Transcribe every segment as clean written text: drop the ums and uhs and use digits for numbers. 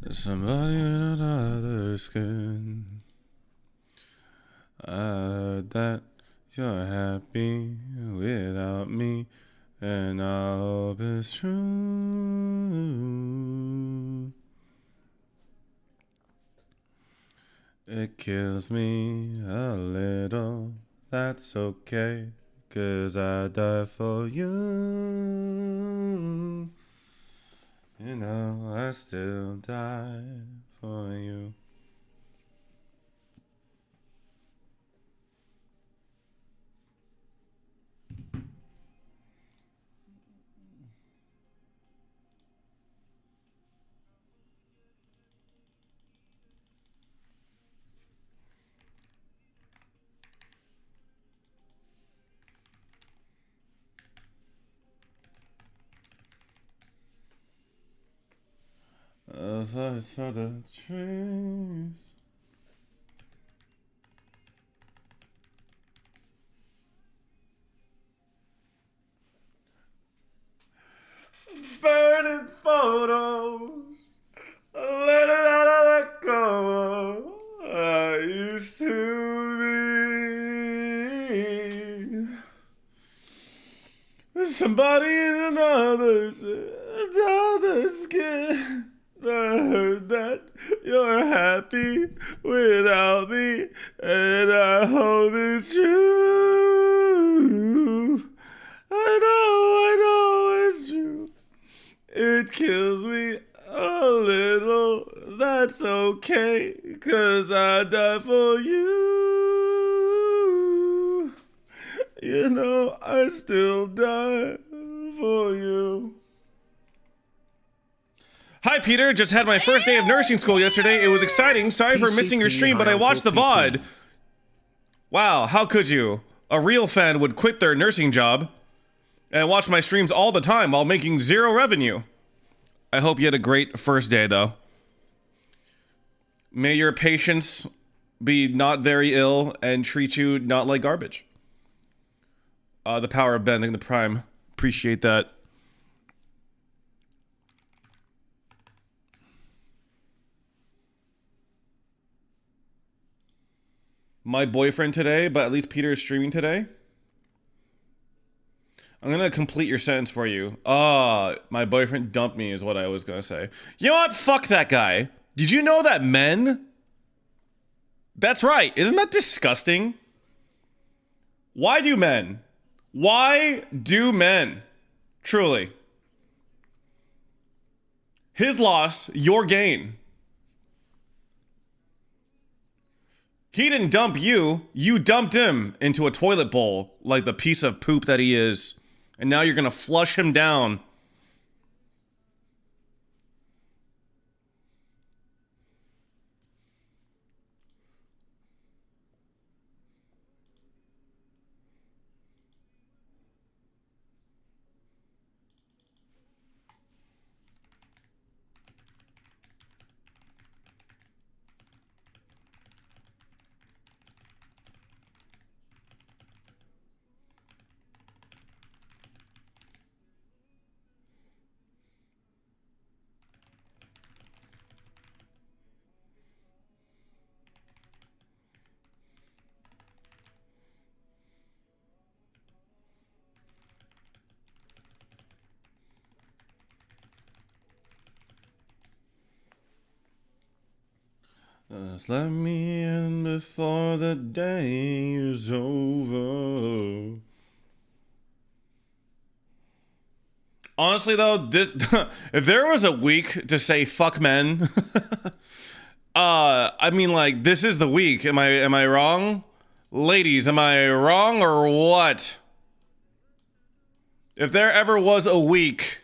Somebody in another skin. I heard that you're happy without me, and I hope it's true. It kills me a little, that's okay, 'cause I die for you. You know, I still die for you. A voice for the trees. Burning photos. Let it out of that go. I used to be somebody in another skin. I heard that you're happy without me, and I hope it's true. I know it's true. It kills me a little, that's okay, 'cause I die for you. You know, I still die for you. Hi, Peter. Just had my first day of nursing school yesterday. It was exciting. Sorry for missing your stream, but I watched the VOD. Wow, how could you? A real fan would quit their nursing job and watch my streams all the time while making zero revenue. I hope you had a great first day, though. May your patients be not very ill and treat you not like garbage. The power of bending the prime. Appreciate that. My boyfriend today, but at least Peter is streaming today. I'm gonna complete your sentence for you. My boyfriend dumped me is what I was gonna say. You know what? Fuck that guy. Did you know that men... That's right. Isn't that disgusting? Why do men? Why do men? Truly. His loss, your gain. He didn't dump you. You dumped him into a toilet bowl like the piece of poop that he is. And now you're gonna flush him down. Just let me in before the day is over. Honestly, though, this if there was a week to say fuck men, I mean, like, this is the week. Am I wrong? Ladies, am I wrong or what? If there ever was a week...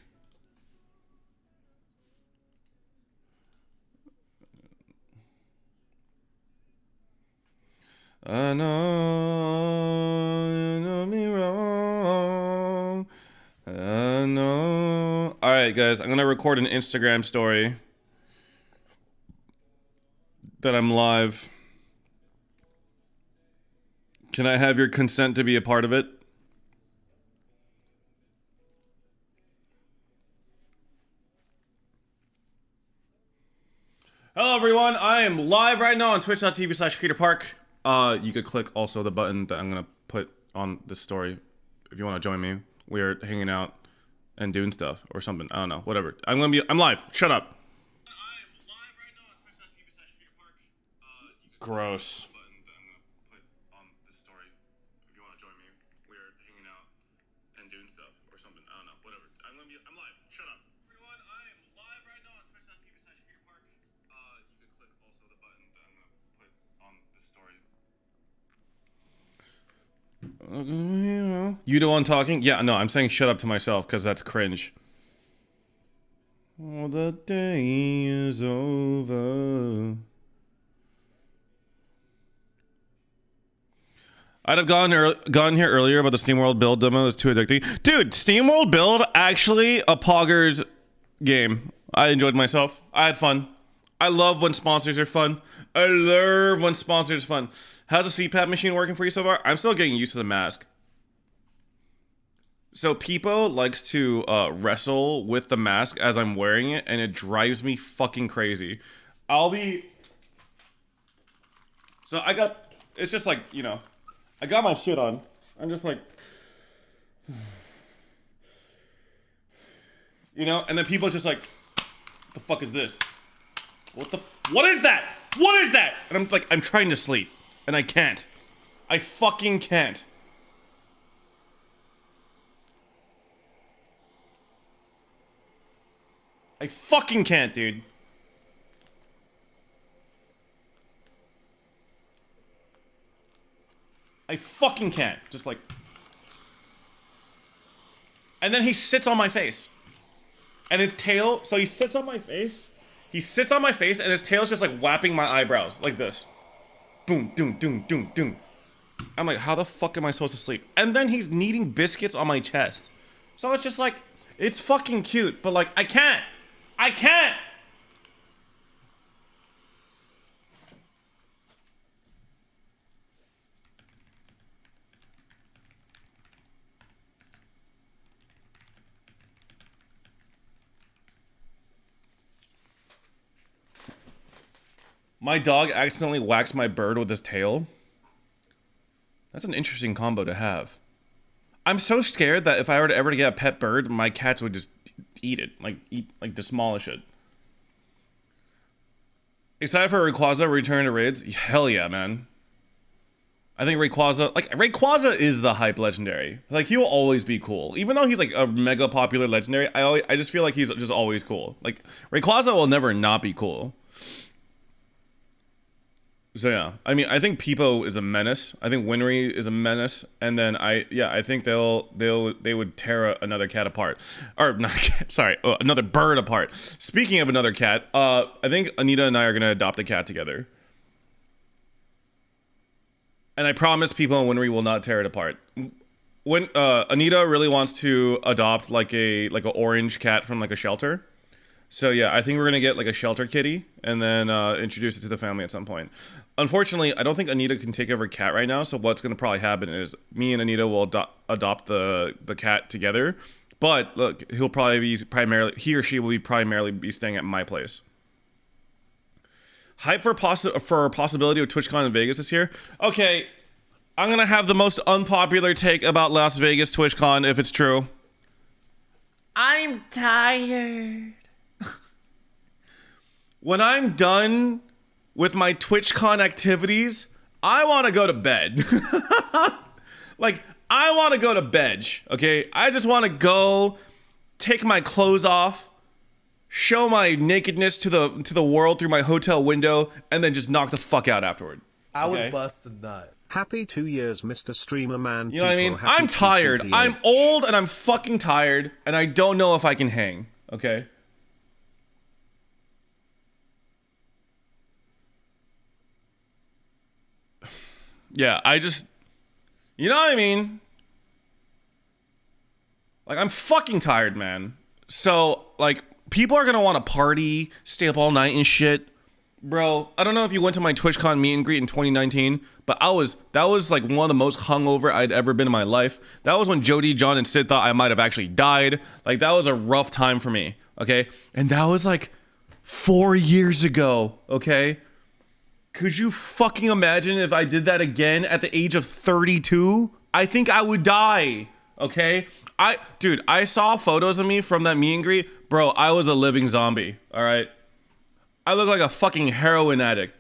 I know you know me wrong. I know. Alright, guys, I'm gonna record an Instagram story that I'm live. Can I have your consent to be a part of it? Hello everyone, I am live right now on twitch.tv/peterpark. You could click also the button that I'm gonna put on this story if you want to join me. We're hanging out and doing stuff or something. I don't know, whatever. I'm live. Shut up. I am live right now on twitch.tv/peterpark. Gross. You the one talking? Yeah, no, I'm saying shut up to myself because that's cringe. Oh, the day is over. I'd have gone here earlier, but the SteamWorld build demo is too addicting. Dude, SteamWorld build actually a poggers game. I enjoyed myself. I had fun. I love when sponsors are fun. I love when sponsors are fun. How's the CPAP machine working for you so far? I'm still getting used to the mask. So Peepo likes to wrestle with the mask as I'm wearing it, and it drives me fucking crazy. So it's just like, you know, I got my shit on. I'm just like, you know, and then people's just like, the fuck is this? What is that? What is that? And I'm like, I'm trying to sleep. And I can't. I fucking can't. I fucking can't, dude. I fucking can't. Just like... And then he sits on my face. And his tail... So he sits on my face. He sits on my face and his tail's just like whapping my eyebrows. Like this. Boom, doom, doom, doom, doom. I'm like, how the fuck am I supposed to sleep? And then he's kneading biscuits on my chest. So it's just like, it's fucking cute, but like, I can't. I can't. My dog accidentally whacked my bird with his tail. That's an interesting combo to have. I'm so scared that if I were to ever get a pet bird, my cats would just eat it. Like demolish it. Excited for Rayquaza return to raids? Hell yeah, man. I think Rayquaza is the hype legendary. Like, he will always be cool. Even though he's like a mega popular legendary, I just feel like he's just always cool. Like, Rayquaza will never not be cool. So yeah, I mean, I think Peepo is a menace. I think Winry is a menace, and then I think they would tear another cat apart, or not. Sorry, another bird apart. Speaking of another cat, I think Anita and I are gonna adopt a cat together, and I promise Peepo and Winry will not tear it apart. When Anita really wants to adopt like a orange cat from like a shelter. So yeah, I think we're gonna get like a shelter kitty and then introduce it to the family at some point. Unfortunately, I don't think Anita can take over cat right now. So what's gonna probably happen is me and Anita will adopt the cat together. But look, he or she will be primarily staying at my place. Hype for a possibility of TwitchCon in Vegas this year. Okay, I'm gonna have the most unpopular take about Las Vegas TwitchCon if it's true. I'm tired. When I'm done with my TwitchCon activities, I want to go to bed. Like, I want to go to bed, okay? I just want to go, take my clothes off, show my nakedness to the world through my hotel window, and then just knock the fuck out afterward. I would bust a nut. Happy 2 years, Mr. Streamer Man. You know what I mean? I'm tired. I'm old and I'm fucking tired, and I don't know if I can hang, okay? Yeah, you know what I mean? Like, I'm fucking tired, man. So, like, people are gonna want to party, stay up all night and shit. Bro, I don't know if you went to my TwitchCon meet and greet in 2019, but that was like one of the most hungover I'd ever been in my life. That was when Jody, John, and Sid thought I might have actually died. Like, that was a rough time for me, okay? And that was like 4 years ago, okay? Could you fucking imagine if I did that again at the age of 32? I think I would die, okay? Dude, I saw photos of me from that meet and greet. Bro, I was a living zombie, all right? I look like a fucking heroin addict.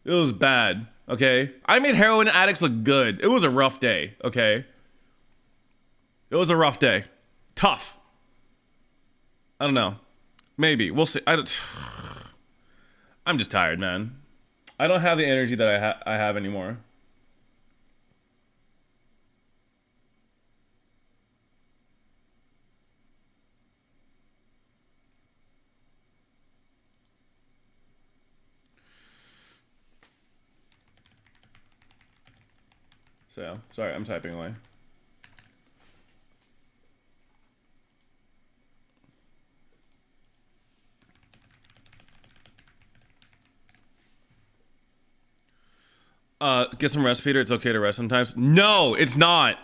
It was bad, okay? I made heroin addicts look good. It was a rough day, okay? It was a rough day. Tough. I don't know. Maybe. We'll see. I'm just tired, man. I don't have the energy that I have anymore. So, sorry, I'm typing away. Get some rest, Peter. It's okay to rest sometimes. No, it's not.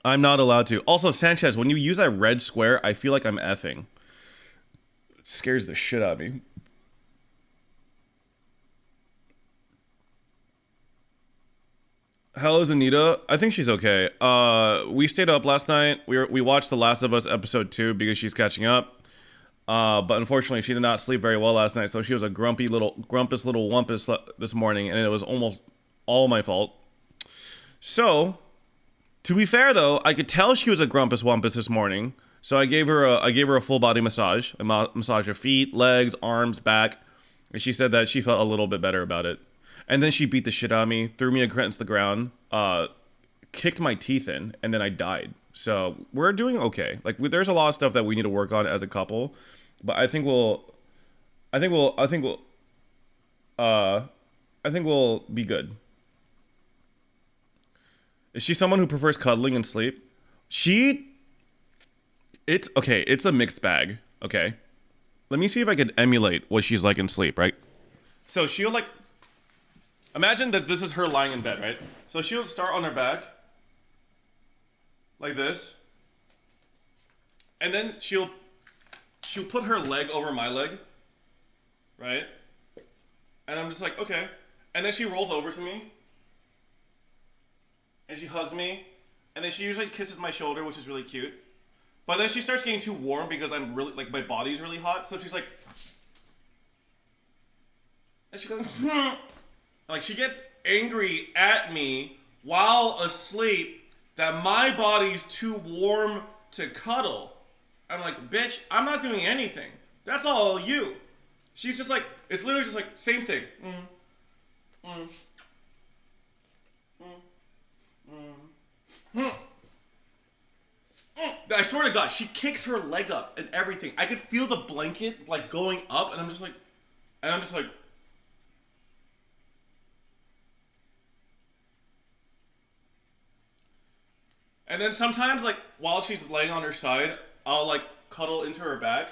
I'm not allowed to. Also, Sanchez, when you use that red square, I feel like I'm effing. It scares the shit out of me. How is Anita? I think she's okay. We stayed up last night. We watched The Last of Us episode 2 because she's catching up. But unfortunately, she did not sleep very well last night, so she was a grumpus little wumpus this morning, and it was almost all my fault. So, to be fair though, I could tell she was a grumpus wumpus this morning, so I gave her a full body massage. I massaged her feet, legs, arms, back, and she said that she felt a little bit better about it. And then she beat the shit out of me, threw me against the ground, kicked my teeth in, and then I died. So we're doing okay. Like there's a lot of stuff that we need to work on as a couple, but I think we'll be good. Is she someone who prefers cuddling and sleep? It's okay. It's a mixed bag. Okay, let me see if I could emulate what she's like in sleep. Right. So she'll like. Imagine that this is her lying in bed, right? So she'll start on her back, like this, and then she'll put her leg over my leg, right? And I'm just like, okay. And then she rolls over to me, and she hugs me, and then she usually kisses my shoulder, which is really cute. But then she starts getting too warm because I'm really, like, my body's really hot, so she's like, and she goes, like, she gets angry at me while asleep that my body's too warm to cuddle. I'm like, bitch, I'm not doing anything. That's all you. She's just like, it's literally just like, same thing. I swear to God, she kicks her leg up and everything. I could feel the blanket, like, going up, and I'm just like, and then sometimes, like, while she's laying on her side, I'll, like, cuddle into her back.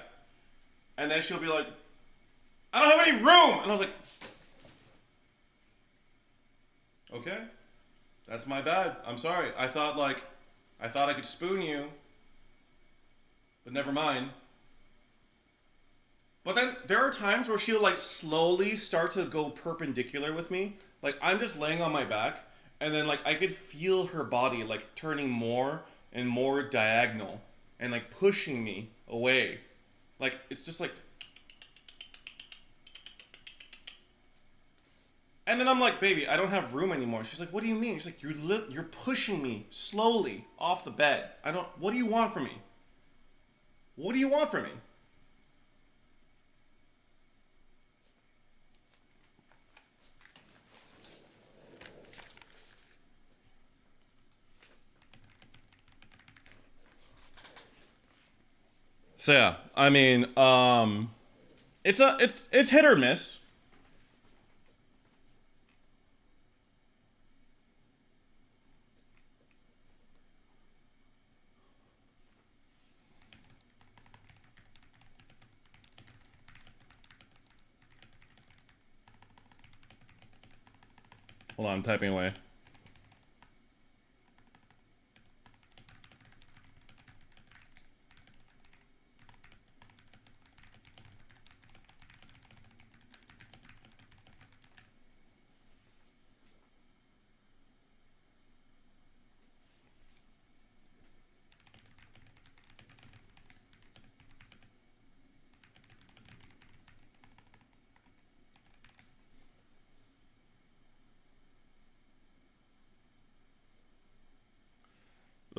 And then she'll be like, I don't have any room! And I was like, okay. That's my bad. I'm sorry. I thought I could spoon you. But never mind. But then there are times where she'll, like, slowly start to go perpendicular with me. Like, I'm just laying on my back. And then, like, I could feel her body, like, turning more and more diagonal and, like, pushing me away. Like, it's just like... And then I'm like, baby, I don't have room anymore. She's like, what do you mean? She's like, you're pushing me slowly off the bed. What do you want from me? What do you want from me? So yeah, I mean, it's hit or miss. Hold on, I'm typing away.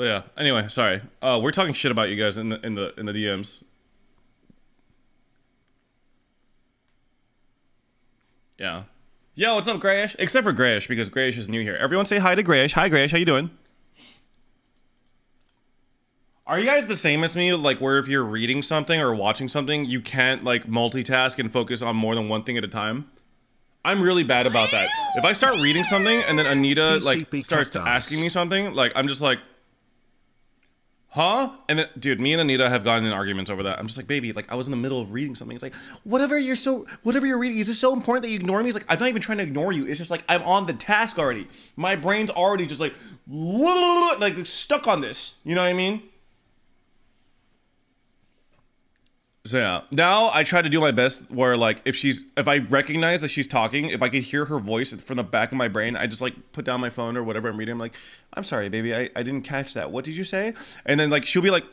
But yeah. Anyway, sorry. We're talking shit about you guys in the DMs. Yeah. Yo, what's up, Grayish? Except for Grayish, because Grayish is new here. Everyone say hi to Grayish. Hi, Grayish. How you doing? Are you guys the same as me? Like, where if you're reading something or watching something, you can't, like, multitask and focus on more than one thing at a time? I'm really bad about that. If I start reading something and then Anita, like, starts asking me something, like, I'm just like, huh? And then, dude, me and Anita have gotten in arguments over that. I'm just like, baby, like, I was in the middle of reading something. It's like, whatever you're reading, is this so important that you ignore me? It's like, I'm not even trying to ignore you. It's just like, I'm on the task already. My brain's already just like stuck on this. You know what I mean? So yeah, now I try to do my best where, like, if I recognize that she's talking, if I could hear her voice from the back of my brain, I just, like, put down my phone or whatever I'm reading. I'm like, I'm sorry, baby, I didn't catch that. What did you say? And then, like, she'll be like,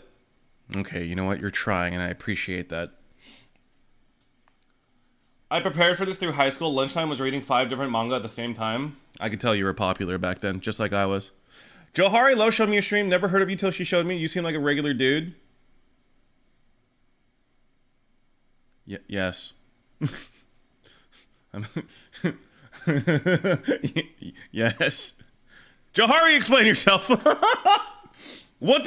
okay, you know what? You're trying, and I appreciate that. I prepared for this through high school. Lunchtime was reading 5 different manga at the same time. I could tell you were popular back then, just like I was. Johari Low showed me your stream. Never heard of you till she showed me. You seem like a regular dude. Yes. Yes. Johari, explain yourself. What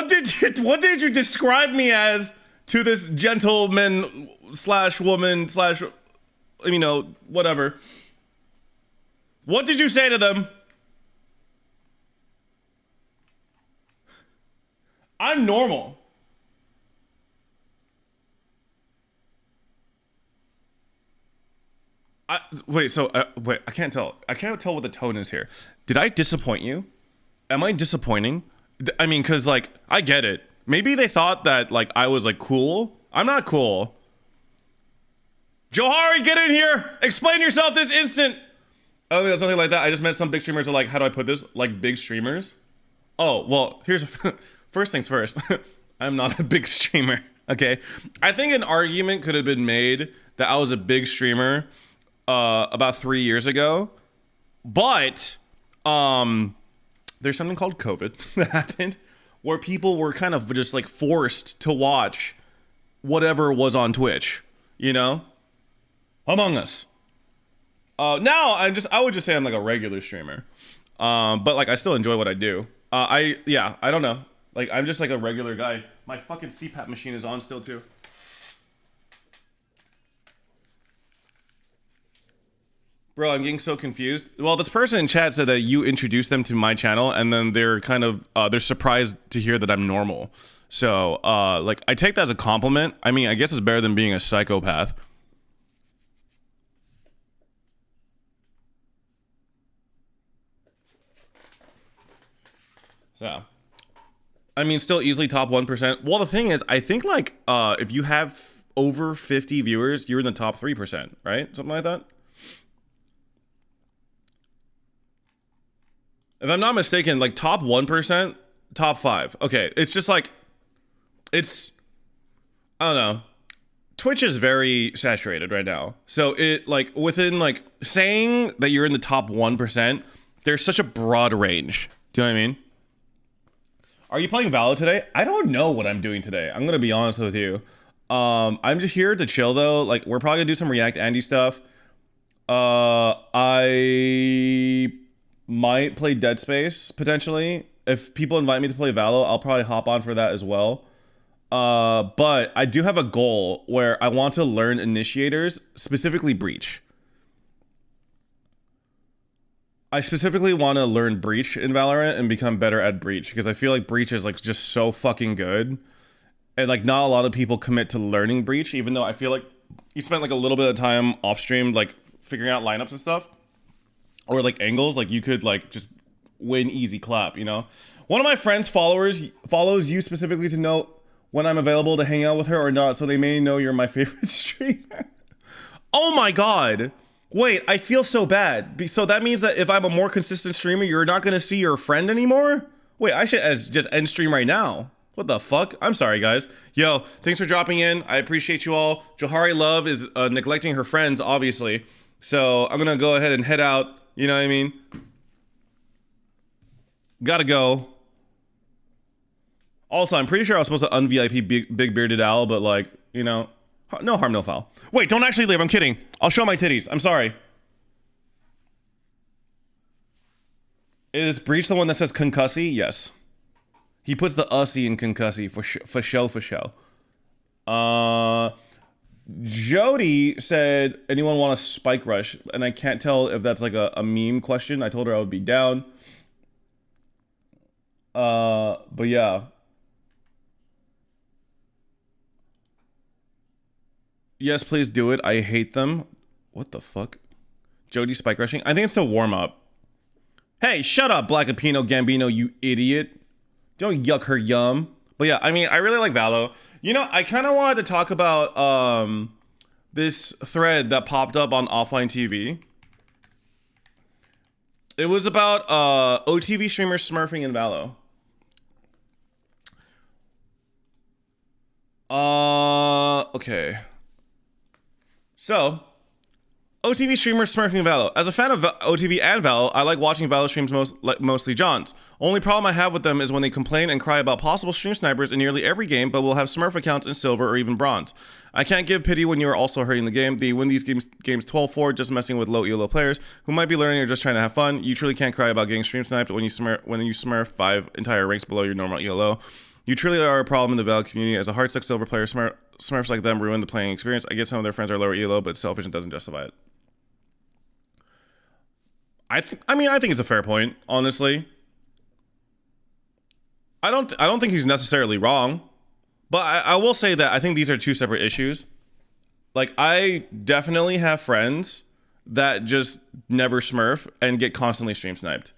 did you describe me as to this gentleman / woman / you know, whatever? What did you say to them? I'm normal. Wait, I can't tell. I can't tell what the tone is here. Did I disappoint you? Am I disappointing? I mean, because, like, I get it. Maybe they thought that, like, I was, like, cool. I'm not cool. Johari, get in here! Explain yourself this instant! Oh, something like that. I just meant some big streamers are like, how do I put this? Like, big streamers? Oh, well, here's... First things first. I'm not a big streamer, okay? I think an argument could have been made that I was a big streamer about 3 years ago, but there's something called COVID that happened where people were kind of just like forced to watch whatever was on Twitch, you know? Among Us. Now I would just say I'm like a regular streamer, but like I still enjoy what I do. I don't know, like I'm just like a regular guy. My fucking CPAP machine is on still too. Bro, I'm getting so confused. Well, this person in chat said that you introduced them to my channel, and then they're kind of, they're surprised to hear that I'm normal. So, like, I take that as a compliment. I mean, I guess it's better than being a psychopath. So, I mean, still easily top 1%. Well, the thing is, I think, like, if you have over 50 viewers, you're in the top 3%, right? Something like that? If I'm not mistaken, like top 1%, top 5. Okay, it's just like, I don't know. Twitch is very saturated right now. So it, like, within, like, saying that you're in the top 1%, there's such a broad range. Do you know what I mean? Are you playing Valo today? I don't know what I'm doing today. I'm gonna be honest with you. I'm just here to chill though. Like, we're probably gonna do some React Andy stuff. I might play Dead Space, potentially. If people invite me to play Valo, I'll probably hop on for that as well. But I do have a goal where I want to learn initiators, specifically Breach. I specifically want to learn Breach in Valorant and become better at Breach, because I feel like Breach is like just so fucking good. And like not a lot of people commit to learning Breach, even though I feel like you spent like a little bit of time off stream, like figuring out lineups and stuff. Or like angles, like you could like just win easy clap, you know? One of my friends' follows you specifically to know when I'm available to hang out with her or not, so they may know you're my favorite streamer. Oh my god. Wait, I feel so bad. So that means that if I'm a more consistent streamer, you're not gonna see your friend anymore? Wait, I should just end stream right now. What the fuck? I'm sorry, guys. Yo, thanks for dropping in. I appreciate you all. Johari Love is neglecting her friends, obviously. So I'm gonna go ahead and head out. You know what I mean? Gotta go. Also, I'm pretty sure I was supposed to un-VIP big bearded owl, but like, you know, no harm, no foul. Wait, don't actually leave. I'm kidding. I'll show my titties. I'm sorry. Is Breach the one that says concussy? Yes. He puts the ussy in concussy for show. Jody said, anyone want a spike rush? And I can't tell if that's like a meme question. I told her I would be down. But yeah. Yes, please do it. I hate them. What the fuck? Jody spike rushing? I think it's a warm up. Hey, shut up, Black Apino Gambino, you idiot. Don't yuck her yum. But yeah, I mean, I really like Valo. You know, I kind of wanted to talk about this thread that popped up on offline TV. It was about OTV streamers smurfing in Valo. Okay. So, OTV streamers smurfing Valo. As a fan of OTV and Valo, I like watching Valo streams mostly John's. Only problem I have with them is when they complain and cry about possible stream snipers in nearly every game, but will have smurf accounts in silver or even bronze. I can't give pity when you are also hurting the game. They win these games 12-4, just messing with low ELO players who might be learning or just trying to have fun. You truly can't cry about getting stream sniped when you smurf 5 entire ranks below your normal ELO. You truly are a problem in the Valo community. As a hardstuck silver player, smurfs like them ruin the playing experience. I get some of their friends are lower ELO, but it's selfish and doesn't justify it. I think it's a fair point, honestly. I don't think he's necessarily wrong, but I will say that I think these are two separate issues. Like, I definitely have friends that just never smurf and get constantly stream sniped.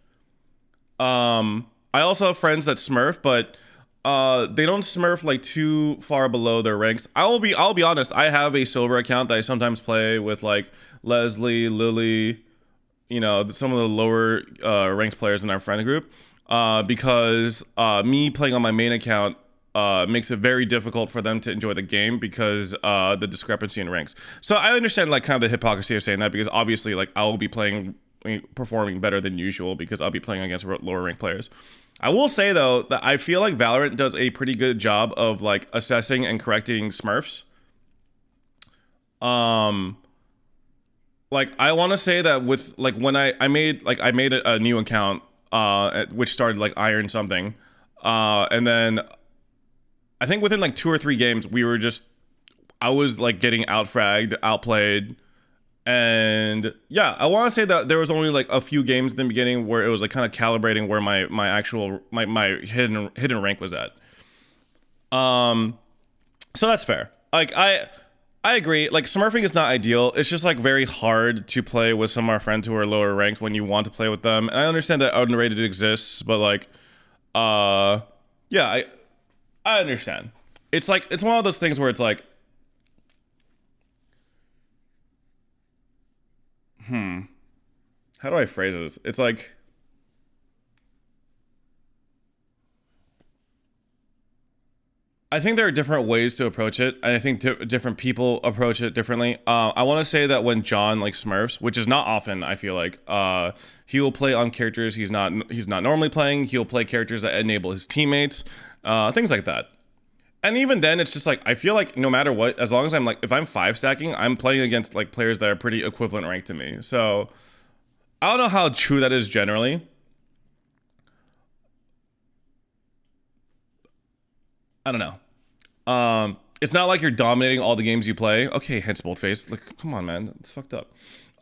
I also have friends that smurf, but they don't smurf like too far below their ranks. I'll be honest, I have a silver account that I sometimes play with like Leslie, Lily, you know, some of the lower ranked players in our friend group, because me playing on my main account makes it very difficult for them to enjoy the game because the discrepancy in ranks. So I understand like kind of the hypocrisy of saying that, because obviously like I'll be performing better than usual because I'll be playing against lower ranked players. I will say though that I feel like Valorant does a pretty good job of like assessing and correcting smurfs. Like, I want to say that with like when I made a new account which started like Iron something, and then I think within like 2 or 3 games I was like getting outfragged, outplayed, and yeah, I want to say that there was only like a few games in the beginning where it was like kind of calibrating where my actual hidden rank was at. So that's fair. Like I agree. Like, smurfing is not ideal. It's just like very hard to play with some of our friends who are lower ranked when you want to play with them. And I understand that underrated exists, but like, yeah, I understand. It's like, it's one of those things where it's like, how do I phrase this? It's like, I think there are different ways to approach it, and I think different people approach it differently. I want to say that when John like smurfs, which is not often, I feel like he will play on characters he's not normally playing. He'll play characters that enable his teammates, things like that. And even then, it's just like I feel like no matter what, as long as I'm like if I'm 5 stacking, I'm playing against like players that are pretty equivalent rank to me. So I don't know how true that is generally. I don't know. It's not like you're dominating all the games you play. Okay, hence boldface. Like, come on, man, it's fucked up.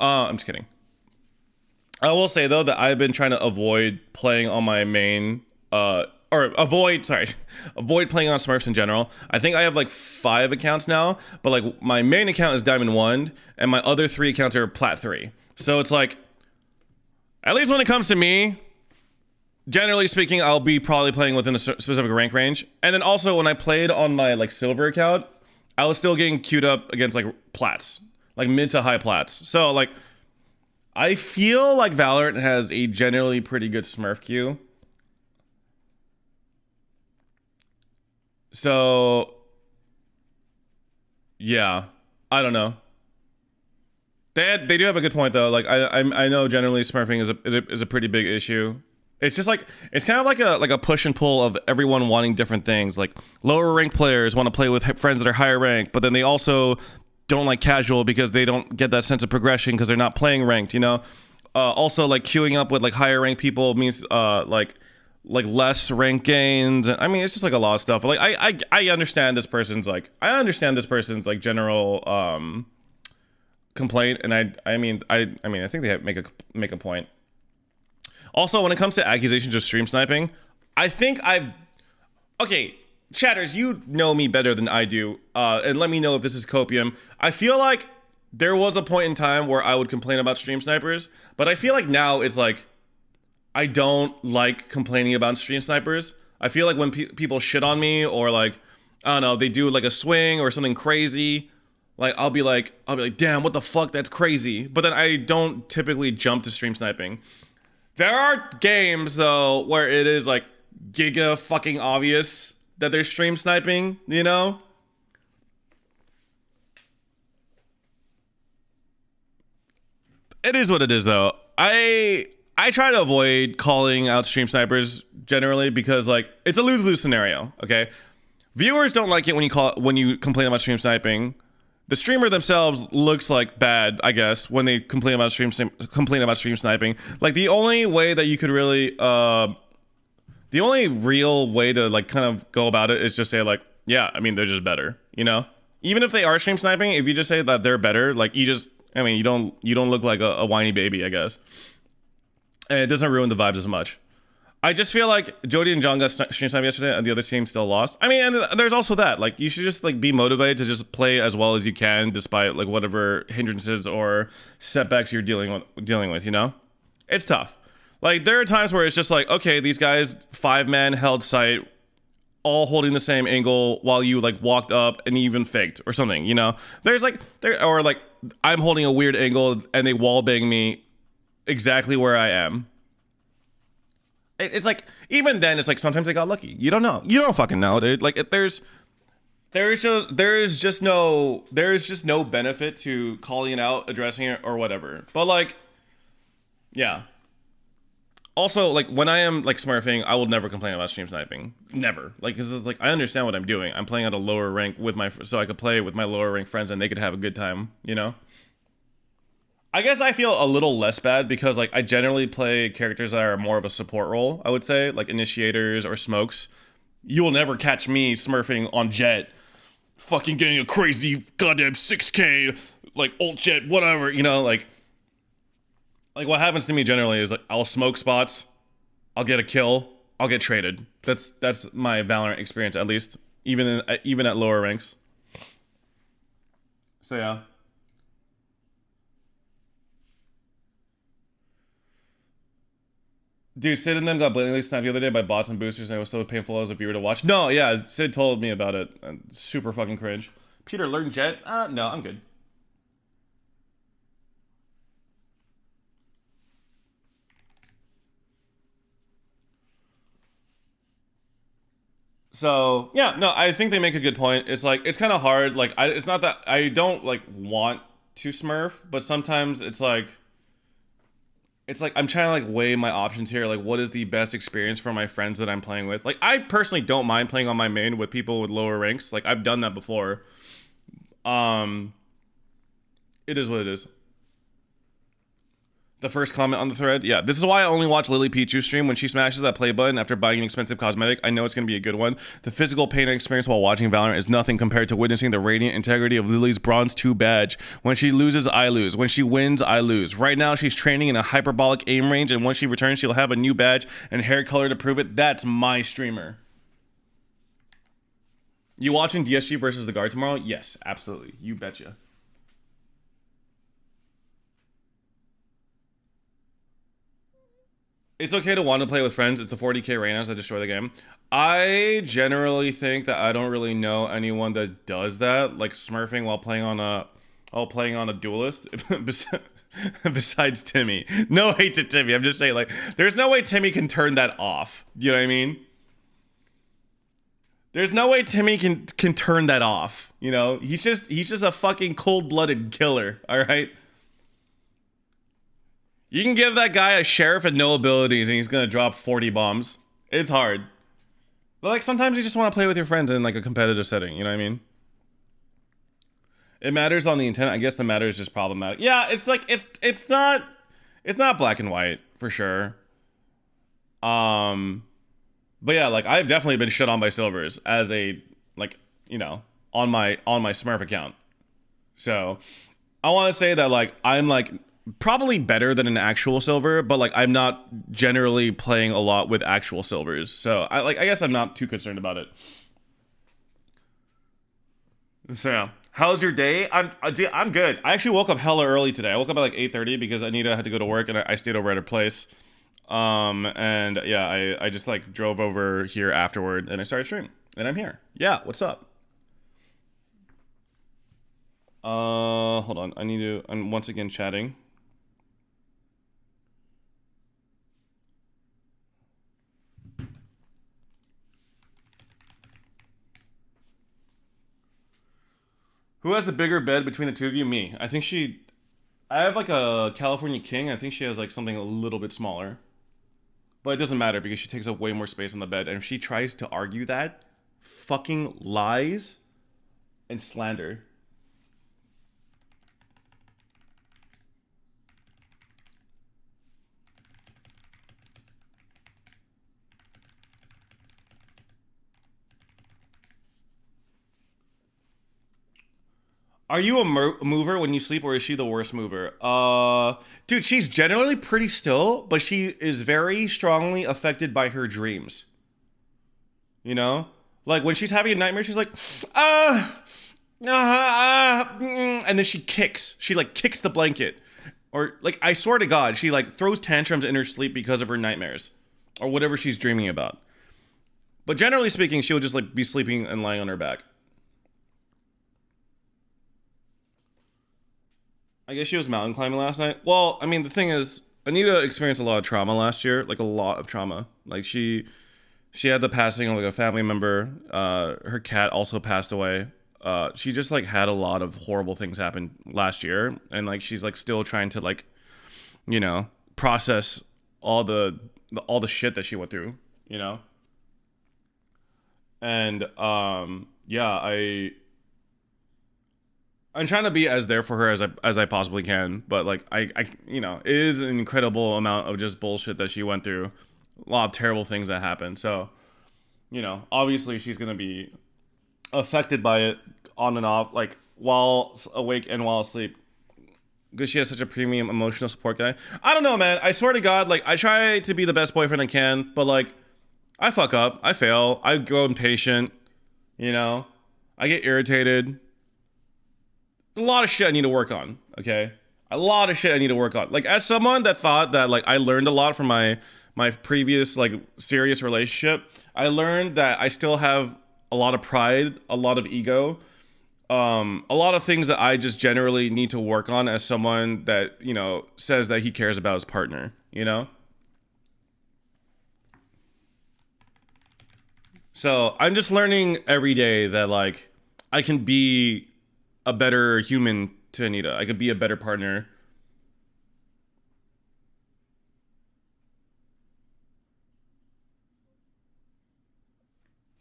I'm just kidding. I will say though that I've been trying to avoid playing on my main, avoid playing on Smurfs in general. I think I have like 5 accounts now, but like my main account is Diamond 1, and my other 3 accounts are Plat 3. So it's like, at least when it comes to me, generally speaking, I'll be probably playing within a specific rank range. And then also when I played on my like silver account, I was still getting queued up against like plats, like mid to high plats. So like, I feel like Valorant has a generally pretty good smurf queue. So yeah, I don't know. They do have a good point though. Like I know generally smurfing is a pretty big issue It's just like it's kind of like a push and pull of everyone wanting different things. Like lower ranked players want to play with friends that are higher ranked, but then they also don't like casual because they don't get that sense of progression because they're not playing ranked, you know. Also, like queuing up with like higher ranked people means like less rank gains. I mean, it's just like a lot of stuff. But like I understand this person's like general complaint, and I mean I think they make a point. Also, when it comes to accusations of stream sniping, I think okay, chatters, you know me better than I do, and let me know if this is copium. I feel like there was a point in time where I would complain about stream snipers, but I feel like now it's like I don't like complaining about stream snipers. I feel like when people shit on me or like I don't know, they do like a swing or something crazy, like I'll be like, damn, what the fuck, that's crazy. But then I don't typically jump to stream sniping. There are games though where it is like giga fucking obvious that they're stream sniping, you know? It is what it is though. I try to avoid calling out stream snipers generally because like it's a lose-lose scenario, okay? Viewers don't like it when you complain about stream sniping. The streamer themselves looks like bad, I guess, when they complain about stream sniping. Like the only way that you could really the only real way to like kind of go about it is just say like, yeah, I mean they're just better, you know? Even if they are stream sniping, if you just say that they're better, like you don't look like a whiny baby, I guess. And it doesn't ruin the vibes as much. I just feel like Jody and John got stream sniped yesterday and the other team still lost. I mean, and there's also that. Like, you should just, like, be motivated to just play as well as you can despite, like, whatever hindrances or setbacks you're dealing with, you know? It's tough. Like, there are times where it's just like, okay, these guys, 5-man held sight, all holding the same angle while you, like, walked up and even faked or something, you know? Or, like, I'm holding a weird angle and they wallbang me exactly where I am. It's like, even then, it's like sometimes they got lucky. You don't know. You don't fucking know, dude. Like, there is just no benefit to calling it out, addressing it, or whatever. But like, yeah. Also, like, when I am like smurfing, I will never complain about stream sniping. Never. Like, because it's like I understand what I'm doing. I'm playing at a lower rank so I could play with my lower rank friends and they could have a good time. You know. I guess I feel a little less bad because like I generally play characters that are more of a support role, I would say, like initiators or smokes. You will never catch me smurfing on Jet, fucking getting a crazy goddamn 6K, like ult Jet, whatever, you know, like what happens to me generally is like I'll smoke spots, I'll get a kill, I'll get traded. That's my Valorant experience, at least, even at lower ranks. So yeah. Dude, Sid and them got blatantly snapped the other day by bots and boosters, and it was so painful as a viewer to watch. No, yeah, Sid told me about it. Super fucking cringe. Peter, learn Jet? No, I'm good. So, yeah, no, I think they make a good point. It's like, it's kind of hard. Like, it's not that I don't, like, want to smurf, but sometimes it's like I'm trying to like weigh my options here. Like, what is the best experience for my friends that I'm playing with? Like, I personally don't mind playing on my main with people with lower ranks. Like, I've done that before. It is what it is. The first comment on the thread. Yeah, this is why I only watch Lily Pichu stream when she smashes that play button after buying an expensive cosmetic. I know it's going to be a good one. The physical pain I experience while watching Valorant is nothing compared to witnessing the radiant integrity of Lily's Bronze 2 badge. When she loses, I lose. When she wins, I lose. Right now, she's training in a hyperbolic aim range, and once she returns, she'll have a new badge and hair color to prove it. That's my streamer. You watching DSG versus the Guard tomorrow? Yes, absolutely. You betcha. It's okay to want to play with friends. It's the 40k Reynas that destroy the game. I generally think that I don't really know anyone that does that, like smurfing while playing on a duelist. Besides Timmy. No hate to Timmy. I'm just saying, like, there's no way Timmy can turn that off. You know what I mean? There's no way Timmy can turn that off. You know, he's just a fucking cold-blooded killer. All right. You can give that guy a sheriff and no abilities and he's gonna drop 40 bombs. It's hard. But like sometimes you just want to play with your friends in like a competitive setting, you know what I mean? It matters on the intent. I guess the matter is just problematic. Yeah, it's like it's not black and white for sure. But yeah, like I've definitely been shit on by silvers as a like, you know, on my Smurf account. So I want to say that like I'm like probably better than an actual silver, but like I'm not generally playing a lot with actual silvers. So I guess I'm not too concerned about it. So yeah. How's your day? I'm good. I actually woke up hella early today. I woke up at like 8:30 because Anita had to go to work and I stayed over at her place. And yeah, I just like drove over here afterward and I started streaming. And I'm here. Yeah, what's up? Hold on. I'm once again chatting. Who has the bigger bed between the two of you? Me. I have like a California King. I think she has like something a little bit smaller. But it doesn't matter because she takes up way more space on the bed. And if she tries to argue that, fucking lies and slander. Are you a mover when you sleep, or is she the worst mover? Dude, she's generally pretty still, but she is very strongly affected by her dreams. You know? Like, when she's having a nightmare, she's like, and then she kicks. She, like, kicks the blanket. Or, like, I swear to God, she, like, throws tantrums in her sleep because of her nightmares. Or whatever she's dreaming about. But generally speaking, she'll just, like, be sleeping and lying on her back. I guess she was mountain climbing last night. Well, I mean, the thing is, Anita experienced a lot of trauma last year, like a lot of trauma. Like she had the passing of like a family member. Her cat also passed away. She just like had a lot of horrible things happen last year, and like she's like still trying to like, you know, process all the shit that she went through, you know. And yeah, I'm trying to be as there for her as I possibly can, but like I you know, it is an incredible amount of just bullshit that she went through, a lot of terrible things that happened. So, you know, obviously she's gonna be affected by it on and off, like while awake and while asleep, because she has such a premium emotional support guy. I don't know, man. I swear to God, like I try to be the best boyfriend I can, but like I fuck up, I fail, I grow impatient, you know, I get irritated. A lot of shit I need to work on, okay? A lot of shit I need to work on. Like, as someone that thought that, like, I learned a lot from my previous, like, serious relationship, I learned that I still have a lot of pride, a lot of ego, a lot of things that I just generally need to work on as someone that, you know, says that he cares about his partner, you know? So, I'm just learning every day that, like, I can be a better human to Anita. I could be a better partner.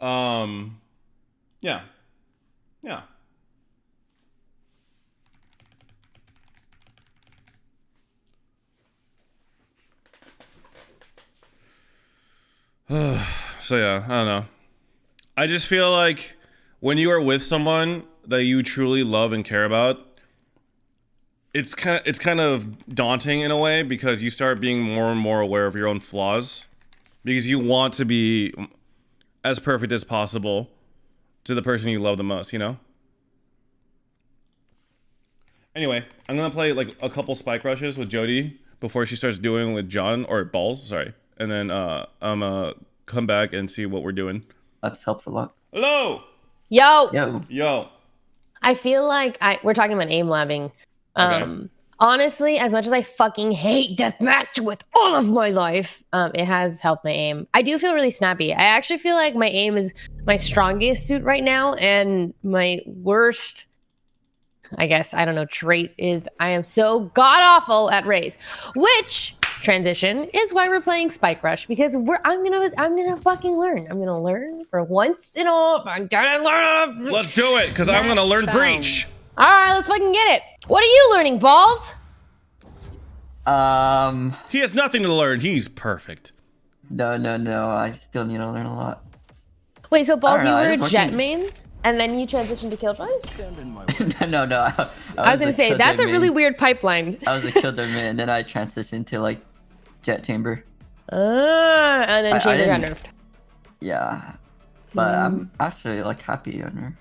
Yeah. Yeah. So yeah, I don't know. I just feel like when you are with someone that you truly love and care about, it's kind of daunting in a way, because you start being more and more aware of your own flaws, because you want to be as perfect as possible to the person you love the most, you know? Anyway, I'm gonna play like a couple spike rushes with Jody before she starts doing with John, or balls, sorry. And then I'm gonna come back and see what we're doing. That helps a lot. Hello! Yo. I feel like we're talking about aim labbing. Okay. Honestly, as much as I fucking hate deathmatch with all of my life, it has helped my aim. I do feel really snappy. I actually feel like my aim is my strongest suit right now, and my worst I guess, I don't know, trait is I am so god awful at raise, which transition is why we're playing Spike Rush, because I'm gonna fucking learn. I'm gonna learn for once in all. I'm gonna learn. Let's do it, because I'm gonna learn breach. All right, let's fucking get it. What are you learning, Balls? He has nothing to learn. He's perfect. No. I still need to learn a lot. Wait, so Balls, you know, were a jet main, and then you transitioned to Killjoy? no. I was gonna say that's a really weird pipeline. I was a Killjoy main, and then I transitioned to like jet chamber. And then chamber got nerfed. Yeah, but I'm actually like happy on her.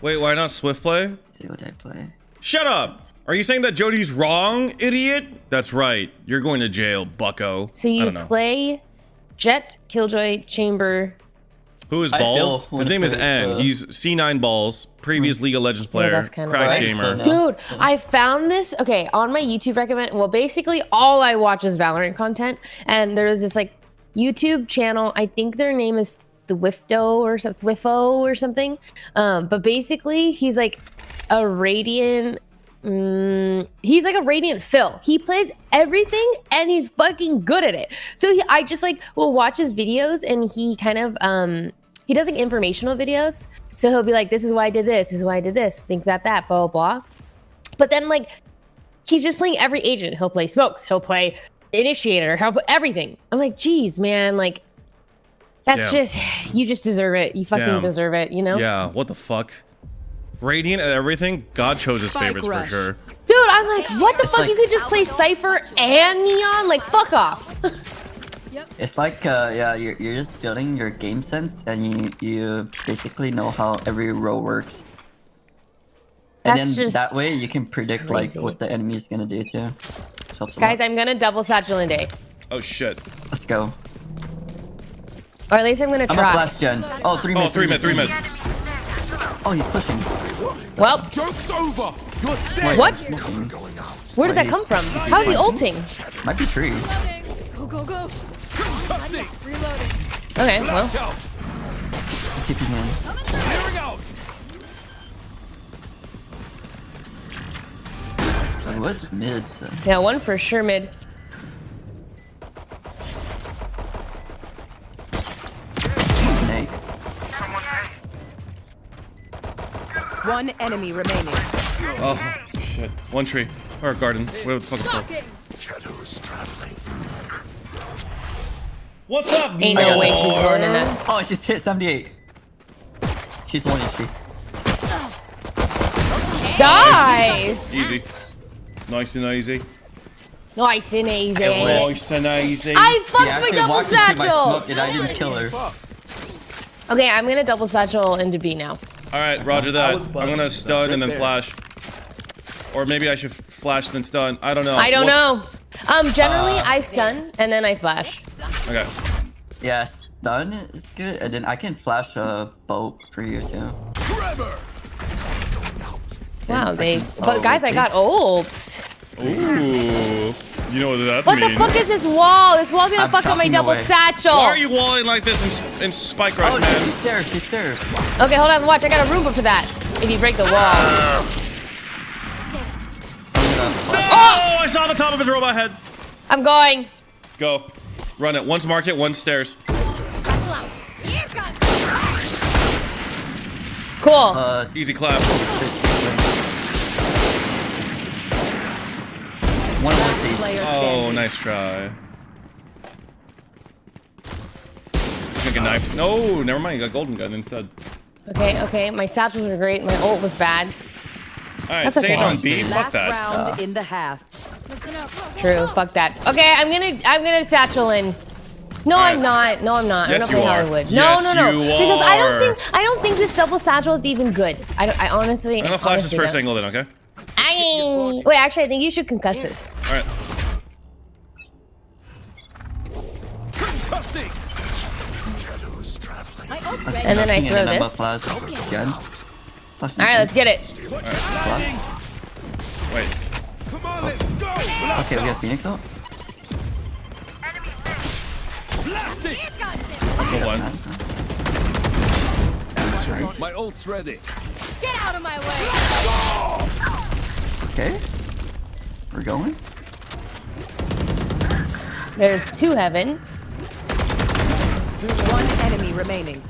Wait, why not Swift play? See what I play. Shut up! Are you saying that Jody's wrong, idiot? That's right. You're going to jail, bucko. So you play Jet, Killjoy, Chamber. Who is Balls? His name is N. He's C9 Balls, previous League of Legends player, cracked gamer. Dude, I found this, okay, on my YouTube recommend. Well, basically all I watch is Valorant content. And there was this like YouTube channel. I think their name is Thwifo or something. But basically he's like a Radiant, he's like a Radiant Phil. He plays everything and he's fucking good at it. So I just like will watch his videos, and he kind of he does like informational videos. So he'll be like, this is why I did this, is why I did this, think about that, blah blah blah. But then like he's just playing every agent. He'll play smokes, he'll play initiator, he'll play everything. I'm like, geez, man, like that's just, you just deserve it. You fucking deserve it, you know? Yeah, what the fuck? Radiant at everything? God chose his favorites for sure. Dude, I'm like, what the fuck? You could just play Cypher and Neon? Like, fuck off. It's like, yeah, you're just building your game sense, and you basically know how every role works. And then that way you can predict like what the enemy is gonna do too. Guys, I'm gonna double satchel in day. Oh shit. Let's go. Or at least I'm gonna try. I'm a flash gen. Oh, 3 mid. 3 mid. Oh, he's pushing. Well, joke's over. You're dead. What? Where did that come from? How's he ulting? Might be tree. Go. Reloading. Okay, well. Keep him in. Clearing out. What's mid? Yeah, one for sure mid. Snake. One enemy remaining. Oh shit. One tree. Or a garden. Whatever the fuck it's called. Shadows traveling. What's up, Ain't no way she's going in that. Oh, she's hit 78. She's 1 HP. Die! Easy. Nice and easy. Nice and easy. Nice and easy. I fucked my double satchel! And I didn't kill her. Okay, I'm gonna double satchel into B now. Alright, roger that. I'm gonna stun and then flash. Or maybe I should flash then stun. I don't know. I don't know. Generally I stun and then I flash. Okay. Yeah, stun is good, and then I can flash a boat for you too. Wow, but guys, I got ults. Ooh. You know what that What means. the fuck is this wall? This wall's gonna fuck up my double satchel. Why are you walling like this in Spike Rush, man? She's there. Okay, hold on, watch. I got a Roomba for that. If you break the wall. Oh! I saw the top of his robot head. I'm going. Go. Run it. One's market, one's stairs. Cool. Easy clap. Oh, nice try. Make a knife. No, never mind. You got golden gun instead. Okay. My satchels were great. My ult was bad. Alright, Sage on B. Fuck that. Round in the half. True. Fuck that. Okay, I'm gonna satchel in. No, I'm not. No, I'm not. Yes, I'm not playing Hollywood. No. Because I don't think this double satchel is even good. I honestly. I'm gonna flash this first angle then, okay? Wait, actually, I think you should concuss this. Alright. And then I throw this. Alright, let's get it. Wait. Okay, we got Phoenix out. One. My ult's ready. Get out of my way! Okay. We're going. There's 2 heaven. One enemy remaining.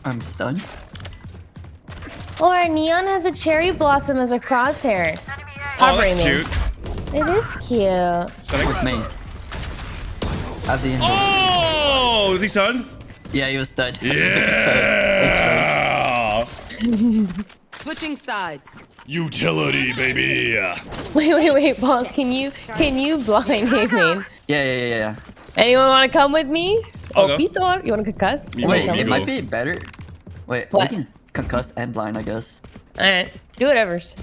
I'm stunned. Or Neon has a cherry blossom as a crosshair. Oh, Hovering that's me. cute. It is cute. Stunning. With me. At the end. Oh, is he stunned? Yeah, he was stunned. Yeah. Switching sides. Utility, baby. Wait, Balls. Can you blind hate me? Yeah. Anyone want to come with me? I'll Oh, go. Pitor, you want to concuss? Me Wait, go, it me might go. be better. Wait, What? we can concuss and blind, I guess. All right, do whatever's.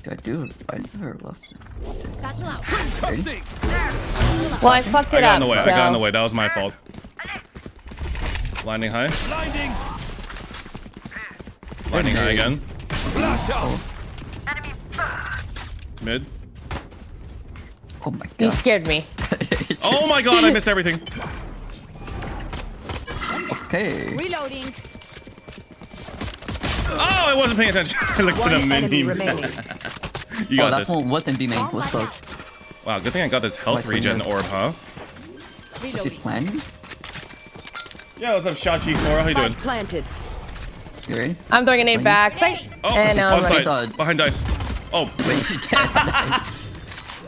Do I do right or left? Satchel out. Cussing. Well, I fucked I it got up. in the way. So. I got in the way. That was my fault. Blinding high. Blinding. Blinding high again. Flash out. Mid. Oh my You god. scared me. Oh my god, I missed everything. Okay. Reloading. Oh, I wasn't paying attention. I looked at One the enemy mini. remaining. You got that this. one wasn't B main. What's up? Wow, good thing I got this health Like regen window. orb, huh? Is he Reloading. planning? Yeah, what's up, Shachi Sora? How you doing? Spike planted. You ready? I'm throwing a nade back. Sight. Oh, And now I'm on ready. side. Behind dice. Oh,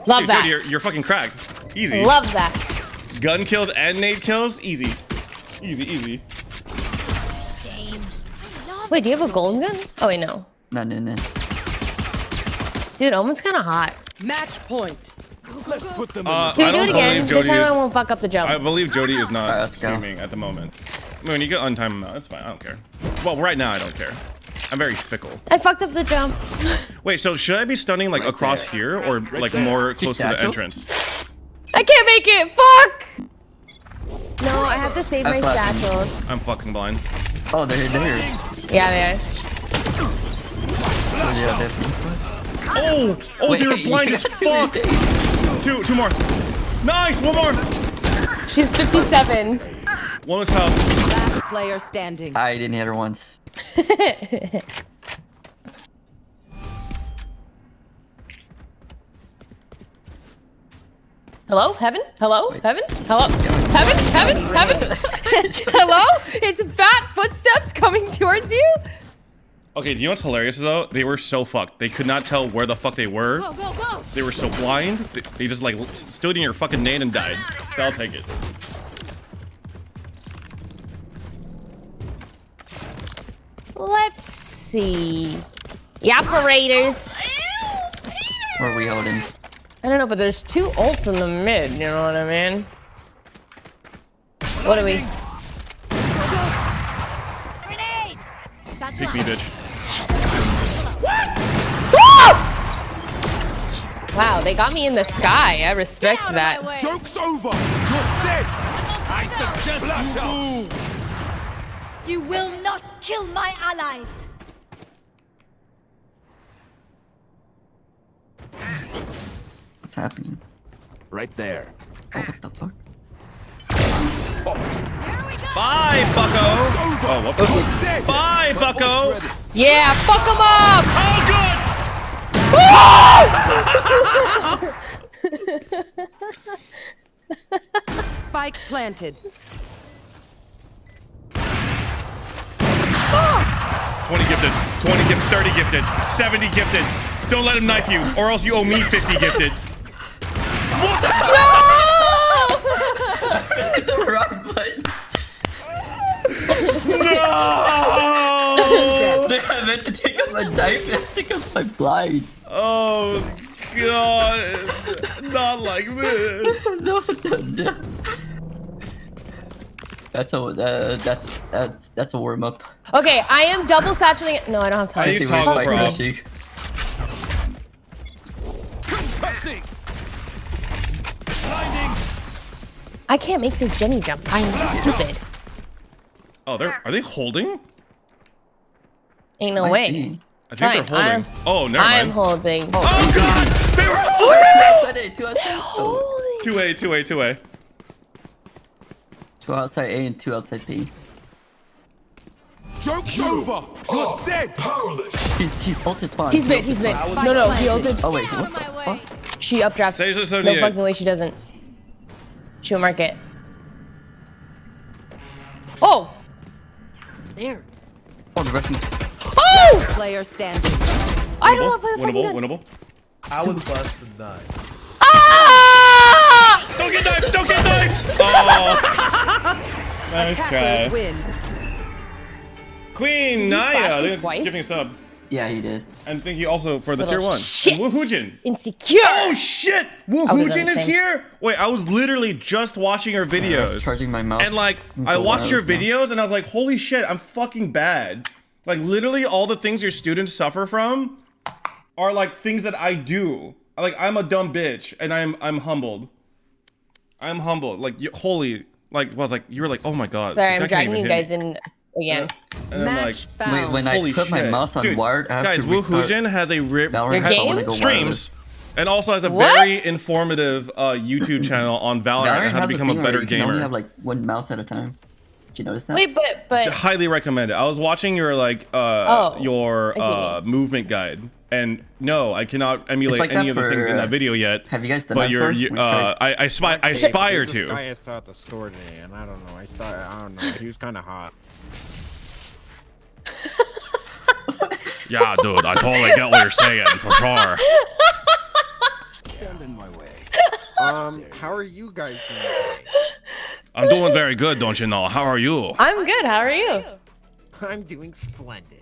Love dude, that. you're fucking cracked. Easy. Love that. Gun kills and nade kills, easy. Easy. Wait, do you have a golden gun? Oh wait, no. No. Dude, Omen's kind of hot. Match point. Let's put them Can I we do don't it again? believe This Jody time I is. won't fuck up the jump. I believe Jody is not Alright, let's go. streaming at the moment. Moon, you can untime him out. It's fine. I don't care. Well, right now I don't care. I'm very fickle. I fucked up the jump. Wait, so should I be stunning like across here or like more close to the Satchel? entrance? I can't make it. Fuck. No, I have to save my That's fine. satchels. I'm fucking blind. Oh, they're here. Yeah, they are. Oh, yeah, they're Oh, Wait, they were blind you as got fuck. Two more. Nice, one more. She's 57. One was tough. Last player standing. I didn't hit her once. Hello? Heaven? Hello? Wait. Heaven? Hello? Heaven? Heaven? Hello? It's fat footsteps coming towards you? Okay, do you know what's hilarious though? They were so fucked. They could not tell where the fuck they were. Go. They were so blind. They just like stood in your fucking nade and died. So I'll take it. Let's see. The operators. Where are we holding? I don't know, but there's 2 ults in the mid, you know what I mean? What are we? Grenade. Pick me, bitch. Wow, they got me in the sky. I respect Get out of that. my way. Joke's over. You're dead. I suggest flash out. You will not kill my allies. What's happening? Right there. Oh, what the fuck? Bye, Bucko. Oh, whoops. You're dead. Bye, Bucko. Yeah, fuck them up! Oh, good. Spike planted. 20 gifted, 20 gifted, 30 gifted, 70 gifted. Don't let him knife you, or else you owe me 50 gifted. The wrong button. No! I meant to take up my knife and take up my blind. Oh god, not like this. No. That's a warm up. Okay, I am double saturating it. No, I don't have I time. use toggle Like prop. Rishi. Cussing. Blinding. I can't make this Jenny jump. I am stupid. Oh, are they holding? Ain't no Might way. be. I think they're Fine, holding. Oh, never I'm mind. holding. Oh god, they were holding. Two outside. Oh. Holy. 2A. Two outside A and 2 outside B. Joke's over! You're dead! He's ulted spawn. He's mid. He's mid. No, he ulted. Oh wait, Out what of the my way. fuck? She updrafts. Sage is No 78. fucking way she doesn't. She'll mark it. Oh! There. Oh, the Russian. Oh! Player standing. I don't want to play the fucking Winnable, gun. winnable. I would bust the nut. Ah! Don't get knifed! Don't get knifed! Oh. Nice try. Win. Queen flashed Naya, me thank you for twice? giving a sub. Yeah, he did. And thank you also for the Little tier 1. shit. And Woohoojin. Insecure. Oh shit! would've Woohoojin done the is same. here? Wait, I was literally just watching her I was videos. charging my mouse. And like, I watched your videos and I was like, holy shit, I'm fucking bad. Like literally all the things your students suffer from are like things that I do. Like I'm a dumb bitch and I'm humbled. I'm humbled. Like holy, like was like you were like, oh my god. Sorry, this guy I'm can't dragging even you hit guys me. in again. And I'm like, Match found. When I holy put shit. my mouse on Dude, wired, I have guys, to restart Woohoojin has a Valorant Your if I game? wanna go streams and also has a What? very informative YouTube channel on Valorant Valorant and how to has become thing a where better you can only gamer. have like one mouse at a time. Did you notice that? Wait, but Highly recommend it. I was watching your like your I see what you movement guide, and no, I cannot emulate like any that of the things for, in that video yet. have you guys done But that you're before? I aspire This to. guy I saw at the store today, and I don't know. I don't know. He was kind of hot. Yeah, dude, I totally get what you're saying for sure. Stand in my way. How are you guys doing today? I'm doing very good, don't you know? How are you? I'm good. How are you? I'm doing splendid.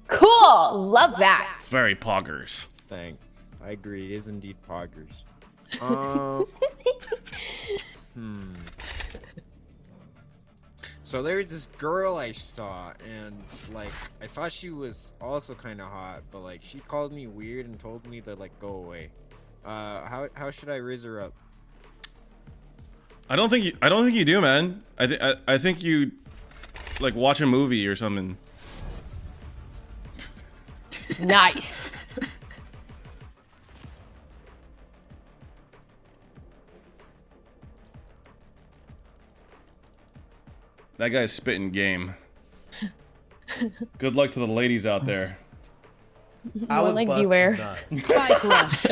Cool. Love that. It's very poggers. Thanks. I agree. It is indeed poggers. So there's this girl I saw, and like I thought she was also kind of hot, but like she called me weird and told me to like go away. How should I riz her up? I don't think you do, man. I think you like watch a movie or something. Nice. That guy's spitting game. Good luck to the ladies out there. I would like bust beware. the nut. Spike rush.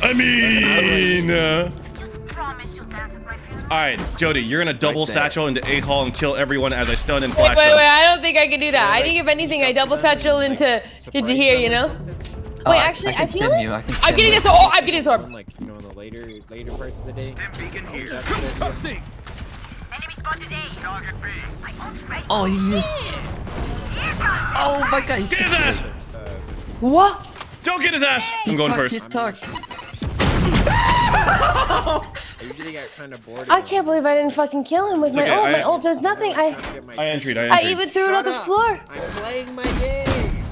I mean, all right, Jody, you're gonna double satchel into A hall and kill everyone as I stun and Wait, flash wait, them. wait! I don't think I can do that. I think if anything, I double satchel into here. You know? Oh, Wait, actually, I can feel stim like you. I can I'm stim getting you. this. Oh, I'm getting this orb. Like you know in the later parts of the day. Crossing! Oh, he used. Oh my god. Get his ass! What? Don't get his ass! I'm going first. He's stuck. I usually get kind of bored. I can't believe I didn't fucking kill him with my okay, ult. I- My ult does nothing. I entry'd. I even threw it on the floor. I'm playing my game.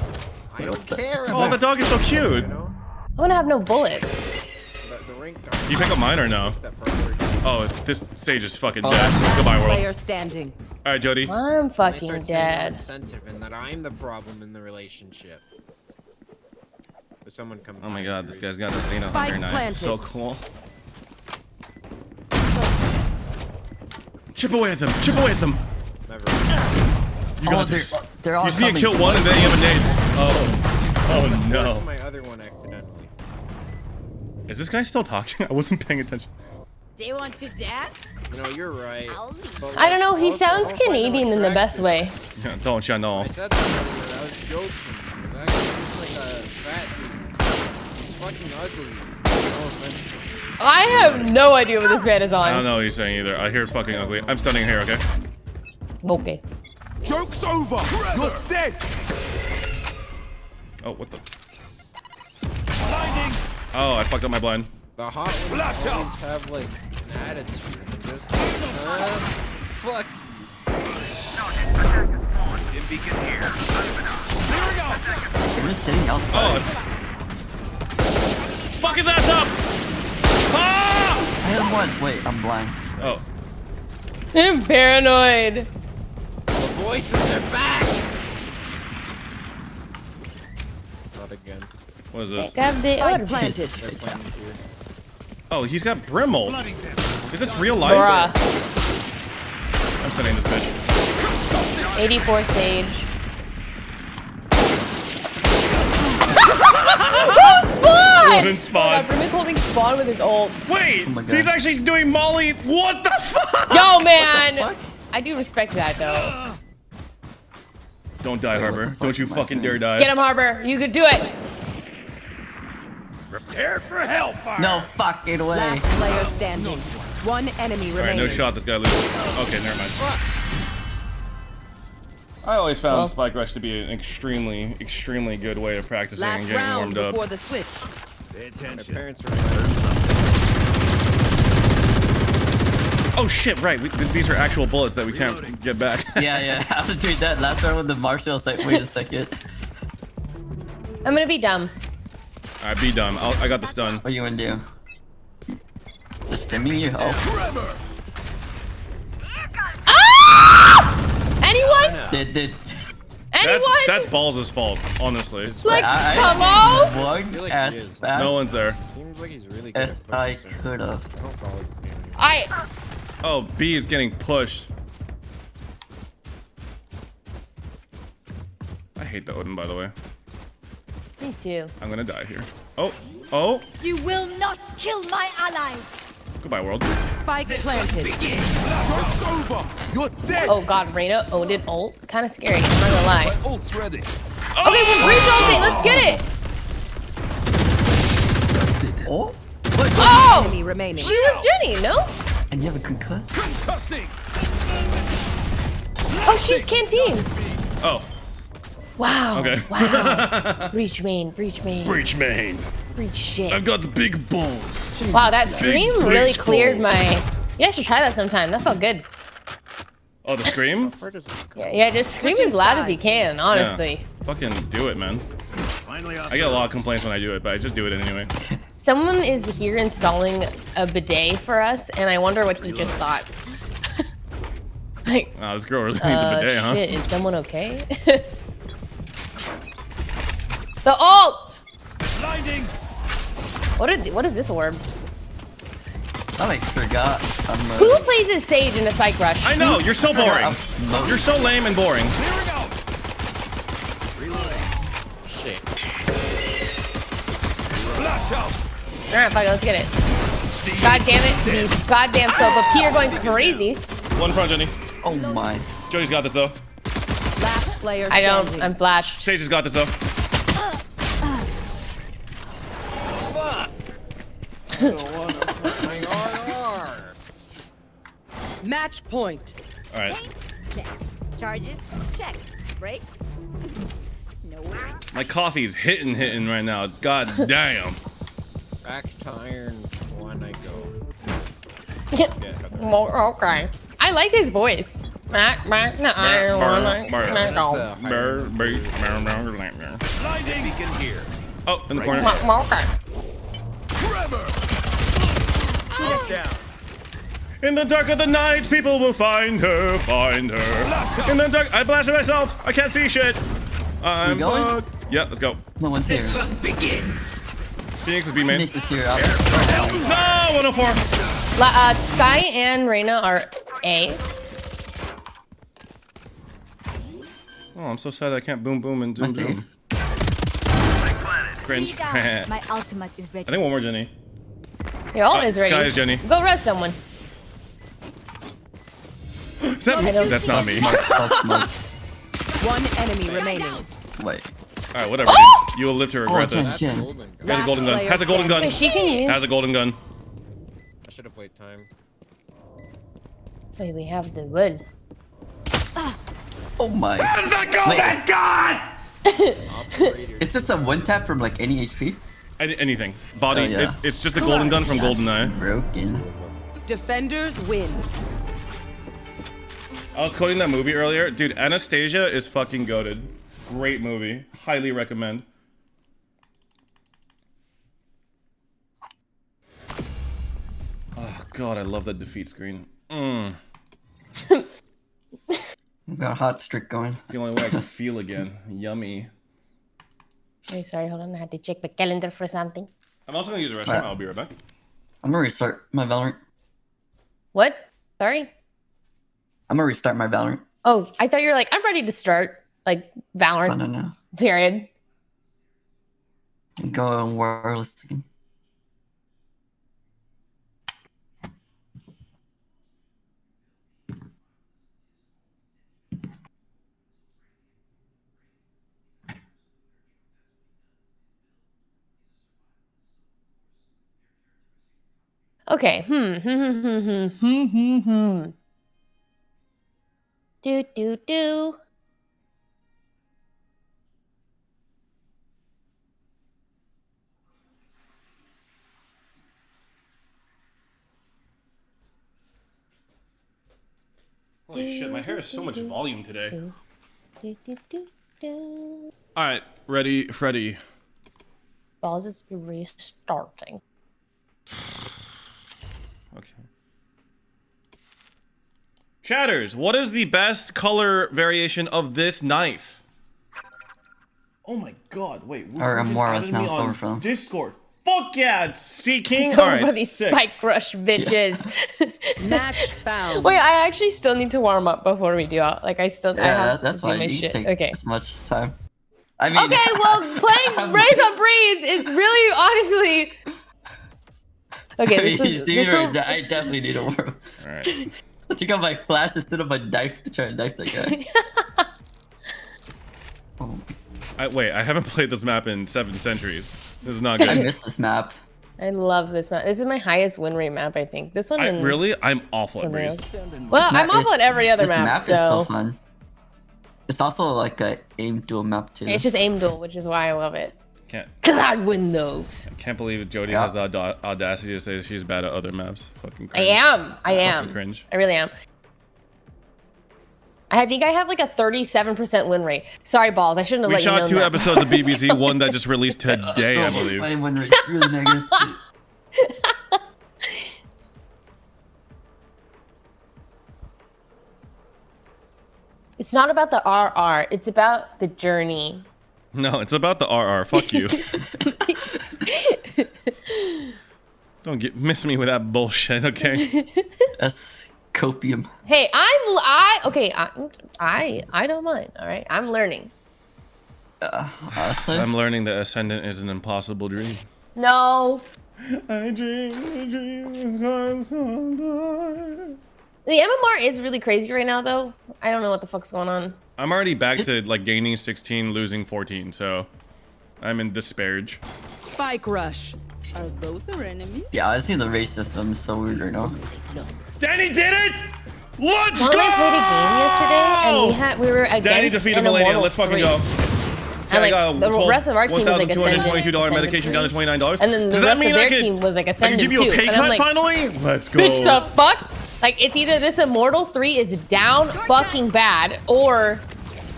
I don't care. Oh, the dog is so cute. You know? I'm gonna have no bullets. The rank. You pick up mine or no? That priority. Oh, this Sage is fucking Oh, dead. that's- Goodbye, world. Player standing. All right, Jody. I'm I fucking start saying I'm dead. insensitive and that I'm the problem in the relationship. But someone come. Oh my god, this guy's got a Xeno Spike Hunter knife. planted. So cool. Chip away at them. Chip away at them. Never. You got this. They're all You just need to coming. kill one and then you have a nade. Oh no. My other one accidentally. Is this guy still talking? I wasn't paying attention. Do you want to dance? You know, you're right. But, I don't know. He also, sounds don't find them Canadian in the best attractive. way. Yeah, don't you know? I said that earlier. I was joking. That guy's just like a fat dude. He's fucking ugly. No offense. I have no idea what this man is I don't on. know what he's saying either. I hear fucking ugly. I'm stunning here, okay? Okay. Joke's over! You're dead! Oh, what the? Blinding! Oh, I fucked up my blind. The hot ones Flash out. always have like an attitude. And just fuck. They're just sitting outside. Oh. Fuck his ass up! Ah! I hit him once. Wait, I'm blind. Oh. I'm paranoid. The voices are back. Not again. What is this? Grab the Spike orb. planted. They're planning here. Oh, he's got Brimble. Is this real life? Bruh. I'm sending this bitch. 84 Sage. One in Oh spawn. god, Brim is holding spawn with his ult. Wait, my God. he's actually doing Molly. What the fuck? Yo, man! I do respect that, though. Don't die, Harbor. fuck Don't you am I fucking doing? dare die. Get him, Harbor. You could do it. Prepare for hellfire. No fucking way. Last player standing. One enemy All right, remaining. no shot. This guy loses. Okay, never mind. I always found Spike Rush to be an extremely, extremely good way of practicing and Last getting round warmed up. before the switch. Pay My attention. parents were. Oh shit! Right, these are actual bullets that we can't get back. Yeah, I was doing that last round with the Marshall. I was like, wait a second. I'm gonna be dumb. All right, be dumb. I got the stun. What you gonna do? Just stimming you? Oh, Ah! Anyone? did. Anyone? That's Balls' fault, honestly. Like, I come on! I One feel like as he is. fast No one's there. Seems like he's really good as at I pushing. could have. I don't follow this game anymore. I. Oh, B is getting pushed. I hate the Odin, by the way. Me too. I'm gonna die here. Oh, You will not kill my allies. goodbye, world. Spike planted. Joke's over. You're dead. Oh god, Reyna owned it ult. Kind of scary, I'm not gonna lie. Ult's ready. Okay, well, breach ult it. Let's get it. Oh, Oh! Enemy remaining. She was Jenny, no? and you have a concuss? Cussing. Oh, she's Canteen. Oh, Wow. okay. Wow. Breach main, breach main, Breach main. breach shit. I've got the big balls. Wow, that scream breach really cleared balls. my... You guys should try that sometime. That felt good. Oh, the scream? Where does it go? Yeah, just scream as loud as you can, honestly. Yeah. Fucking do it, man. Finally off. I get a lot of complaints when I do it, but I just do it anyway. Someone is here installing a bidet for us, and I wonder what he just thought. Like, Wow, this girl really needs a bidet, huh? shit, is someone okay? The ult! Blinding. What is this orb? I like forgot. Who plays as Sage in a Spike Rush? I know, you're so boring. No. You're so lame and boring. Clearing out. Reloading. Shit. Flash out. Alright, fuck it, let's get it. God damn it, these goddamn soap up here going crazy. One front, Jenny. Oh my. Jody's got this, though. Last player I don't, standing. I'm flash. Sage has got this, though. Match point. All right. Check. Charges? Check. Brakes? No. My coffee's hitting right now. God damn. Back to iron when I go. Okay. I like his voice. Back, no, I don't wanna- no. Blinding. Beacon here. Oh, in the corner. Okay. Trevor. Down. In the dark of the night, people will find her, find her. In the dark, I blasted myself. I can't see shit. I'm going? fucked. Yeah, let's go. No one's here. Phoenix is B main. Phoenix is here. Out. No, 104. Sky and Reyna are A. Oh, I'm so sad I can't boom boom and I zoom see. zoom. Cringe. Be down. My ultimate is ready. I think one more Jenny. Your ult is ready. Sky is Jenny. Go rest someone. Is that me? That's not me. One enemy remaining. Wait. Alright, whatever. Oh! Dude. You will live to regret Jen, this. Jen. Golden gun. Has a golden gun. Has a golden gun. She can use. Has a golden gun. I should have played time. Wait, we have the wood. Oh my. Does that go? Wait. Thank God! Operator. Is this a one tap from like any HP? Anything. Body. Oh, yeah. It's just the golden gun from GoldenEye. Broken. Defenders win. I was quoting that movie earlier. Dude, Anastasia is fucking goated. Great movie. Highly recommend. Oh god, I love that defeat screen. We got a hot streak going. It's the only way I can feel again. Yummy. Wait, sorry, hold on. I had to check the calendar for something. I'm also gonna use a restroom. Alright. I'll be right back. I'm gonna restart my Valorant. What? Sorry? I'm gonna restart my Valorant. Oh, I thought you were like, I'm ready to start. Like Valorant. No. Period. Go wireless again. Okay. Do. Holy shit, my hair has so much volume today. Do. All right, ready, Freddy. Balls is restarting. Okay. Chatters, what is the best color variation of this knife? Oh my god, wait. I'm wireless now, it's over for them. Discord. Fuck yeah, it's Sea King. It's All over right, for these sick. spike rush bitches. Match found. Wait, I actually still need to warm up before we do it. Like I have that's to do why my you shit. take Okay. as much time. I mean, Okay, well, playing Raise on Breeze is really honestly. Okay, I definitely need a warm. All right. I took out my flash instead of my knife to try to knife that guy. Oh. Wait, I haven't played this map in 7 centuries. This is not I good. missed this map. I love this map. This is my highest win rate map, I think. This one. And Really? I'm awful at something Breeze. else. Well, I'm awful at every other this map, is so so fun. It's also like a aim duel map too. it's just aim duel, which is why I love it. Can't Cause I win those. believe Jody Yeah. has the audacity to say she's bad at other maps. Fucking I cringe. am. I It's am. fucking cringe. I really am. I think I have like a 37% win rate. Sorry, balls. I shouldn't have We let you know shot 2 that. episodes of BBC, one that just released today, I believe. My win rate's really negative. It's not about the RR. It's about the journey. No, it's about the RR. Fuck you. Don't miss me with that bullshit, okay? That's copium. Hey, I don't mind. All right, I'm learning. Honestly, I'm learning that Ascendant is an impossible dream. No, I dream is gone die. the MMR is really crazy right now, though. I don't know what the fuck's going on. I'm already back to like gaining 16, losing 14, so I'm in disparage. Spike rush. Are those our enemies? yeah, I see the race system is so weird right now. Danny did it! Let's Mom go! and I played a game yesterday, and we were against Danny defeated an Millennial. Immortal Let's fucking 3. go. And like the rest of our team was like Ascendant, $1,222 medication down to $29. and then the Does that rest mean of their I could, team was like I Ascendant could give you too. a pay And I'm cut like, finally? Let's go. bitch, the fuck? Like it's either this Immortal 3 is down fucking bad, or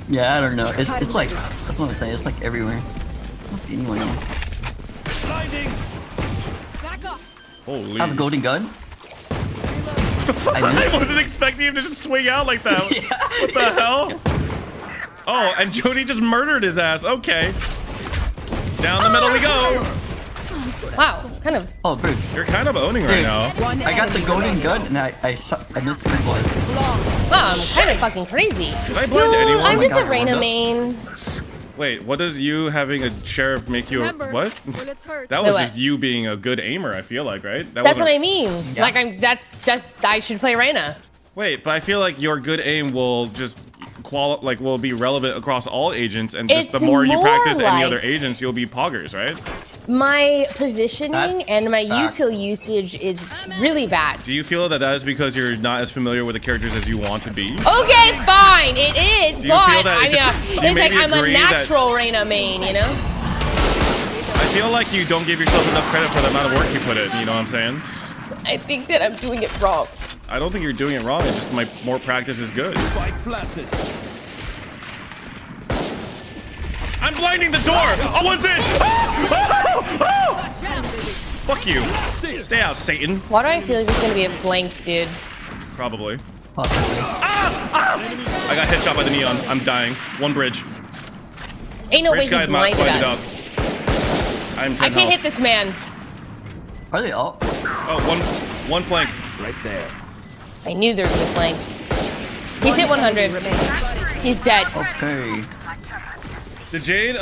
Yeah, I don't know. It's like that's what I'm saying. It's like everywhere. I don't see anyone else. Blinding. Back off. Holy. I have a golden gun. I wasn't expecting him to just swing out like that. What the hell? Oh, and Jody just murdered his ass. Okay. Down the middle we go. wow, kind of. Oh, bro. You're kind of owning right now. I got the golden gun and I missed three bullets. Wow, I'm kind of fucking crazy. Did I Dude, blind anyone? I'm Oh my just a God, Reyna Wanda. main. Wait, what does you having a sheriff make you a Remember, what? bullets hurt. That was Wait, just you being a good aimer, I feel like, right? That That's wasn't- what I mean. Yeah. Like that's just I should play Reyna. Wait, but I feel like your good aim will just will be relevant across all agents, and just It's the more you more practice any like- other agents, you'll be poggers, right? My positioning That's and my fact. util usage is really bad. Do you feel that that is because you're not as familiar with the characters as you want to be? Okay, fine, it is, Do you but feel that I it just- mean, do you it's like maybe I'm a agree that- natural Reyna main, you know? I feel like you don't give yourself enough credit for the amount of work you put in, you know what I'm saying? I think that I'm doing it wrong. I don't think you're doing it wrong, it's just more practice is good. Spike planted. I'm blinding the door! Oh, one's in! Fuck you. Stay out, Satan. Why do I feel like it's gonna be a flank, dude? Probably. Possibly. I got headshot by the neon. I'm dying. One bridge. Ain't no way Bridge he guy blinded blinded us. up. I'm 10 I can't health. hit this man. Are they all? Oh, one flank. Right there. I knew there was a flank. He's hit 100. He's dead. Okay. Did Jade,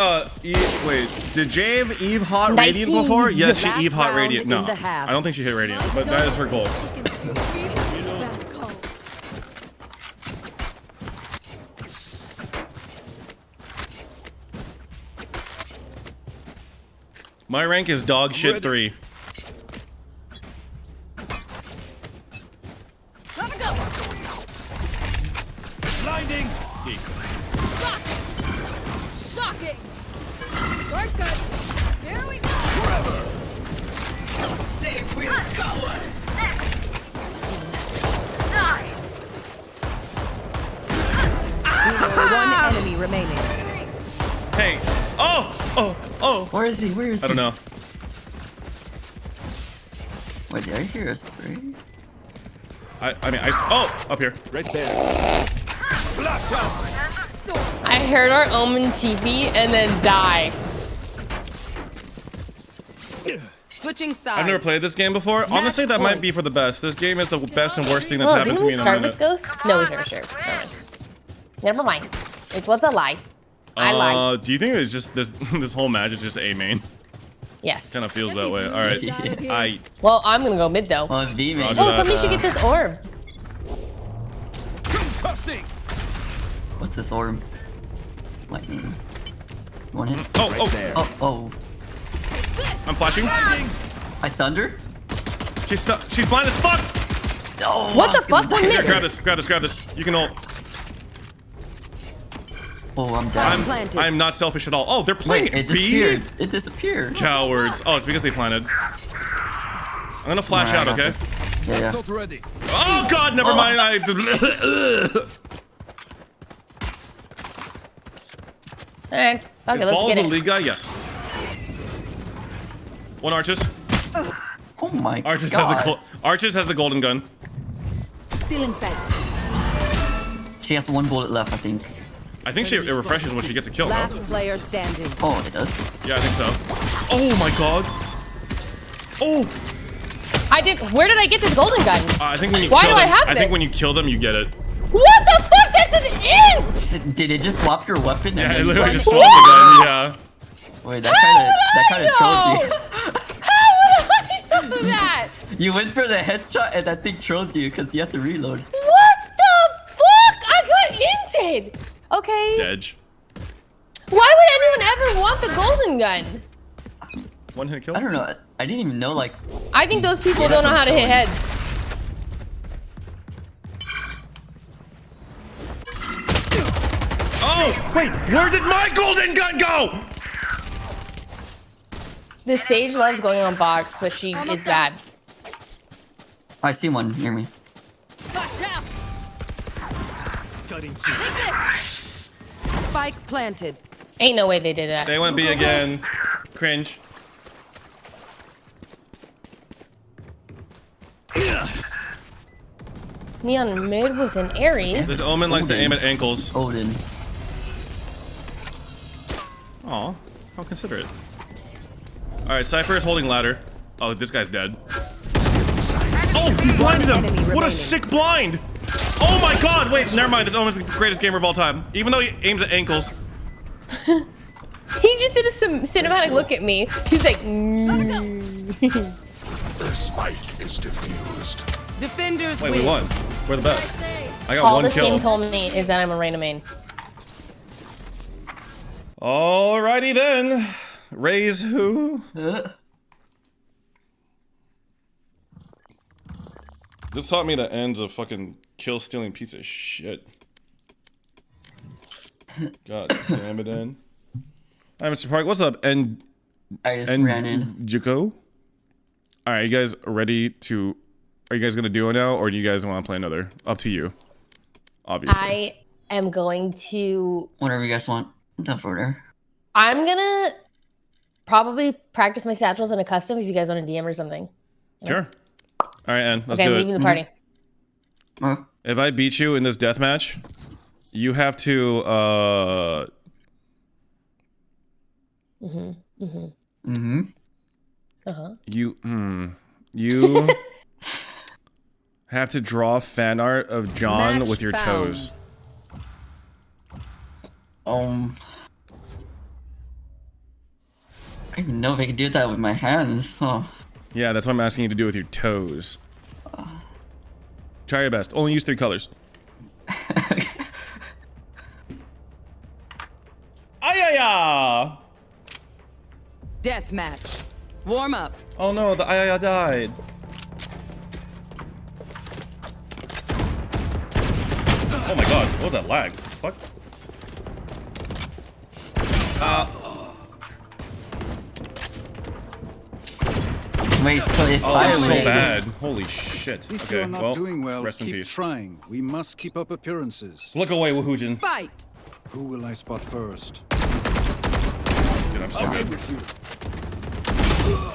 did Jade Eve hot Nice. Radiant before? Yes, she Last Eve hot round Radiant. in No, the half. I don't think she hit Radiant, but that is her goal. My rank is dog shit 3. Gotta go. Blinding. Shocking. Start good. Here we go. They will cower. One enemy remaining. Hey. Oh. Where is he? Where is he? I don't know. Wait, did I hear a spray? Up here. Right there. Flash out. I heard our Omen TP and then die. Switching sides. I've never played this game before. Honestly, that might be for the best. This game is the best and worst thing that's Well, happened didn't to we me in a start with minute. Ghost? No, we never sure. Never mind. It was a lie. I lied. Do you think it's just this this whole match is just A main? Yes. Kind of feels that way. All right. Well, I'm gonna go mid though. Well, V main. Roger Oh, that. somebody should get this orb. Concussing. What's this orb? Lightning. One hit. Oh. Oh. I'm flashing. I stunned her. She's blind as fuck. Oh, What the fuck? One Here, mid. grab this. You can ult. Oh, I'm down. Planted. I'm not selfish at all. Oh, they're playing Wait, it B. disappeared. It disappeared. Cowards. Oh, it's because they planted. I'm gonna flash Alright, out, I got okay? this. Yeah. Not ready. Oh God, never mind. Alright. Okay, Is let's Balls get the it. league guy? Yes. One Arches. Oh my Arches god. has the Arches has the golden gun. Still inside. She has one bullet left, I think. I think it refreshes when she gets a kill. Last No? player standing. Oh, it does. Yeah, I think so. Oh my God. Oh. Where did I get this golden gun? I think when you Why kill do I them, have I think this? when you kill them, you get it. What the fuck? That's an int! Did it just swap your weapon? Yeah, and it then literally like- just swapped the gun. Yeah. Wait, that kind of trolled you. How would I know that? You went for the headshot and that thing trolled you because you have to reload. What the fuck? I got inted. Okay. Dedge. Why would anyone ever want the golden gun? One hit kill. I don't know. I didn't even know like. I think those people don't know how to hit heads. Oh wait, where did my golden gun go? The Sage loves going on box, but she is bad. I see one near me. Watch out. Cutting Take this. Spike planted. Ain't no way they did that. They went B again. Cringe. Neon mid with an Aries. This Omen likes to aim at ankles. Odin. Aw, how considerate. Alright, Cypher is holding ladder. Oh, this guy's dead. Oh, he blinded him! enemy What a remaining. sick blind! Oh my God! Wait, never mind. This Omen's the greatest gamer of all time. Even though he aims at ankles. He just did a cinematic look at me. He's like, The spike is diffused. Defenders Wait, win. we won. We're the best. I got all one this kill. game told me is that I'm a Reyna main. Alrighty then. Raise who? This taught me the ends of fucking kill stealing piece of shit. God damn it, then. Hi, Mr. Park. What's up? And I just ran in. Juko? Alright, you guys ready to... Are you guys gonna do it now, or do you guys want to play another? Up to you. Obviously. I am going to... Whatever you guys want. I'm done for there. I'm gonna probably practice my satchels in a custom if you guys want to DM or something. Sure. Alright, Ann. Let's Okay, do I'm it. leaving the party. If I beat you in this deathmatch, you have to, you Have to draw fan art of John Match with your found. toes. I don't even know if I can do that with my hands. Oh. Yeah, that's what I'm asking you to do with your toes. Try your best. Only use 3 colors. Ayaya! Death match. Warm up. Oh no, the Ayaya died. Oh my god, what was that lag? Fuck. Wait, so if Oh, I that's so win, bad. Holy shit. If Okay, you're not well, doing well, rest in keep peace. trying. We must keep up appearances. Look away, Woohoojin. Fight. Who will I spot first? Dude, I'm so I'll good. be with you.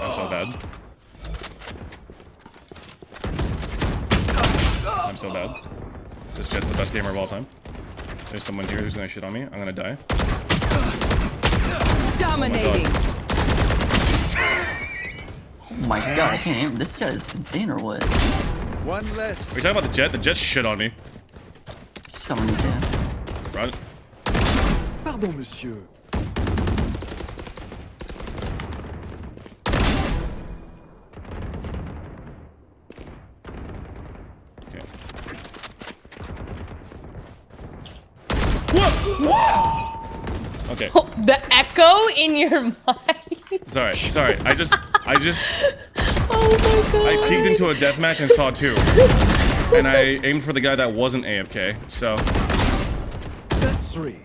I'm so bad. I'm so bad. This Jet's the best gamer of all time. There's someone here who's gonna shit on me. I'm gonna die. Dominating. oh my god, I can't aim. This guy is insane or what? One less. Are you talking about the Jet? The Jet shit on me. Come on, yeah. Run. Pardon, monsieur. Okay. Whoa! Okay. The echo in your mind. Sorry. I just Oh my god. I peeked into a deathmatch and saw 2. And I aimed for the guy that wasn't AFK, so. That's 3.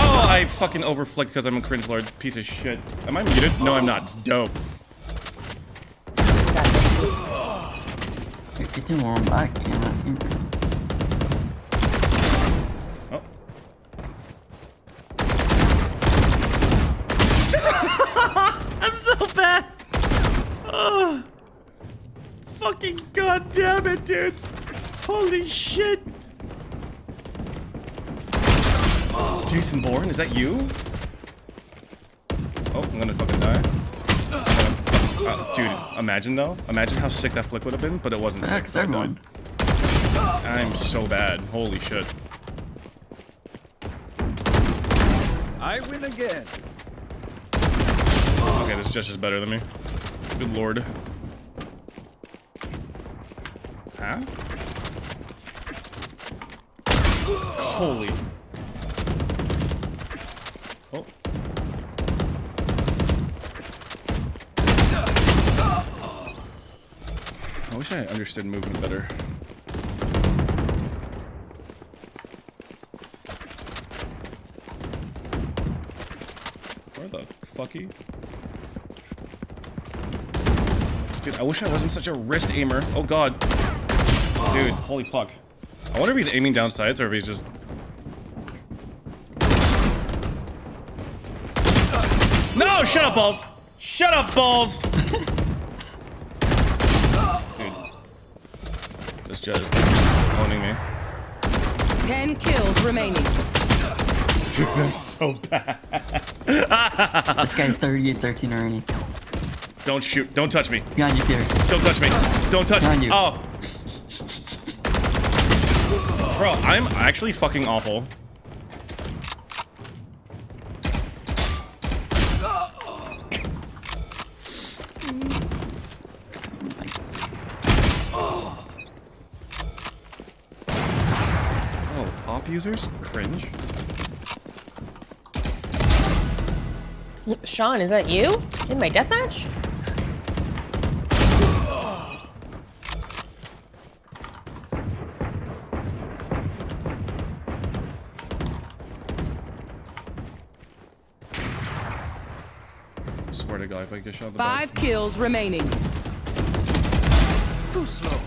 Oh, I fucking overflicked because I'm a cringe lord piece of shit. Am I muted? No, I'm not. It's dope. You're getting warm back, yeah. Oh. I'm so bad. Oh. Fucking goddamn it, dude. Holy shit. Jason Bourne, is that you? Oh, I'm gonna fucking die. Dude, imagine though. Imagine how sick that flick would have been, but it wasn't sick, so I died. I'm so bad. Holy shit. I win again. Okay, this Jess is better than me. Good lord. Huh? Holy. Oh. I wish I understood movement better. Where the fucky? Dude, I wish I wasn't such a wrist aimer. Oh god. Dude, holy fuck. I wonder if he's aiming down sides or if he's just... No! Shut up, balls! Shut up, balls! Dude. This Jet is owning me. 10 kills remaining. Dude, I'm so bad. This guy's 38-13 already. Don't shoot. Don't touch me. Behind you, Peter. Don't touch me. Don't touch Behind me. you. Oh. Bro, I'm actually fucking awful. Oh, op users? Cringe. Sean, is that you? In my deathmatch? Swear to God, if I get shot in the back. 5 kills remaining. Too slow.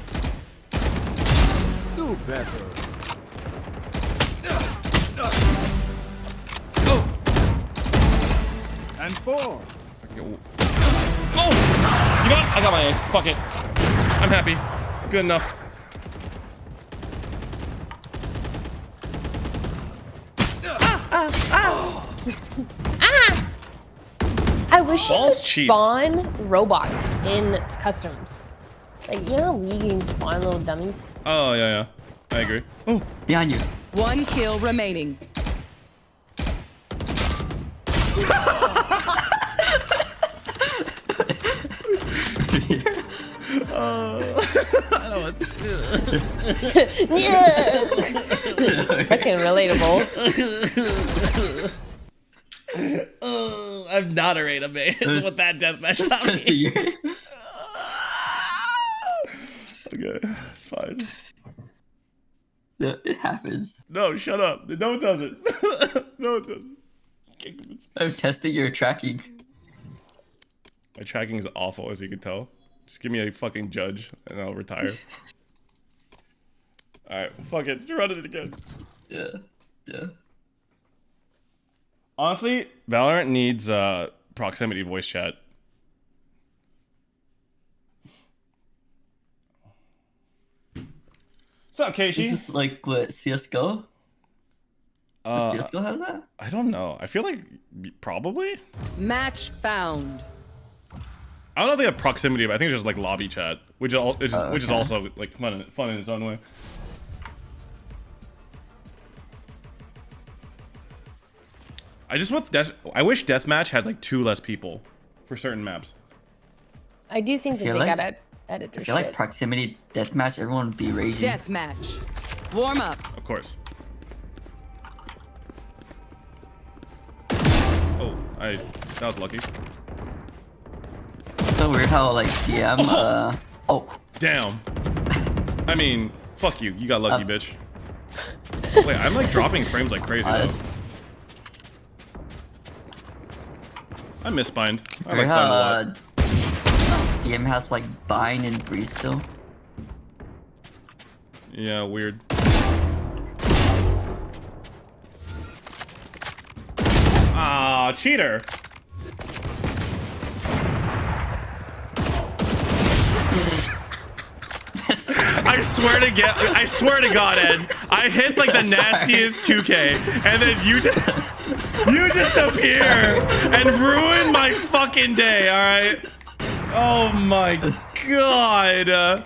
Do better. Oh! And 4. Oh! You know what? I got my ace. Fuck it. I'm happy. Good enough. I wish you Balls could cheats. spawn robots in customs. Like, you know, League spawn little dummies. Oh, yeah. I agree. Oh, Behind you. 1 kill remaining. I don't want to do Fucking relatable. Oh, I'm not a Reyna main. It's what that deathmatch taught me. Okay, it's fine. Yeah, it happens. No, shut up. No, it doesn't. No, it doesn't. Can't convince me. I'm testing your tracking. My tracking is awful, as you can tell. Just give me a fucking judge, and I'll retire. Alright, fuck it. Run it again. Yeah. Honestly, Valorant needs proximity voice chat. What's up, Keishi? Is this like what, CSGO? Does CSGO have that? I don't know. I feel like probably. Match found. I don't know if they have proximity, but I think it's just like lobby chat, which is also like fun in its own way. I wish deathmatch had like 2 less people for certain maps. I do think that they gotta edit their I feel shit. like proximity deathmatch, everyone would be raging. Deathmatch. Warm up. Of course. Oh, that was lucky. So weird how like DM Damn. I mean, fuck you. You got lucky, bitch. Wait, I'm like dropping frames like crazy though. I miss bind. I like bind a lot. DM has like bind and breeze still. Yeah, weird. Ah, cheater. I swear to God, Ed, I hit like the nastiest 2K, and then you just appear and ruin my fucking day. All right. Oh my God.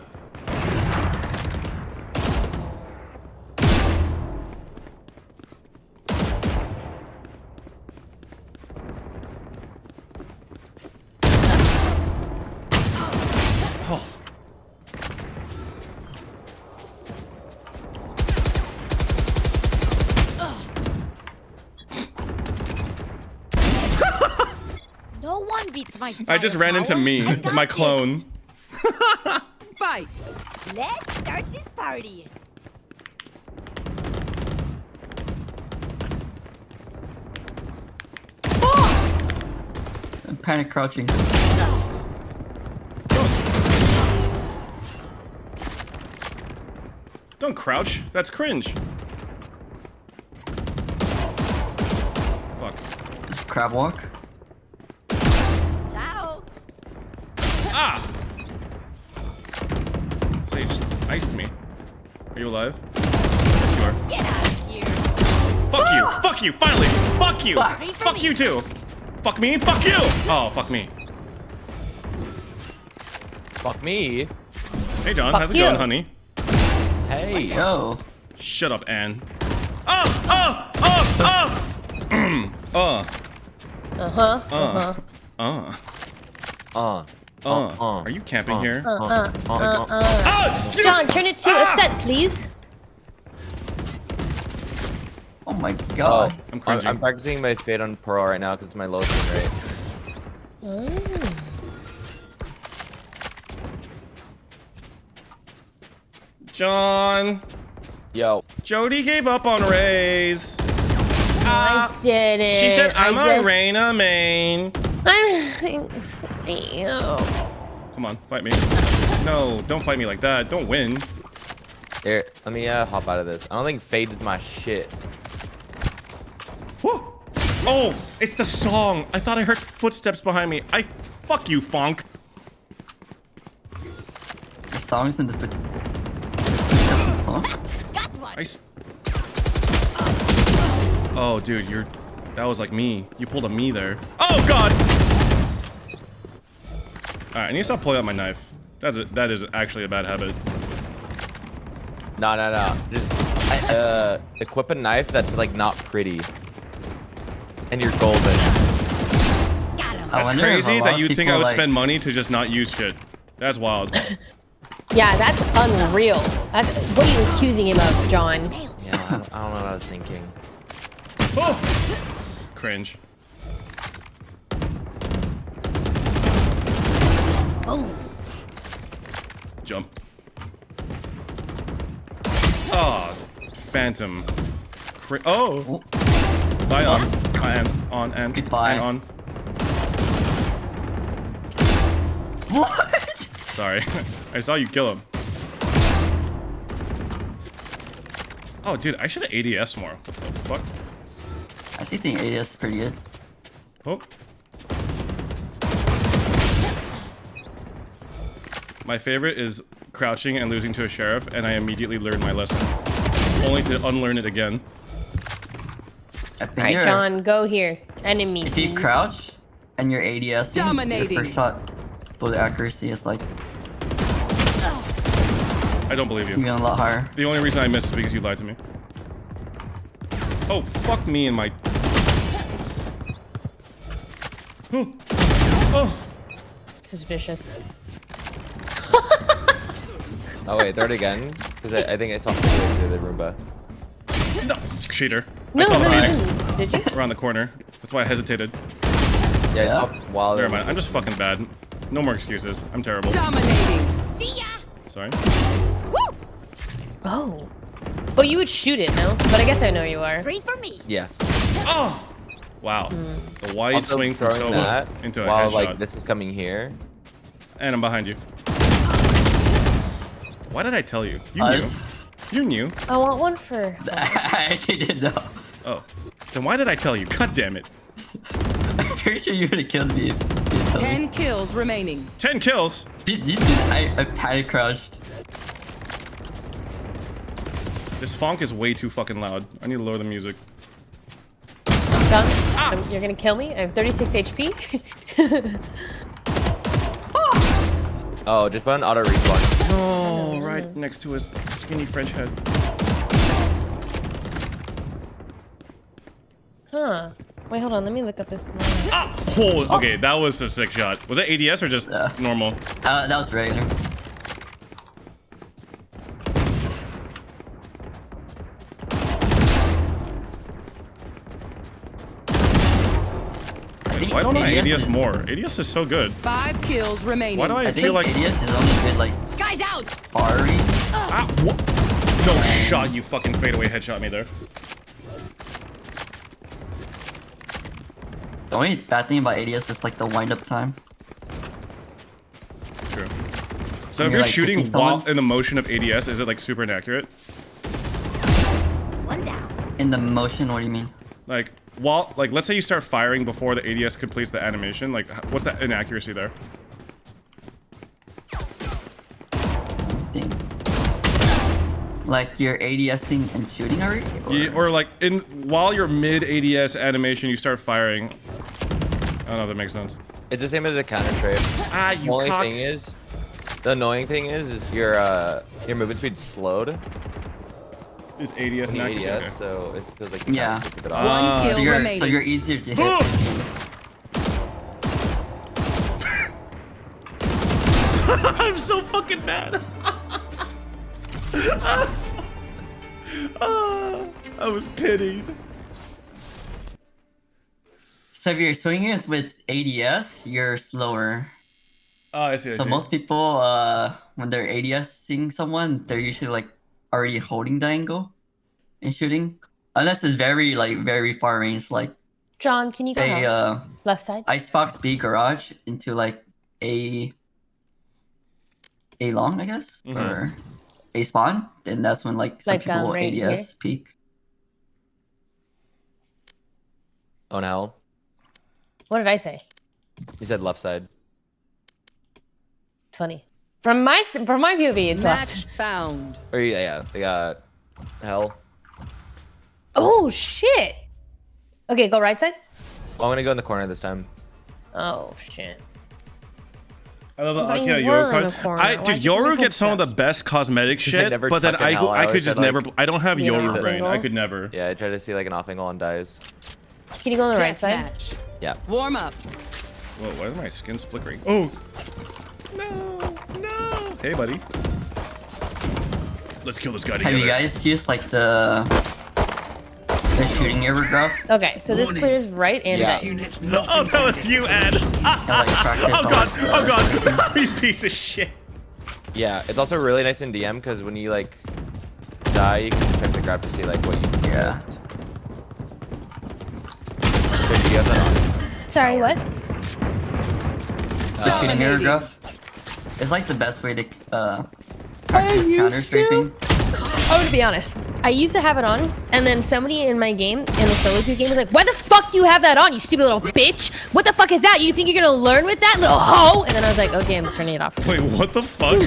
No one beats my I just ran into me, my clone. Fight. Let's start this party. I'm panic crouching. Don't crouch. That's cringe. Fuck. Just crab walk. Ciao. Ah! Sage iced me. Are you alive? Yes, you are. Get out of here. Fuck you! Fuck you! Finally! Fuck you! Fuck you too! Fuck me! Fuck you! Oh, fuck me. Fuck me. Hey, John. Fuck How's it you. going, honey? Hey. Yo. Shut up, Anne. Are you camping here? John, turn it to a set, please. Oh my God. I'm cringing. I'm practicing my Fade on Pearl right now because it's my lowest win rate. John. Yo. Jody gave up on Raze. I didn't. She said, I'm a just- Reyna main. Ew. Come on, fight me. No, don't fight me like that. Don't win. Here, let me hop out of this. I don't think Fade is my shit. Woo. Oh, it's the song. I thought I heard footsteps behind me. Fuck you, Fonk. The song's in the song? Got one. Oh, dude, that was like me. You pulled a me there. Oh, God. All right, I need to stop pulling out my knife. That is actually a bad habit. No. Just equip a knife that's like not pretty, and you're golden. That's crazy that you'd think I would spend money to just not use shit. That's wild. Yeah, that's unreal. What are you accusing him of, John? Yeah, I don't know what I was thinking. Oh! Cringe. Oh. Jump. Oh, Phantom. Oh! Bye on. On and Goodbye. and on. What? Sorry. I saw you kill him. Oh, dude, I should have ADS more. What the fuck? I actually think ADS is pretty good. Oh. My favorite is crouching and losing to a sheriff, and I immediately learned my lesson. Only to unlearn it again. Alright, John, go here. Enemy. If you crouch and you're ADS, Dominating. your first shot bullet accuracy is like I don't believe you. even a lot higher. The only reason I missed is because you lied to me. Oh, fuck me and my... Oh. Oh. Suspicious. Oh wait, throw it again, because I think I saw him through the Roomba. No, cheater. No, I saw no, the you Phoenix didn't. Did you? around the corner. That's why I hesitated. Yeah, I saw while Never mind. I'm just fucking bad. No more excuses. I'm terrible. Dominating. See ya. Sorry. Oh. Well, you would shoot it, no? But I guess I know you are. Free for me. Yeah. Oh! Wow. The wide Also swing from throwing solo that into a while headshot. like this is coming here. And I'm behind you. Why did I tell you? You knew. You knew. I want one for... I actually did know. Oh. Then why did I tell you? God damn it. I'm pretty sure you would have killed me. 10 kills remaining. 10 kills? I panic crouched. This funk is way too fucking loud. I need to lower the music. John, you're gonna kill me? I have 36 HP. Oh, just put an auto respawn. Oh, right next to his skinny French head. Huh. Wait, hold on. Let me look up this. Oh, okay, that was a sick shot. Was that ADS or just normal? That was regular. Wait, why don't I ADS more? ADS is so good. 5 kills remaining. Why do I I feel think like... ADS is only good like Sky's out. Ari. Ah, what? No shot, you fucking fadeaway headshot me there. The only bad thing about ADS is like the wind-up time. True. So When if you're, you're like, shooting hitting while someone? in the motion of ADS, is it like super inaccurate? One down. In the motion, what do you mean? Like, while, like, let's say you start firing before the ADS completes the animation. Like, what's that inaccuracy there? Thing. Like you're ADSing and shooting already? Yeah, or like while you're mid ADS animation, you start firing. I don't know if that makes sense. It's the same as a counter trade. Ah, you The cock. annoying thing is your movement speed slowed. It's ADS When and you accuracy. ADS, okay. so it feels like you Yeah. have to keep it off. 1 kill So remaining. you're easier to hit. I'm so fucking mad. I was pitied. So if you're swinging it with ADS, you're slower. Oh, I see. I So see. most people, when they're ADSing someone, they're usually like already holding the angle and shooting, unless it's very far range, like John, can you go say help? Left side? Icebox B garage into like A long, I guess, Mhm. or A spawn. Then that's when like some Like, people will right ADS here? peak. Oh no. What did I say? You said left side. It's funny. From my POV, it's Match left. found. Or yeah, they got hell. Oh, shit. Okay, go right side. Well, I'm gonna go in the corner this time. Oh, shit. I love the But okay, you were in Yoru. a corner. Why'd Dude, you Yoru make gets it some of the so? best cosmetic shit, never but then tuck in hell. I I could always just had, never. like- I don't have You know, Yoru off brain. I angle? could never. Yeah, I try to see like an off angle on dies. Can you go on the right side? Match. Yeah. Warm up. Whoa, why are my skins flickering? Oh, no, no. Hey, buddy. Let's kill this guy together. Have you guys used like the shooting arrow graph? Okay, so this clears right and Yeah. nice. Oh, that was you, Ed. And like practice Oh all, god, like, oh god, you piece of shit. Yeah, it's also really nice in DM because when you like die, you can check the graph to see like what you Yeah. missed. Wait, do you have that on? Sorry, what? The shooting arrow graph is like the best way to practice counter strafing. Oh, to be honest, I used to have it on, and then somebody in my game, in the solo queue game, was like, "Why the fuck do you have that on, you stupid little bitch? What the fuck is that? You think you're gonna learn with that, little hoe?" And then I was like, "Okay, I'm turning it off." Wait, what the fuck?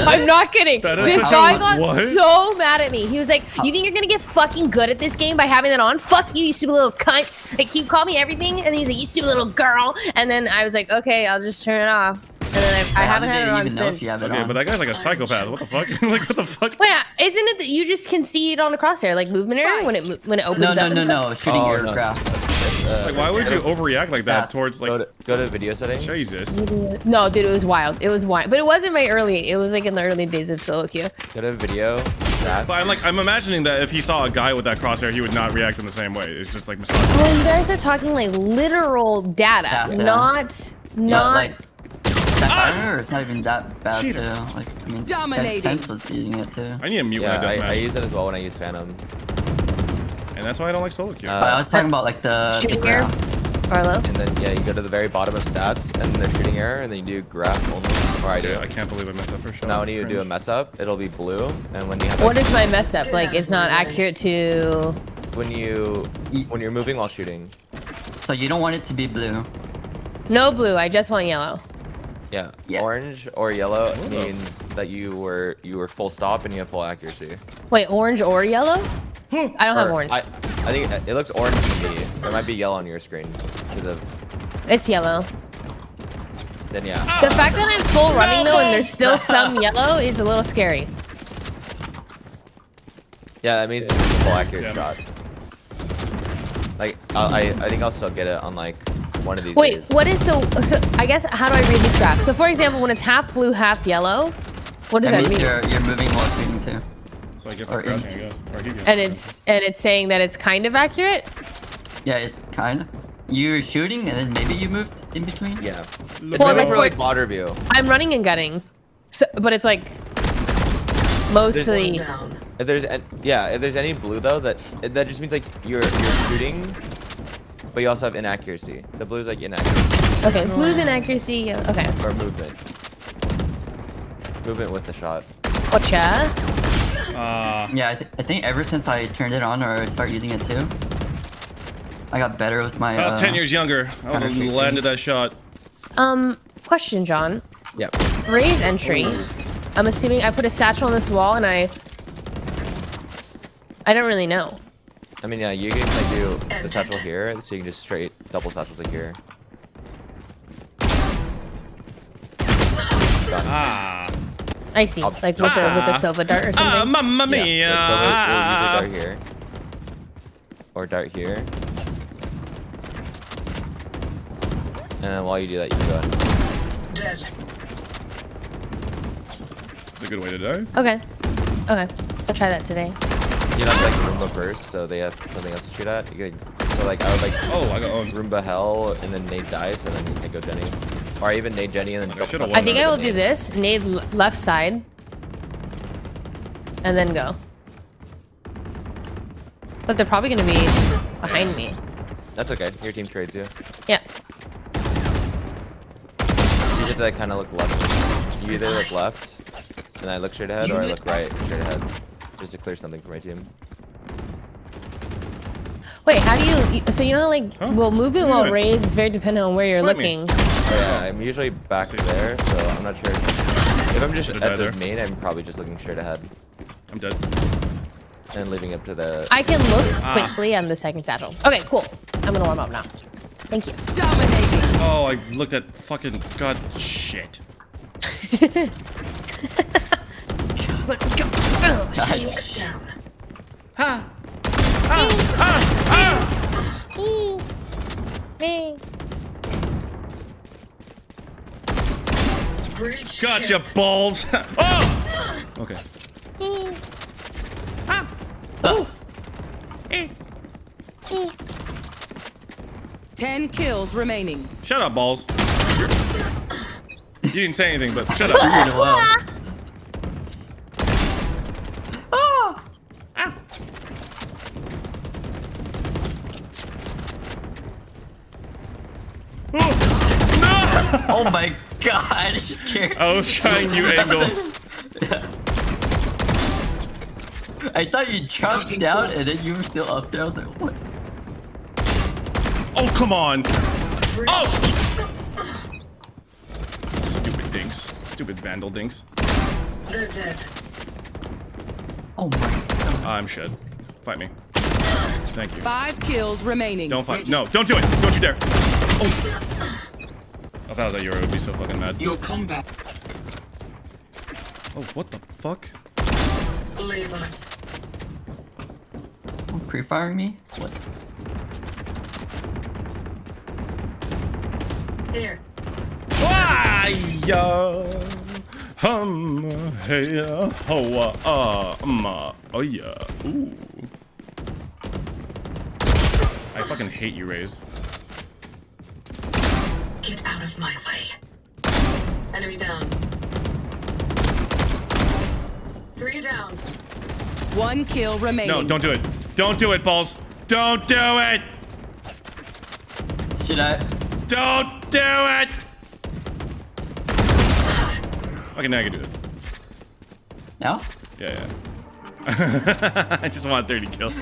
I'm not kidding. That is This such guy a- got what? so mad at me. He was like, "You think you're gonna get fucking good at this game by having that on? Fuck you, you stupid little cunt!" Like he called me everything, and then he's like, "You stupid little girl." And then I was like, "Okay, I'll just turn it off." And then I How haven't did had it they on even know if since. you have it Okay, on? but that guy's like a psychopath. What the fuck? Like, what the fuck? Wait, isn't it that you just can see it on the crosshair, like movement error when it opens No, up? no, and no, stuff? no. Shooting Oh, arrow no. graph. Like, why would you overreact like that Stats. towards Go like to video settings. Jesus? No, dude, it was wild. It was wild, but it wasn't my early. It was like in the early days of solo queue. Go to video. Stats. But I'm imagining that if he saw a guy with that crosshair, he would not react in the same way. It's just like misogyny. Well, you guys are talking like literal data, Yeah. not. Like that fire, or it's not even that bad Cheater. too. Like I mean, Dominating. Tense was using it too. I need a mute Yeah, when I I deathmatch, use it as well when I use Phantom. and that's why I don't like solo queue. Uh, But I was talking about like the Shooting arrow, graph. Arlo. And then yeah, you go to the very bottom of stats and the shooting error, and then you do graph only. Or I do. Okay, I can't believe I messed up for sure. Now when you do a mess up, it'll be blue, and when you have What is my mess up? Like it's not accurate to. when you're moving while shooting. So you don't want it to be blue. No blue. I just want yellow. Yeah. Yeah. Orange or yellow means that you were full stop and you have full accuracy. Wait, orange or yellow? I don't have Or, orange. I think it looks orange to me. It might be yellow on your screen. 'Cause of, It's yellow. then yeah. The fact that I'm full running though, and there's still some yellow, is a little scary. Yeah, that means it's a full accurate Yeah. shot. Like I think I'll still get it on like one of these Wait, days. what is so? I guess how do I read these graphs? So for example, when it's half blue, half yellow, what does That that means mean? you're moving while shooting too. So I get or for crouching, I guess. Or he gets And it's saying that it's kind of accurate. Yeah, it's kind of. You're shooting and then maybe you moved in between. Yeah. It's Well, really like, for like water view. I'm running and gunning, so, but it's like mostly. If there's any blue though, that just means like you're shooting, but you also have inaccuracy. The blue's like inaccuracy Okay, blues inaccuracy. Yeah, okay, or movement. Movement with the shot. gotcha. Yeah, I think ever since I turned it on or I started using it too, I got better with my. I was 10 years younger. I would have landed that shot. Question, John. Yep. Raise entry. I'm assuming I put a satchel on this wall and I don't really know. I mean, yeah, you can like do the satchel here, so you can just straight double satchel to here. Ah. I see, like with the Sova dart or Ah, something. mamma mia. Yeah, so we'll usually dart here. Or dart here. And then while you do that, you can go in. It's a good way to die. Okay, okay, I'll try that today. You know, like Roomba first, so they have something else to shoot at. You can, so like I would like Oh, I got owned. Roomba Hell and then nade dice and then I go Jenny. Or even nade Jenny and then I should've double I think I will nade. do this. Nade left side. And then go. But they're probably gonna be behind me. That's okay. Your team trades you. Yeah. You have to like kind of look left. You either look left and I look straight ahead, or I look right straight ahead, just to clear something for my team. Wait, how do you? So you know, like, Huh? well, movement What are while you doing? raised is very dependent on where you're Fight me. looking. Oh, yeah, I'm usually back see. there, so I'm not sure. If I'm just Should've at died the there. main, I'm probably just looking straight ahead I'm dead. and leaving up to the. I can look quickly on the second satchel. Okay, cool. I'm gonna warm up now. Thank you. Dominating. Oh, I looked at fucking god shit. Gotcha, balls. Oh! Okay. 10 kills remaining. Shut up, balls. You didn't say anything, but shut up. You did well. Oh my god, it just scared I was trying new angles. I thought you jumped down and then you were still up there. I was like, what? Oh, come on. Oh! Stupid dinks. Stupid vandal dinks. They're dead. Oh my god. I'm shit. Fight me. Thank you. 5 kills remaining. Don't fight. No, don't do it. Don't you dare. Oh. If I was at Euro, I would be so fucking mad. Your combat. Oh, what the fuck? Leave us. Pre-firing me? What? Here. Hey, oh yeah. Ooh. I fucking hate you, Raze. Get out of my way. Enemy down. 3 down. 1 kill remaining. No, don't do it. Don't do it, balls. Don't do it. Should I? Don't do it. Okay, now I can do it. Now? Yeah, yeah. I just want 30 kills.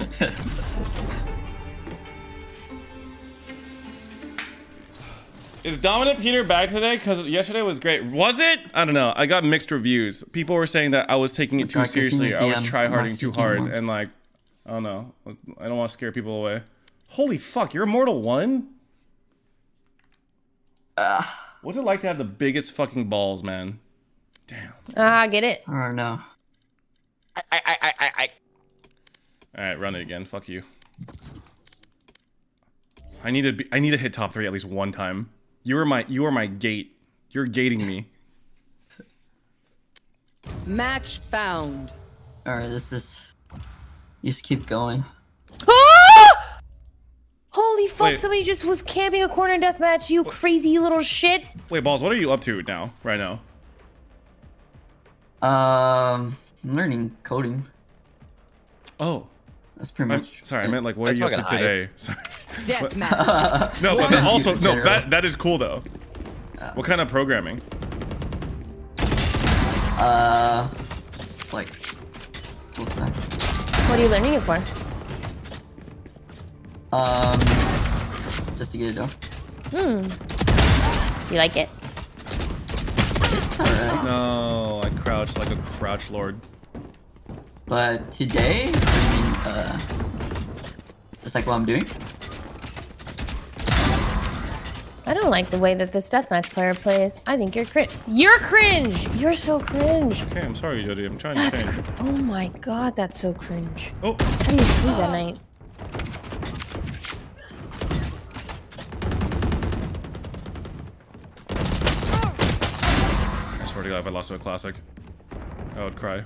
Is Dominant Peter back today? Because yesterday was great. Was it? I don't know. I got mixed reviews. People were saying that I was taking it too seriously. I was tryharding too hard. And like, I don't know. I don't want to scare people away. Holy fuck, you're Immortal 1? What's it like to have the biggest fucking balls, man? Damn. Ah, get it. I don't know. Alright, run it again. Fuck you. I need to hit top 3 at least one time. You are my gate. You're gating me. Match found. Alright, this is... You just keep going. Ah! Holy fuck, Wait. somebody just was camping a corner deathmatch, you crazy little shit. Wait, balls, what are you up to now? Right now? I'm learning coding. Oh. That's pretty much. Sorry, I meant like what are That's you up to fucking today? Sorry. Deathmatch. No, but also no, General. that is cool though. What kind of programming? Like, what's that? What are you learning it for? Just to get it done. You like it? Alright. No, I crouched like a crouch lord. But today, I mean, just like what I'm doing. I don't like the way that this deathmatch player plays. I think you're cringe. You're cringe! You're so cringe. Okay, I'm sorry, Jody. I'm trying to That's change. oh my god, that's so cringe. Oh, How do you sleep at night? I swear to God, if I lost to a classic, I would cry.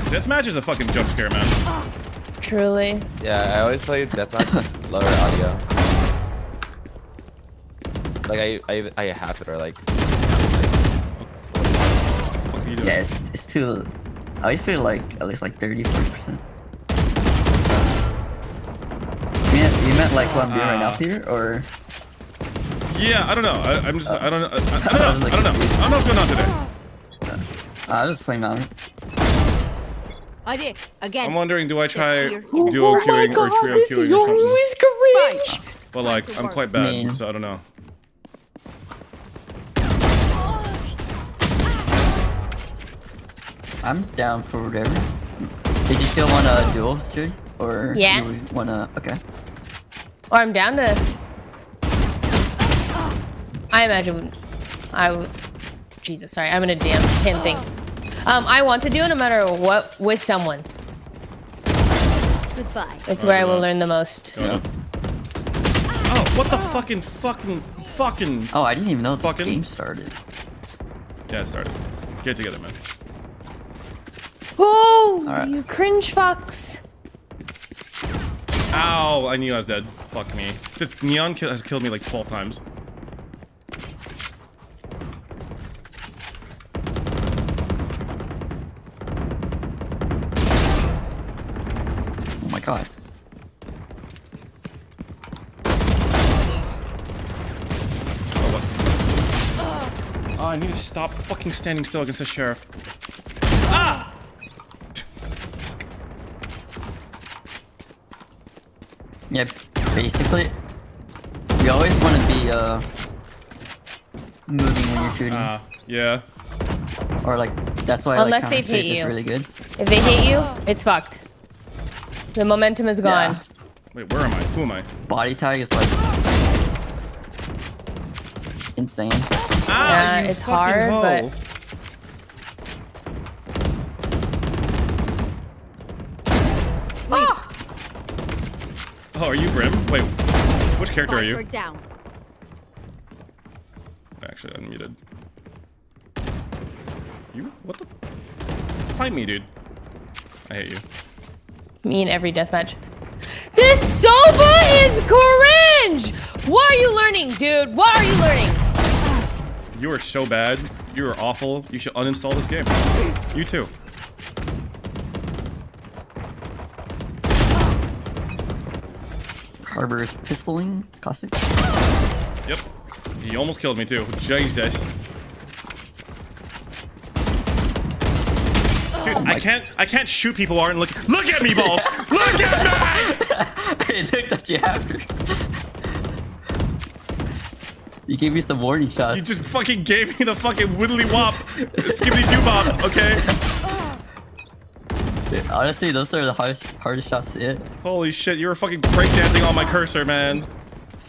Deathmatch is a fucking jump scare, man. Truly. Yeah, I always play Deathmatch lower audio. Like I have it or like. What are you doing? Yeah, it's too. I always feel like at least like 30-40%. You meant like what I'm doing right now, Peter, or? Yeah, I don't know. I'm just. I don't know. I don't know. I don't know. I don't know what's going on today. I was just playing Valorant. Adi, again. I'm wondering, do I try duo Oh my queuing or god, trio this queuing or something? is cringe! But like, I'm quite bad, mean. so I don't know. I'm down for whatever. Did you still want a duel, Jude? Or Yeah. you wanna? Okay. Or I'm down to. I imagine I would. Jesus, sorry. I'm in a damn can't think. I want to do it no matter what with someone. Goodbye. It's where I will learn the most. Oh, what the fucking. Oh, I didn't even know the Fucking- game started. Yeah, it started. Get together, man. Oh, Alright. you cringe fucks. Ow, I knew I was dead. Fuck me. This neon has killed me like 12 times. Oh my god. Oh, what? Oh, I need to stop fucking standing still against the sheriff. Ah! Yeah, basically, you always want to be moving when you're shooting, Yeah. or like that's why Unless like they counter-strike hit is you. really good. If they hit you, it's fucked. The momentum is gone. Yeah. Wait, where am I? Who am I? Body tag is like insane. Ah, Yeah, you it's fucking hard, hoe. but- Oh, are you Grim? Wait, which character are you? Viper down. Actually, unmuted. You? What the? Fight me, dude. I hate you. Me in every deathmatch. This Soba is cringe! What are you learning, dude? What are you learning? You are so bad. You are awful. You should uninstall this game. You too. Harbor is pistoling, caustic. Yep. He almost killed me too. Jesus. Dude, I can't shoot people, Arden. Look at me, balls! Look at me! It looked at you after. You gave me some warning shots. You just fucking gave me the fucking widdly wop, skibbity doo bop, okay? Dude, honestly, those are the hardest shots to hit. Holy shit, you were fucking breakdancing on my cursor, man.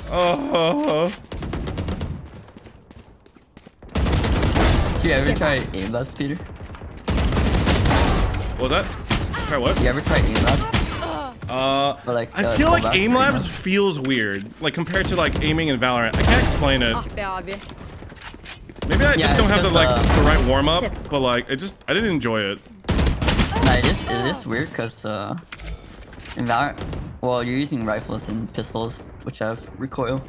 Oh. Did you ever try aim labs, Peter? What was that? Try what? You ever try aim labs? Or like, I feel like Kovacs aim or labs not? feels weird, like compared to like aiming in Valorant. I can't explain it. Ah be abi. Maybe I just Yeah, don't have the it's like just, the right warm up, but like I didn't enjoy it. Nah, it is weird because in Valorant, well, you're using rifles and pistols, which have recoil.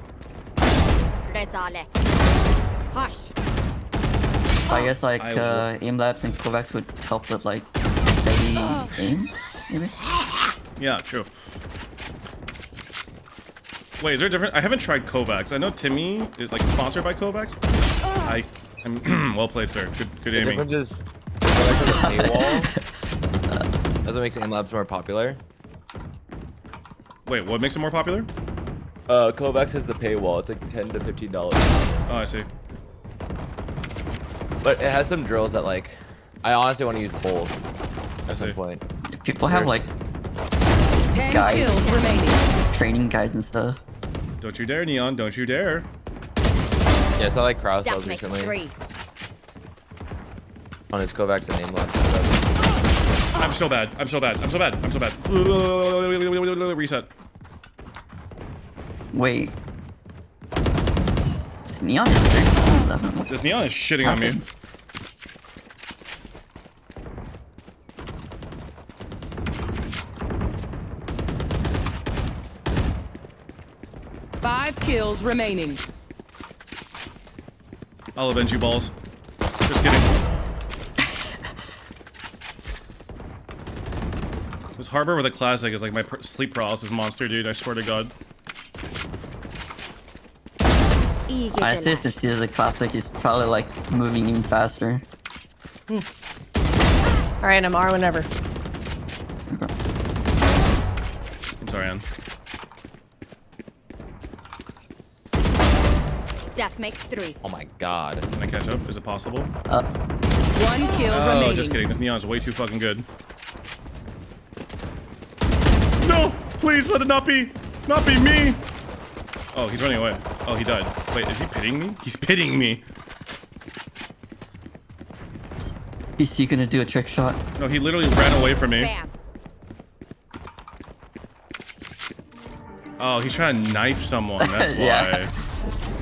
Rezalet. Hush. So I guess like I aim labs and Kovacs would help with like steady aim, maybe. Yeah, true. Wait, is there a different? I haven't tried Kovacs. I know Timmy is like sponsored by Kovacs. I'm well played, sir. Good The aiming. difference is, Kovacs has a paywall. That's what makes aim labs more popular. Wait, what makes it more popular? Kovacs has the paywall. It's like $10 to $15. Oh, I see. But it has some drills that like, I honestly want to use both I at some see. point. People have like 10 Guys. kills remaining. training guides and stuff. Don't you dare, Neon. Don't you dare. Yeah, so like Kraus That does makes recently 3. on his Kovacs and aim labs. I'm so bad. I'm so bad. I'm so bad. I'm so bad. Reset. Wait. This neon is 13. This Neon is shitting on me. Five kills remaining. I'll avenge you, balls. Just kidding. This Harbor with a classic is like my sleep paralysis monster, dude. I swear to God. Honestly, since he is a classic, he's probably like moving even faster. Alright, I'm R whenever. I'm sorry, Ann. That makes 3. Oh my god. Can I catch up? Is it possible? One kill Oh, remaining. just kidding. This Neon's way too fucking good. No! Please let it not be me! Oh, he's running away. Oh, he died. Wait, is he pitting me? He's pitting me. Is he gonna do a trick shot? No, he literally ran away from me. Bam. Oh, he's trying to knife someone. That's why. Yeah.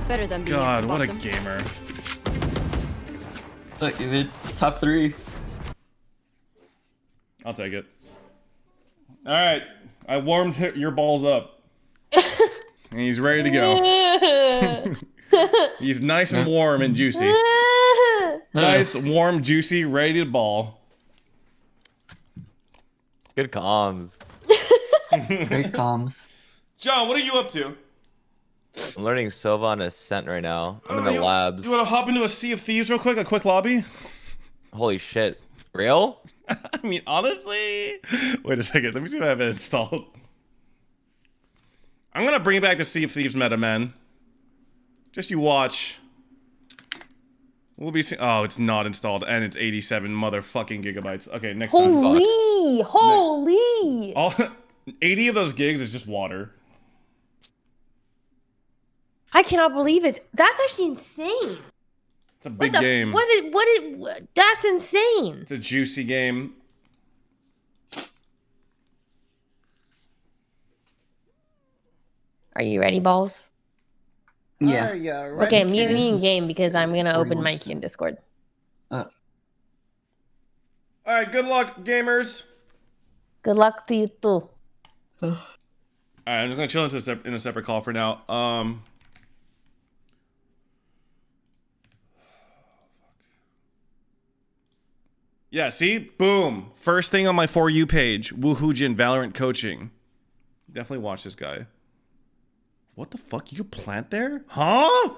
Better than being God, at the what a bottom. gamer. Look, dude, top 3. I'll take it. All right, I warmed your balls up, and he's ready to go. He's nice and warm and juicy. Nice, warm, juicy, ready to ball. Good comms. Great comms. John, what are you up to? I'm learning Sova on Ascent right now. I'm in the labs. You want to hop into a Sea of Thieves real quick? A quick lobby? Holy shit. Real? I mean, honestly... Wait a second. Let me see if I have it installed. I'm going to bring back the Sea of Thieves meta, man. Just you watch. We'll be seeing... Oh, it's not installed, and it's 87 motherfucking gigabytes. Okay, next time. Holy! All 80 of those gigs is just water. I cannot believe it. That's actually insane. It's a big game. That's insane. It's a juicy game. Are you ready, balls? Yeah. Okay, mute me in game because I'm gonna open my key in Discord. All right, good luck, gamers. Good luck to you too. All right, I'm just gonna chill in a separate call for now. Yeah, see? Boom. First thing on my For You page. Woohoojin Valorant coaching. Definitely watch this guy. What the fuck? You could plant there? Huh?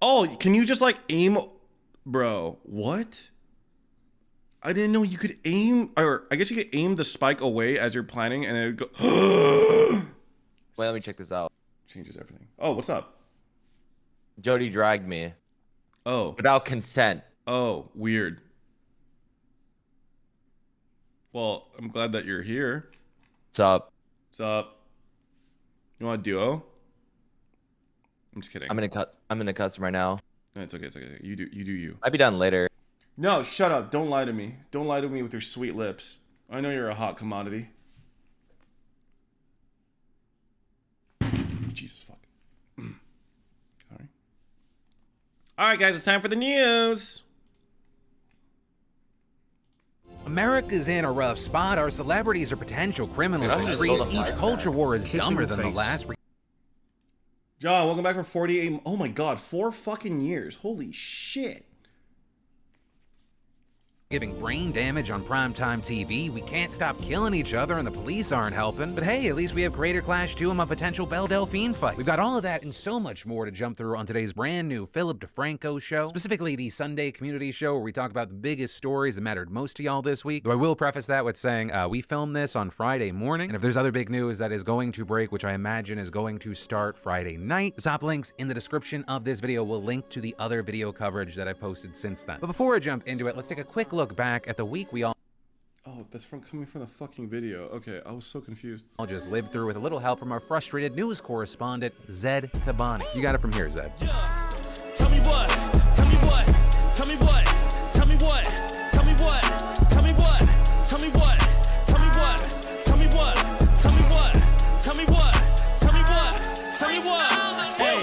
Oh, can you just like aim? Bro, what? I didn't know you could aim, or I guess you could aim the spike away as you're planting and it would go. Wait, let me check this out. Changes everything. Oh, what's up? Jody dragged me. Oh. Without consent. Oh, weird. Well, I'm glad that you're here. What's up? What's up? You want a duo? I'm just kidding. I'm in a custom right now. No, it's okay. It's okay. You do you. I'd be done later. No, shut up. Don't lie to me. Don't lie to me with your sweet lips. I know you're a hot commodity. Jesus fuck. Sorry. All right, guys. It's time for the news. America's in a rough spot. Our celebrities are potential criminals in the streets. Each culture war is dumber than the last. John, welcome back for 48. Oh my god, 4 fucking years. Holy shit. Giving brain damage on primetime TV. We can't stop killing each other and the police aren't helping. But hey, at least we have Creator Clash 2 and my potential Belle Delphine fight. We've got all of that and so much more to jump through on today's brand new Philip DeFranco show. Specifically the Sunday Community Show where we talk about the biggest stories that mattered most to y'all this week. Though I will preface that with saying we filmed this on Friday morning. And if there's other big news that is going to break, which I imagine is going to start Friday night, the top links in the description of this video will link to the other video coverage that I've posted since then. But before I jump into it, let's take a quick look back at the week we all that's coming from the fucking video. Okay, I was so confused. I'll just live through with a little help from our frustrated news correspondent, Zed Tabani. You got it from here, Zed. Tell me what, tell me what, tell me what, tell me what, tell me what, tell me what, tell me what, tell me what, tell me what, tell me what, tell me what, tell me what, tell me what, hey,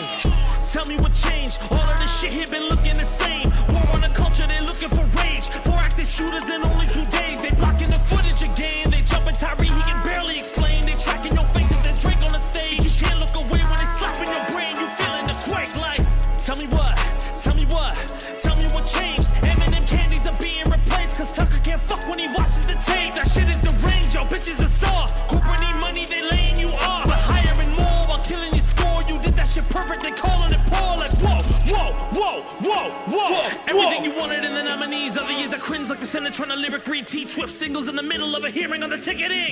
tell me what changed. All of this shit here been looking the same. War on the culture, they looking for rage. 4 active shooters in only 2 days. They blocking the footage again. They jumping Tyree, he can barely explain. They tracking your face if there's Drake on the stage. You can't look away when they slapping your brain. You feeling the quake like, tell me what, tell me what, tell me what changed. Eminem candies are being replaced cause Tucker can't fuck when he watches the tape. That shit is deranged, yo, bitches are soft. Corporate need money, they laying you off. But hiring more while killing your score. You did that shit perfect, they calling it poor. Like whoa, whoa, whoa, whoa, whoa. Everything you wanted in the nominees. Other years I cringe like the Senate trying to lyric read T-Swift singles in the middle of a hearing on the ticketing.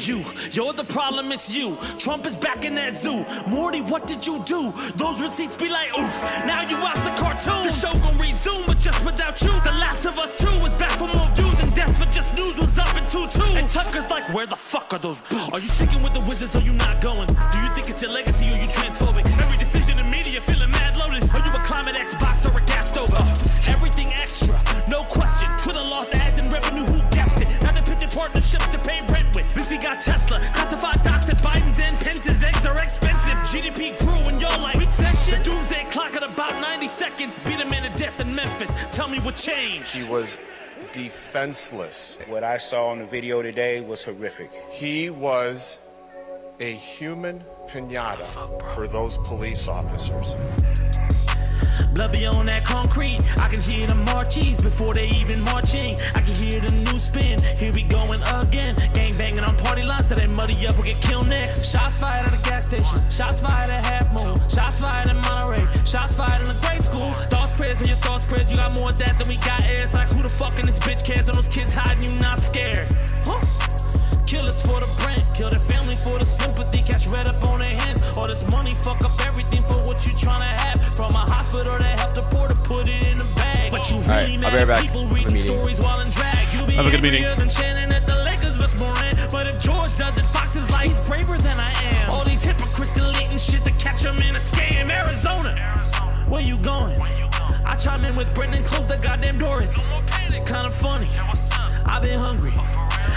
You're the problem, it's you. Trump is back in that zoo. Morty, what did you do? Those receipts be like, oof. Now you out the cartoon. The show gon' resume, but just without you. The Last of Us 2 is back for more views, and Death for Just News was up in 2-2. And Tucker's like, where the fuck are those boots? Are you sticking with the Wizards or you not going? Do you think it's your legacy or you transphobic? me what changed. He was defenseless. What I saw on the video today was horrific. He was a human pinata for those police officers. Blood be on that concrete. I can hear the marches before they even marching. I can hear the new spin. Here we going again. Gang banging on party lines till they muddy up or get killed next. Shots fired at a gas station. Shots fired at Half Moon. Shots fired in Monterey. Shots fired in a grade school. Thoughts prayers when your thoughts prayers. You got more of that than we got airs. Like who the fuck in this bitch cares when those kids hiding? You not scared? Huh? Killers for the brand, kill their family for the sympathy. Catch red up on their hands. All this money fuck up everything for what you tryna have. From a hospital to help the poor to put it in a bag. But you really I'll be right back. people reading stories while in drag. You be Have a good meeting. angrier than Shannon at the Lakers vs. Morant. But if George does it, Fox is like he's braver than I am. All these hypocrites deleting shit to catch them in a scam. Arizona, where you going? I chime in with Brendan, close the goddamn door. It's kinda funny. I've been hungry.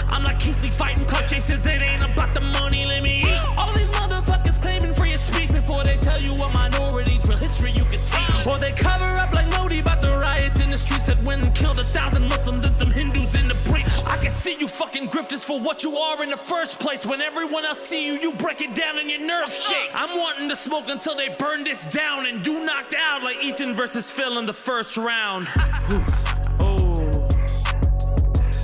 I'm like Keith Lee fighting clout chasers. It ain't about the money, let me eat. All these motherfuckers claiming free speech before they tell you what minorities, real history you can teach. Or they cover up like Modi about the riots in the streets that went and killed 1,000 Muslims and some Hindus in the breach. I can see you fucking grifters for what you are in the first place. When everyone else see you, you break it down and your nerves shake. I'm wanting to smoke until they burn this down and do knocked out like Ethan versus Phil in the first round.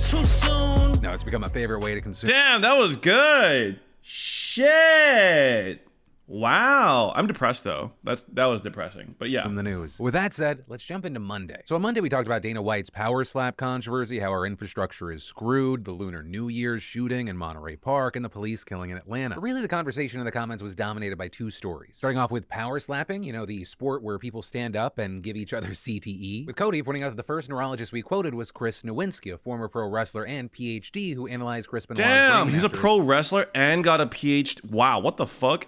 Too soon. Now it's become a favorite way to consume. Damn, that was good. Shit. Wow. I'm depressed though. That was depressing. But yeah. From the news. With that said, let's jump into Monday. So on Monday, we talked about Dana White's power slap controversy, how our infrastructure is screwed, the Lunar New Year's shooting in Monterey Park, and the police killing in Atlanta. But really, the conversation in the comments was dominated by two stories. Starting off with power slapping, you know, the sport where people stand up and give each other CTE. With Cody pointing out that the first neurologist we quoted was Chris Nowinski, a former pro wrestler and PhD who analyzed Chris Benoit's Damn, brain he's a after pro wrestler and got a PhD. Wow, what the fuck?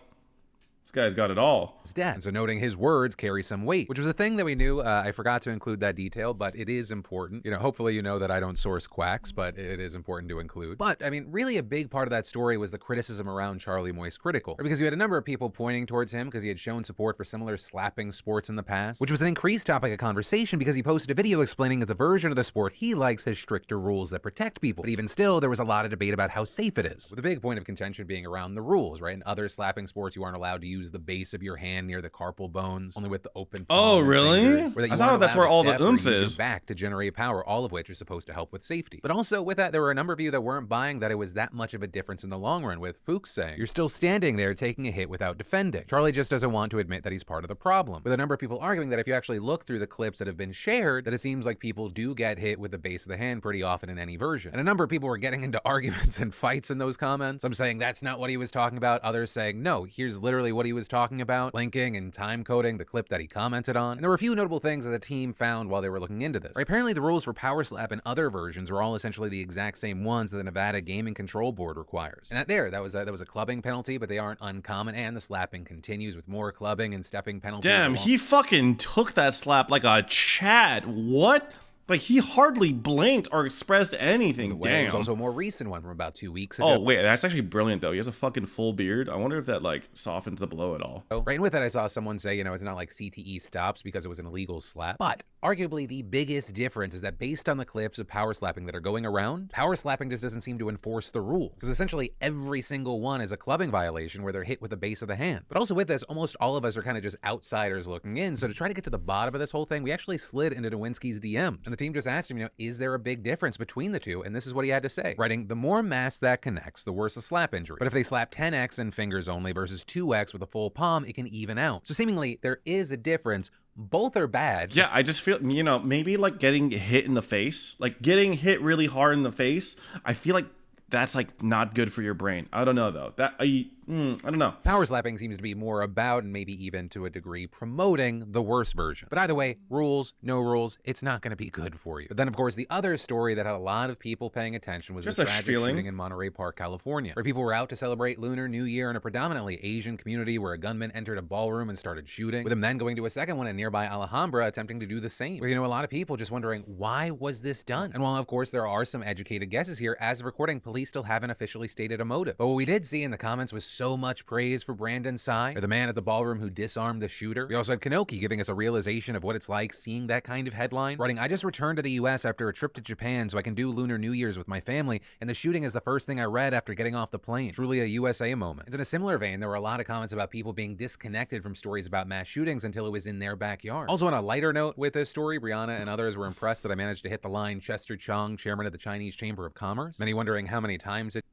This guy's got it all. his death. And so noting his words carry some weight, which was a thing that we knew. I forgot to include that detail, but it is important. You know, hopefully you know that I don't source quacks, but it is important to include. But I mean, really a big part of that story was the criticism around Charlie Moist Critical, because you had a number of people pointing towards him because he had shown support for similar slapping sports in the past, which was an increased topic of conversation because he posted a video explaining that the version of the sport he likes has stricter rules that protect people. But even still, there was a lot of debate about how safe it is, with a big point of contention being around the rules, right? In other slapping sports, you aren't allowed to use the base of your hand near the carpal bones, only with the open palm. Oh, really? Fingers, I thought that's where all the oomph is. Your back to generate power, all of which is supposed to help with safety. But also with that, there were a number of you that weren't buying that it was that much of a difference in the long run, with Fuchs saying, you're still standing there taking a hit without defending. Charlie just doesn't want to admit that he's part of the problem, with a number of people arguing that if you actually look through the clips that have been shared, that it seems like people do get hit with the base of the hand pretty often in any version. And a number of people were getting into arguments and fights in those comments. Some saying that's not what he was talking about, others saying, no, here's literally what he was talking about, linking and time coding the clip that he commented on. And there were a few notable things that the team found while they were looking into this. Right, apparently the rules for Power Slap and other versions are all essentially the exact same ones that the Nevada Gaming Control Board requires. And that was a clubbing penalty, but they aren't uncommon, and the slapping continues with more clubbing and stepping penalties. Damn, he fucking took that slap like a Chad. What? Like, he hardly blinked or expressed anything. Damn. There's also a more recent one from about 2 weeks ago. Oh, wait, that's actually brilliant, though. He has a fucking full beard. I wonder if that, like, softens the blow at all. Right, and with that, I saw someone say, you know, it's not like CTE stops because it was an illegal slap. But arguably the biggest difference is that based on the clips of power slapping that are going around, power slapping just doesn't seem to enforce the rules. Because essentially every single one is a clubbing violation where they're hit with the base of the hand. But also with this, almost all of us are kind of just outsiders looking in. So to try to get to the bottom of this whole thing, we actually slid into Nowinski's DMs. And the team just asked him, you know, is there a big difference between the two? And this is what he had to say, writing, the more mass that connects, the worse a slap injury. But if they slap 10x and fingers only versus 2x with a full palm, it can even out. So seemingly there is a difference. Both are bad. Yeah, I just feel, you know, maybe like getting hit in the face, like getting hit really hard in the face, I feel like that's like not good for your brain. I don't know though. I don't know. Power slapping seems to be more about, and maybe even to a degree, promoting the worst version. But either way, rules, no rules, it's not going to be good for you. But then, of course, the other story that had a lot of people paying attention was just the tragic shooting in Monterey Park, California, where people were out to celebrate Lunar New Year in a predominantly Asian community where a gunman entered a ballroom and started shooting, with him then going to a second one in nearby Alhambra attempting to do the same. With, you know, a lot of people just wondering, why was this done? And while, of course, there are some educated guesses here, as of recording, police still haven't officially stated a motive. But what we did see in the comments was so much praise for Brandon Tsai, or the man at the ballroom who disarmed the shooter. We also had Kanoki giving us a realization of what it's like seeing that kind of headline, writing, I just returned to the US after a trip to Japan so I can do Lunar New Year's with my family, and the shooting is the first thing I read after getting off the plane. Truly a USA moment. And in a similar vein, there were a lot of comments about people being disconnected from stories about mass shootings until it was in their backyard. Also, on a lighter note with this story, Brianna and others were impressed that I managed to hit the line Chester Chong, chairman of the Chinese Chamber of Commerce. Many wondering how many times it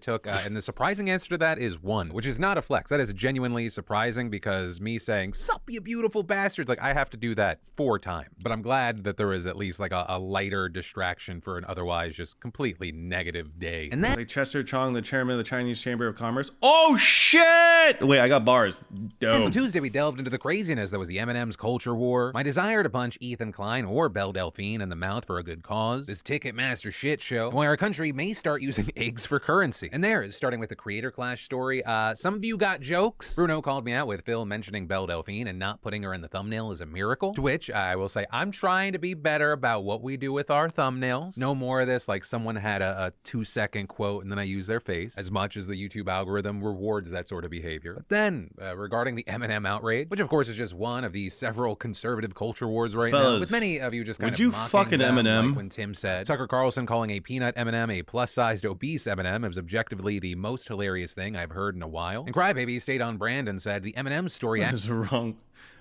took, and the surprising answer to that is 1, which is not a flex. That is genuinely surprising, because me saying, sup, you beautiful bastards, like, I have to do that 4 times. But I'm glad that there is at least like a lighter distraction for an otherwise just completely negative day. And then like Chester Chong, the chairman of the Chinese Chamber of Commerce. Oh shit! Wait, I got bars. Dope. On Tuesday, we delved into the craziness that was the M&M's culture war, my desire to punch Ethan Klein or Belle Delphine in the mouth for a good cause, this Ticketmaster shit show, and why our country may start using eggs for currency. And there is, starting with the creator clash story, some of you got jokes. Bruno called me out with Phil mentioning Belle Delphine and not putting her in the thumbnail is a miracle, to which I will say I'm trying to be better about what we do with our thumbnails. No more of this like someone had a 2-second quote and then I use their face, as much as the YouTube algorithm rewards that sort of behavior. But then, regarding the M&M outrage, which of course is just one of the several conservative culture wars right now, with many of you just kind would of you mocking fucking them, M&M? like when Tim said Tucker Carlson calling a peanut M&M a plus-sized obese M&M is objectively the most hilarious thing I've heard in a while. And Crybaby stayed on brand and said the M&M story is wrong.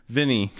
Vinny.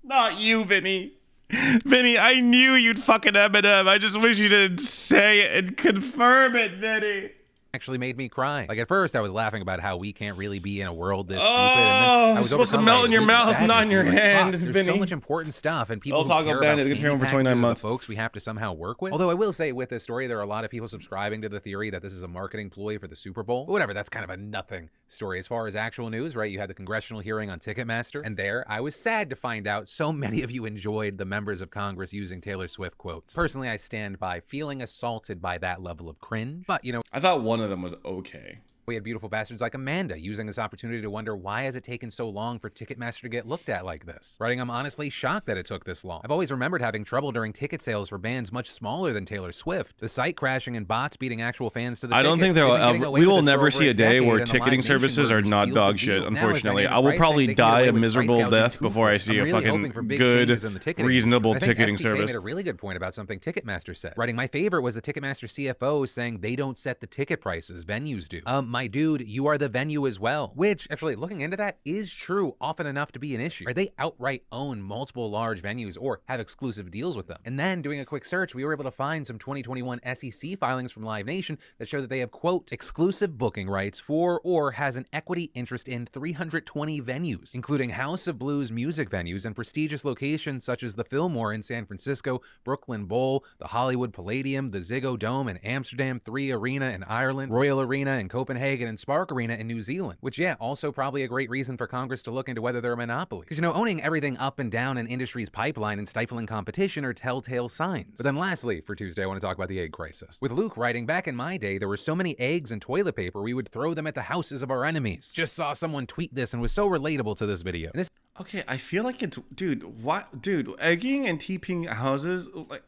Not you, Vinny. Vinny, I knew you'd fucking M&M. I just wish you didn't say it and confirm it, Vinny. Actually made me cry. Like, at first I was laughing about how we can't really be in a world this stupid, and then I was supposed to melt in your mouth, not in your hand, There's Vinny. so much important stuff, and people I'll talk about Bandit. It's here for 29 months. Folks we have to somehow work with. Although I will say, with this story, there are a lot of people subscribing to the theory that this is a marketing ploy for the Super Bowl. But whatever, that's kind of a nothing story. As far as actual news, right, you had the congressional hearing on Ticketmaster, and there I was sad to find out so many of you enjoyed the members of Congress using Taylor Swift quotes. Personally, I stand by feeling assaulted by that level of cringe, but you know, I thought one of them was okay. We had beautiful bastards like Amanda using this opportunity to wonder, why has it taken so long for Ticketmaster to get looked at like this? Writing, I'm honestly shocked that it took this long. I've always remembered having trouble during ticket sales for bands much smaller than Taylor Swift. The site crashing and bots beating actual fans to the I don't think there will we will never see a day where ticketing services are not dog shit, unfortunately. I will probably die a miserable death before I see a fucking good, reasonable ticketing service. Made a really good point about something Ticketmaster said. Writing, my favorite was the Ticketmaster CFO saying they don't set the ticket prices, venues do. My dude, you are the venue as well. Which, actually, looking into that, is true often enough to be an issue. Right? They outright own multiple large venues or have exclusive deals with them. And then, doing a quick search, we were able to find some 2021 SEC filings from Live Nation that show that they have, quote, exclusive booking rights for or has an equity interest in 320 venues, including House of Blues music venues and prestigious locations such as the Fillmore in San Francisco, Brooklyn Bowl, the Hollywood Palladium, the Ziggo Dome in Amsterdam, 3 Arena in Ireland, Royal Arena in Copenhagen, and Spark Arena in New Zealand, which, yeah, also probably a great reason for Congress to look into whether they're a monopoly. Because, you know, owning everything up and down an industry's pipeline and stifling competition are telltale signs. But then lastly, for Tuesday, I want to talk about the egg crisis. With Luke writing, back in my day, there were so many eggs and toilet paper, we would throw them at the houses of our enemies. Just saw someone tweet this and was so relatable to this video. And this Okay, I feel like it's, dude, what, dude, egging and TPing houses, like,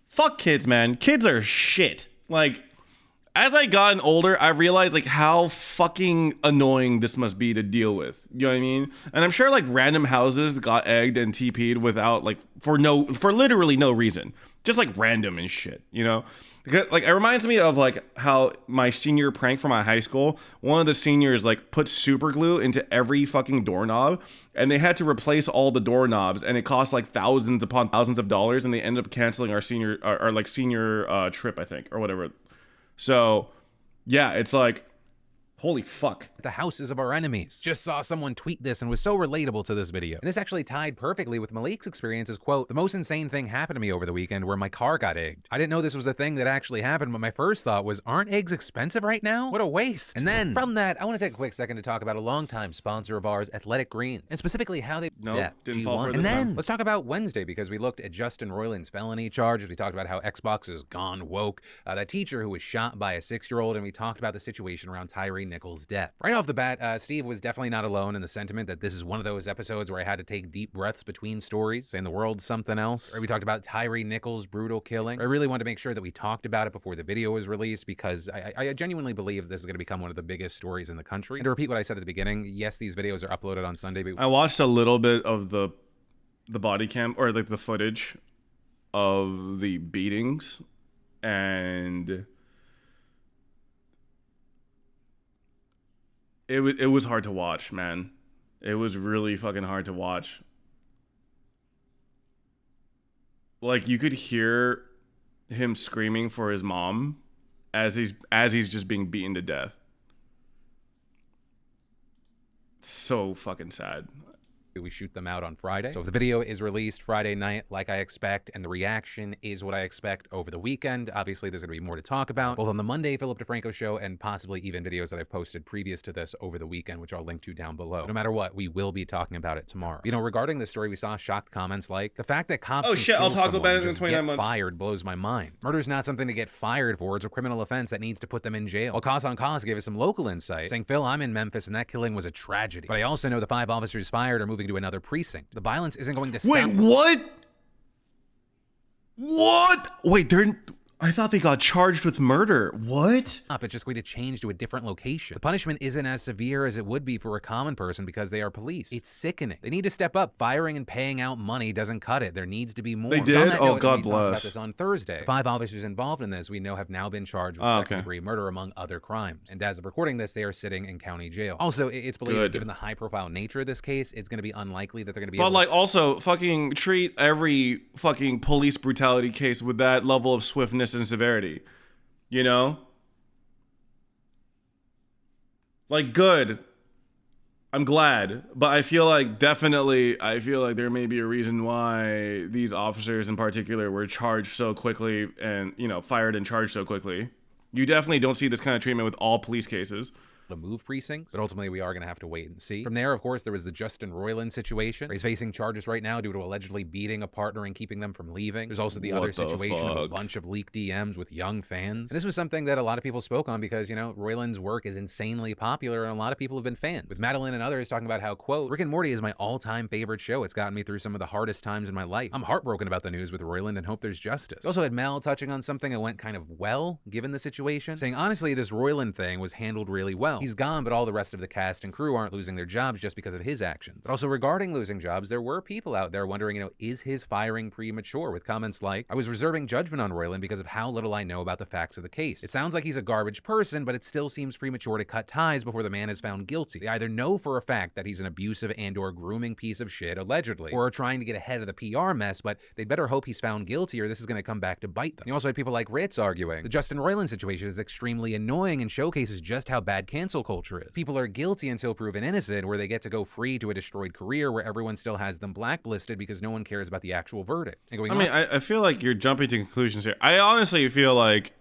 fuck kids, man. Kids are shit. Like, as I gotten older, I realized like how fucking annoying this must be to deal with. You know what I mean? And I'm sure like random houses got egged and TP'd without like for literally no reason, just like random and shit. You know, because like it reminds me of like how my senior prank from my high school. One of the seniors like put super glue into every fucking doorknob, and they had to replace all the doorknobs, and it cost like thousands upon thousands of dollars, and they ended up canceling our senior trip, I think, or whatever. So, yeah, it's like, holy fuck. The houses of our enemies. Just saw someone tweet this and was so relatable to this video. And this actually tied perfectly with Malik's experience as, quote, the most insane thing happened to me over the weekend where my car got egged. I didn't know this was a thing that actually happened, but my first thought was, aren't eggs expensive right now? What a waste. And then from that, I want to take a quick second to talk about a longtime sponsor of ours, Athletic Greens, and specifically how they didn't fall for and this then time. Let's talk about Wednesday, because we looked at Justin Roiland's felony charges. We talked about how Xbox has gone woke, that teacher who was shot by a 6-year-old, and we talked about the situation around Tyree Nichols' death. Right off the bat, Steve was definitely not alone in the sentiment that this is one of those episodes where I had to take deep breaths between stories, saying the world's something else. Right, we talked about Tyree Nichols' brutal killing. I really wanted to make sure that we talked about it before the video was released because I genuinely believe this is going to become one of the biggest stories in the country. And to repeat what I said at the beginning, yes, these videos are uploaded on Sunday, but I watched a little bit of the body cam, or like the footage of the beatings, and it was hard to watch, man. It was really fucking hard to watch. Like, you could hear him screaming for his mom as he's just being beaten to death. So fucking sad. We shoot them out on Friday. So if the video is released Friday night, like I expect, and the reaction is what I expect over the weekend, obviously there's going to be more to talk about, both on the Monday Philip DeFranco show and possibly even videos that I've posted previous to this over the weekend, which I'll link to down below. No matter what, we will be talking about it tomorrow. You know, regarding this story, we saw shocked comments like, the fact that cops can kill someone and just get fired blows my mind. Murder's not something to get fired for. It's a criminal offense that needs to put them in jail. Well, Cause on Cause gave us some local insight, saying, Phil, I'm in Memphis and that killing was a tragedy. But I also know the 5 officers fired are moving to another precinct. The violence isn't going to stop. Wait, what? What? Wait, I thought they got charged with murder. What? It's just going to change to a different location. The punishment isn't as severe as it would be for a common person because they are police. It's sickening. They need to step up. Firing and paying out money doesn't cut it. There needs to be more. They did? Oh, God bless. About this on Thursday. The 5 officers involved in this we know have now been charged with second-degree murder among other crimes. And as of recording this, they are sitting in county jail. Also, it's believed that given the high-profile nature of this case, it's going to be unlikely that they're going to be able to also, fucking treat every fucking police brutality case with that level of swiftness and severity. You know? Like, good. I'm glad. But I feel like there may be a reason why these officers in particular were charged so quickly and, you know, fired and charged so quickly. You definitely don't see this kind of treatment with all police cases. To move precincts, but ultimately we are going to have to wait and see. From there, of course, there was the Justin Roiland situation, where he's facing charges right now due to allegedly beating a partner and keeping them from leaving. There's also the other situation of a bunch of leaked DMs with young fans. And this was something that a lot of people spoke on because, you know, Roiland's work is insanely popular and a lot of people have been fans. With Madeline and others talking about how, quote, Rick and Morty is my all-time favorite show. It's gotten me through some of the hardest times in my life. I'm heartbroken about the news with Roiland and hope there's justice. We also had Mel touching on something that went kind of well, given the situation, saying, honestly, this Roiland thing was handled really well. He's gone, but all the rest of the cast and crew aren't losing their jobs just because of his actions. But also regarding losing jobs, there were people out there wondering, you know, is his firing premature? With comments like, I was reserving judgment on Roiland because of how little I know about the facts of the case. It sounds like he's a garbage person, but it still seems premature to cut ties before the man is found guilty. They either know for a fact that he's an abusive and or grooming piece of shit, allegedly, or are trying to get ahead of the PR mess, but they'd better hope he's found guilty or this is going to come back to bite them. You also had people like Ritz arguing, the Justin Roiland situation is extremely annoying and showcases just how bad cancel culture is. People are guilty until proven innocent, where they get to go free to a destroyed career where everyone still has them blacklisted because no one cares about the actual verdict. I feel like you're jumping to conclusions here. I honestly feel like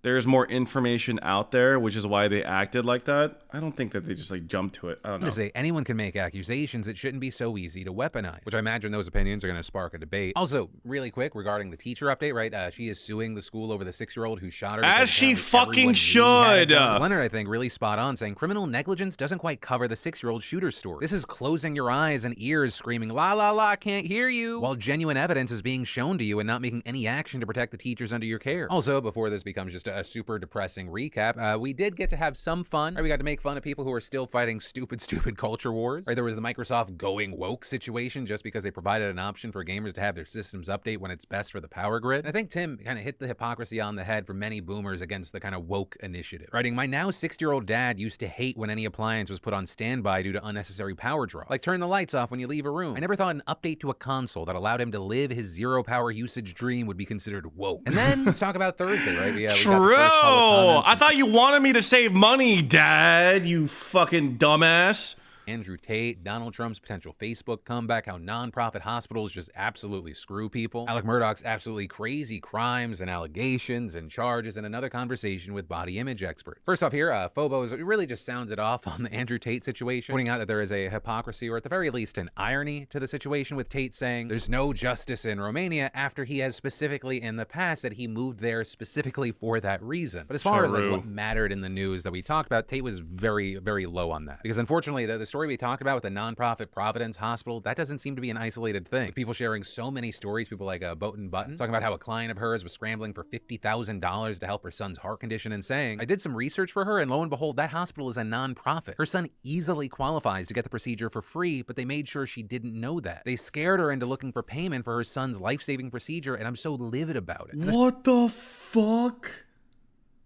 there's more information out there, which is why they acted like that. I don't think that they just like jumped to it. I don't know. To say anyone can make accusations, it shouldn't be so easy to weaponize, which I imagine those opinions are going to spark a debate. Also, really quick regarding the teacher update, right? She is suing the school over the 6-year-old who shot her. As she fucking should. Leonard, I think, really spot on, saying criminal negligence doesn't quite cover the 6-year-old shooter story. This is closing your eyes and ears, screaming la la la, can't hear you, while genuine evidence is being shown to you and not making any action to protect the teachers under your care. Also, before this becomes just a super depressing recap, we did get to have some fun. Right, we got to make fun of people who are still fighting stupid culture wars. Right, there was the Microsoft going woke situation just because they provided an option for gamers to have their systems update when it's best for the power grid. And I think Tim kind of hit the hypocrisy on the head for many boomers against the kind of woke initiative. Writing, my now 60-year-old dad used to hate when any appliance was put on standby due to unnecessary power draw. Like turn the lights off when you leave a room. I never thought an update to a console that allowed him to live his zero power usage dream would be considered woke. And then let's talk about Thursday, right? We True. I thought you wanted me to save money, Dad, you fucking dumbass. Andrew Tate, Donald Trump's potential Facebook comeback, how nonprofit hospitals just absolutely screw people, Alec Murdaugh's absolutely crazy crimes and allegations and charges, and another conversation with body image experts. First off here, Phobos really just sounded off on the Andrew Tate situation, pointing out that there is a hypocrisy, or at the very least an irony to the situation, with Tate saying there's no justice in Romania after he has specifically in the past said he moved there specifically for that reason. But as far as like what mattered in the news that we talked about, Tate was very, very low on that. Because unfortunately, the story we talked about with the nonprofit Providence Hospital, that doesn't seem to be an isolated thing. With people sharing so many stories, people like Boatin' Button, talking about how a client of hers was scrambling for $50,000 to help her son's heart condition, and saying, I did some research for her, and lo and behold, that hospital is a nonprofit. Her son easily qualifies to get the procedure for free, but they made sure she didn't know that. They scared her into looking for payment for her son's life-saving procedure, and I'm so livid about it. What the fuck?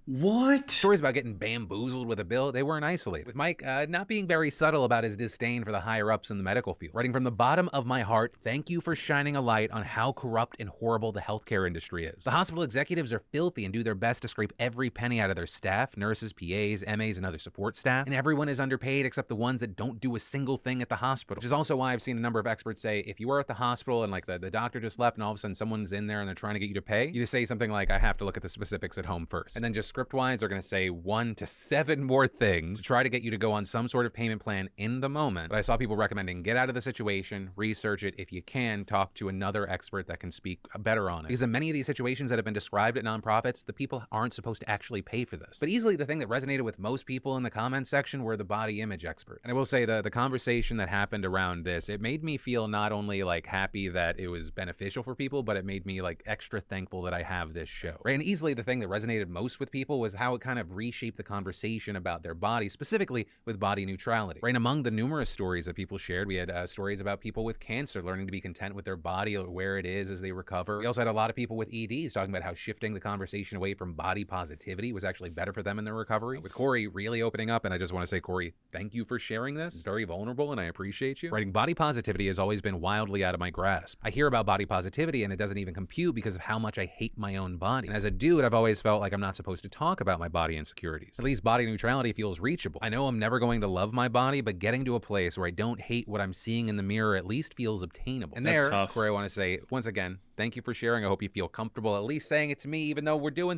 What? Stories about getting bamboozled with a bill, they weren't isolated. With Mike not being very subtle about his disdain for the higher-ups in the medical field. Writing from the bottom of my heart, thank you for shining a light on how corrupt and horrible the healthcare industry is. The hospital executives are filthy and do their best to scrape every penny out of their staff, nurses, PAs, MAs, and other support staff, and everyone is underpaid except the ones that don't do a single thing at the hospital. Which is also why I've seen a number of experts say, if you are at the hospital and like the doctor just left and all of a sudden someone's in there and they're trying to get you to pay, you just say something like, I have to look at the specifics at home first. And then just script-wise, they're going to say 1 to 7 more things to try to get you to go on some sort of payment plan in the moment. But I saw people recommending get out of the situation, research it. If you can, talk to another expert that can speak better on it. Because in many of these situations that have been described at nonprofits, the people aren't supposed to actually pay for this. But easily the thing that resonated with most people in the comments section were the body image experts. And I will say the conversation that happened around this, it made me feel not only like happy that it was beneficial for people, but it made me like extra thankful that I have this show. Right? And easily the thing that resonated most with people was how it kind of reshape the conversation about their body, specifically with body neutrality. Right, among the numerous stories that people shared, we had stories about people with cancer learning to be content with their body or where it is as they recover. We also had a lot of people with EDs talking about how shifting the conversation away from body positivity was actually better for them in their recovery. With Corey really opening up, and I just want to say, Corey, thank you for sharing this. It's very vulnerable and I appreciate you. Writing body positivity has always been wildly out of my grasp. I hear about body positivity and it doesn't even compute because of how much I hate my own body. And as a dude, I've always felt like I'm not supposed to talk about my body insecurities. At least body neutrality feels reachable. I know I'm never going to love my body, but getting to a place where I don't hate what I'm seeing in the mirror at least feels obtainable. And that's tough. Where I want to say, once again, thank you for sharing. I hope you feel comfortable at least saying it to me, even though we're doing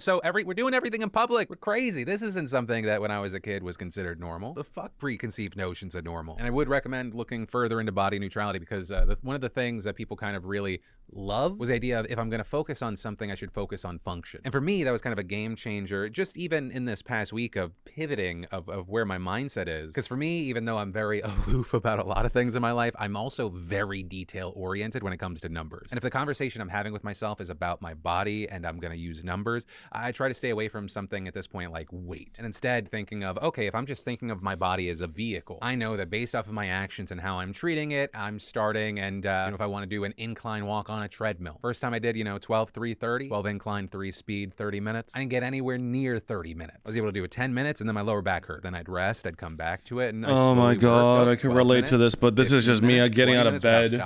everything in public. We're crazy. This isn't something that when I was a kid was considered normal. The fuck preconceived notions of normal. And I would recommend looking further into body neutrality because one of the things that people kind of really love was the idea of if I'm going to focus on something, I should focus on function. And for me, that was kind of a game changer, just even in this past week of pivoting of where my mindset is. Because for me, even though I'm very aloof about a lot of things in my life, I'm also very detail oriented when it comes to numbers. And if the conversation I'm having with myself is about my body and I'm going to use numbers, I try to stay away from something at this point like weight. And instead thinking of, okay, if I'm just thinking of my body as a vehicle, I know that based off of my actions and how I'm treating it, I'm starting and if I want to do an incline walk on a treadmill. First time I did, 12, 3, 30, 12 incline, 3 speed, 30 minutes. I didn't get anywhere near 30 minutes. I was able to do it 10 minutes and then my lower back hurt. Then I'd rest, I'd come back to it. And oh my God, I can relate to this, but this is just me getting out of bed.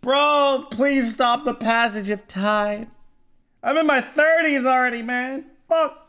Bro, please stop the passage of time. I'm in my 30s already, man. Fuck.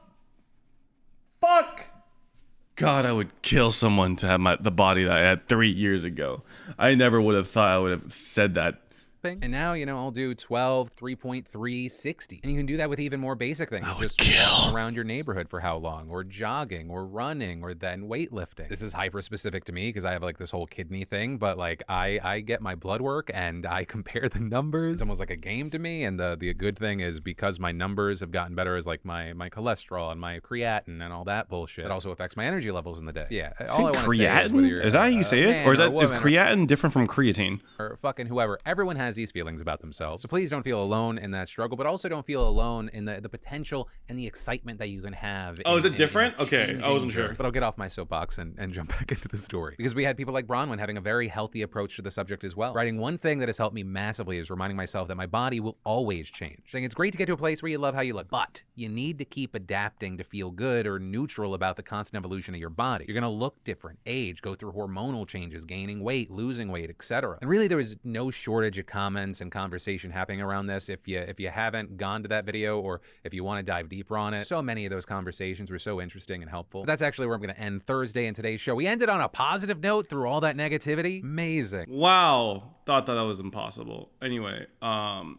God, I would kill someone to have the body that I had 3 years ago. I never would have thought I would have said that. And now, I'll do 12, 3.3, 60. And you can do that with even more basic things. I would just kill around your neighborhood for how long, or jogging, or running, or then weightlifting. This is hyper specific to me because I have like this whole kidney thing, but like I get my blood work and I compare the numbers. It's almost like a game to me. And the good thing is because my numbers have gotten better as like my cholesterol and my creatine and all that bullshit, it also affects my energy levels in the day. Yeah. All I want to say is that how you say it? Or is creatine different from creatine? Or fucking whoever. Everyone has these feelings about themselves. So please don't feel alone in that struggle, but also don't feel alone in the potential and the excitement that you can have. Oh, is it different? Okay, I wasn't sure. But I'll get off my soapbox and jump back into the story. Because we had people like Bronwyn having a very healthy approach to the subject as well. Writing, one thing that has helped me massively is reminding myself that my body will always change. Saying it's great to get to a place where you love how you look, but you need to keep adapting to feel good or neutral about the constant evolution of your body. You're gonna look different, age, go through hormonal changes, gaining weight, losing weight, etc. And really there is no shortage of comments and conversation happening around this. If you haven't gone to that video, or if you want to dive deeper on it, so many of those conversations were so interesting and helpful. But that's actually where I'm going to end Thursday in today's show. We ended on a positive note through all that negativity. Amazing. Wow. Thought that was impossible. Anyway,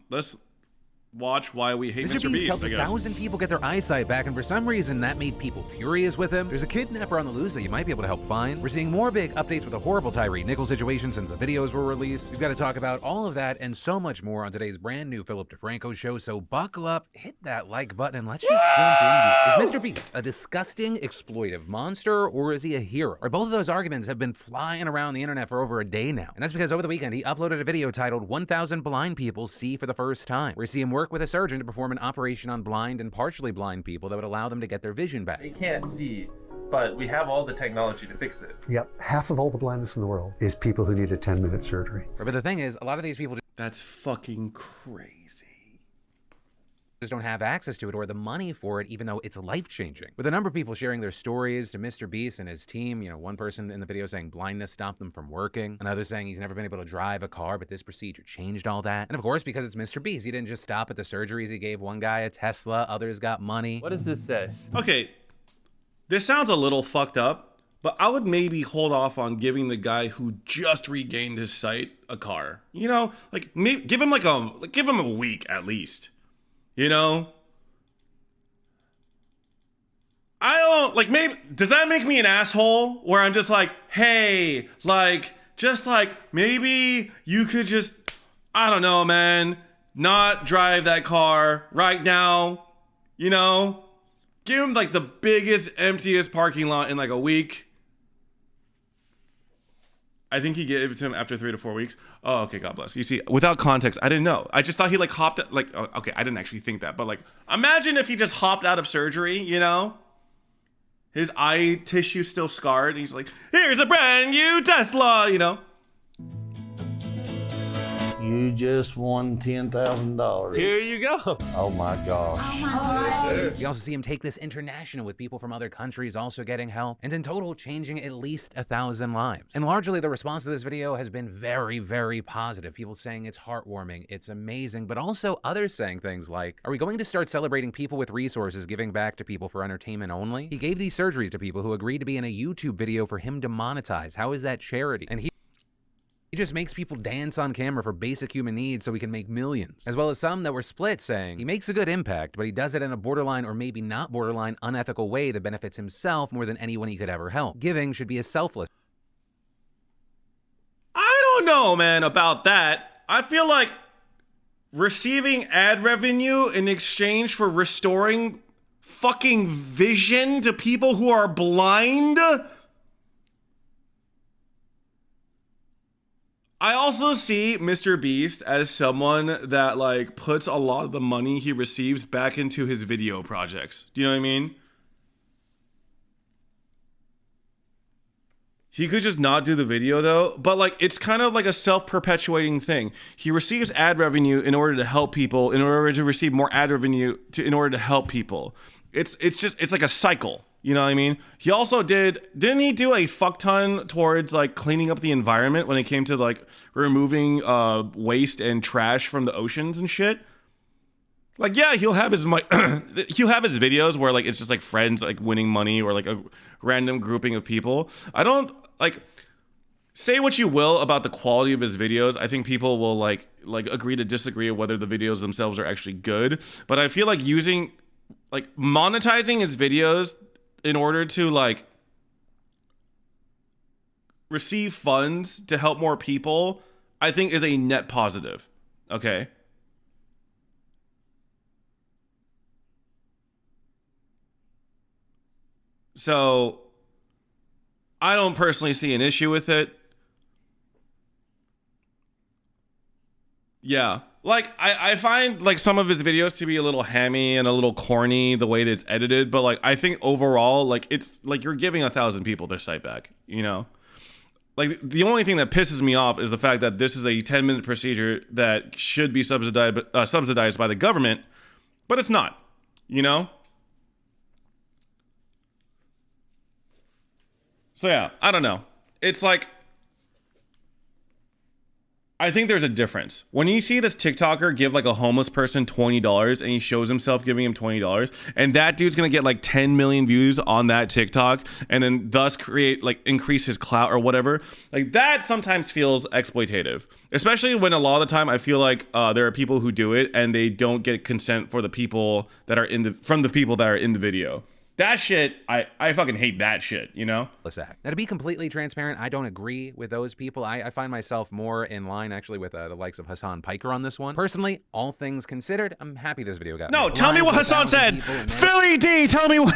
let's watch why we hate Mr. Beast, helped I guess. 1,000 people get their eyesight back, and for some reason that made people furious with him. There's a kidnapper on the loose that you might be able to help find. We're seeing more big updates with the horrible Tyree Nichols situation since the videos were released. We've got to talk about all of that and so much more on today's brand new Philip DeFranco show, so buckle up, hit that like button, and let's just jump into it. Is Mr. Beast a disgusting, exploitive monster, or is he a hero? Or both of those arguments have been flying around the internet for over a day now. And that's because over the weekend he uploaded a video titled 1,000 Blind People See for the First Time, where we see him work with a surgeon to perform an operation on blind and partially blind people that would allow them to get their vision back. They can't see, but we have all the technology to fix it. Yep, half of all the blindness in the world is people who need a 10-minute surgery. But the thing is, a lot of these people that's fucking crazy. Just don't have access to it or the money for it, even though it's life-changing. With a number of people sharing their stories to Mr. Beast and his team, you know, one person in the video saying blindness stopped them from working, another saying he's never been able to drive a car, but this procedure changed all that. And of course, because it's Mr. Beast, he didn't just stop at the surgeries. He gave one guy a Tesla, others got money. What does this say? Okay, this sounds a little fucked up, but I would maybe hold off on giving the guy who just regained his sight a car. You know, like maybe give him a week at least. You know? I don't, like, maybe, does that make me an asshole? Where I'm just like, hey, like, just like, maybe you could just, I don't know, man, not drive that car right now, you know? Give him, like, the biggest, emptiest parking lot in, like, a week. I think he gave it to him after 3 to 4 weeks. Oh, okay, God bless. You see, without context, I didn't know. I just thought he like hopped, like, okay, I didn't actually think that, but like, imagine if he just hopped out of surgery, you know? His eye tissue still scarred, and he's like, here's a brand new Tesla, you know? You just won $10,000. Here you go. Oh my gosh. You also see him take this international with people from other countries also getting help, and in total changing at least 1,000 lives. And largely the response to this video has been very, very positive. People saying it's heartwarming, it's amazing, but also others saying things like, are we going to start celebrating people with resources giving back to people for entertainment only? He gave these surgeries to people who agreed to be in a YouTube video for him to monetize. How is that charity? And he just makes people dance on camera for basic human needs so he can make millions. As well as some that were split saying he makes a good impact, but he does it in a borderline or maybe not borderline unethical way that benefits himself more than anyone he could ever help. Giving should be as selfless. I don't know, man, about that. I feel like receiving ad revenue in exchange for restoring fucking vision to people who are blind. I also see Mr. Beast as someone that like puts a lot of the money he receives back into his video projects. Do you know what I mean? He could just not do the video though, but like it's kind of like a self-perpetuating thing. He receives ad revenue in order to help people, in order to receive more ad revenue in order to help people. It's like a cycle. You know what I mean? He also didn't he do a fuck ton towards like cleaning up the environment when it came to like removing waste and trash from the oceans and shit? Like, yeah, he'll have his videos where like it's just like friends like winning money or like a random grouping of people. I don't like, say what you will about the quality of his videos. I think people will like agree to disagree whether the videos themselves are actually good. But I feel like monetizing his videos in order to like receive funds to help more people, I think is a net positive. Okay. So I don't personally see an issue with it. Yeah. Like, I find, like, some of his videos to be a little hammy and a little corny, the way that it's edited. But, like, I think overall, like, it's, like, you're giving 1,000 people their sight back, you know? Like, the only thing that pisses me off is the fact that this is a 10-minute procedure that should be subsidized by the government, but it's not, you know? So, yeah, I don't know. It's like, I think there's a difference. When you see this TikToker give like a homeless person $20 and he shows himself giving him $20, and that dude's gonna get like 10 million views on that TikTok and then thus increase his clout or whatever, like that sometimes feels exploitative. Especially when a lot of the time I feel like there are people who do it and they don't get consent for the people that are from the people that are in the video. That shit, I fucking hate that shit, you know? Now, to be completely transparent, I don't agree with those people. I find myself more in line, actually, with the likes of Hassan Piker on this one. Personally, all things considered, I'm happy this video got made. Tell me what Hassan said! Philly D, tell me what...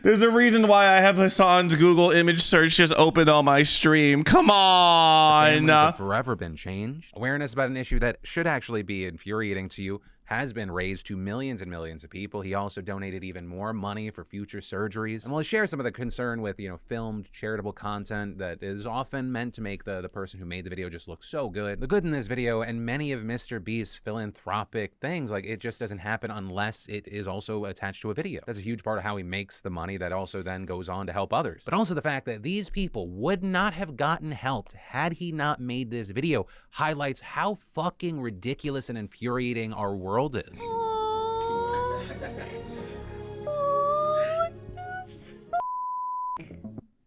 There's a reason why I have Hassan's Google image search just open on my stream. Come on! Families have forever been changed. Awareness about an issue that should actually be infuriating to you has been raised to millions and millions of people. He also donated even more money for future surgeries. And we'll share some of the concern with, filmed charitable content that is often meant to make the person who made the video just look so good. The good in this video and many of Mr. Beast's philanthropic things, like it just doesn't happen unless it is also attached to a video. That's a huge part of how he makes the money that also then goes on to help others. But also the fact that these people would not have gotten helped had he not made this video highlights how fucking ridiculous and infuriating our world is.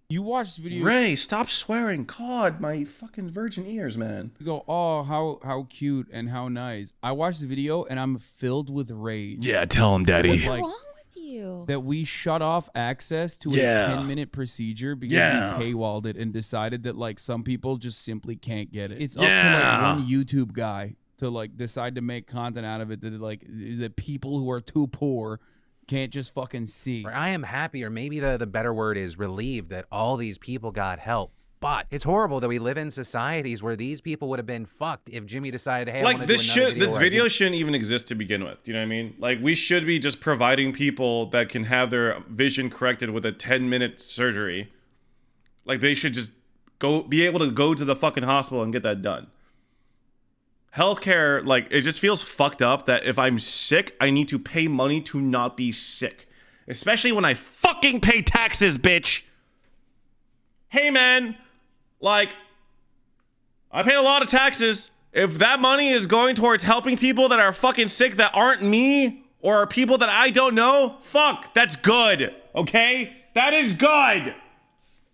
You watch this video. Ray, stop swearing. God, my fucking virgin ears, man. You go, oh, how cute and how nice. I watched the video and I'm filled with rage. Yeah, tell him, Daddy. What's wrong with you? That we shut off access to a 10-minute procedure because we paywalled it and decided that like some people just simply can't get it. It's up to like one YouTube guy to like decide to make content out of it that people who are too poor can't just fucking see. I am happy, or maybe the better word is relieved, that all these people got help. But it's horrible that we live in societies where these people would have been fucked if Jimmy decided, hey, like this video shouldn't even exist to begin with. You know what I mean? Like we should be just providing people that can have their vision corrected with a 10-minute surgery. Like they should just be able to go to the fucking hospital and get that done. Healthcare, like, it just feels fucked up that if I'm sick, I need to pay money to not be sick. Especially when I fucking pay taxes, bitch. Hey, man. Like, I pay a lot of taxes. If that money is going towards helping people that are fucking sick that aren't me or are people that I don't know, fuck, that's good. Okay? That is good.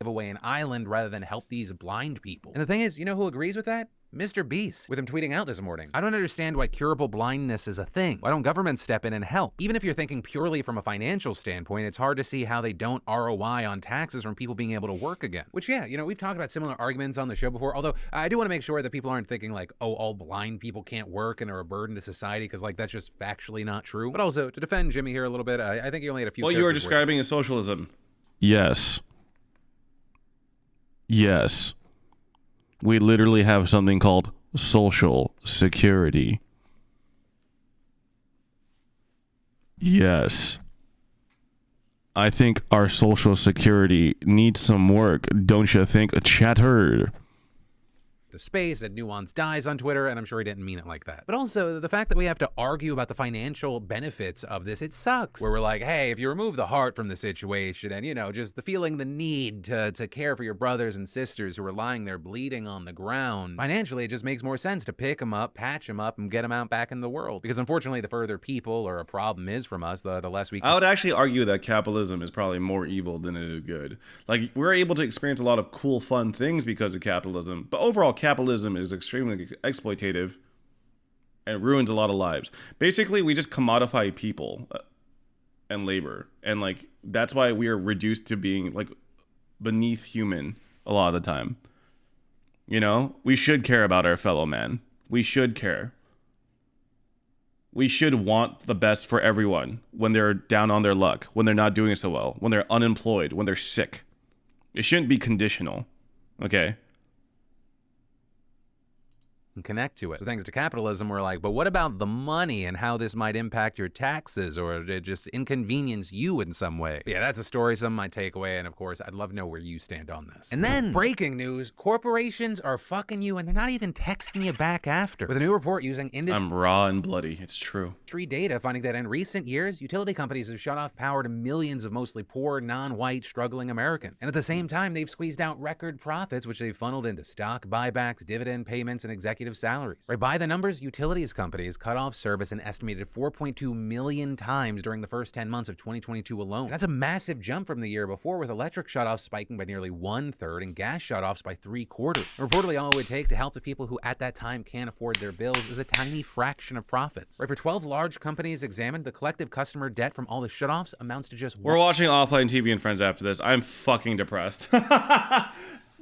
Give away an island rather than help these blind people. And the thing is, you know who agrees with that? Mr. Beast, with him tweeting out this morning. I don't understand why curable blindness is a thing. Why don't governments step in and help? Even if you're thinking purely from a financial standpoint, it's hard to see how they don't ROI on taxes from people being able to work again. Which, yeah, we've talked about similar arguments on the show before, although I do want to make sure that people aren't thinking like, oh, all blind people can't work and are a burden to society, because like that's just factually not true. But also, to defend Jimmy here a little bit, I think he only had a few. What you are describing is socialism. Yes. Yes. We literally have something called Social Security. Yes. I think our Social Security needs some work, don't you think, chatter? The space that Nuance dies on Twitter, and I'm sure he didn't mean it like that. But also, the fact that we have to argue about the financial benefits of this, it sucks. Where we're like, hey, if you remove the heart from the situation and, just the feeling, the need to care for your brothers and sisters who are lying there bleeding on the ground, financially, it just makes more sense to pick them up, patch them up, and get them out back in the world. Because unfortunately, the further people or a problem is from us, the less we can. I would actually argue that capitalism is probably more evil than it is good. Like, we're able to experience a lot of cool, fun things because of capitalism, but overall, capitalism is extremely exploitative and ruins a lot of lives. Basically, we just commodify people and labor, and like that's why we are reduced to being like beneath human a lot of the time. We should care about our fellow man. We should care. We should want the best for everyone when they're down on their luck, when they're not doing so well, when they're unemployed, when they're sick. It shouldn't be conditional. Okay? connect to it. So thanks to capitalism, we're like, but what about the money and how this might impact your taxes or just inconvenience you in some way? But yeah, that's a story, some might take away, and of course, I'd love to know where you stand on this. And then, breaking news, corporations are fucking you and they're not even texting you back after. With a new report using industry I'm raw and bloody. It's true. data finding that in recent years, utility companies have shut off power to millions of mostly poor, non-white, struggling Americans. And at the same time, they've squeezed out record profits, which they've funneled into stock buybacks, dividend payments, and executive salaries. Right, by the numbers, utilities companies cut off service an estimated 4.2 million times during the first 10 months of 2022 alone. And that's a massive jump from the year before, with electric shutoffs spiking by nearly 1/3 and gas shutoffs by 3/4. Reportedly, all it would take to help the people who at that time can't afford their bills is a tiny fraction of profits. Right, for 12 large companies examined, the collective customer debt from all the shutoffs amounts to just We're watching offline TV and Friends after this. I'm fucking depressed.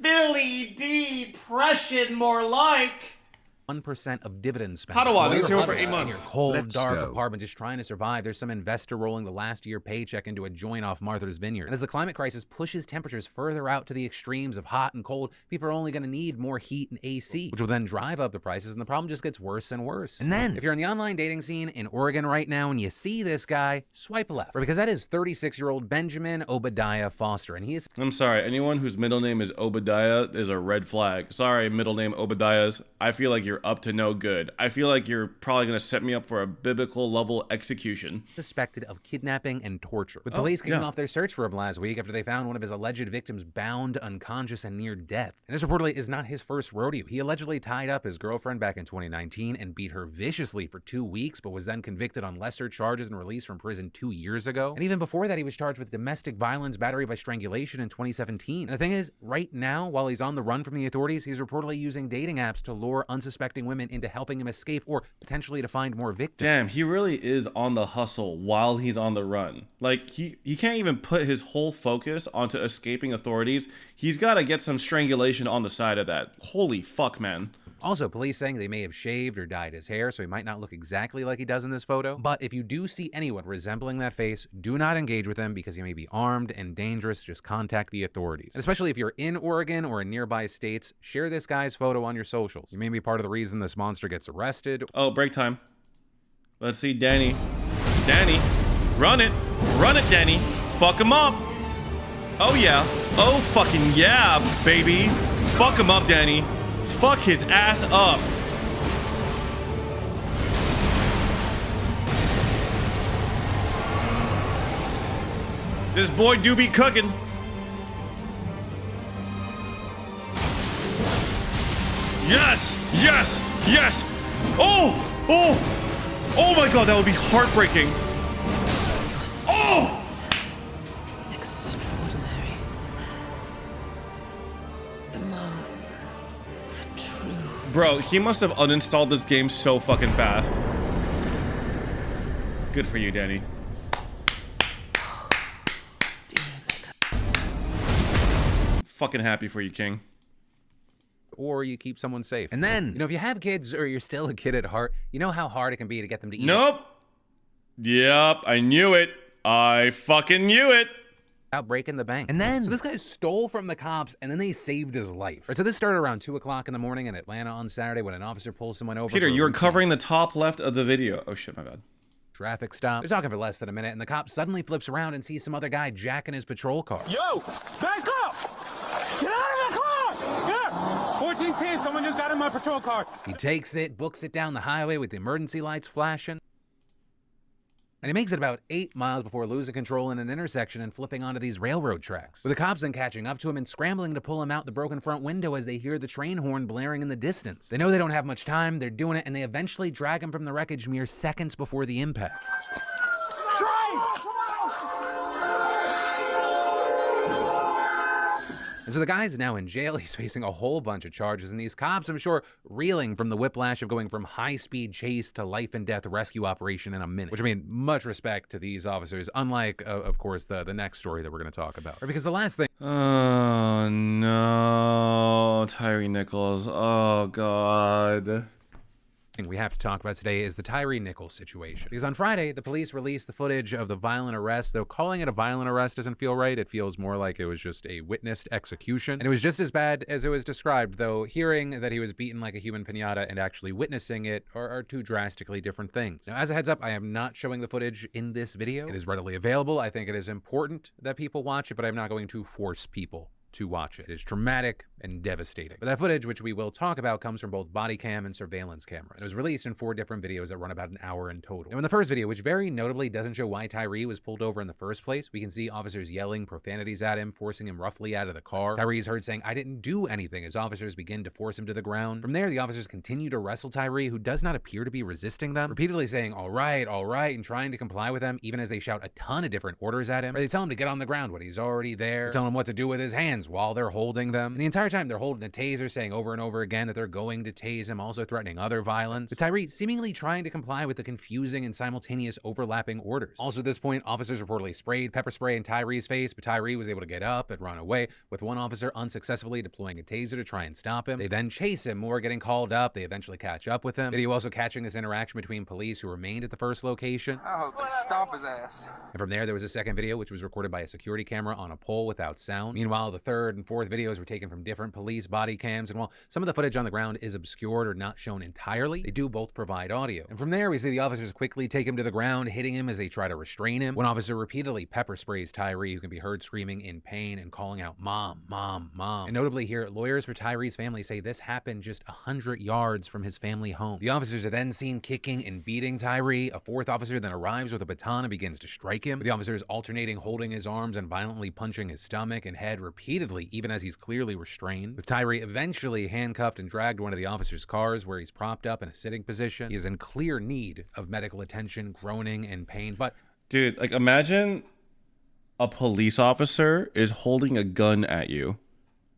Philly depression, more like. 1% of dividend spend. How do I? Let's go for 8 months. In your cold, dark apartment, just trying to survive. There's some investor rolling the last year paycheck into a joint off Martha's Vineyard. And as the climate crisis pushes temperatures further out to the extremes of hot and cold, people are only going to need more heat and AC, which will then drive up the prices, and the problem just gets worse and worse. And then, if you're in the online dating scene in Oregon right now and you see this guy, swipe left, because that is 36-year-old Benjamin Obadiah Foster, and he is... I'm sorry, anyone whose middle name is Obadiah is a red flag. Sorry, middle name Obadiahs. I feel like you're up to no good. I feel like you're probably going to set me up for a biblical level execution. Suspected of kidnapping and torture, with police kicking off their search for him last week after they found one of his alleged victims bound, unconscious, and near death. And this reportedly is not his first rodeo. He allegedly tied up his girlfriend back in 2019 and beat her viciously for 2 weeks, but was then convicted on lesser charges and released from prison 2 years ago. And even before that, he was charged with domestic violence, battery by strangulation in 2017. And the thing is, right now, while he's on the run from the authorities, he's reportedly using dating apps to lure unsuspecting women into helping him escape or potentially to find more victims. Damn, he really is on the hustle while he's on the run. Like, he can't even put his whole focus onto escaping authorities. He's got to get some strangulation on the side of that. Holy fuck, man. Also, police saying they may have shaved or dyed his hair, so he might not look exactly like he does in this photo. But if you do see anyone resembling that face, do not engage with him because he may be armed and dangerous. Just contact the authorities. And especially if you're in Oregon or in nearby states, share this guy's photo on your socials. You may be part of the reason this monster gets arrested. Oh, break time. Let's see Danny. Danny, run it. Run it, Danny. Fuck him up. Oh, yeah. Oh, fucking yeah, baby. Fuck him up, Danny. Fuck his ass up. This boy do be cooking. Yes, yes, yes. Oh, oh, oh my God, that would be heartbreaking. Oh! Extraordinary. The mark of a true. Bro, he must have uninstalled this game so fucking fast. Good for you, Danny. Fucking happy for you, King. Or you keep someone safe. And then, you know, if you have kids or you're still a kid at heart, you know how hard it can be to get them to eat. Nope. Yep, I knew it. I fucking knew it. Out breaking the bank. And then, so this guy stole from the cops and then they saved his life. Right, so this started around 2 o'clock in the morning in Atlanta on Saturday when an officer pulls someone over. Peter, you were covering the top left of the video. Oh shit, my bad. Traffic stop. They're talking for less than a minute and the cop suddenly flips around and sees some other guy jacking his patrol car. Yo, back up! Get out of the car! Here! 1410, someone just got in my patrol car. He takes it, books it down the highway with the emergency lights flashing. And he makes it about 8 miles before losing control in an intersection and flipping onto these railroad tracks. With the cops then catching up to him and scrambling to pull him out the broken front window as they hear the train horn blaring in the distance. They know they don't have much time, they're doing it, and they eventually drag him from the wreckage mere seconds before the impact. And so the guy's now in jail. He's facing a whole bunch of charges, and these cops, I'm sure, reeling from the whiplash of going from high-speed chase to life-and-death rescue operation in a minute. Which, I mean, much respect to these officers, unlike, of course, the next story that we're going to talk about. Because the last thing... Oh, no. Tyree Nichols. Oh, God. thing we have to talk about today is the Tyree Nichols situation. Because on Friday, the police released the footage of the violent arrest, though calling it a violent arrest doesn't feel right. It feels more like it was just a witnessed execution. And it was just as bad as it was described, though hearing that he was beaten like a human piñata and actually witnessing it are two drastically different things. Now, as a heads up, I am not showing the footage in this video. It is readily available. I think it is important that people watch it, but I'm not going to force people to watch it. It is traumatic and devastating. But that footage, which we will talk about, comes from both body cam and surveillance cameras. It was released in 4 different videos that run about an hour in total. Now in the first video, which very notably doesn't show why Tyree was pulled over in the first place, we can see officers yelling profanities at him, forcing him roughly out of the car. Tyree is heard saying, "I didn't do anything," as officers begin to force him to the ground. From there, the officers continue to wrestle Tyree, who does not appear to be resisting them, repeatedly saying, all right, and trying to comply with them, even as they shout a ton of different orders at him. Or they tell him to get on the ground when he's already there, tell him what to do with his hands while they're holding them. And the entire time they're holding a taser, saying over and over again that they're going to tase him, also threatening other violence. With Tyree seemingly trying to comply with the confusing and simultaneous overlapping orders. Also at this point, officers reportedly sprayed pepper spray in Tyree's face, but Tyree was able to get up and run away, with one officer unsuccessfully deploying a taser to try and stop him. They then chase him, more getting called up. They eventually catch up with him. Video also catching this interaction between police who remained at the first location. I hope they stomp his ass. And from there was a second video, which was recorded by a security camera on a pole without sound. Meanwhile, the third and fourth videos were taken from different police body cams, and while some of the footage on the ground is obscured or not shown entirely, they do both provide audio. And from there, we see the officers quickly take him to the ground, hitting him as they try to restrain him. One officer repeatedly pepper sprays Tyree, who can be heard screaming in pain and calling out, "Mom, mom, mom." And notably here, lawyers for Tyree's family say this happened just 100 yards from his family home. The officers are then seen kicking and beating Tyree. A fourth officer then arrives with a baton and begins to strike him. The officers alternating holding his arms and violently punching his stomach and head repeatedly, even as he's clearly restrained. With Tyree eventually handcuffed and dragged to one of the officers' cars, where he's propped up in a sitting position. He is in clear need of medical attention, groaning in pain. But dude, like, imagine a police officer is holding a gun at you,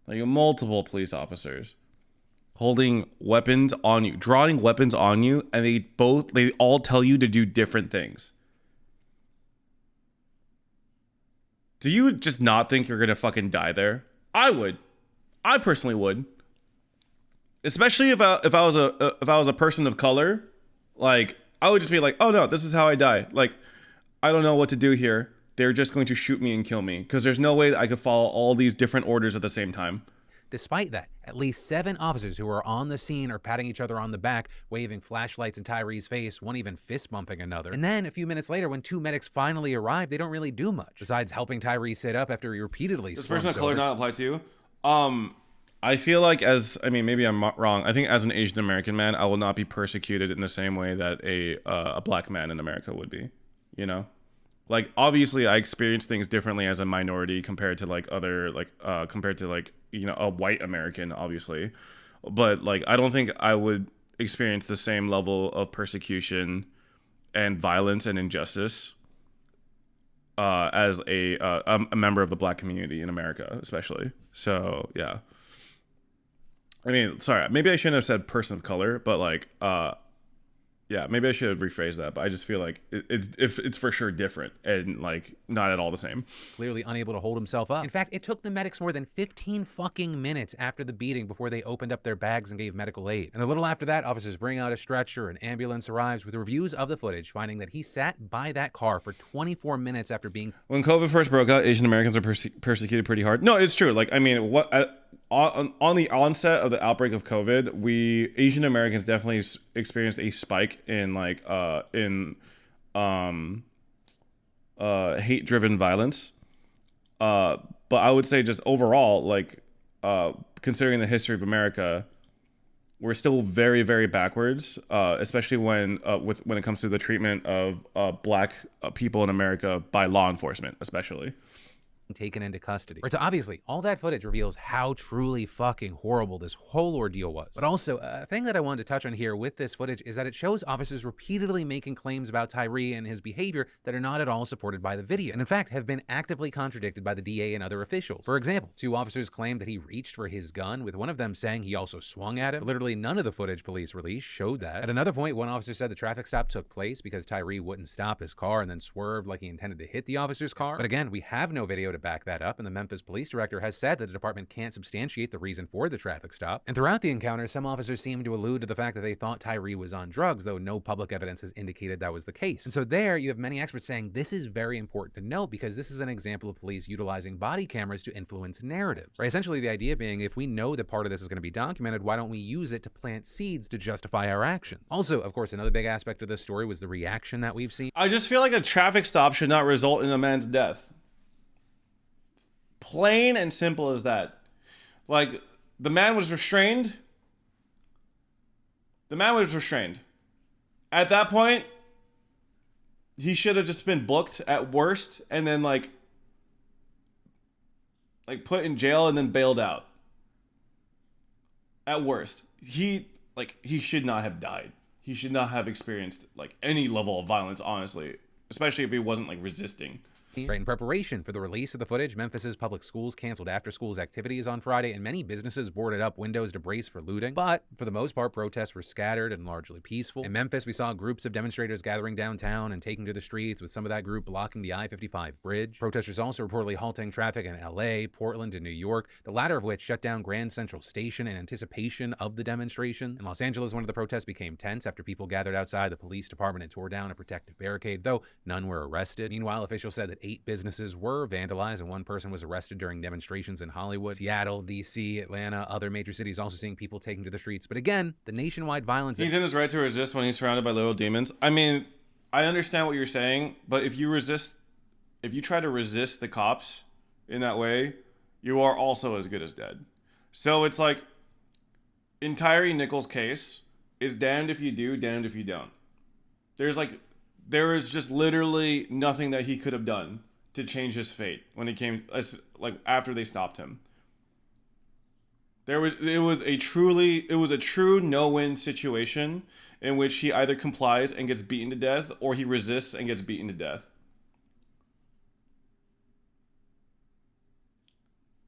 like multiple police officers holding weapons on you, drawing weapons on you, and they all tell you to do different things. Do you just not think you're gonna fucking die there? I would. I personally would. Especially if I was a person of color, like, I would just be like, oh no, this is how I die. Like, I don't know what to do here. They're just going to shoot me and kill me, because there's no way that I could follow all these different orders at the same time. despite that, at least 7 officers who were on the scene are patting each other on the back, waving flashlights in Tyree's face, one even fist bumping another. And then a few minutes later, when 2 medics finally arrive, they don't really do much, besides helping Tyree sit up after he repeatedly Does person of color not apply to you? I feel like maybe I'm wrong. I think as an Asian American man, I will not be persecuted in the same way that a black man in America would be, you know? Like, obviously I experience things differently as a minority compared to like other, like, compared to like, you know, a white American, obviously. But like, I don't think I would experience the same level of persecution and violence and injustice as a member of the black community in America, especially. So yeah. I mean, sorry, maybe I shouldn't have said person of color, but like, yeah, maybe I should have rephrased that, but I just feel like it's for sure different and like not at all the same. Clearly unable to hold himself up. In fact, it took the medics more than 15 fucking minutes after the beating before they opened up their bags and gave medical aid. And a little after that, officers bring out a stretcher, an ambulance arrives with reviews of the footage, finding that he sat by that car for 24 minutes after being... When COVID first broke out, Asian Americans are persecuted pretty hard. No, it's true. Like, I mean, on the onset of the outbreak of COVID, Asian Americans definitely experienced a spike in like hate-driven violence. But I would say just overall, like, considering the history of America, we're still very, very backwards, especially when it comes to the treatment of black people in America by law enforcement, especially. Taken into custody. So obviously, all that footage reveals how truly fucking horrible this whole ordeal was. But also, a thing that I wanted to touch on here with this footage is that it shows officers repeatedly making claims about Tyree and his behavior that are not at all supported by the video, and in fact have been actively contradicted by the DA and other officials. For example, 2 officers claimed that he reached for his gun, with one of them saying he also swung at him. But literally none of the footage police released showed that. At another point, one officer said the traffic stop took place because Tyree wouldn't stop his car and then swerved like he intended to hit the officer's car. But again, we have no video to to back that up, and the Memphis police director has said that the department can't substantiate the reason for the traffic stop. And throughout the encounter, some officers seem to allude to the fact that they thought Tyree was on drugs, though no public evidence has indicated that was the case. And so there, you have many experts saying this is very important to note because this is an example of police utilizing body cameras to influence narratives. Right? Essentially, the idea being, if we know that part of this is going to be documented, why don't we use it to plant seeds to justify our actions? Also, of course, another big aspect of this story was the reaction that we've seen. I just feel like a traffic stop should not result in a man's death. Plain and simple as that. Like, the man was restrained. The man was restrained. At that point, he should have just been booked at worst and then like put in jail and then bailed out. At worst. He should not have died. He should not have experienced like any level of violence, honestly, especially if he wasn't like resisting. Right, in preparation for the release of the footage, Memphis's public schools canceled after-schools activities on Friday, and many businesses boarded up windows to brace for looting. But for the most part, protests were scattered and largely peaceful. In Memphis, we saw groups of demonstrators gathering downtown and taking to the streets, with some of that group blocking the I-55 bridge. Protesters also reportedly halting traffic in LA, Portland, and New York, the latter of which shut down Grand Central Station in anticipation of the demonstrations. In Los Angeles, one of the protests became tense after people gathered outside the police department and tore down a protective barricade, though none were arrested. Meanwhile, officials said that 8 businesses were vandalized and 1 person was arrested during demonstrations in Hollywood, Seattle, DC, Atlanta, other major cities also seeing people taking to the streets. But again, the nationwide violence... He's in his right to resist when he's surrounded by little demons. I mean, I understand what you're saying, but if you try to resist the cops in that way, you are also as good as dead. So it's like, in Tyree Nichols' case, is damned if you do, damned if you don't. There is just literally nothing that he could have done to change his fate when it came, like, after they stopped him. It was a true no-win situation in which he either complies and gets beaten to death, or he resists and gets beaten to death.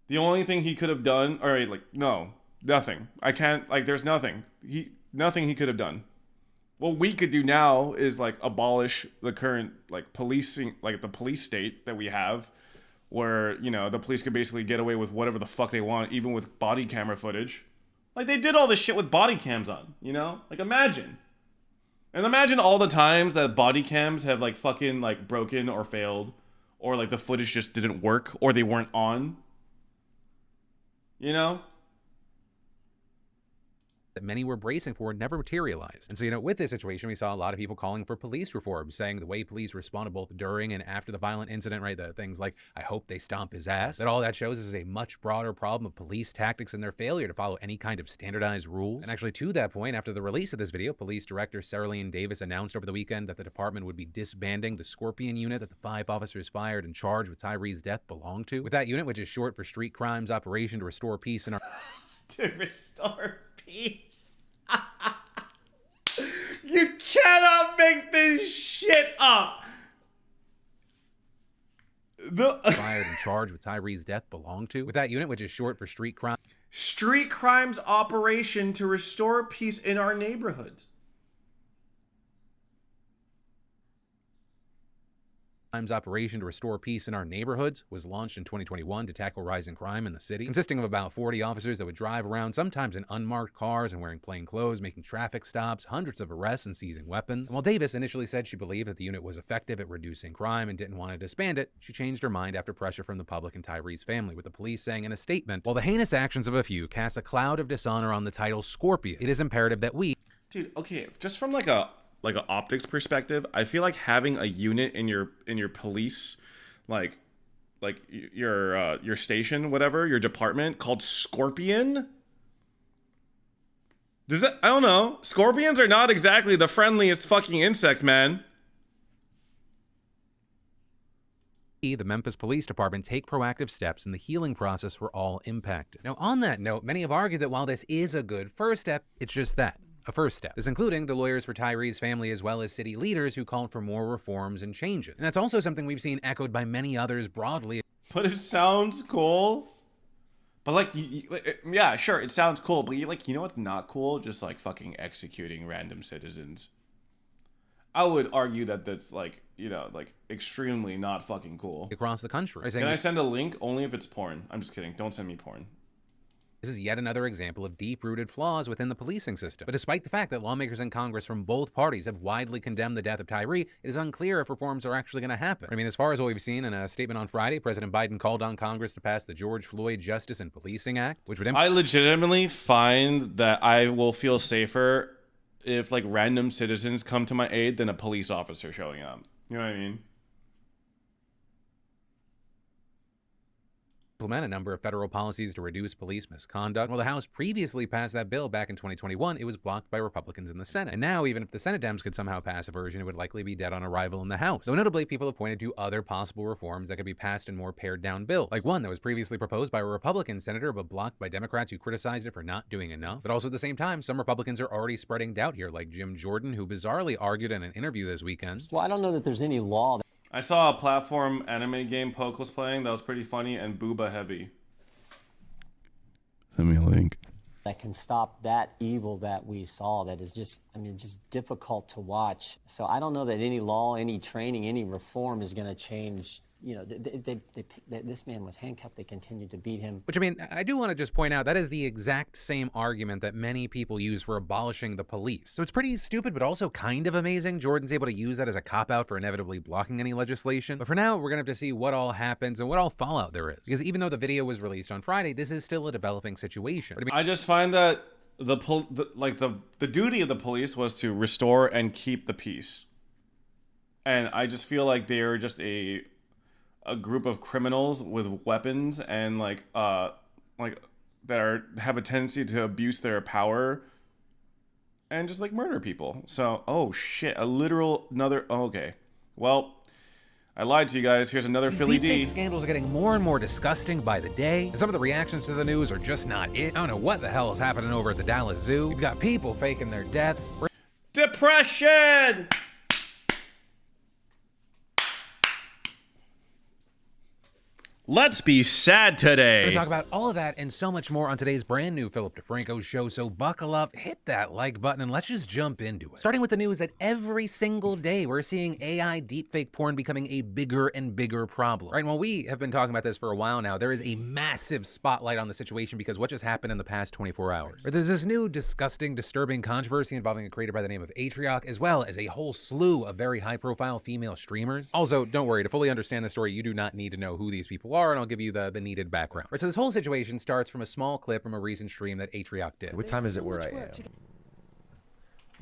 The only thing he could have done, no, nothing. I can't, like, there's nothing. Nothing he could have done. What we could do now is like abolish the current like policing, like the police state that we have, where, you know, the police could basically get away with whatever the fuck they want, even with body camera footage. Like, they did all this shit with body cams on, you know? Like, imagine. And imagine all the times that body cams have like fucking like broken or failed, or like the footage just didn't work, or they weren't on. You know? That many were bracing for never materialized. And so, you know, with this situation, we saw a lot of people calling for police reform, saying the way police responded both during and after the violent incident, right, the things like, I hope they stomp his ass, that all that shows is a much broader problem of police tactics and their failure to follow any kind of standardized rules. And actually, to that point, after the release of this video, police director Saralene Davis announced over the weekend that the department would be disbanding the Scorpion unit that the 5 officers fired and charged with Tyree's death belonged to. With that unit, which is short for Street Crimes Operation to Restore Peace in our... to restore peace. You cannot make this shit up. Fired and charged with Tyree's death belonged to. With that unit, which is short for Street Crimes Operation to Restore Peace in our neighborhoods. Operation to Restore Peace in Our Neighborhoods was launched in 2021 to tackle rising crime in the city, consisting of about 40 officers that would drive around, sometimes in unmarked cars and wearing plain clothes, making traffic stops, hundreds of arrests, and seizing weapons. And while Davis initially said she believed that the unit was effective at reducing crime and didn't want to disband it, she changed her mind after pressure from the public and Tyree's family, with the police saying in a statement, while the heinous actions of a few cast a cloud of dishonor on the title Scorpion, it is imperative that we... Dude, okay, just from like an optics perspective, I feel like having a unit in your police, like your station, whatever, your department, called Scorpion. Does that, I don't know. Scorpions are not exactly the friendliest fucking insect, man. The Memphis Police Department take proactive steps in the healing process for all impacted. Now, on that note, many have argued that while this is a good first step, it's just that. A first step. This including the lawyers for Tyree's family as well as city leaders who called for more reforms and changes. And that's also something we've seen echoed by many others broadly. But it sounds cool. But like, yeah, sure, it sounds cool. But you know what's not cool? Just like fucking executing random citizens. I would argue that that's like you know, like extremely not fucking cool. Across the country. Can I send a link? Only if it's porn. I'm just kidding. Don't send me porn. This is yet another example of deep-rooted flaws within the policing system. But despite the fact that lawmakers in Congress from both parties have widely condemned the death of Tyree, it is unclear if reforms are actually going to happen. I mean, as far as what we've seen in a statement on Friday, President Biden called on Congress to pass the George Floyd Justice and Policing Act, which would... I legitimately find that I will feel safer if like random citizens come to my aid than a police officer showing up. You know what I mean? Implement a number of federal policies to reduce police misconduct. While the House previously passed that bill back in 2021, it was blocked by Republicans in the Senate. And now, even if the Senate Dems could somehow pass a version, it would likely be dead on arrival in the House. Though notably, people have pointed to other possible reforms that could be passed in more pared-down bills, like one that was previously proposed by a Republican senator but blocked by Democrats who criticized it for not doing enough. But also at the same time, some Republicans are already spreading doubt here, like Jim Jordan, who bizarrely argued in an interview this weekend. Well, I don't know that there's any law. I saw a platform anime game Poke was playing that was pretty funny and booba heavy. Send me a link. That can stop that evil that we saw that is just, I mean, just difficult to watch. So I don't know that any law, any training, any reform is going to change. You know, this man was handcuffed. They continued to beat him. Which, I mean, I do want to just point out that is the exact same argument that many people use for abolishing the police. So it's pretty stupid, but also kind of amazing Jordan's able to use that as a cop-out for inevitably blocking any legislation. But for now, we're going to have to see what all happens and what all fallout there is. Because even though the video was released on Friday, this is still a developing situation. But I just find that the duty of the police was to restore and keep the peace. And I just feel like they're just a group of criminals with weapons and like that have a tendency to abuse their power and just like murder people. So, oh shit, okay. Well, I lied to you guys. Here's another Philly D. These scandals are getting more and more disgusting by the day, and some of the reactions to the news are just not it. I don't know what the hell is happening over at the Dallas Zoo. You've got people faking their deaths. Depression! Let's be sad today. We're going to talk about all of that and so much more on today's brand new Philip DeFranco show, so buckle up, hit that like button, and let's just jump into it. Starting with the news that every single day we're seeing AI deepfake porn becoming a bigger and bigger problem. Right, well, we have been talking about this for a while now. There is a massive spotlight on the situation because what just happened in the past 24 hours. But there's this new disgusting, disturbing controversy involving a creator by the name of Atrioc, as well as a whole slew of very high-profile female streamers. Also, don't worry, to fully understand the story, you do not need to know who these people are, and I'll give you the needed background. Right, so this whole situation starts from a small clip from a recent stream that Atrioc did. What time is it where I am?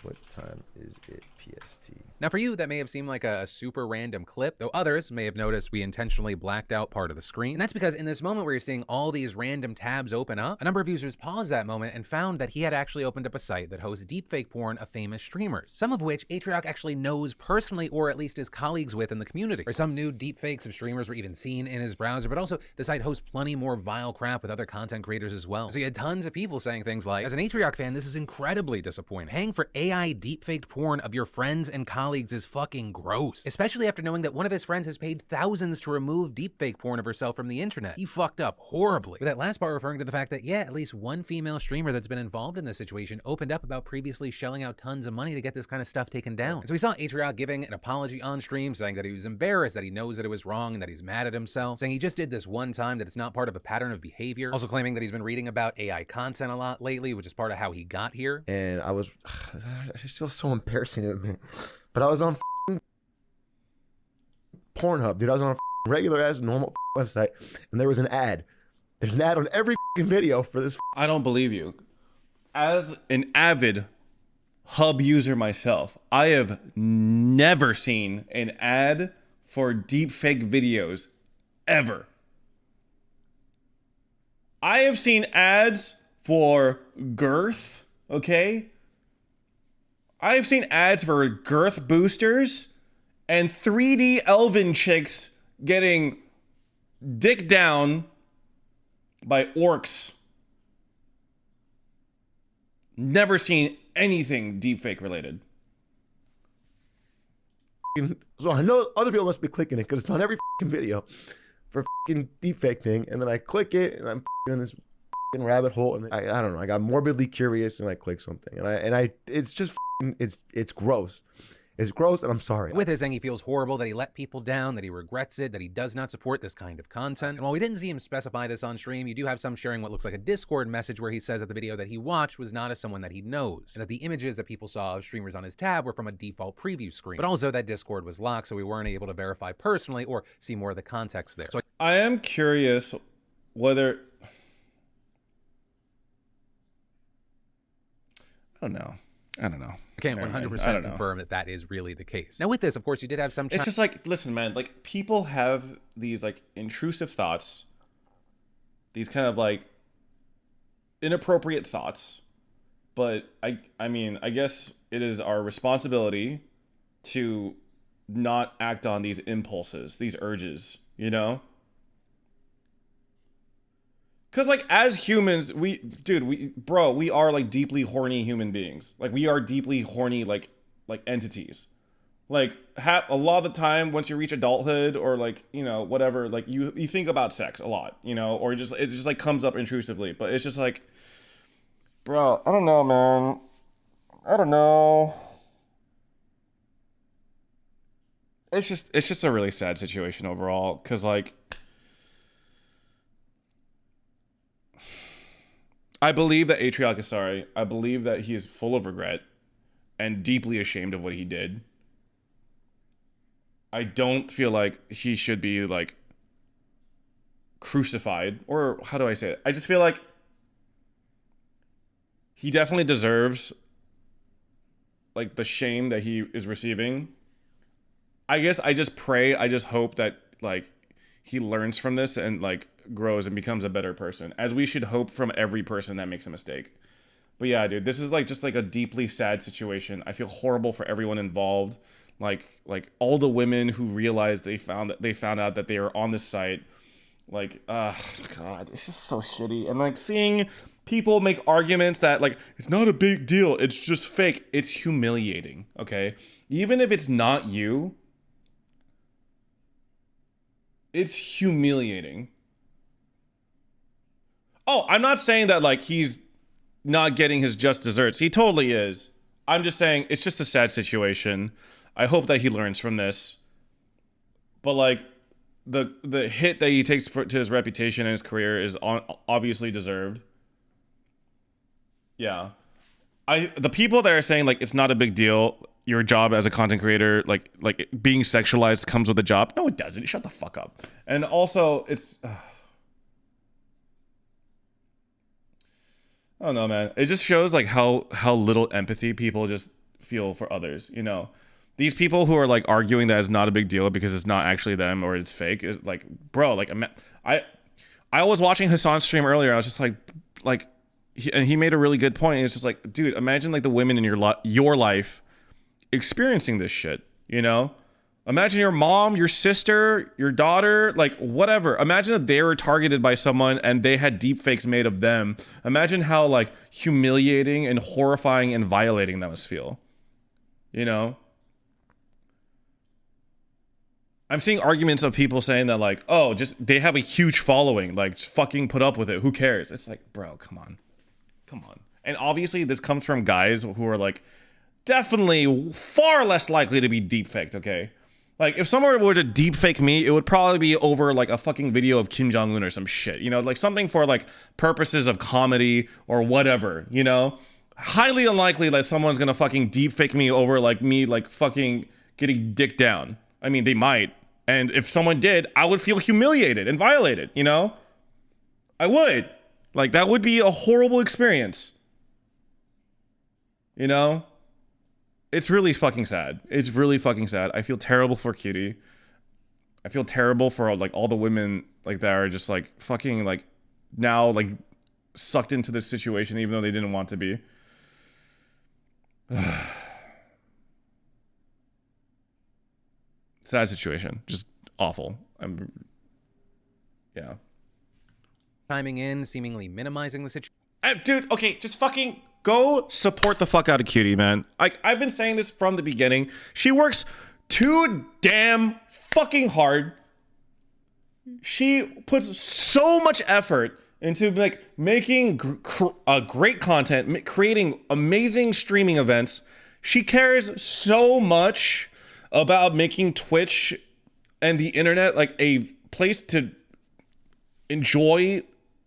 What time is it PST? Now for you, that may have seemed like a super random clip, though others may have noticed we intentionally blacked out part of the screen. And that's because in this moment where you're seeing all these random tabs open up, a number of users paused that moment and found that he had actually opened up a site that hosts deepfake porn of famous streamers, some of which Atrioc actually knows personally or at least is colleagues with in the community. Or some new deepfakes of streamers were even seen in his browser, but also the site hosts plenty more vile crap with other content creators as well. So you had tons of people saying things like, as an Atrioc fan, this is incredibly disappointing. Paying for AI deepfaked porn of your friends and colleagues is fucking gross. Especially after knowing that one of his friends has paid thousands to remove deepfake porn of herself from the internet. He fucked up horribly. With that last part referring to the fact that, yeah, at least one female streamer that's been involved in this situation opened up about previously shelling out tons of money to get this kind of stuff taken down. And so we saw Atrioc giving an apology on stream, saying that he was embarrassed, that he knows that it was wrong, and that he's mad at himself, saying he just did this one time, that it's not part of a pattern of behavior. Also claiming that he's been reading about AI content a lot lately, which is part of how he got here. And I just feel so embarrassing to admit, but I was on Pornhub, dude. I was on a regular ass normal website, and there was an ad. There's an ad on every video for this. I don't believe you. As an avid Hub user myself, I have never seen an ad for deepfake videos ever. I have seen ads for girth, okay? I have seen ads for girth boosters and 3D elven chicks getting dick down by orcs. Never seen anything deepfake related. So I know other people must be clicking it because it's on every video for deepfake thing, and then I click it and I'm in this rabbit hole, and I don't know, I got morbidly curious and I click something, and I it's just it's gross. It's gross, and I'm sorry. With his saying he feels horrible, that he let people down, that he regrets it, that he does not support this kind of content. And while we didn't see him specify this on stream, you do have some sharing what looks like a Discord message where he says that the video that he watched was not as someone that he knows, and that the images that people saw of streamers on his tab were from a default preview screen. But also that Discord was locked, so we weren't able to verify personally or see more of the context there. So I am curious whether... I don't know. I can't 100% confirm that that is really the case. Now with this, of course, you did have some... It's just like, listen, man, like people have these like intrusive thoughts, these kind of like inappropriate thoughts, but I mean, I guess it is our responsibility to not act on these impulses, these urges, you know? Because, like, as humans, we are, like, deeply horny human beings. Like, we are deeply horny, like entities. Like, a lot of the time, once you reach adulthood or, like, you know, whatever, like, you think about sex a lot, you know? Or it just, like, comes up intrusively. But it's just, like, bro, I don't know, man. I don't know. It's just a really sad situation overall. Because, like... I believe that Atriarch is sorry. I believe that he is full of regret and deeply ashamed of what he did. I don't feel like he should be, like, crucified. Or, how do I say it? I just feel like he definitely deserves, like, the shame that he is receiving. I guess I just pray, I just hope that, like, he learns from this and, like, grows and becomes a better person, as we should hope from every person that makes a mistake. But yeah, dude, this is like just like a deeply sad situation. I feel horrible for everyone involved, like all the women who realized they found out that they were on this site. Like, god, it's just so shitty. And like seeing people make arguments that like it's not a big deal, it's just fake. It's humiliating. Okay, even if it's not you, it's humiliating. Oh, I'm not saying that, like, he's not getting his just desserts. He totally is. I'm just saying it's just a sad situation. I hope that he learns from this. But, like, the hit that he takes to his reputation and his career is obviously deserved. Yeah. The people that are saying, like, it's not a big deal, your job as a content creator, like being sexualized comes with a job. No, it doesn't. Shut the fuck up. And also, it's... I don't know, man. It just shows like how little empathy people just feel for others, you know? These people who are like arguing that it's not a big deal because it's not actually them or it's fake, is like, bro, like I was watching Hassan's stream earlier. I was just like he made a really good point. It's just like, dude, imagine like the women in your life experiencing this shit, you know? Imagine your mom, your sister, your daughter, like whatever. Imagine that they were targeted by someone and they had deepfakes made of them. Imagine how like humiliating and horrifying and violating that must feel. You know? I'm seeing arguments of people saying that like, oh, just they have a huge following, like just fucking put up with it. Who cares? It's like, bro, come on. Come on. And obviously this comes from guys who are like definitely far less likely to be deepfaked, okay? Like, if someone were to deepfake me, it would probably be over, like, a fucking video of Kim Jong-un or some shit. You know, like, something for, like, purposes of comedy or whatever, you know? Highly unlikely that someone's gonna fucking deepfake me over, like, me, like, fucking getting dicked down. I mean, they might. And if someone did, I would feel humiliated and violated, you know? I would. Like, that would be a horrible experience. You know? It's really fucking sad. It's really fucking sad. I feel terrible for Cutie. I feel terrible for like all the women like that are just like fucking like now like sucked into this situation even though they didn't want to be. Sad situation. Just awful. Yeah. Chiming in, seemingly minimizing the situation. Dude, okay, just fucking go support the fuck out of Cutie, man. Like, I've been saying this from the beginning. She works too damn fucking hard. She puts so much effort into like making great content, creating amazing streaming events. She cares so much about making Twitch and the internet like a place to enjoy,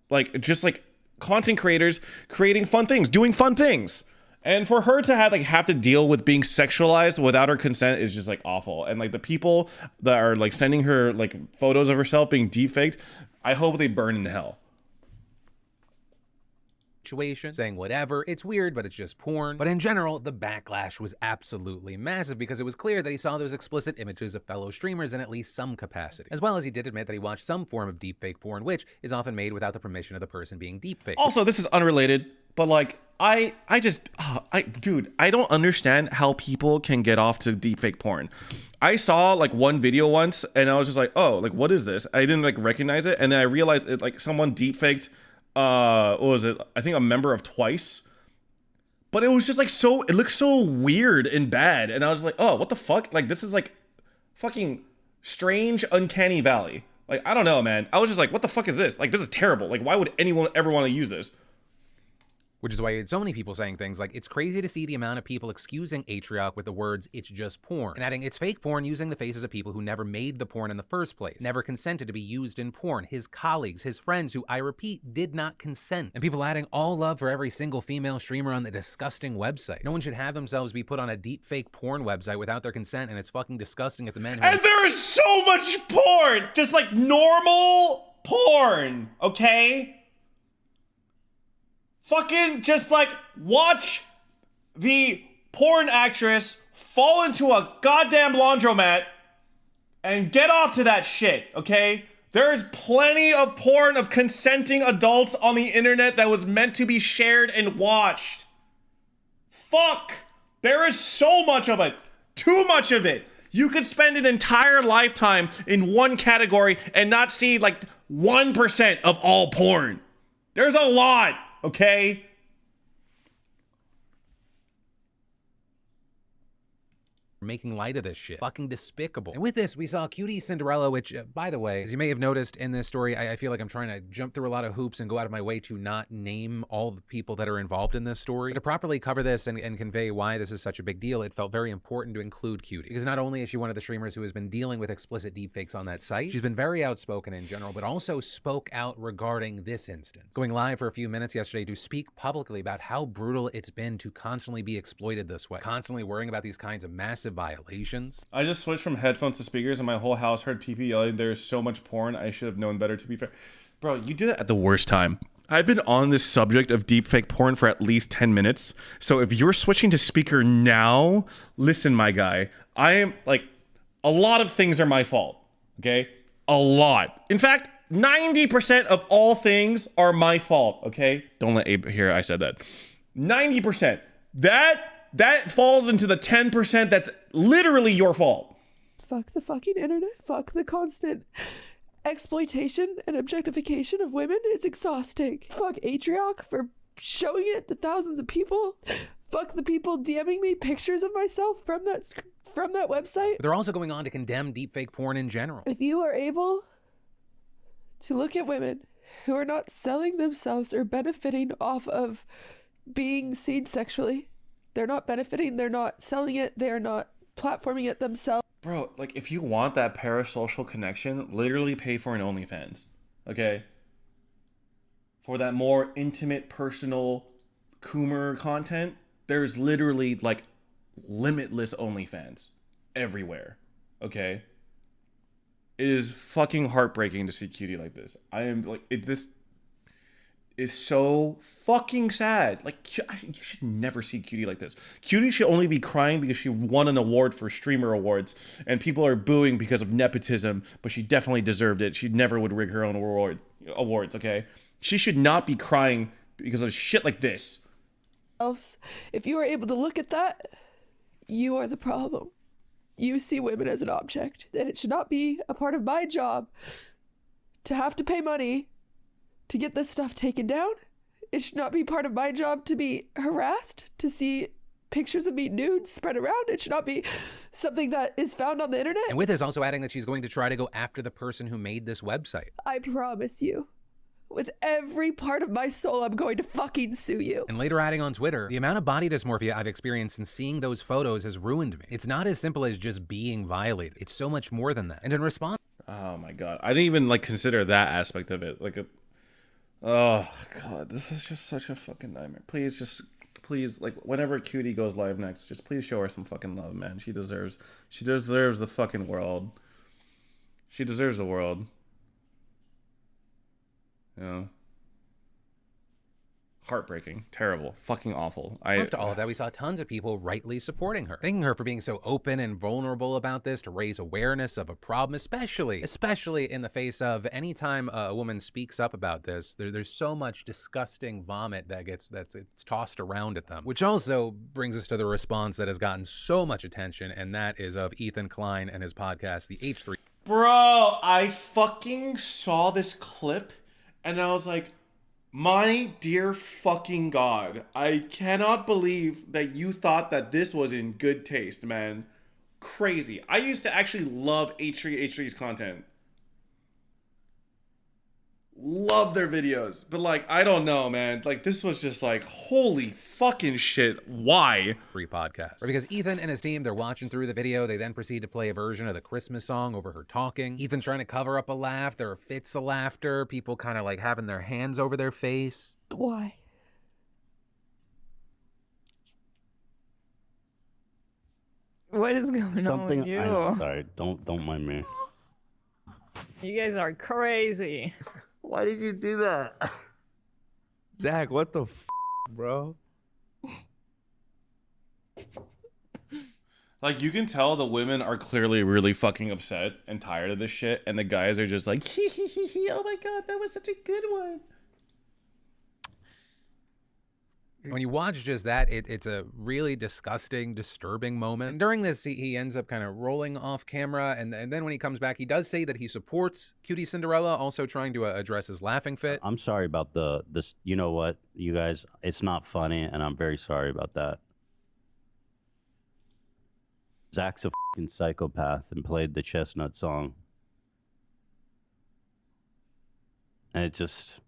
like just like content creators creating fun things, doing fun things. And for her to have to deal with being sexualized without her consent is just like awful. And like the people that are like sending her like photos of herself being deepfaked, I hope they burn in hell. Situation, saying whatever, it's weird, but it's just porn. But in general, the backlash was absolutely massive because it was clear that he saw those explicit images of fellow streamers in at least some capacity. As well as he did admit that he watched some form of deepfake porn, which is often made without the permission of the person being deepfaked. Also, this is unrelated, but like, I don't understand how people can get off to deepfake porn. I saw like one video once and I was just like, oh, like what is this? I didn't like recognize it. And then I realized it like someone deepfaked what was it? I think a member of Twice. But it was just like it looked so weird and bad. And I was like, oh, what the fuck? Like this is like fucking strange, uncanny valley. Like, I don't know, man. I was just like, what the fuck is this? Like, this is terrible. Like, why would anyone ever want to use this? Which is why you had so many people saying things like, it's crazy to see the amount of people excusing Atrioc with the words, it's just porn. And adding, it's fake porn using the faces of people who never made the porn in the first place, never consented to be used in porn, his colleagues, his friends who, I repeat, did not consent. And people adding all love for every single female streamer on the disgusting website. No one should have themselves be put on a deep fake porn website without their consent, and it's fucking disgusting if the men who— And there is so much porn! Just like normal porn, okay? Fucking just like watch the porn actress fall into a goddamn laundromat and get off to that shit, okay? There's plenty of porn of consenting adults on the internet that was meant to be shared and watched. Fuck! There is so much of it. Too much of it. You could spend an entire lifetime in one category and not see like 1% of all porn. There's a lot. Okay? making light of this shit. Fucking despicable. And with this, we saw Cutie Cinderella, which, by the way, as you may have noticed in this story, I feel like I'm trying to jump through a lot of hoops and go out of my way to not name all the people that are involved in this story. But to properly cover this and convey why this is such a big deal, it felt very important to include Cutie. Because not only is she one of the streamers who has been dealing with explicit deepfakes on that site, she's been very outspoken in general, but also spoke out regarding this instance. Going live for a few minutes yesterday to speak publicly about how brutal it's been to constantly be exploited this way, constantly worrying about these kinds of massive violations. I just switched from headphones to speakers and my whole house heard PP yelling, "There's so much porn, I should have known better," to be fair. Bro, you did it at the worst time. I've been on this subject of deepfake porn for at least 10 minutes. So if you're switching to speaker now, listen, my guy, I am like, a lot of things are my fault, okay? A lot. In fact, 90% of all things are my fault, okay? Don't let Abe hear I said that. 90%. That falls into the 10% that's literally your fault. Fuck the fucking internet. Fuck the constant exploitation and objectification of women. It's exhausting. Fuck Atrioc for showing it to thousands of people. Fuck the people DMing me pictures of myself from that website. But they're also going on to condemn deepfake porn in general. If you are able to look at women who are not selling themselves or benefiting off of being seen sexually, they're not benefiting, they're not selling it, they're not platforming it themselves. Bro, like, if you want that parasocial connection, literally pay for an OnlyFans, okay? For that more intimate, personal, Coomer content, there's literally, like, limitless OnlyFans everywhere, okay? It is fucking heartbreaking to see Cutie like this. I am, like, this is so fucking sad. Like, you should never see Cutie like this. Cutie should only be crying because she won an award for Streamer Awards, and people are booing because of nepotism, but she definitely deserved it. She never would rig her own awards, okay? She should not be crying because of shit like this. If you are able to look at that, you are the problem. You see women as an object, and it should not be a part of my job to have to pay money to get this stuff taken down. It should not be part of my job to be harassed, to see pictures of me nude spread around. It should not be something that is found on the internet. And with this, also adding that she's going to try to go after the person who made this website. I promise you, With every part of my soul, I'm going to fucking sue you. And later adding on Twitter, the amount of body dysmorphia I've experienced since seeing those photos has ruined me. It's not as simple as just being violated. It's so much more than that. And in response... Oh my god. I didn't even like consider that aspect of it. Oh god, this is just such a fucking nightmare. Please, like, whenever Cutie goes live next, just please show her some fucking love, man. She deserves the fucking world. She deserves the world. You know? Heartbreaking, terrible, fucking awful. After all of that, we saw tons of people rightly supporting her, thanking her for being so open and vulnerable about this to raise awareness of a problem, especially in the face of any time a woman speaks up about this, there's so much disgusting vomit that's tossed around at them. Which also brings us to the response that has gotten so much attention, and that is of Ethan Klein and his podcast, the H3. Bro, I fucking saw this clip and I was like, my dear fucking God, I cannot believe that you thought that this was in good taste, man. Crazy. I used to actually love H3's content. Love their videos. But like, I don't know, man. Like, this was just like, holy fucking shit. Why? Free podcast. Or because Ethan and his team, they're watching through the video. They then proceed to play a version of the Christmas song over her talking. Ethan trying to cover up a laugh. There are fits of laughter. People kind of like having their hands over their face. Why? What is going on with you? Sorry, don't mind me. You guys are crazy. Why did you do that? Zach, what the bro? Like, you can tell the women are clearly really fucking upset and tired of this shit, and the guys are just like, hee hee hee hee, oh my god, that was such a good one. When you watch just that, it's a really disgusting, disturbing moment. And during this, he ends up kind of rolling off camera, and then when he comes back, he does say that he supports Cutie Cinderella, also trying to address his laughing fit. I'm sorry about this. You know what, you guys? It's not funny, and I'm very sorry about that. Zach's a fucking psychopath and played the Chestnut song. And it just...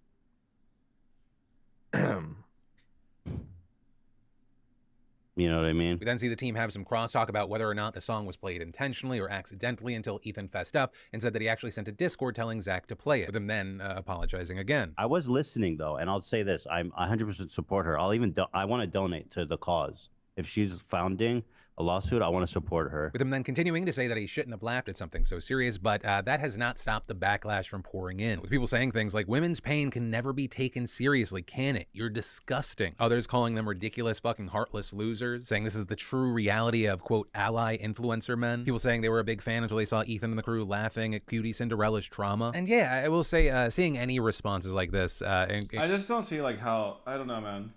You know what I mean? We then see the team have some crosstalk about whether or not the song was played intentionally or accidentally until Ethan fessed up and said that he actually sent a Discord telling Zach to play it, with him then apologizing again. I was listening, though, and I'll say this. I 100% support her. I want to donate to the cause. If she's founding a lawsuit, I want to support her. With him then continuing to say that he shouldn't have laughed at something so serious, but that has not stopped the backlash from pouring in. With people saying things like, women's pain can never be taken seriously, can it? You're disgusting. Others calling them ridiculous fucking heartless losers, saying this is the true reality of, quote, ally influencer men. People saying they were a big fan until they saw Ethan and the crew laughing at Cutie Cinderella's trauma. And yeah, I will say, seeing any responses like this... I just don't see like how... I don't know, man.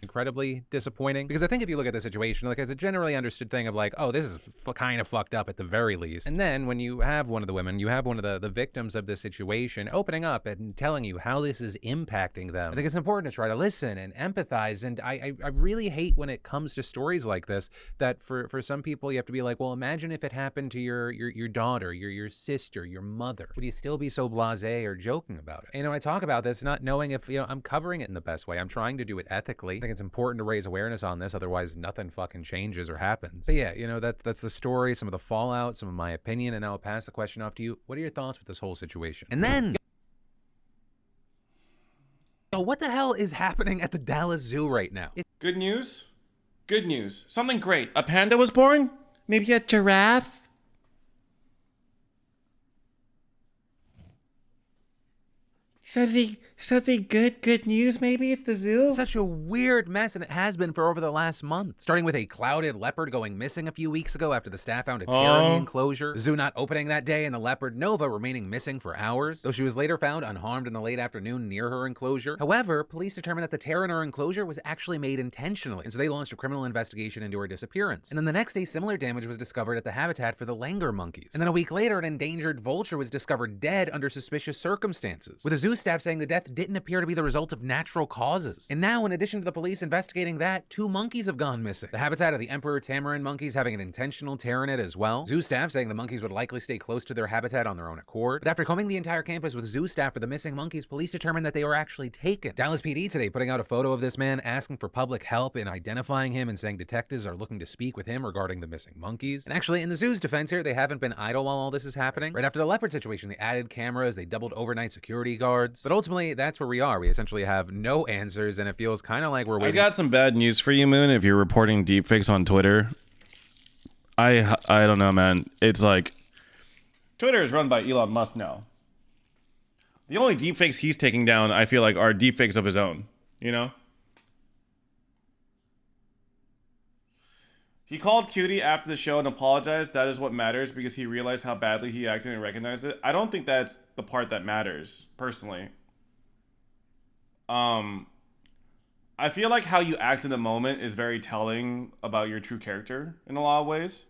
Incredibly disappointing, because I think if you look at the situation, like, as a generally understood thing of like, oh, this is kind of fucked up at the very least. And then when you have one of the women, you have one of the victims of this situation opening up and telling you how this is impacting them, I think it's important to try to listen and empathize. And I really hate when it comes to stories like this, that for some people you have to be like, well, imagine if it happened to your daughter, your sister, your mother. Would you still be so blasé or joking about it? You know, I talk about this not knowing if, you know, I'm covering it in the best way. I'm trying to do it ethically. I think it's important to raise awareness on this, otherwise nothing fucking changes or happens. But yeah, you know, that's the story, some of the fallout, some of my opinion, and now I'll pass the question off to you. What are your thoughts with this whole situation? And then, yo, what the hell is happening at the Dallas Zoo right now? Good news? Good news. Something great. A panda was born? Maybe a giraffe? Something good news, maybe? It's the zoo? Such a weird mess, and it has been for over the last month. Starting with a clouded leopard going missing a few weeks ago after the staff found a tear in the enclosure, the zoo not opening that day, and the leopard Nova remaining missing for hours, though she was later found unharmed in the late afternoon near her enclosure. However, police determined that the tear in her enclosure was actually made intentionally, and so they launched a criminal investigation into her disappearance. And then the next day, similar damage was discovered at the habitat for the langur monkeys. And then a week later, an endangered vulture was discovered dead under suspicious circumstances, with a zoo staff saying the death didn't appear to be the result of natural causes. And now, in addition to the police investigating that, 2 monkeys have gone missing. The habitat of the emperor tamarin monkeys having an intentional tear in it as well. Zoo staff saying the monkeys would likely stay close to their habitat on their own accord. But after combing the entire campus with zoo staff for the missing monkeys, police determined that they were actually taken. Dallas PD today putting out a photo of this man asking for public help in identifying him and saying detectives are looking to speak with him regarding the missing monkeys. And actually, in the zoo's defense here, they haven't been idle while all this is happening. Right after the leopard situation, they added cameras, they doubled overnight security guards. But ultimately, that's where we are. We essentially have no answers, and it feels kind of like we're waiting. I got some bad news for you, Moon, if you're reporting deepfakes on Twitter. I don't know, man. It's like, Twitter is run by Elon Musk now. The only deepfakes he's taking down, I feel like, are deepfakes of his own, you know? He called Cutie after the show and apologized. That is what matters because he realized how badly he acted and recognized it. I don't think that's the part that matters, personally. I feel like how you act in the moment is very telling about your true character in a lot of ways.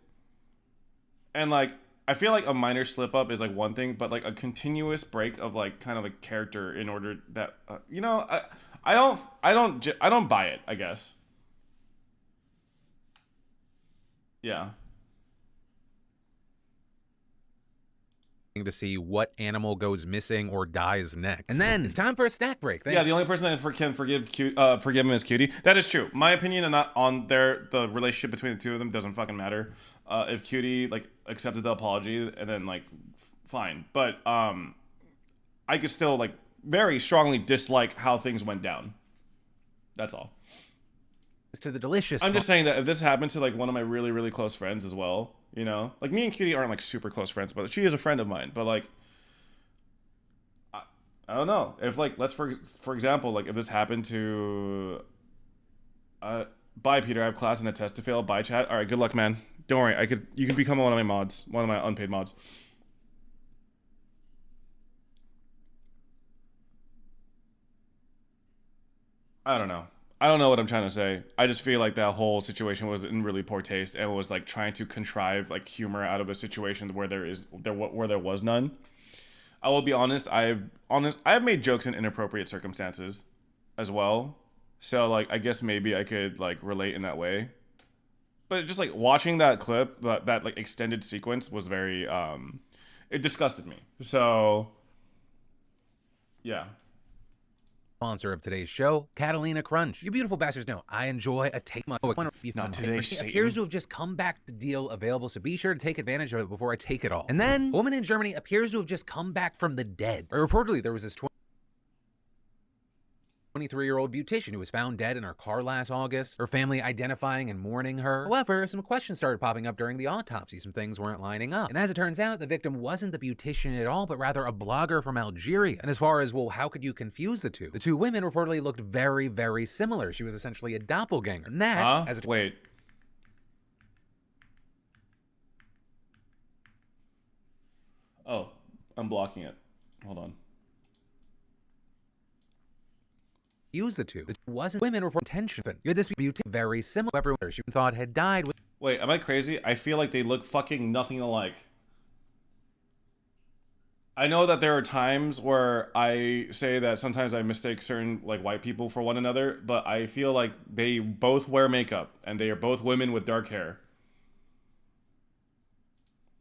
And like, I feel like a minor slip up is like one thing, but like a continuous break of like kind of a character in order that, you know, I don't buy it, I guess. Yeah. To see what animal goes missing or dies next. And then it's time for a snack break. Yeah, the only person that can forgive him is Cutie. That is true. My opinion and not on the relationship between the two of them doesn't fucking matter. If Cutie like accepted the apology and then like fine, but I could still like very strongly dislike how things went down. That's all. To the delicious. I'm just saying that if this happened to like one of my really, really close friends as well, you know, like me and Cutie aren't like super close friends, but she is a friend of mine. But like, I don't know if like for example, like if this happened to, bye Peter, I have class and a test to fail. Bye chat. All right, good luck, man. Don't worry, you can become one of my mods, one of my unpaid mods. I don't know. I don't know what I'm trying to say. I just feel like that whole situation was in really poor taste and was like trying to contrive like humor out of a situation where there was none. I will be honest. I've made jokes in inappropriate circumstances as well. So like I guess maybe I could like relate in that way. But just like watching that clip, that like extended sequence was very it disgusted me. So yeah. Sponsor of today's show, Catalina Crunch. You beautiful bastards know I enjoy a take my not today. It appears to have just come back to deal available, so be sure to take advantage of it before I take it all. And then, a woman in Germany appears to have just come back from the dead. Or reportedly, there was this 23-year-old beautician who was found dead in her car last August, her family identifying and mourning her. However, some questions started popping up during the autopsy. Some things weren't lining up. And as it turns out, the victim wasn't the beautician at all, but rather a blogger from Algeria. And as far as, well, how could you confuse the two? The two women reportedly looked very, very similar. She was essentially a doppelganger. And that, wait. Oh, I'm blocking it. Hold on. Use the two. It wasn't women report tension. You had this beauty very similar. Everyone she thought had died with. Wait, am I crazy? I feel like they look fucking nothing alike. I know that there are times where I say that sometimes I mistake certain like white people for one another, but I feel like they both wear makeup and they are both women with dark hair.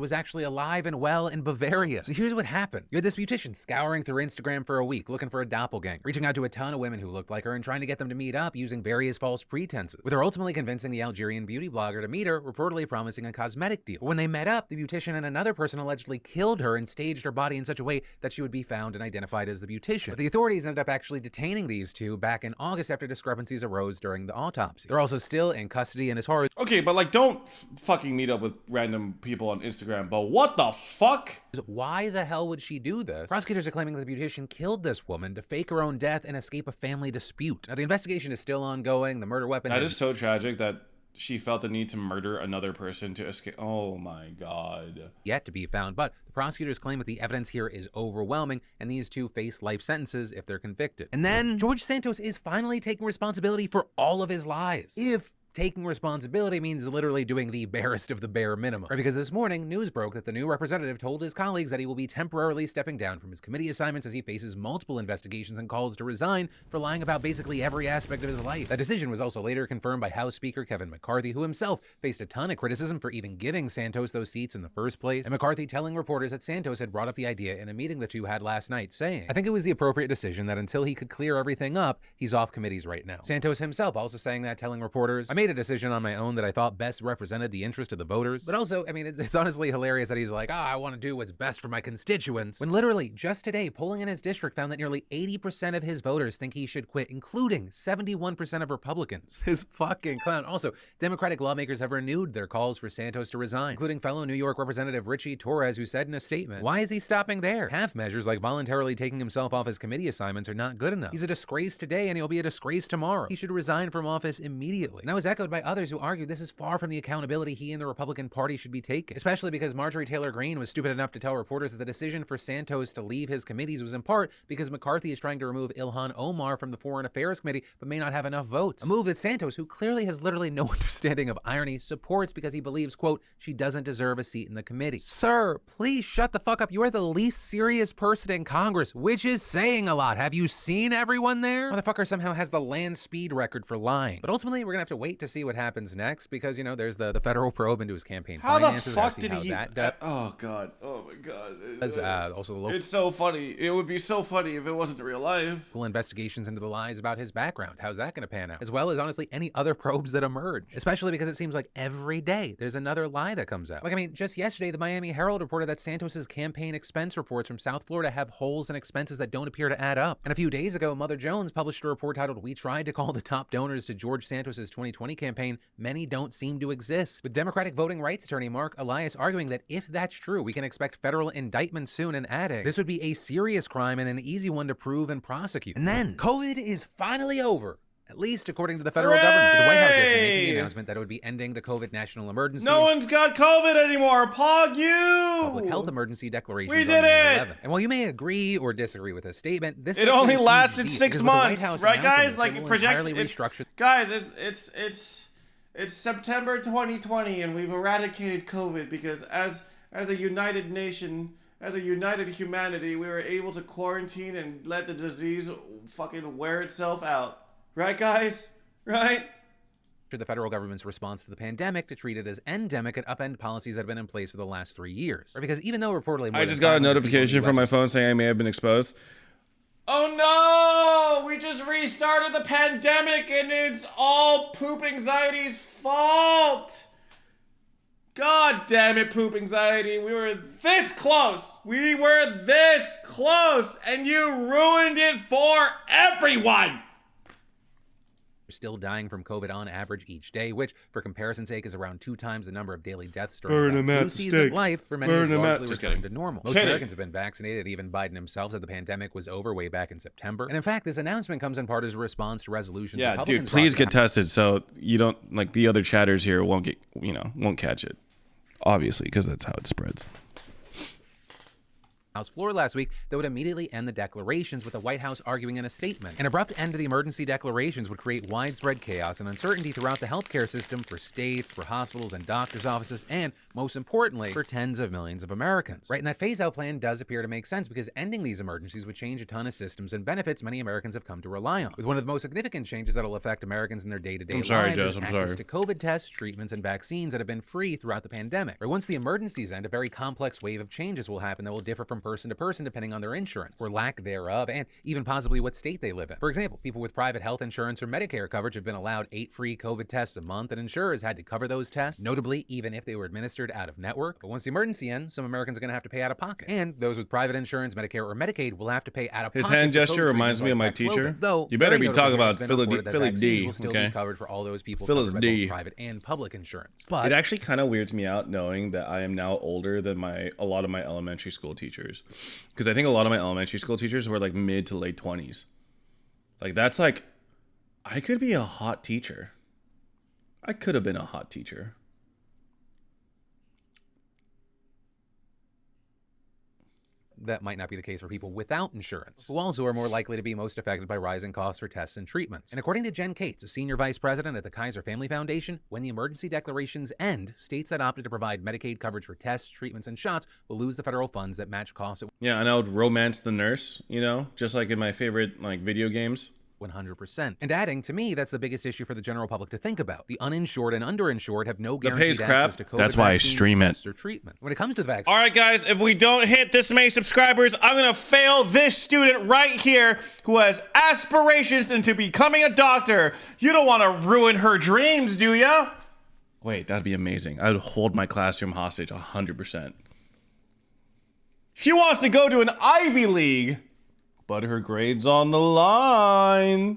Was actually alive and well in Bavaria. So here's what happened. You had this beautician scouring through Instagram for a week looking for a doppelganger, reaching out to a ton of women who looked like her and trying to get them to meet up using various false pretenses, with her ultimately convincing the Algerian beauty blogger to meet her, reportedly promising a cosmetic deal. But when they met up, the beautician and another person allegedly killed her and staged her body in such a way that she would be found and identified as the beautician. But the authorities ended up actually detaining these two back in August after discrepancies arose during the autopsy. They're also still in custody, and as far as okay, but like don't fucking meet up with random people on Instagram. But what the fuck? Why the hell would she do this? Prosecutors are claiming that the beautician killed this woman to fake her own death and escape a family dispute. Now, the investigation is still ongoing. The murder weapon is so tragic that she felt the need to murder another person to escape. Oh my God. Yet to be found, but the prosecutors claim that the evidence here is overwhelming and these two face life sentences if they're convicted. And then George Santos is finally taking responsibility for all of his lies. If Taking responsibility means literally doing the barest of the bare minimum. Right? Because this morning, news broke that the new representative told his colleagues that he will be temporarily stepping down from his committee assignments as he faces multiple investigations and calls to resign for lying about basically every aspect of his life. That decision was also later confirmed by House Speaker Kevin McCarthy, who himself faced a ton of criticism for even giving Santos those seats in the first place. And McCarthy telling reporters that Santos had brought up the idea in a meeting the two had last night, saying, "I think it was the appropriate decision that until he could clear everything up, he's off committees right now." Santos himself also saying that, telling reporters, "I made a decision on my own that I thought best represented the interest of the voters." But also, I mean, it's honestly hilarious that he's like, I want to do what's best for my constituents. When literally, just today, polling in his district found that nearly 80% of his voters think he should quit, including 71% of Republicans. His fucking clown. Also, Democratic lawmakers have renewed their calls for Santos to resign, including fellow New York Representative Richie Torres, who said in a statement, "Why is he stopping there? Half measures like voluntarily taking himself off his committee assignments are not good enough. He's a disgrace today and he'll be a disgrace tomorrow. He should resign from office immediately." And that was echoed by others who argued this is far from the accountability he and the Republican Party should be taking, especially because Marjorie Taylor Greene was stupid enough to tell reporters that the decision for Santos to leave his committees was in part because McCarthy is trying to remove Ilhan Omar from the Foreign Affairs Committee but may not have enough votes. A move that Santos, who clearly has literally no understanding of irony, supports because he believes, quote, she doesn't deserve a seat in the committee. Sir, please shut the fuck up. You are the least serious person in Congress, which is saying a lot. Have you seen everyone there? Motherfucker somehow has the land speed record for lying. But ultimately, we're gonna have to wait to see what happens next because, you know, there's the federal probe into his campaign finances. How the fuck did he? Oh god. Oh my god. Also, the local. It's so funny. It would be so funny if it wasn't real life. Full investigations into the lies about his background. How's that going to pan out? As well as honestly any other probes that emerge. Especially because it seems like every day there's another lie that comes out. Like, I mean, just yesterday, the Miami Herald reported that Santos's campaign expense reports from South Florida have holes and expenses that don't appear to add up. And a few days ago, Mother Jones published a report titled, "We tried to call the top donors to George Santos's 2020 campaign. Many don't seem to exist." With Democratic voting rights attorney Mark Elias arguing that if that's true, we can expect federal indictment soon, and adding, this would be a serious crime and an easy one to prove and prosecute. And then, COVID is finally over. At least according to the federal government. With the White House yesterday making the announcement that it would be ending the COVID national emergency. No one's got COVID anymore. Pog you! Public health emergency declaration. We did it! And while you may agree or disagree with this statement, this it only lasted 6 months, right, guys? Like projected. Guys, it's September 2020, and we've eradicated COVID because as a united nation, as a united humanity, we were able to quarantine and let the disease fucking wear itself out. Right, guys? Right? The federal government's response to the pandemic to treat it as endemic and upend policies that have been in place for the last 3 years. Or because even though reportedly I just got a notification from my phone saying I may have been exposed. Oh no! We just restarted the pandemic and it's all poop anxiety's fault! God damn it, poop anxiety. We were this close. We were this close and you ruined it for everyone! Still dying from COVID on average each day, which, for comparison's sake, is around 2 times the number of daily deaths during the flu season. Life for many is largely returned to normal. Most Americans have been vaccinated. Even Biden himself said the pandemic was over way back in September. And in fact, this announcement comes in part as a response to resolutions. Yeah, dude, please get tested so you don't, like, the other chatters here won't get, won't catch it. Obviously, because that's how it spreads. House floor last week that would immediately end the declarations, with the White House arguing in a statement. An abrupt end to the emergency declarations would create widespread chaos and uncertainty throughout the healthcare system for states, for hospitals and doctors' offices, and most importantly, for tens of millions of Americans. Right, and that phase-out plan does appear to make sense because ending these emergencies would change a ton of systems and benefits many Americans have come to rely on. With one of the most significant changes that will affect Americans in their day-to-day lives is access to COVID tests, treatments, and vaccines that have been free throughout the pandemic. Right, once the emergencies end, a very complex wave of changes will happen that will differ from person to person depending on their insurance, or lack thereof, and even possibly what state they live in. For example, people with private health insurance or Medicare coverage have been allowed 8 free COVID tests a month, and insurers had to cover those tests, notably even if they were administered out of network. But once the emergency ends, some Americans are going to have to pay out of pocket. And those with private insurance, Medicare, or Medicaid will have to pay out of pocket. His hand gesture reminds me of my teacher. Though, you better be talking about Philly D, will still be covered for all those people Phyllis covered D. by both private and public insurance. But it actually kind of weirds me out knowing that I am now older than a lot of my elementary school teachers, because I think a lot of my elementary school teachers were like mid to late 20s. Like, that's like, I could be a hot teacher. I could have been a hot teacher. that might not be the case for people without insurance, who also are more likely to be most affected by rising costs for tests and treatments. And according to Jen Cates, a senior vice president at the Kaiser Family Foundation, when the emergency declarations end, states that opted to provide Medicaid coverage for tests, treatments, and shots will lose the federal funds that match costs at Yeah, and I would romance the nurse, you know, just like in my favorite like video games. 100%. And adding, to me, that's the biggest issue for the general public to think about. The uninsured and underinsured have no The guaranteed pay's crap. access to COVID That's why I vaccines, stream it. tests, or treatment. When it comes to the vaccine, All right, guys, if we don't hit this many subscribers, I'm going to fail this student right here who has aspirations into becoming a doctor. You don't want to ruin her dreams, do ya? Wait, that'd be amazing. I would hold my classroom hostage 100%. She wants to go to an Ivy League, but her grade's on the line.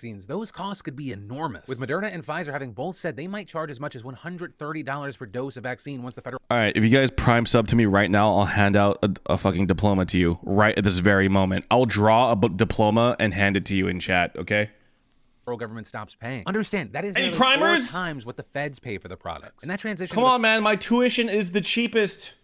vaccines, those costs could be enormous. With Moderna and Pfizer having both said they might charge as much as $130 per dose of vaccine once the federal... All right, if you guys prime sub to me right now, I'll hand out a fucking diploma to you right at this very moment. I'll draw a diploma and hand it to you in chat, okay? federal government stops paying. Understand, that is Any nearly primers? 4 times what the feds pay for the products. And that transition... Come on, man, my tuition is the cheapest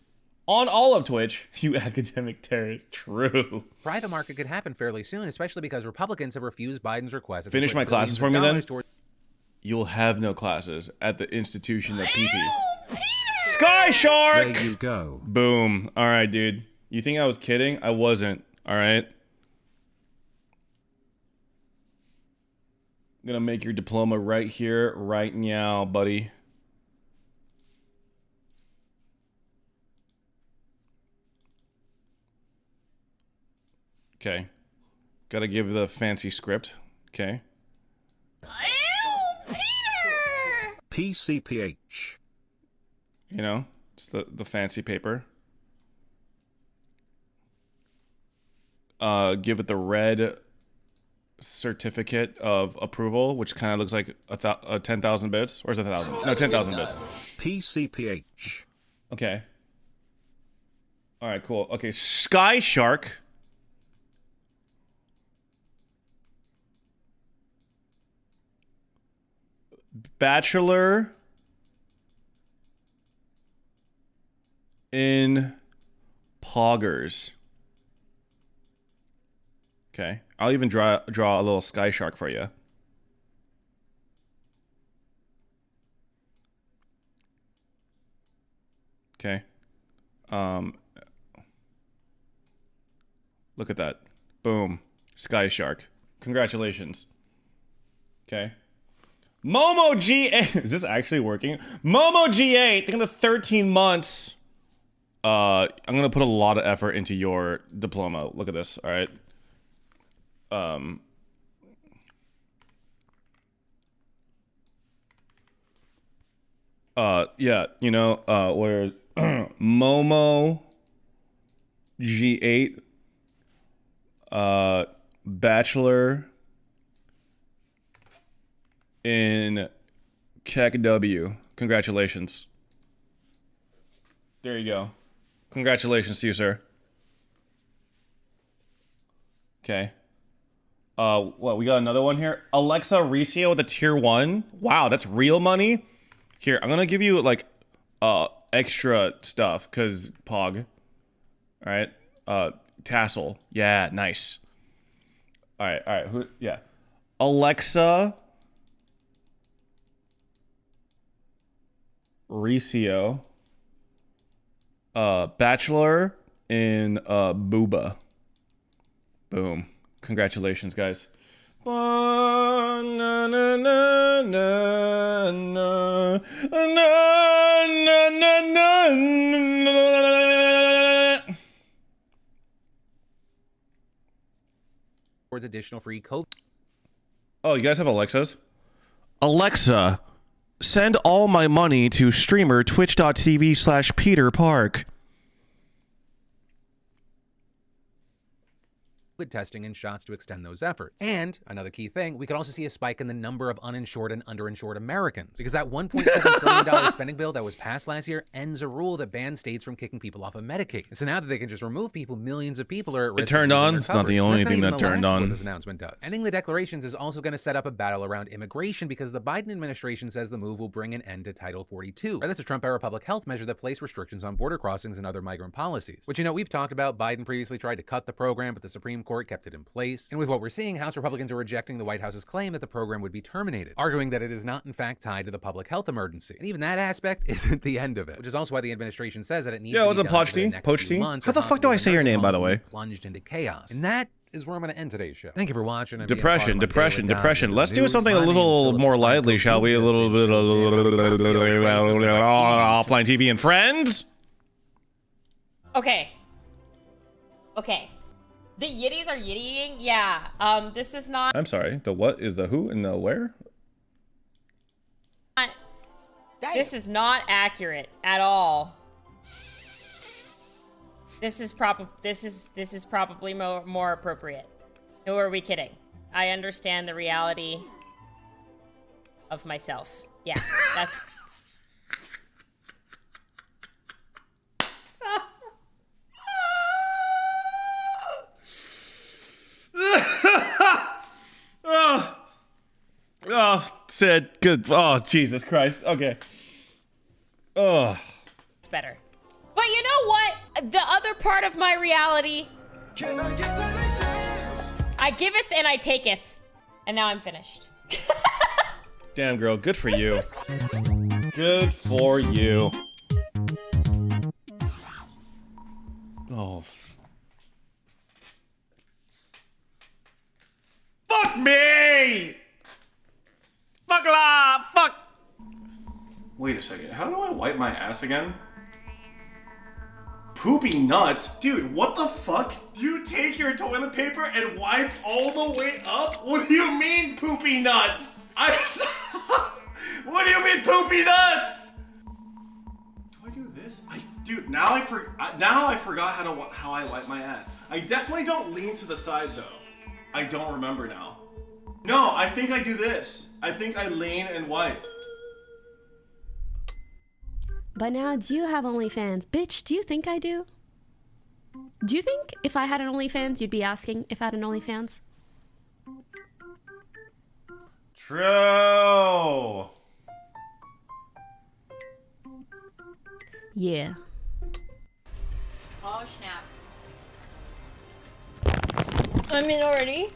on all of Twitch. You academic terrorist. True. Private market could happen fairly soon, especially because Republicans have refused Biden's request. Finish my classes for me then. You'll have no classes at the institution of PP. Sky Shark! There you go. Boom. All right, dude. You think I was kidding? I wasn't. All right. I'm gonna make your diploma right here, right now, buddy. Okay. Gotta give the fancy script. Okay. PCPH. You know, it's the fancy paper. Give it the red certificate of approval, which kind of looks like 10,000 bits. Or is it 1,000? No, 10,000 bits. PCPH. Okay. All right, cool. Okay, Sky Shark. Bachelor in Poggers. Okay. I'll even draw a little Sky Shark for you. Okay. Look at that. Boom. Sky Shark. Congratulations. Okay. Momo G8. Is this actually working? Momo G8. Think of the 13 months. I'm gonna put a lot of effort into your diploma. Look at this. All right. Yeah, you know, where Momo G8, Bachelor in KEKW. Congratulations. There you go. Congratulations to you, sir. Okay. What, we got another one here? Alexa Recio with a tier 1. Wow, that's real money. Here, I'm gonna give you like extra stuff, cause Pog. Alright. Tassel. Yeah, nice. Alright, who yeah. Alexa Recio. Bachelor in Booba. Boom. Congratulations, guys. Towards additional free COVID. Oh, you guys have Alexas? Alexa, send all my money to streamer twitch.tv/peterpark. testing and shots to extend those efforts. And another key thing, we could also see a spike in the number of uninsured and underinsured Americans, because that $1.7 trillion spending bill that was passed last year ends a rule that bans states from kicking people off of Medicaid. And so now that they can just remove people, millions of people are at risk. It turned on. It's not the only thing that turned on. What this announcement does. Ending the declarations is also going to set up a battle around immigration, because the Biden administration says the move will bring an end to Title 42. That's a Trump-era public health measure that placed restrictions on border crossings and other migrant policies. Which, you know, we've talked about. Biden previously tried to cut the program, but the Supreme Court kept it in place. And with what we're seeing, House Republicans are rejecting the White House's claim that the program would be terminated, arguing that it is not in fact tied to the public health emergency. And even that aspect isn't the end of it, which is also why the administration says that it needs to be done over the next few months. How the fuck do I say your name, by the way? Plunged into chaos. And that is where I'm going to end today's show. Thank you for watching. Depression. Let's do something a little more lively, shall we? A little bit offline TV and friends. Okay. The Yiddies are yiddying? Yeah. This is not... I'm sorry. The what is the who and the where? This is not accurate at all. This is probably more appropriate. Who are we kidding? I understand the reality of myself. Yeah, that's... Sid, good. Oh, Jesus Christ. Okay. Oh. It's better. But you know what? The other part of my reality... I giveth and I taketh. And now I'm finished. Damn, girl. Good for you. Good for you. Oh. Fuck me! Fuck la! Fuck! Wait a second. How do I wipe my ass again? Poopy nuts? Dude, what the fuck? Do you take your toilet paper and wipe all the way up? What do you mean, poopy nuts? What do you mean, poopy nuts? Do I do this? Dude, now I forgot how I wipe my ass. I definitely don't lean to the side though. I don't remember now. No, I think I do this. I think I lean and wipe. But now, do you have OnlyFans? Bitch, do you think I do? Do you think if I had an OnlyFans, you'd be asking if I had an OnlyFans? True. Yeah. Oh, snap. I'm in already.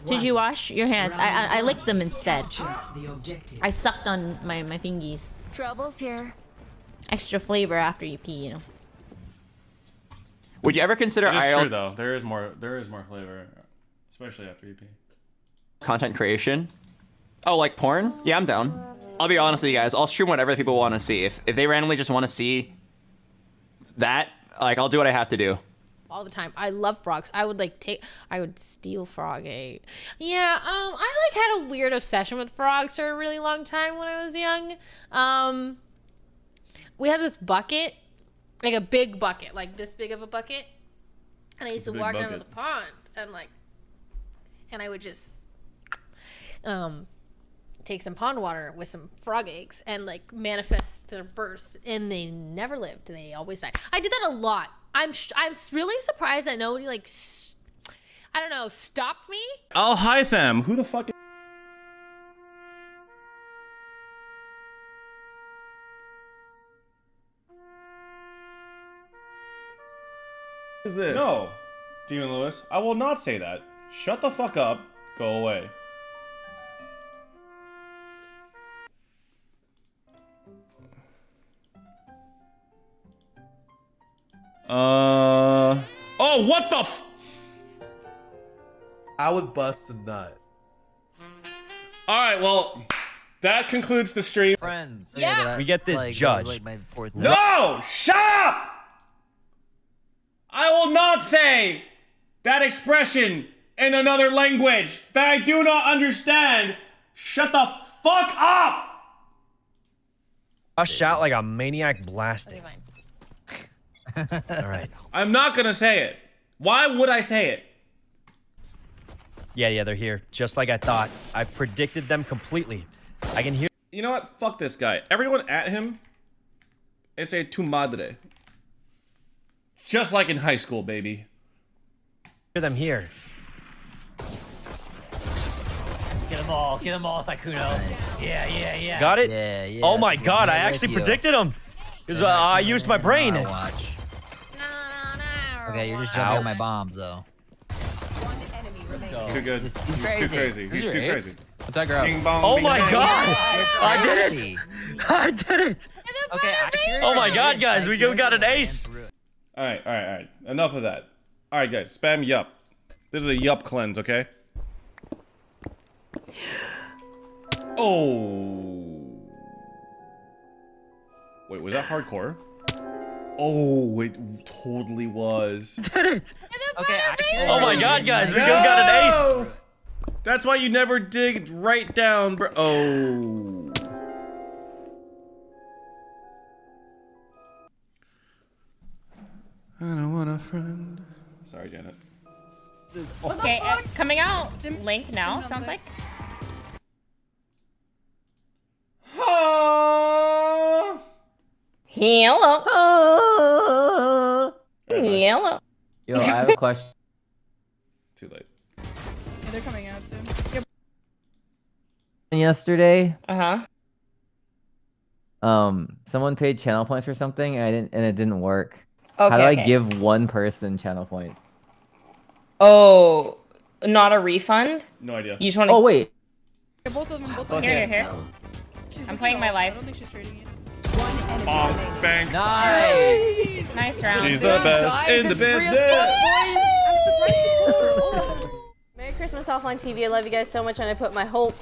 Did you wash your hands? I licked them instead. I sucked on my fingies. Trouble's here. Extra flavor after you pee, you know. Would you ever consider It is IRL true though. There is more flavor, especially after you pee. content creation? Oh, like porn? Yeah, I'm down. I'll be honest with you guys. I'll stream whatever people want to see. If they randomly just want to see that, like, I'll do what I have to do. All the time. I love frogs. I would steal frog egg. Yeah, I had a weird obsession with frogs for a really long time when I was young. We had this bucket, like a big bucket, like this big of a bucket, and I used to walk down to the pond and I would just take some pond water with some frog eggs and like manifest their birth, and they never lived. They always died. I did that a lot. I'm really surprised that nobody like I don't know, stopped me. Oh, hi them. Who the fuck is this? No, Demon Lewis. I will not say that. Shut the fuck up. Go away. Oh, what the f- I would bust a nut. Alright, well, that concludes the stream. Friends. Yeah. We get this judge. Like my fourth No! Shut up! I will not say that expression in another language that I do not understand. Shut the fuck up! I shot like a maniac blasting. All right. I'm not gonna say it. Why would I say it? Yeah, they're here. Just like I thought. I predicted them completely. I can hear. You know what? Fuck this guy. Everyone at him and say tu madre. Just like in high school, baby. Hear them here. Get them all, Sakuno. Yeah. Got it? Yeah. Oh my god, I actually predicted them. Because I used my brain. Watch. Okay, you're just jumping on my bombs though. He's too good. He's too crazy. He's too crazy. Attack her out. Bing bong, Oh bing my bang. god! I did it! I did it! Okay, Oh my god, guys, we got an ace! Alright. Enough of that. Alright, guys, spam yup. This is a yup cleanse, okay? Oh. Wait, was that hardcore? Oh, it totally was. Did it! Okay, Oh my god, guys, we got an ace! That's why you never dig right down, bro. Oh. I don't want a friend. Sorry, Janet. Okay, coming out. Link now, sounds like. Hello. Hello. Yo, I have a question. Too late. Yeah, they're coming out soon. Yep. Yesterday, Uh-huh. someone paid channel points for something and it didn't work. Okay, How do I okay. give one person channel point? Oh, not a refund? No idea. You just want to... Oh wait. Yeah, both of them. Here. I'm playing my life. I don't think she's trading it. Bang. Nice round. She's the best in the business. Merry Christmas Offline TV. I love you guys so much, and I put my whole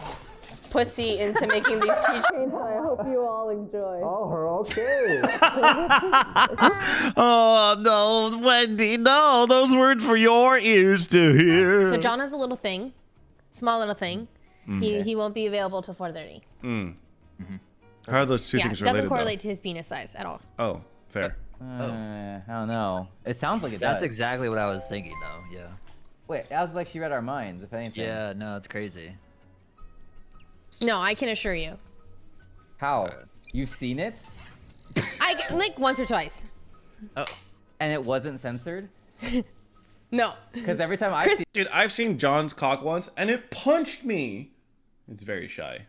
pussy into making these keychains, so I hope you all enjoy. Oh, okay. Oh, no, Wendy, no. Those words for your ears to hear. So John has a little thing, small little thing. He won't be available till 4:30. How are those two Yeah, things related, doesn't correlate to his penis size at all. though? Oh, fair. I don't know. It sounds like it That's does. exactly what I was thinking, though. Yeah. Wait, that was like she read our minds, if anything. Yeah, no, it's crazy. No, I can assure you. How? You've seen it? Like once or twice. Oh. And it wasn't censored? No. Because every time I've seen Dude, I've seen John's cock once, and it punched me. It's very shy.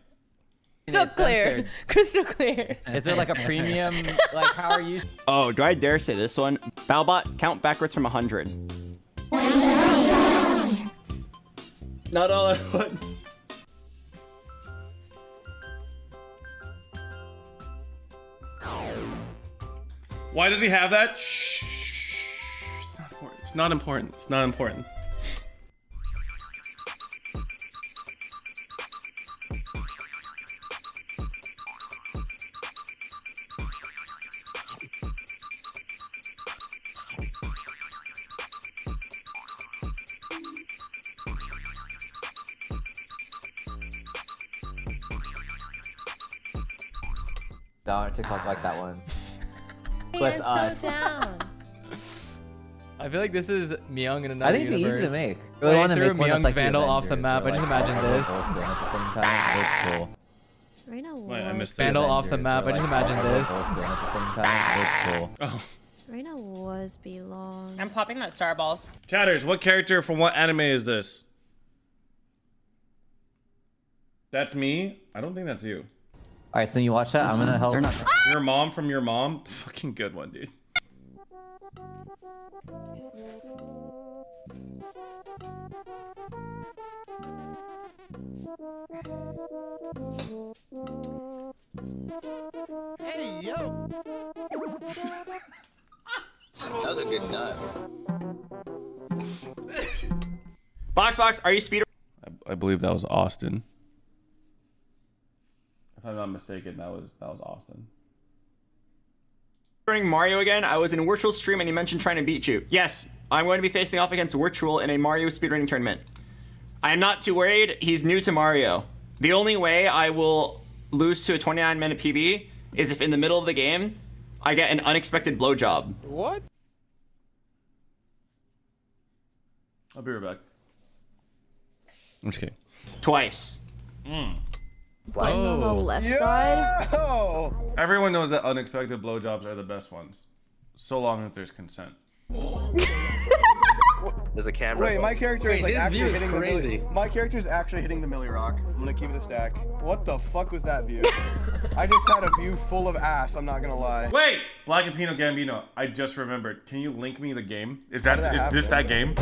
So clear. Crystal clear. Is there like a premium? Like, how are you? Oh, do I dare say this one? Balbot, count backwards from 100. Not all at once. Why does he have that? Shh. It's not important. It's not important. Down TikTok like that one. Hey, Let's I'm so down. I feel like this is Myung in another I think it's universe. easy to make. When Really I wanna threw make one that's Myung's like the Vandal off the Avengers, map. I where, just like, imagine all the this. folks are at the same time. It's cool. Reyna Wait, I was. missed it. Vandal off the map. I just imagine this. Oh. Reyna was belong. I'm popping that star balls. Tatters, what character from what anime is this? That's me? I don't think that's you. Alright, so you watch that? I'm gonna help. Your mom from your mom? Fucking good one, dude. Hey, yo! That was a good nut. Box, are you speed? I believe that was Austin. If I'm not mistaken, that was Austin. Running Mario again. I was in a virtual stream and he mentioned trying to beat you. Yes, I'm going to be facing off against virtual in a Mario speedrunning tournament. I am not too worried. He's new to Mario. The only way I will lose to a 29-minute PB is if in the middle of the game I get an unexpected blowjob. What? I'll be right back. I'm just kidding. Twice. Button on the left side. Everyone knows that unexpected blowjobs are the best ones, so long as there's consent. There's a camera. Wait, my character is like this actually view is hitting crazy. the milli. My character is actually hitting the milli rock. I'm gonna keep it a stack. What the fuck was that view? I just had a view full of ass. I'm not gonna lie. Wait, Black and Pino Gambino. I just remembered. Can you link me the game? Is How did that this that game?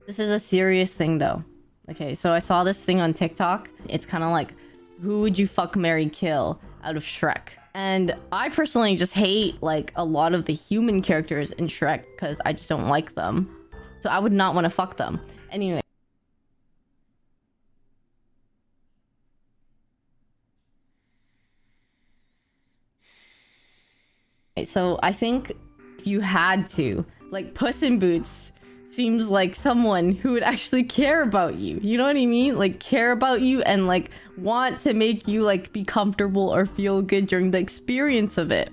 This is a serious thing though. Okay, so I saw this thing on TikTok. It's kind of like, who would you fuck, marry, kill out of Shrek? And I personally just hate like a lot of the human characters in Shrek because I just don't like them. So I would not want to fuck them. Anyway. So I think if you had to, like Puss in Boots seems like someone who would actually care about you. You know what I mean? Like care about you and like want to make you like be comfortable or feel good during the experience of it.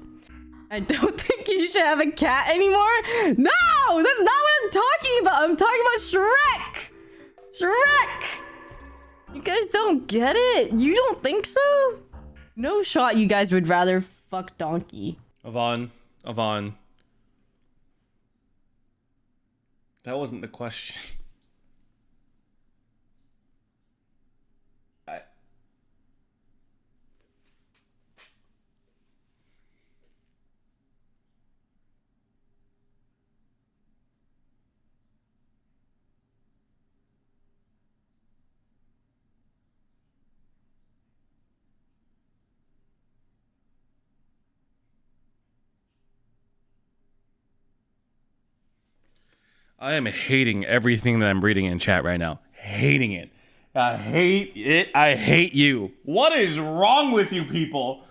I don't think you should have a cat anymore. No, that's not what I'm talking about. I'm talking about Shrek. Shrek. You guys don't get it? You don't think so? No shot you guys would rather fuck Donkey. Avon. That wasn't the question. I am hating everything that I'm reading in chat right now. Hating it. I hate it. I hate you. What is wrong with you people?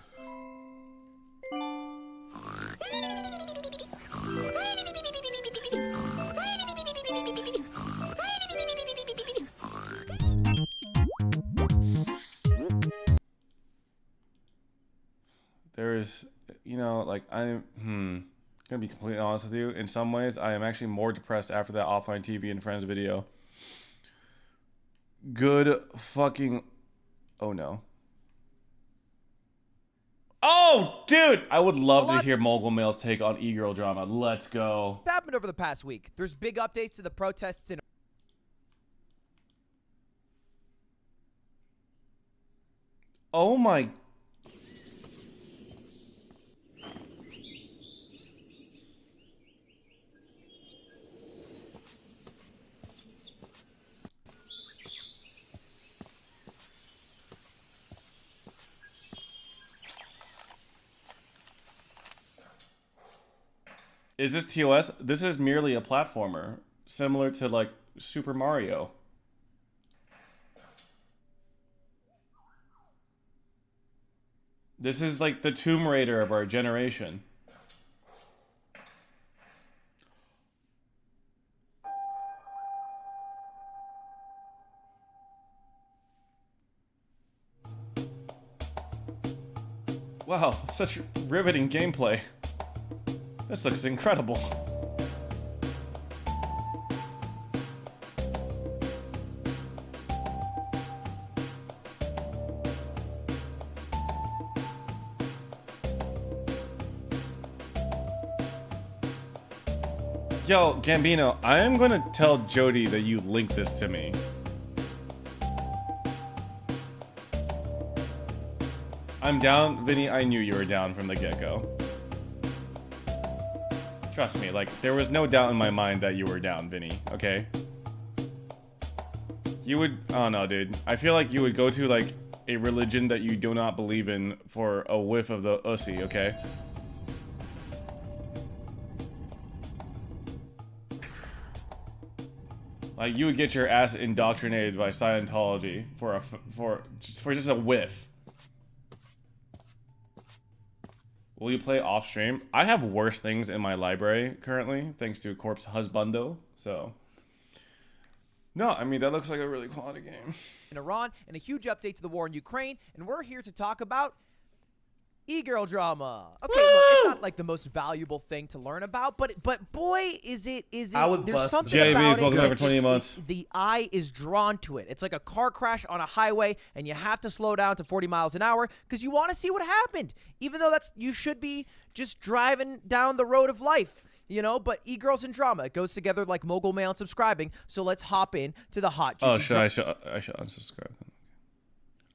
There's, you know, like gonna be completely honest with you. In some ways, I am actually more depressed after that offline TV and friends video. Good fucking. Oh no. Oh, dude! I would love to hear Mogul Mail's take on e-girl drama. Let's go. What happened over the past week? There's big updates to the protests in. Oh my. Is this TOS? This is merely a platformer, similar to like Super Mario. This is like the Tomb Raider of our generation. Wow, such riveting gameplay. This looks incredible. Yo, Gambino, I am gonna tell Jody that you linked this to me. I'm down, Vinny. I knew you were down from the get-go. Trust me, like, there was no doubt in my mind that you were down, Vinny, okay? You would... Oh, no, dude. I feel like you would go to, like, a religion that you do not believe in for a whiff of the ussy, okay? Like, you would get your ass indoctrinated by Scientology for just a whiff. Will you play off stream? I have worse things in my library currently, thanks to Corpse Husbando, so... No, I mean, that looks like a really quality game. In Iran, and a huge update to the war in Ukraine, and we're here to talk about E-girl drama. Okay, look, it's not like the most valuable thing to learn about, but boy, is it I would there's bust something JB's about welcome it. back for 28 months. The eye is drawn to it. It's like a car crash on a highway, and you have to slow down to 40 miles an hour because you want to see what happened, even though you should be just driving down the road of life. You know, but e-girls and drama, it goes together like mogul mail and subscribing. So let's hop in to the hot. Oh, I should unsubscribe them.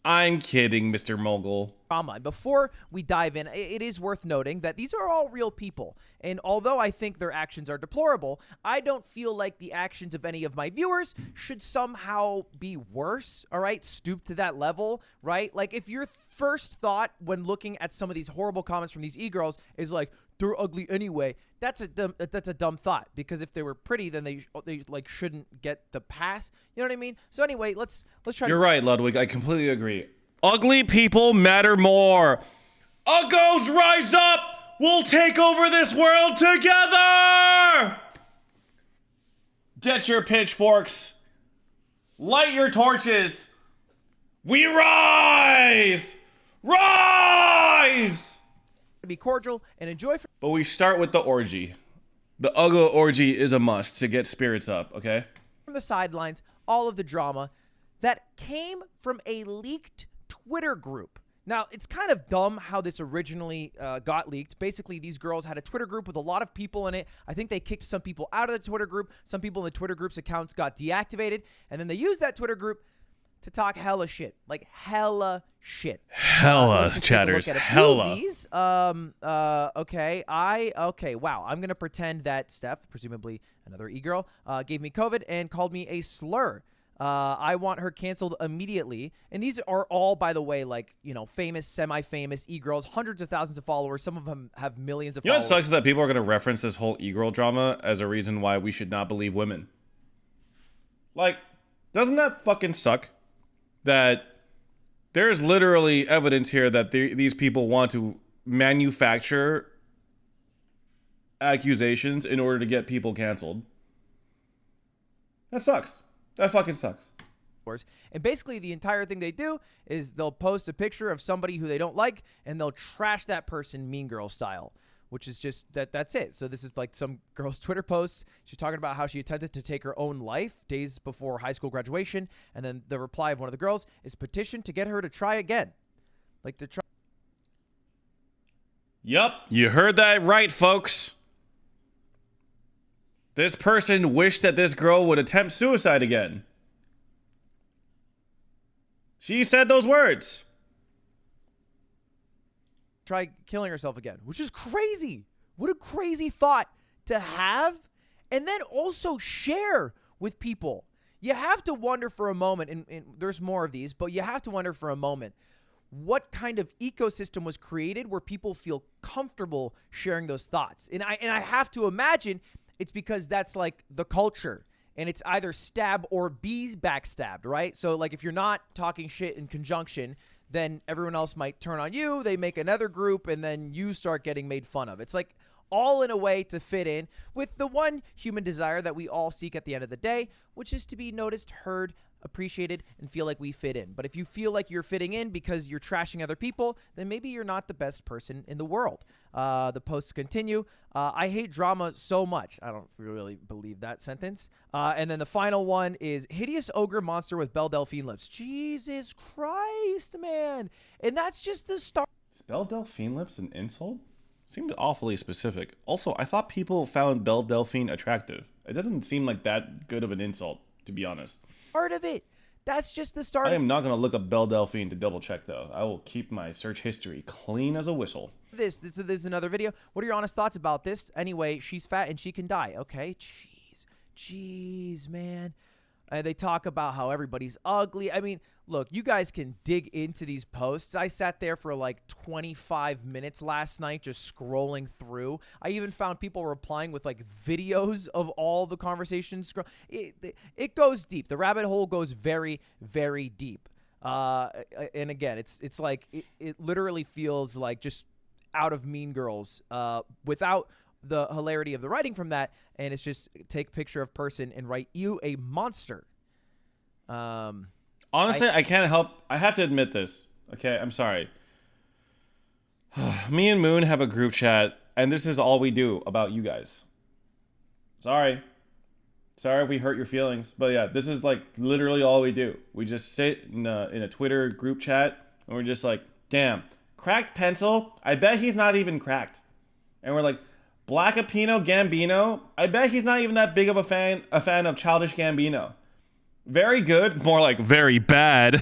I'm kidding, Mr. Mogul. Drama. Before we dive in, it is worth noting that these are all real people. And although I think their actions are deplorable, I don't feel like the actions of any of my viewers should somehow be worse, all right? Stoop to that level, right? Like, if your first thought when looking at some of these horrible comments from these e-girls is like, they're ugly anyway, that's a dumb thought, because if they were pretty, then they like shouldn't get the pass. You know what I mean? So anyway, let's try. You're right, Ludwig. I completely agree. Ugly people matter more. Uggos, rise up! We'll take over this world together! Get your pitchforks. Light your torches. We rise! Rise! Be cordial and enjoy. But we start with the orgy. The Uggo orgy is a must to get spirits up, okay? From the sidelines, all of the drama that came from a leaked Twitter group. Now, it's kind of dumb how this originally got leaked. Basically, these girls had a Twitter group with a lot of people in it. I think they kicked some people out of the Twitter group. Some people in the Twitter group's accounts got deactivated. And then they used that Twitter group to talk hella shit. Like, hella shit. Hella, chatters. Hella. Okay. Wow. I'm going to pretend that Steph, presumably another e-girl, gave me COVID and called me a slur. I want her canceled immediately. And these are all, by the way, like, you know, famous, semi-famous e-girls, hundreds of thousands of followers. Some of them have millions of You know what followers. sucks is that people are going to reference this whole e-girl drama as a reason why we should not believe women. Like, doesn't that fucking suck? That there's literally evidence here that these people want to manufacture accusations in order to get people canceled. That sucks. That fucking sucks. And basically the entire thing they do is they'll post a picture of somebody who they don't like and they'll trash that person Mean Girl style, which is just that's it. So this is like some girl's Twitter post. She's talking about how she attempted to take her own life days before high school graduation. And then the reply of one of the girls is petition to get her to try again. Like to try. Yup, you heard that right, folks. This person wished that this girl would attempt suicide again. She said those words. Try killing herself again, which is crazy. What a crazy thought to have and then also share with people. You have to wonder for a moment, and there's more of these, but you have to wonder for a moment what kind of ecosystem was created where people feel comfortable sharing those thoughts. And I have to imagine it's because that's like the culture, and it's either stab or be backstabbed, right? So like if you're not talking shit in conjunction, then everyone else might turn on you. They make another group, and then you start getting made fun of. It's like all in a way to fit in with the one human desire that we all seek at the end of the day, which is to be noticed, heard, appreciated, and feel like we fit in. But if you feel like you're fitting in because you're trashing other people, then maybe you're not the best person in the world. The posts continue. I hate drama so much. I don't really believe that sentence. And then the final one is hideous ogre monster with Belle Delphine lips. Jesus Christ, man. And that's just the start. Is Belle Delphine lips an insult? Seems awfully specific. Also, I thought people found Belle Delphine attractive. It doesn't seem like that good of an insult, to be honest. Part of it. That's just the start. I am not going to look up Belle Delphine to double check, though. I will keep my search history clean as a whistle. This is another video. What are your honest thoughts about this? Anyway, she's fat and she can die. Okay, jeez, man. They talk about how everybody's ugly. I mean, look, you guys can dig into these posts. I sat there for like 25 minutes last night just scrolling through. I even found people replying with like videos of all the conversations. It goes deep. The rabbit hole goes very, very deep. And again, it's like it literally feels like just out of Mean Girls without the hilarity of the writing from that, and it's just take picture of person and write you a monster. Honestly, I can't help. I have to admit this. Okay, I'm sorry. Me and Moon have a group chat, and this is all we do about you guys. Sorry if we hurt your feelings, but yeah, this is like literally all we do. We just sit in a Twitter group chat, and we're just like, damn, cracked pencil, I bet he's not even cracked. And we're like, Black Apino Gambino, I bet he's not even that big of a fan of Childish Gambino. Very good, more like very bad.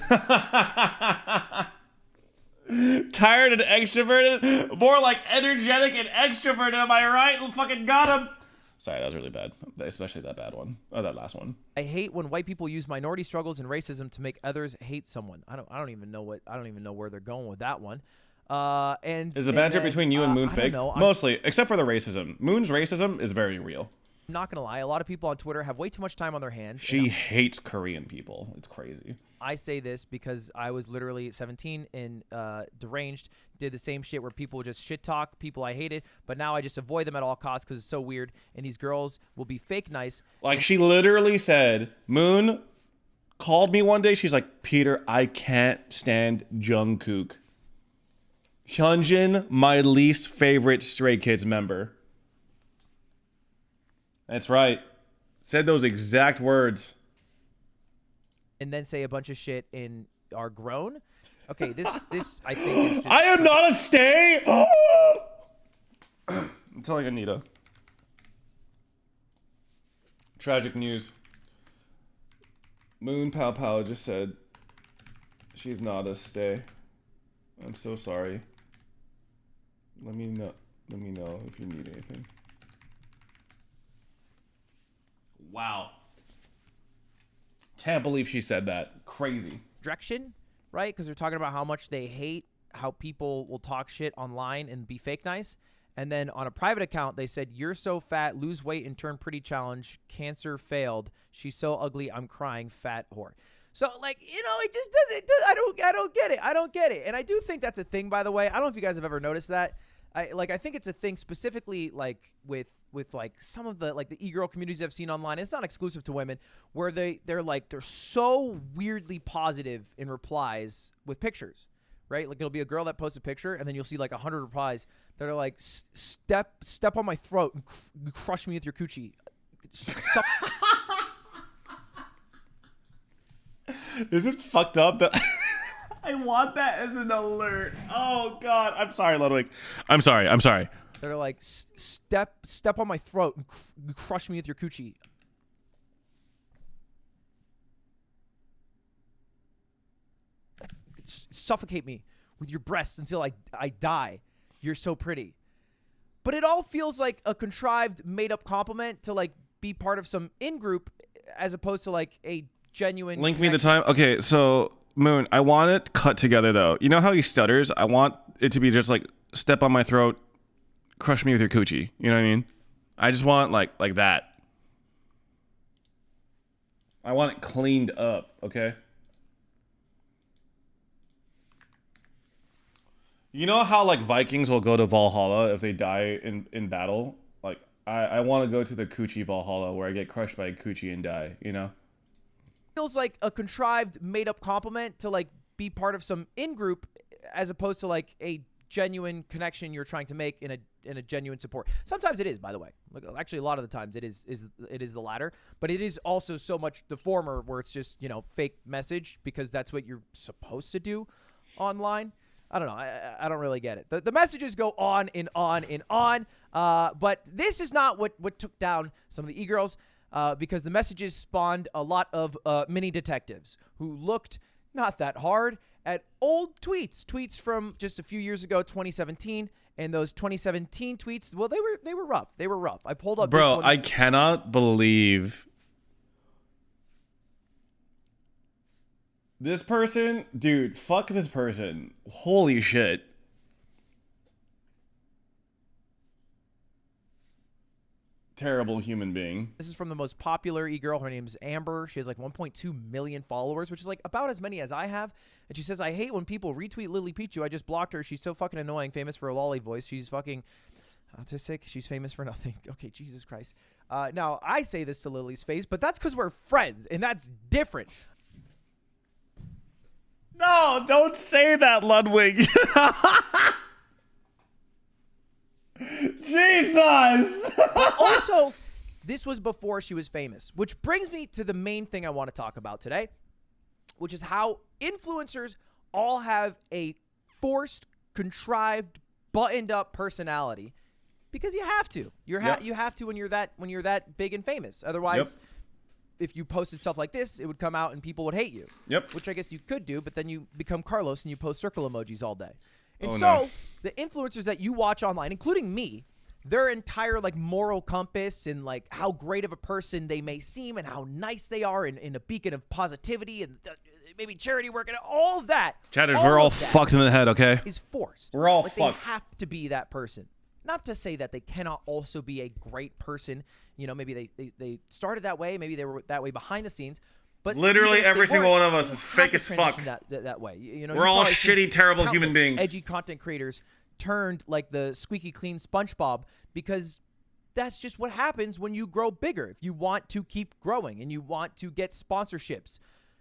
Tired and extroverted, more like energetic and extroverted, am I right? Fucking got him. Sorry, that was really bad, especially that bad one. Oh, that last one. I hate when white people use minority struggles and racism to make others hate someone. I don't even know where they're going with that one. And is the banter between you and Moon fake? Mostly, except for the racism. Moon's racism is very real. I'm not gonna lie, a lot of people on Twitter have way too much time on their hands. She hates Korean people. It's crazy. I say this because I was literally 17 and deranged, did the same shit where people would just shit talk people I hated, but now I just avoid them at all costs because it's so weird, and these girls will be fake nice. Like, she literally said, Moon called me one day, she's like, Peter, I can't stand Jungkook. Hyunjin, my least favorite Stray Kids member. That's right. Said those exact words. And then say a bunch of shit in our grown. Okay, this I think is just... I am not a stay. I'm telling Anita. Tragic news. Moon Pow Pow just said she's not a stay. I'm so sorry. Let me know if you need anything. Wow. Can't believe she said that. Crazy. Direction, right? Because they're talking about how much they hate how people will talk shit online and be fake nice. And then on a private account, they said, you're so fat, lose weight and turn pretty challenge. Cancer failed. She's so ugly, I'm crying, fat whore. So, like, you know, it just doesn't, I don't get it. I don't get it. And I do think that's a thing, by the way. I don't know if you guys have ever noticed that. I think it's a thing specifically, like, with like some of the, like, the e-girl communities I've seen online. It's not exclusive to women, where they're so weirdly positive in replies with pictures, right? Like, it'll be a girl that posts a picture, and then you'll see like 100 replies that are like, step on my throat and crush me with your coochie. Is it fucked up that I want that as an alert? Oh God, I'm sorry, Ludwig. I'm sorry. They're like, step on my throat and crush me with your coochie. Suffocate me with your breasts until I die. You're so pretty. But it all feels like a contrived, made-up compliment to, like, be part of some in-group as opposed to, like, a genuine... Link me the time. Okay, so, Moon, I want it cut together, though. You know how he stutters? I want it to be just, like, step on my throat, crush me with your coochie. You know what I mean? I just want, like that. I want it cleaned up, okay? You know how, like, Vikings will go to Valhalla if they die in battle? Like, I want to go to the Coochie Valhalla where I get crushed by a Coochie and die, you know? Feels like a contrived, made-up compliment to, like, be part of some in-group as opposed to, like, a genuine connection you're trying to make in a genuine support. Sometimes it is, by the way. Like, actually, a lot of the times it is the latter. But it is also so much the former where it's just, you know, fake message because that's what you're supposed to do online. I don't know. I don't really get it. The messages go on and on and on. But this is not what took down some of the e-girls because the messages spawned a lot of mini detectives who looked not that hard at old tweets from just a few years ago, 2017. And those 2017 tweets, well, they were rough. They were rough. I pulled up. Bro, I cannot believe this person, dude, fuck this person. Holy shit. Terrible human being. This is from the most popular e-girl. Her name's Amber. She has like 1.2 million followers, which is like about as many as I have. And she says, I hate when people retweet Lily Pichu. I just blocked her. She's so fucking annoying. Famous for a lolly voice. She's fucking autistic. She's famous for nothing. Okay, Jesus Christ. Now, I say this to Lily's face, but that's because we're friends, and that's different. No, don't say that, Ludwig. Jesus! But also, this was before she was famous, which brings me to the main thing I want to talk about today, which is how influencers all have a forced, contrived, buttoned up personality because you have to. You have to when you're that big and famous. Otherwise, if you posted stuff like this, it would come out and people would hate you. Yep. Which I guess you could do, but then you become Carlos and you post circle emojis all day. And Oh, so no. the influencers that you watch online, including me, their entire like moral compass and like how great of a person they may seem and how nice they are and a beacon of positivity and maybe charity work and all of that. Chatters, we're all of that fucked in the head, okay? Is forced. We're all like fucked. They have to be that person. Not to say that they cannot also be a great person. You know, maybe they started that way. Maybe they were that way behind the scenes. But Literally even if every they single weren't, one of us they is have fake to as fuck. transition that way. You know, We're you've all probably seen shitty, terrible human countless beings. Edgy content creators turned like the squeaky clean SpongeBob because that's just what happens when you grow bigger. If you want to keep growing and you want to get sponsorships,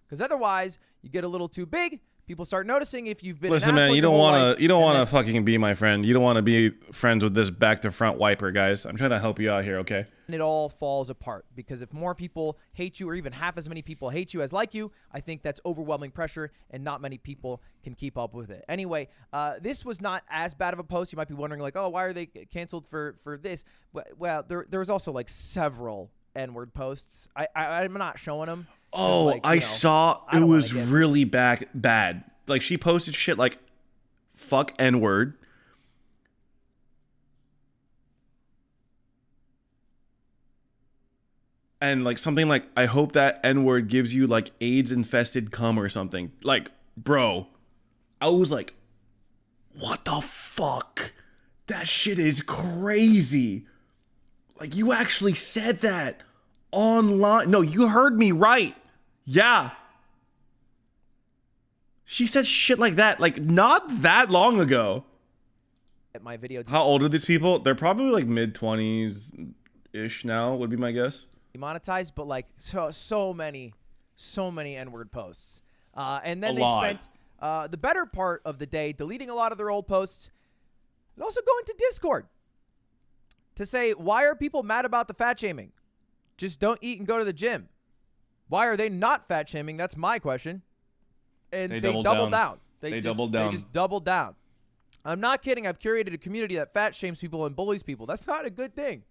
because otherwise you get a little too big. People start noticing if you've been. Listen, an man, asshole you your don't whole want life, to. You don't and want then- to fucking be my friend. You don't want to be friends with this back to front wiper, guys. I'm trying to help you out here, okay? And it all falls apart because if more people hate you or even half as many people hate you as like you, I think that's overwhelming pressure and not many people can keep up with it. Anyway, this was not as bad of a post. You might be wondering like, oh, why are they canceled for this? Well, there was also like several N-word posts. I'm not showing them. Oh, like, I saw I it don't wanna was get- really bad. Like she posted shit like fuck N-word. And like something like I hope that N-word gives you like AIDS infested cum or something. Like, bro, I was like, what the fuck? That shit is crazy. Like you actually said that online. No, you heard me right. Yeah. She said shit like that, like not that long ago. At my video. How old are these people? They're probably like mid-20s ish now, would be my guess. Demonetized, but like so many N-word posts. And then A they lot. spent the better part of the day deleting a lot of their old posts and also going to Discord to say, why are people mad about the fat shaming? Just don't eat and go to the gym. Why are they not fat shaming? That's my question. And they doubled down. They doubled down. They just doubled down. I'm not kidding. I've curated a community that fat shames people and bullies people. That's not a good thing.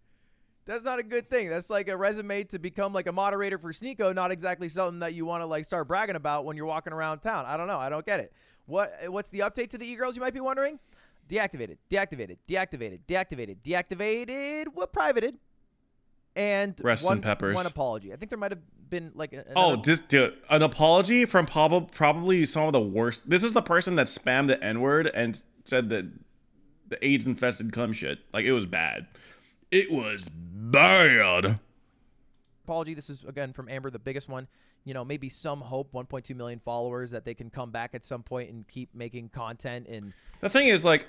That's not a good thing. That's like a resume to become like a moderator for Sneeko, not exactly something that you want to like start bragging about when you're walking around town. I don't know. I don't get it. What's the update to the e-girls, you might be wondering? Deactivated. What privated? And Rest in peppers. one apology. I think there might have been like Just dude, an apology from probably some of the worst. This is the person that spammed the N-word and said that the AIDS infested cum shit. Like it was bad. It was bad. apology. This is again from Amber, the biggest one. You know, maybe some hope, 1.2 million followers, that they can come back at some point and keep making content. And the thing is, like,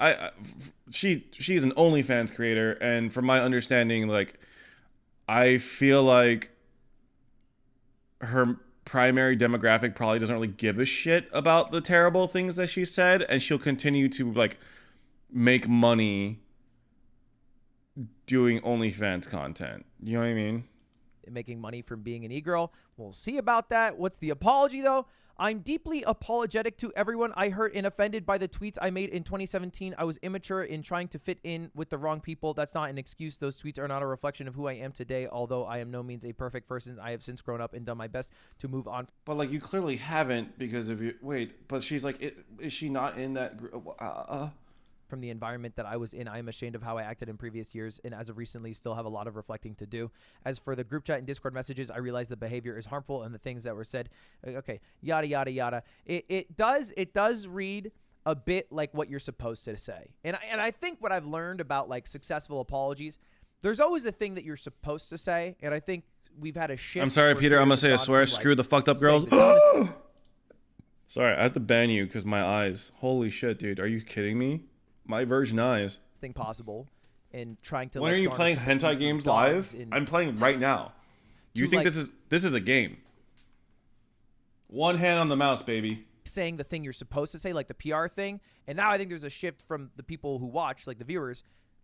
she's an OnlyFans creator, and from my understanding, like, I feel like her primary demographic probably doesn't really give a shit about the terrible things that she said, and she'll continue to like make money doing OnlyFans content. You know what I mean? Making money from being an e-girl. We'll see about that. What's the apology, though? I'm deeply apologetic to everyone I hurt and offended by the tweets I made in 2017. I was immature in trying to fit in with the wrong people. That's not an excuse. Those tweets are not a reflection of who I am today, although I am no means a perfect person. I have since grown up and done my best to move on. But, like, you clearly haven't because of you. Wait, but she's like, is she not in that group? From the environment that I was in, I am ashamed of how I acted in previous years, and as of recently still have a lot of reflecting to do. As for the group chat and Discord messages, I realize the behavior is harmful and the things that were said, okay, yada yada yada. It does read a bit like what you're supposed to say. And I think what I've learned about like successful apologies, there's always a thing that you're supposed to say, and I think we've had a shift. I'm sorry, Peter. I'm gonna say a swear. Screw the fucked up girls. Sorry, I have to ban you because my eyes. Holy shit, dude. Are you kidding me? My virgin eyes. Thing possible, and trying to. When like, are you garner playing sympathy hentai from games dogs live? and- I'm playing right now. You To, think like- this is a game? One hand on the mouse, baby. Saying the thing you're supposed to say, like the PR thing, and now I think there's a shift from the people who watch, like the viewers,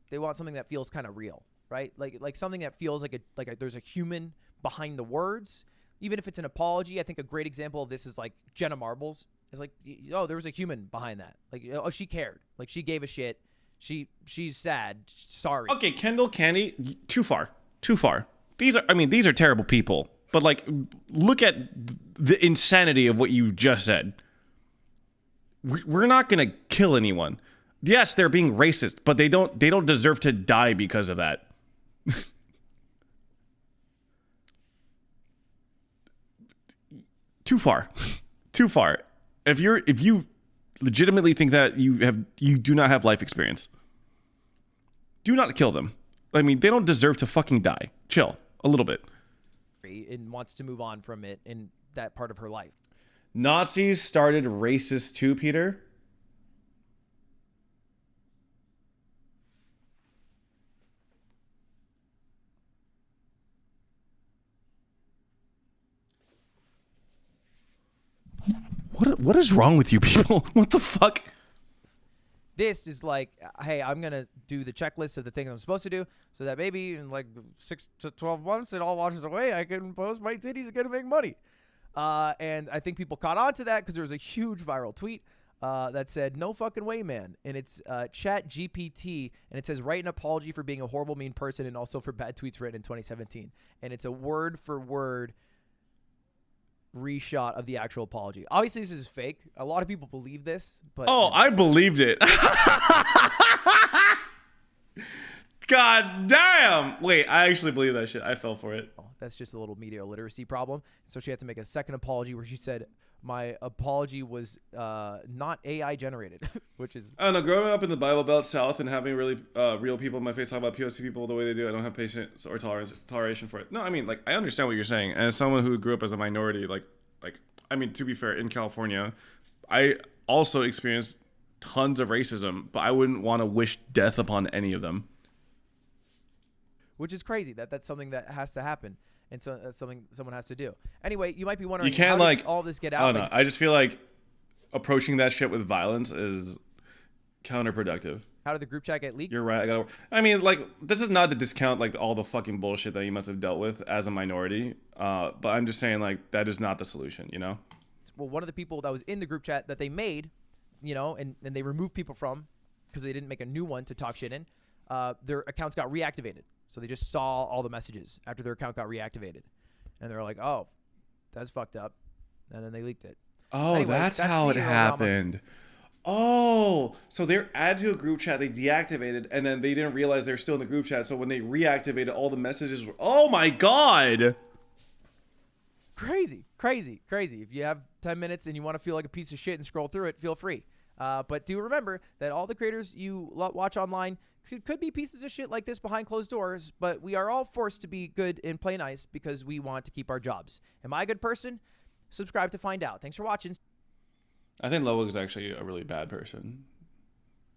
They want something that feels kind of real, right? Like something that feels like there's a human behind the words. Even if it's an apology, I think a great example of this is like Jenna Marbles. It's like, oh, there was a human behind that. Like, oh, she cared. Like, she gave a shit. She's sad. Sorry. Okay, Kendall, Candy, too far. Too far. These are terrible people. But like, look at the insanity of what you just said. We're not gonna kill anyone. Yes, they're being racist, but they don't deserve to die because of that. Too far. Too far. If you legitimately think that you do not have life experience, do not kill them. I mean, they don't deserve to fucking die. Chill a little bit. And wants to move on from it in that part of her life. Nazis started racist too, Peter. What is wrong with you people? What the fuck? This is like, hey, I'm going to do the checklist of the things I'm supposed to do so that maybe in like 6 to 12 months it all washes away. I can post my titties and get to make money. And I think people caught on to that because there was a huge viral tweet that said, no fucking way, man. And it's Chat GPT, and it says, write an apology for being a horrible, mean person and also for bad tweets written in 2017. And it's a word for word reshot of the actual apology. Obviously, this is fake. A lot of people believe this, but I believed it. God damn! Wait, I actually believe that shit. I fell for it. That's just a little media literacy problem. So she had to make a second apology where she said, my apology was not AI generated, which is... I don't know, growing up in the Bible Belt South and having really real people in my face talk about POC people the way they do, I don't have patience or toleration for it. No, I mean, like, I understand what you're saying. And as someone who grew up as a minority, I mean, to be fair, in California, I also experienced tons of racism, but I wouldn't want to wish death upon any of them. Which is crazy. That's something that has to happen. And so that's something someone has to do. Anyway, you might be wondering, You can't, how like, did all this get I out? don't know. I just feel like approaching that shit with violence is counterproductive. How did the group chat get leaked? You're right. I mean, like, this is not to discount like all the fucking bullshit that you must have dealt with as a minority. But I'm just saying, like, that is not the solution, you know? Well, one of the people that was in the group chat that they made, you know, and they removed people from because they didn't make a new one to talk shit in, their accounts got reactivated. So they just saw all the messages after their account got reactivated. And they're like, oh, that's fucked up. And then they leaked it. Oh, anyway, that's how it happened. Oh, so they're added to a group chat, they deactivated, and then they didn't realize they're still in the group chat. So when they reactivated, all the messages were, oh my God. Crazy, crazy, crazy. If you have 10 minutes and you want to feel like a piece of shit and scroll through it, feel free. But do remember that all the creators you watch online could be pieces of shit like this behind closed doors, but we are all forced to be good and play nice because we want to keep our jobs. Am I a good person? Subscribe to find out. Thanks for watching. I think Lowick is actually a really bad person.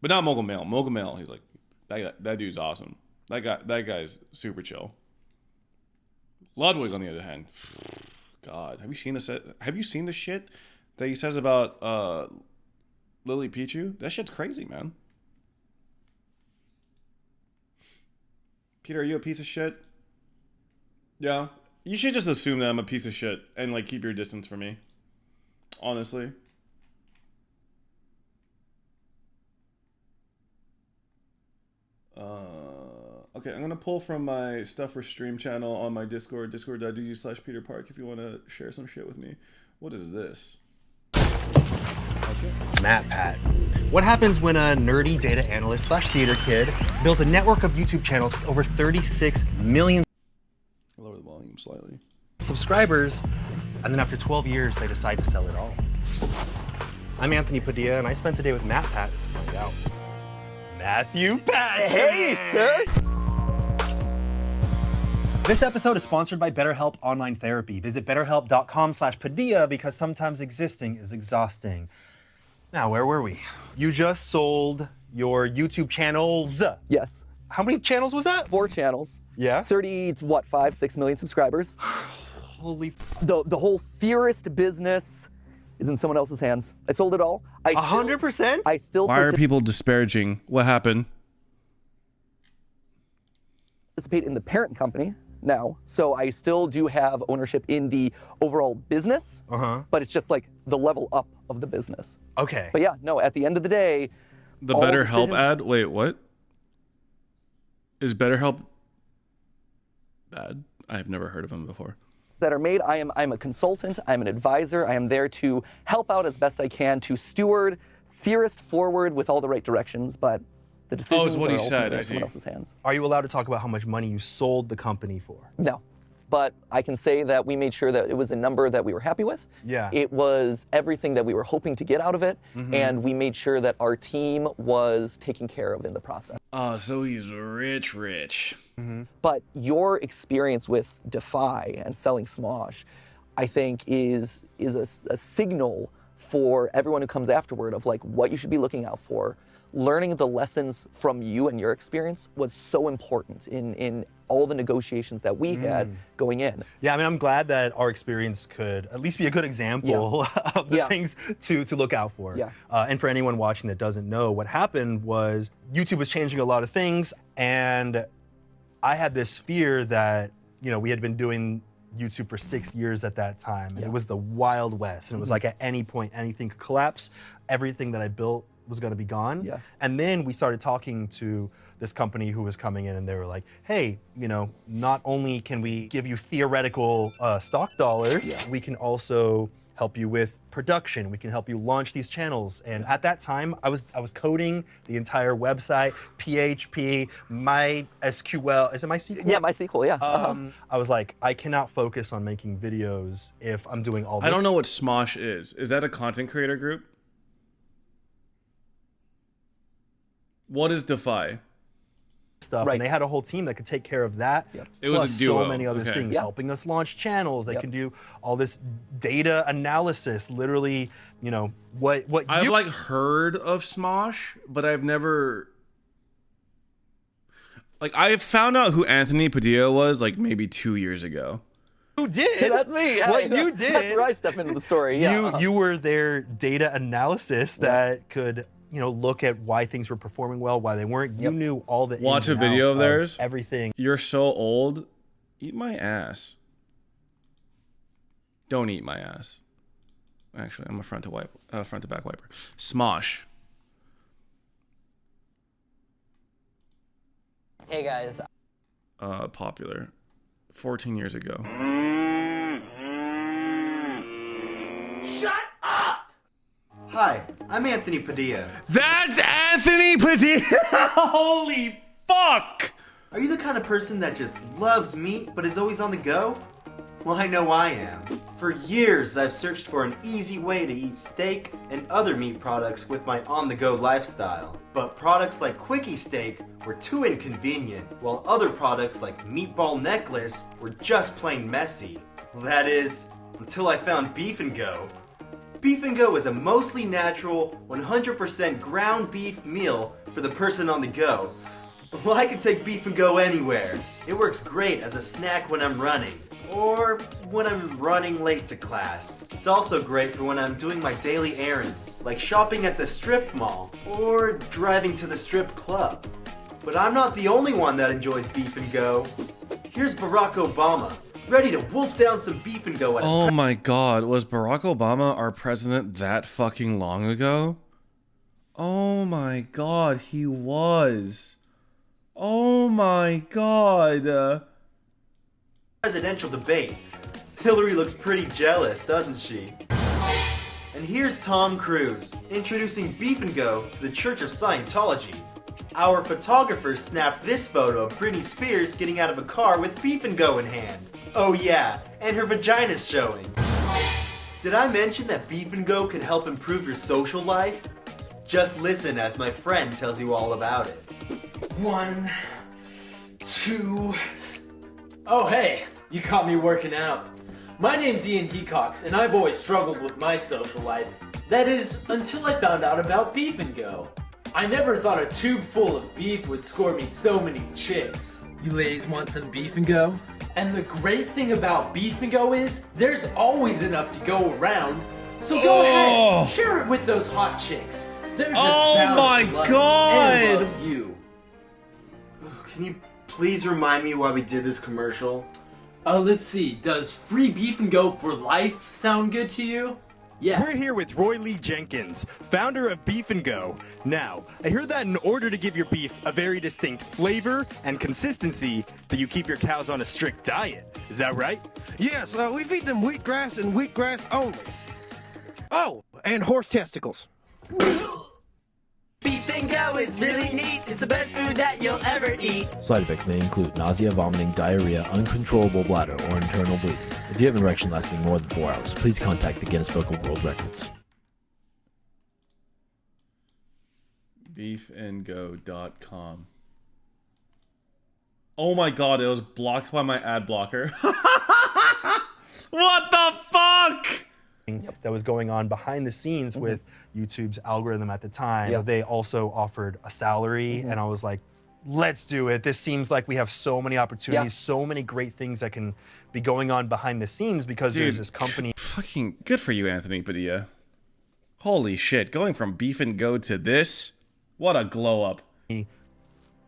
But not Mogul Mail. Mogul Mail, he's like, that dude's awesome. That guy's super chill. Ludwig, on the other hand, God, have you seen the shit that he says about Lily Pichu? That shit's crazy, man. Peter, are you a piece of shit? Yeah. You should just assume that I'm a piece of shit and, like, keep your distance from me. Honestly. Okay, I'm going to pull from my Stuff for Stream channel on my Discord, discord.gg/peterpark if you want to share some shit with me. What is this? Matt Pat. What happens when a nerdy data analyst / theater kid builds a network of YouTube channels with over 36 million Lower the volume slightly. subscribers, and then after 12 years they decide to sell it all? I'm Anthony Padilla, and I spent a day with Matt Pat to find out. Matthew Pat! Hey, sir! This episode is sponsored by BetterHelp Online Therapy. Visit betterhelp.com/Padilla because sometimes existing is exhausting. Now, where were we? You just sold your YouTube channels. Yes. How many channels was that? 4 channels. Yeah? 5-6 million subscribers. Holy The whole Theorist business is in someone else's hands. I sold it all. 100%? I still Why are people disparaging? What happened? participate in the parent company now, so I still do have ownership in the overall business, but it's just like the level up of the business. Okay. But yeah, no, at the end of the day, The all BetterHelp decisions- ad? Wait, what? Is BetterHelp bad? I've never heard of him before. that are made, I'm a consultant, I'm an advisor, I am there to help out as best I can to steward Theorist forward with all the right directions, but the decisions what are he said, ultimately I in someone see. else's hands. Are you allowed to talk about how much money you sold the company for? No, but I can say that we made sure that it was a number that we were happy with. Yeah. It was everything that we were hoping to get out of it, and we made sure that our team was taken care of in the process. Oh, so he's rich. But your experience with Defy and selling Smosh, I think, is a signal for everyone who comes afterward of like what you should be looking out for. Learning the lessons from you and your experience was so important in all the negotiations that we had going in. Yeah, I mean, I'm glad that our experience could at least be a good example of the things to look out for. Yeah. And for anyone watching that doesn't know, what happened was YouTube was changing a lot of things, and I had this fear that, you know, we had been doing YouTube for 6 years at that time, and it was the Wild West, and it was like at any point anything could collapse. Everything that I built was going to be gone. Yeah. And then we started talking to this company who was coming in, and they were like, hey, you know, not only can we give you theoretical stock dollars, we can also help you with production. We can help you launch these channels. And at that time, I was coding the entire website, PHP, MySQL. Is it MySQL? Yeah, MySQL, yeah. I was like, I cannot focus on making videos if I'm doing all this. I don't know what Smosh is. Is that a content creator group? What is Defy? Stuff, and they had a whole team that could take care of that. It was plus a duo. so many other Okay. things, helping us launch channels. They can do all this data analysis, literally, you know, what I've you like heard of Smosh, but I've never like I found out who Anthony Padilla was like maybe 2 years ago. You did. That's me. What you did. That's where I step into the story. Yeah. You were their data analysis that could, you know, look at why things were performing well, why they weren't. You knew all the Watch ins a and video out of theirs. Everything. You're so old. Eat my ass. Don't eat my ass. Actually, I'm a front to back wiper. Smosh. Hey guys. Popular. 14 years ago. Shut up! Hi, I'm Anthony Padilla. That's Anthony Padilla! Holy fuck! Are you the kind of person that just loves meat but is always on the go? Well, I know I am. For years, I've searched for an easy way to eat steak and other meat products with my on-the-go lifestyle. But products like Quickie Steak were too inconvenient, while other products like Meatball Necklace were just plain messy. That is, until I found Beef and Go. Beef and Go is a mostly natural, 100% ground beef meal for the person on the go. Well, I can take Beef and Go anywhere. It works great as a snack when I'm running, or when I'm running late to class. It's also great for when I'm doing my daily errands, like shopping at the strip mall, or driving to the strip club. But I'm not the only one that enjoys Beef and Go. Here's Barack Obama, ready to wolf down some Beef and Go at Oh my god, was Barack Obama our president that fucking long ago? Oh my god, he was. Oh my god. presidential debate. Hillary looks pretty jealous, doesn't she? And here's Tom Cruise, introducing Beef and Go to the Church of Scientology. Our photographers snapped this photo of Britney Spears getting out of a car with Beef and Go in hand. Oh yeah, and her vagina's showing. Did I mention that Beef and Go can help improve your social life? Just listen as my friend tells you all about it. 1, 2... Oh hey, you caught me working out. My name's Ian Hecox, and I've always struggled with my social life. That is, until I found out about Beef and Go. I never thought a tube full of beef would score me so many chicks. You ladies want some Beef and Go? And the great thing about Beef and Go is, there's always enough to go around. So go ahead, share it with those hot chicks. They're just bound to love you and love you. Can you please remind me why we did this commercial? Let's see. Does free beef and go for life sound good to you? Yeah. We're here with Roy Lee Jenkins, founder of Beef and Go. Now, I hear that in order to give your beef a very distinct flavor and consistency, that you keep your cows on a strict diet. Is that right? Yes, we feed them wheatgrass and wheatgrass only. Oh, and horse testicles. Beef and Go is really neat. It's the best food that you'll ever eat. Side effects may include nausea, vomiting, diarrhea, uncontrollable bladder, or internal bleeding. If you have an erection lasting more than 4 hours, please contact the Guinness Book of World Records. Beefandgo.com. Oh my god, it was blocked by my ad blocker. What the fuck? That was going on behind the scenes with YouTube's algorithm at the time. They also offered a salary, and I was like, let's do it. This seems like we have so many opportunities, so many great things that can be going on behind the scenes because there's this company. Fucking good for you, Anthony Padilla. Holy shit, going from Beef and Go to this? What a glow up.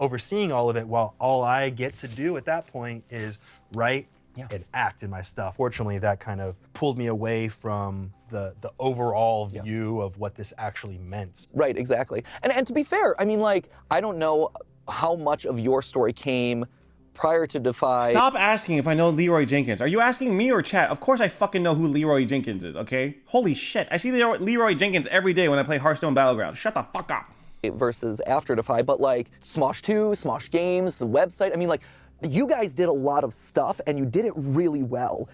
Overseeing all of it while all I get to do at that point is write and act in my stuff. Fortunately, that kind of pulled me away from the overall view of what this actually meant. Right, exactly. And to be fair, I mean, like, I don't know how much of your story came prior to Defy. Stop asking if I know Leroy Jenkins. Are you asking me or chat? Of course I fucking know who Leroy Jenkins is, okay? Holy shit. I see Leroy Jenkins every day when I play Hearthstone Battleground. Shut the fuck up. Versus after Defy, but like Smosh 2, Smosh Games, the website, I mean, like, you guys did a lot of stuff and you did it really well.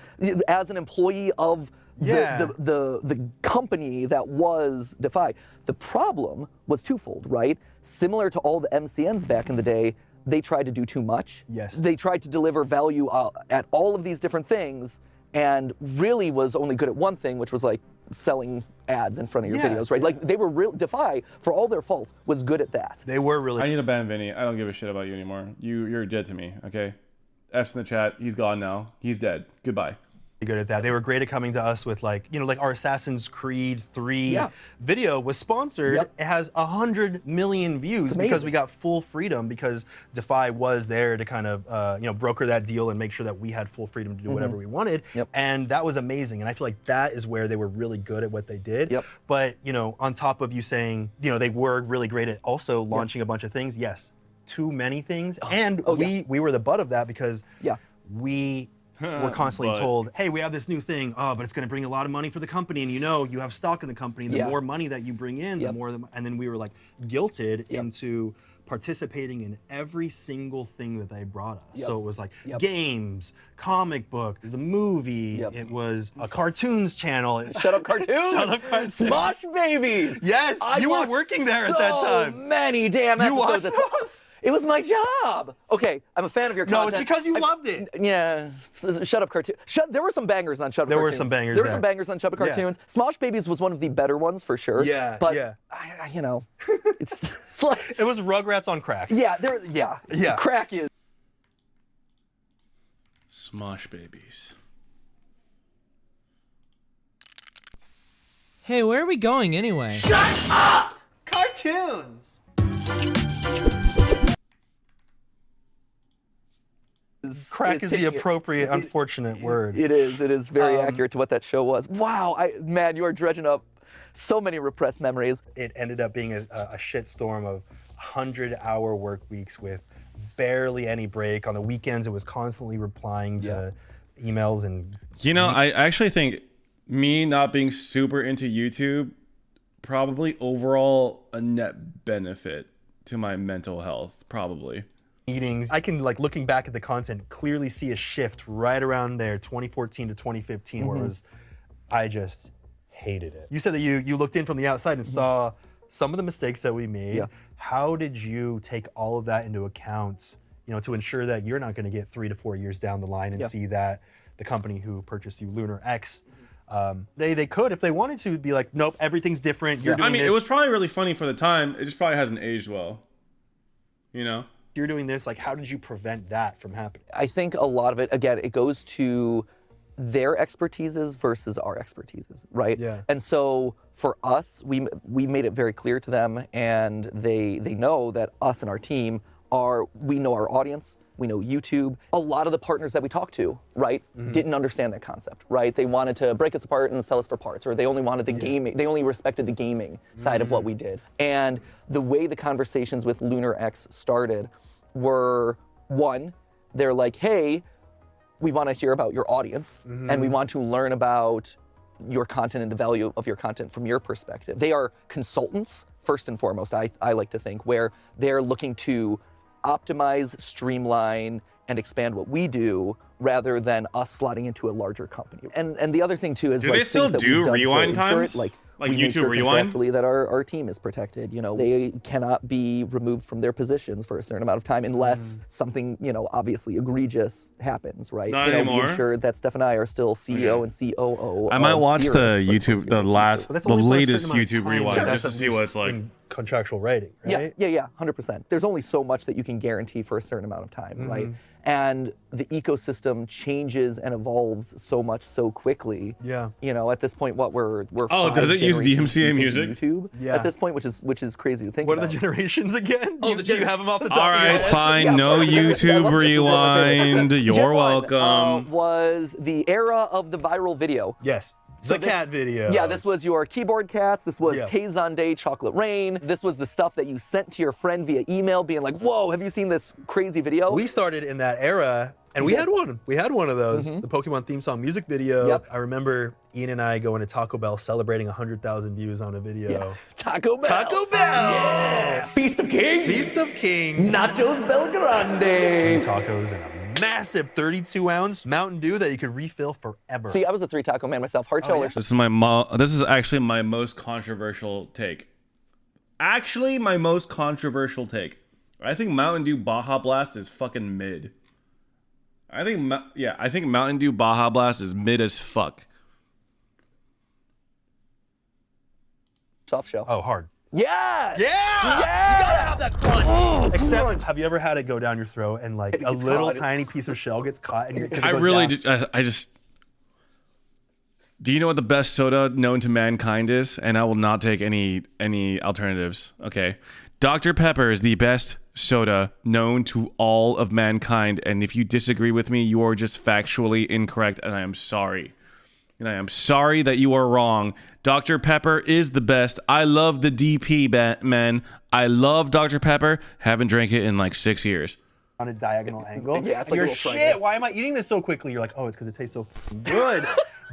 As an employee of the company that was Defy. The problem was twofold, right? Similar to all the MCNs back in the day, they tried to do too much. Yes. They tried to deliver value at all of these different things and really was only good at one thing, which was like selling ads in front of your videos, right? Like they were real, Defy, for all their faults, was good at that. They were really. I need to ban Vinny. I don't give a shit about you anymore. You're dead to me, okay? F's in the chat. He's gone now. He's dead. Goodbye. Good at that. They were great at coming to us with like, you know, like our Assassin's Creed 3 video was sponsored. It has 100 million views because we got full freedom because Defy was there to kind of, you know, broker that deal and make sure that we had full freedom to do whatever we wanted. And that was amazing. And I feel like that is where they were really good at what they did. But, you know, on top of you saying, you know, they were really great at also launching a bunch of things. Yes, too many things. And we were the butt of that because we we're constantly told, hey, we have this new thing, but it's going to bring a lot of money for the company, and you know, you have stock in the company. The more money that you bring in, the more, and then we were like guilted into participating in every single thing that they brought us. So it was like games, comic book, the movie, it was a cartoons channel. Shut Up Cartoons! Shut Up Cartoons! Smosh Babies! Yes, you were working there at that time. So many damn episodes. You watched those? It was my job. Okay, I'm a fan of your content. No, it's because you loved it. Yeah, Shut Up Cartoons. There were some bangers on Shut Up Cartoons. There were some bangers There were some bangers on Shut Up Cartoons. Smosh Babies was one of the better ones for sure. But, you know, it's like... It was Rugrats on crack. Yeah, crack is... Smosh Babies. Hey, where are we going anyway? Shut up! Cartoons! Crack is the appropriate, unfortunate word. It is very accurate to what that show was. Wow, man, you are dredging up so many repressed memories. It ended up being a shitstorm of 100-hour work weeks with barely any break. On the weekends, it was constantly replying to emails and... You know, I actually think me not being super into YouTube probably overall a net benefit to my mental health, probably. Meetings. I can, like, looking back at the content, clearly see a shift right around there, 2014 to 2015, where it was, I just hated it. You said that you looked in from the outside and saw some of the mistakes that we made. How did you take all of that into account, you know, to ensure that you're not going to get 3 to 4 years down the line and see that the company who purchased you, Lunar X, they could, if they wanted to, be like, nope, everything's different. You're doing this. It was probably really funny for the time. It just probably hasn't aged well, you know? You're doing this, like, how did you prevent that from happening? I think a lot of it, again, it goes to their expertises versus our expertises, right? And so for us, we made it very clear to them, and they know that us and our team we know our audience, we know YouTube. A lot of the partners that we talked to, right, didn't understand that concept, right? They wanted to break us apart and sell us for parts, or they only wanted the gaming, they only respected the gaming side of what we did. And the way the conversations with Lunar X started were, one, they're like, hey, we want to hear about your audience, and we want to learn about your content and the value of your content from your perspective. They are consultants, first and foremost, I like to think, where they're looking to optimize, streamline, and expand what we do rather than us slotting into a larger company. And the other thing too is, do like, they still things that do we've done to rewind ensure times? it, like Like we make YouTube sure Rewind? contractually that our team is protected. You know, they cannot be removed from their positions for a certain amount of time unless something, you know, obviously egregious happens, right? Not you know, anymore. we ensure that Steph and I are still CEO and COO. I might of watch the Theorist, like, YouTube, the latest YouTube Rewind, just to see what it's like. Contractual rating, right? Yeah, 100%. There's only so much that you can guarantee for a certain amount of time, right? And the ecosystem changes and evolves so much so quickly. Yeah. You know, at this point, we're Oh, does it use generations DMCA deep music? into YouTube at this point, which is crazy to think What about. are the generations again? Do you have them off the top All of your right, head? fine. No YouTube Rewind. You're Gen 1, welcome. was the era of the viral video. Yes. So The cat video. Yeah, this was your keyboard cats. This was Yeah. Tay Day Chocolate Rain. This was the stuff that you sent to your friend via email being like, whoa, have you seen this crazy video? We started in that era, and we had one. We had one of those. The Pokemon theme song music video. Yep. I remember Ian and I going to Taco Bell celebrating 100,000 views on a video. Taco Bell. Taco Bell. Yeah. Feast of Kings. Feast of Kings. Nachos Belgrande. Tacos and a massive 32-ounce Mountain Dew that you could refill forever. See, I was a 3 taco man myself. Hard shell. This is actually my most controversial take. Actually, my most controversial take. I think Mountain Dew Baja Blast is fucking mid. I think Mountain Dew Baja Blast is mid as fuck. Soft shell. Oh, hard. Yeah! Yeah! Yeah! You gotta have that crunch! Except, have you ever had it go down your throat and like a little tiny piece of shell gets caught and I really did. I just. Do you know what the best soda known to mankind is? And I will not take any alternatives. Okay, Dr. Pepper is the best soda known to all of mankind. And if you disagree with me, you are just factually incorrect, and I am sorry. And I am sorry that you are wrong. Dr. Pepper is the best. I love the DP, man. I love Dr. Pepper. Haven't drank it in like 6 years. On a diagonal angle. Yeah, it's and like a you're little shit. triangle. Why am I eating this so quickly? You're like, oh, it's because it tastes so good.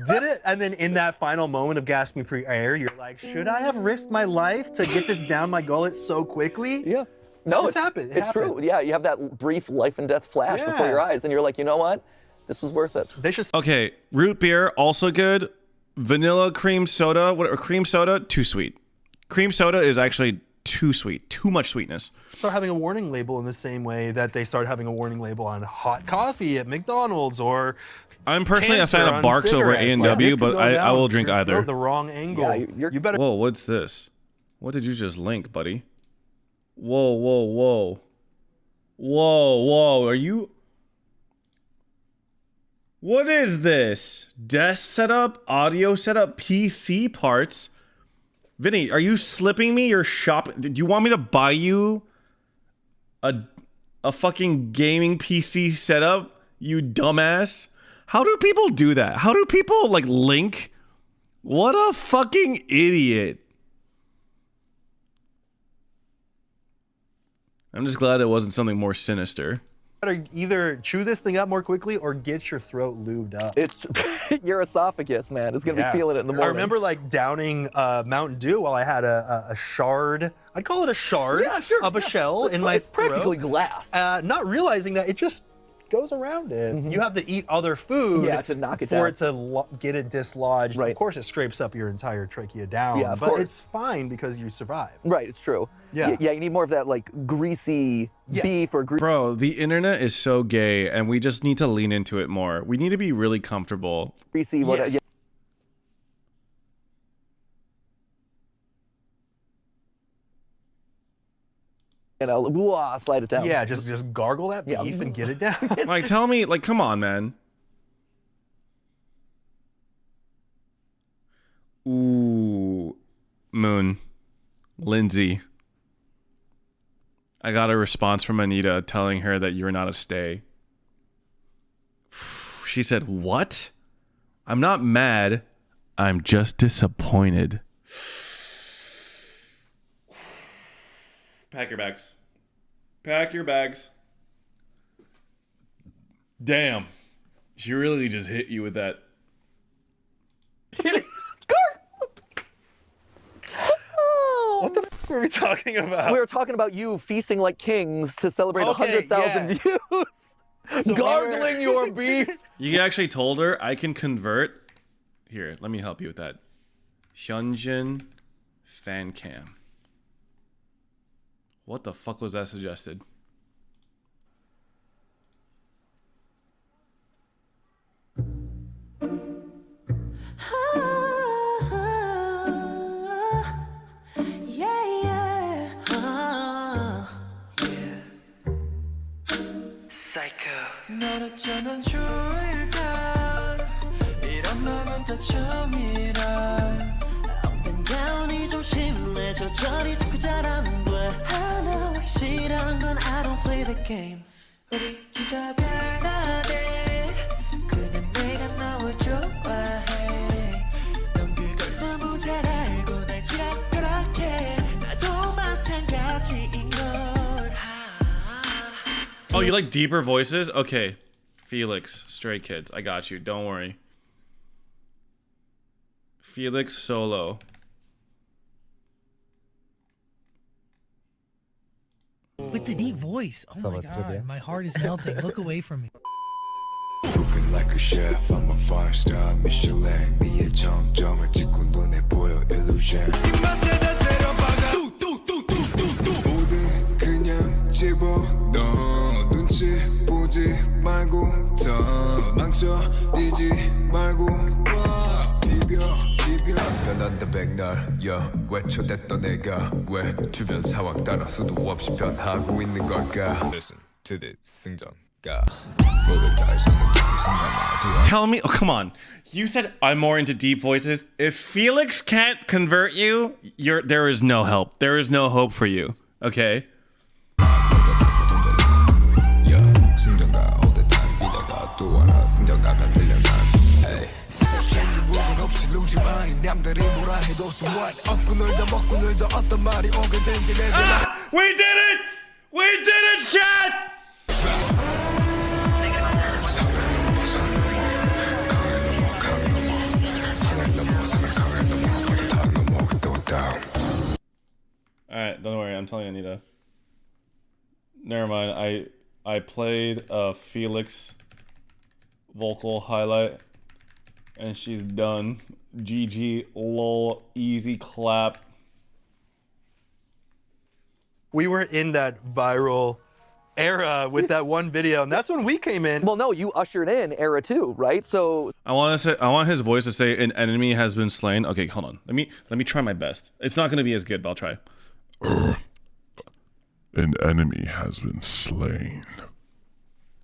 Did it? And then in that final moment of gasping for air, you're like, should I have risked my life to get this down my gullet so quickly? Yeah. No, it's happened. It's true. Yeah, you have that brief life and death flash before Yeah. your eyes, and you're like, you know what? This was worth it. They should. Okay, root beer also good. Vanilla cream soda, cream soda, too sweet. Cream soda is actually too sweet, too much sweetness. Start having a warning label in the same way that they started having a warning label on hot coffee at McDonald's or. I'm personally a cancer fan of on Barks over cigarettes. A&W, This could but go I down will drink your either. throat the wrong angle. Yeah, you better. Whoa, what's this? What did you just link, buddy? Whoa, whoa, whoa. Whoa, whoa, are you... What is this? Desk setup, audio setup, PC parts. Vinny, are you slipping me your shop? Do you want me to buy you a fucking gaming PC setup? You dumbass. How do people do that? How do people like link? What a fucking idiot. I'm just glad it wasn't something more sinister. Better either chew this thing up more quickly or get your throat lubed up. It's your esophagus, man. It's gonna be feeling it in the morning. I remember like downing Mountain Dew while I had a shard. I'd call it a shard of a shell in my It's throat. practically glass. Not realizing that it just goes around it. You have to eat other food to knock it for down. it to get it dislodged. Right. Of course, it scrapes up your entire trachea down, Yeah, of but course. it's fine because you survive. Right, it's true. Yeah. Yeah, you need more of that like greasy beef or Bro, the internet is so gay and we just need to lean into it more. We need to be really comfortable. greasy. Yes. Yeah. You know, blah, slide it down. Yeah, just gargle that beef and get it down. Like, tell me, like, come on, man. Ooh, Moon, Lindsay. I got a response from Anita telling her that you're not a stay. She said, "What? I'm not mad. I'm just disappointed." Pack your bags. Pack your bags. Damn. She really just hit you with that. What the f are we talking about? We were talking about you feasting like kings to celebrate 100,000 views. So Gargling your beef. You actually told her I can convert. Here, let me help you with that. Hyunjin fan cam. What the fuck was that suggested? 너라쩌면 좋을까 이런 맘은 다 처음이라 Up and down이 좀 심해 조절이 자꾸 잘 안 돼 하나 확실한 건 I don't play the game 우리 진짜 별나대 그냥 내가 널 좋아해 넌 그걸 너무 잘 알고 날 지락거락해 나도 마찬가지인 걸 Oh, you like deeper voices? Okay. Felix, Stray Kids. I got you. Don't worry. Felix solo. With the deep voice. Oh my god, my heart is melting. Look away from me. Cooking like a chef, I'm a 5-star Michelin. 미의 정점을 찍고 눈에 보여 illusion. 모든 그냥 집어넣어 눈치 보지 말고 더 망설이지 말고 비벼 변한다 백날 외쳐댔던 내가 왜 주변 상황 따라 수도 없이 변하고 있는 걸까 Listen to this 승전가 모든 날 사는 순간 Tell me, oh come on. You said I'm more into deep voices. If Felix can't convert you, there is no help. There is no hope for you. Okay? 승전가 all the time 이래가 또 알아 승전가가 들려난 Hey 없이 lose your mind 남들이 뭐라 해도 so what 얻고 놀자 먹고 놀자 어떤 말이 오게 된지 내게 We did it! We did it, chat! Alright, don't worry, I'm telling you, Anita. Never mind, I played a Felix vocal highlight and she's done. GG, lol, easy clap. We were in that viral era with that one video, and that's when we came in. Well, no, you ushered in era 2, right? So I want his voice to say an enemy has been slain. Okay, hold on. Let me try my best. It's not gonna be as good, but I'll try. An enemy has been slain.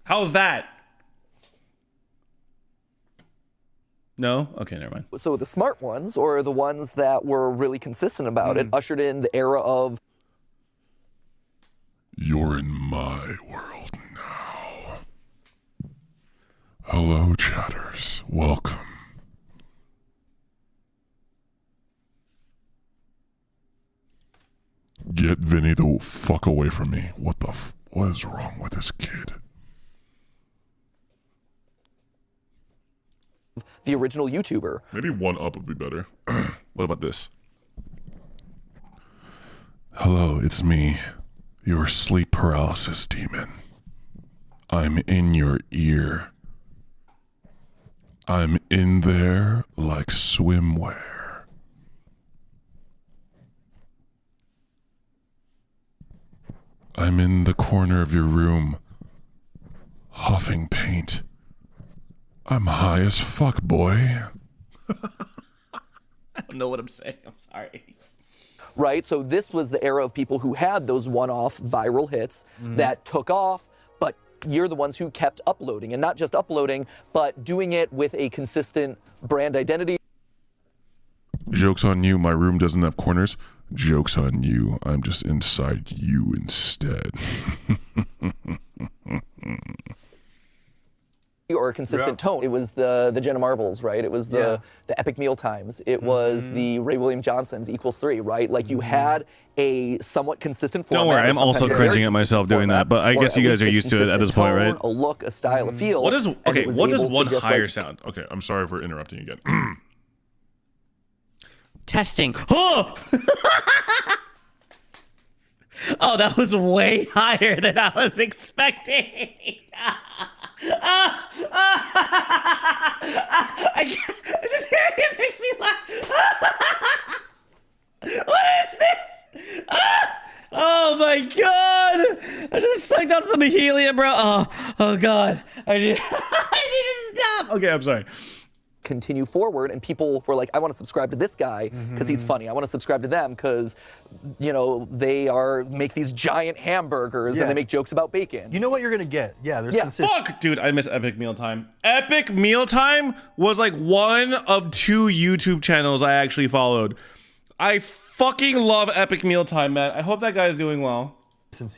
How's that? No? Okay, never mind. So the smart ones, or the ones that were really consistent about it, ushered in the era of You're in my world now. Hello, chatters. Welcome. Get Vinny the fuck away from me. What is wrong with this kid? the original YouTuber. Maybe one up would be better. What about this? Hello, it's me, your sleep paralysis demon. I'm in your ear. I'm in there like swimwear. I'm in the corner of your room, huffing paint. I'm high as fuck, boy. I don't know what I'm saying. I'm sorry. Right? So this was the era of people who had those one-off viral hits that took off, but you're the ones who kept uploading, and not just uploading, but doing it with a consistent brand identity. Joke's on you, my room doesn't have corners. Joke's on you. I'm just inside you instead. Or a consistent tone. It was the Jenna Marbles, right? It was the Epic Meal Times. It was the Ray William Johnson's =3, right? Like you had a somewhat consistent format. Don't worry, I'm also cringing at myself doing that, but I guess you guys are used to it at this point, right? A look, a style, a feel. What is okay? What does one higher like, sound? Okay, I'm sorry for interrupting again. Testing. Oh! Oh, that was way higher than I was expecting. I just hearing it makes me laugh. What is this? Oh my god! I just sucked out some helium, bro. Oh god. I need to stop. Okay, I'm sorry. Continue forward, and people were like, I want to subscribe to this guy because he's funny. I want to subscribe to them because, you know, they make these giant hamburgers and they make jokes about bacon. You know what you're gonna get. Yeah, there's Fuck, dude, I miss Epic Mealtime. Epic Mealtime was like one of 2 YouTube channels I actually followed. I fucking love Epic Mealtime, man. I hope that guy's doing well.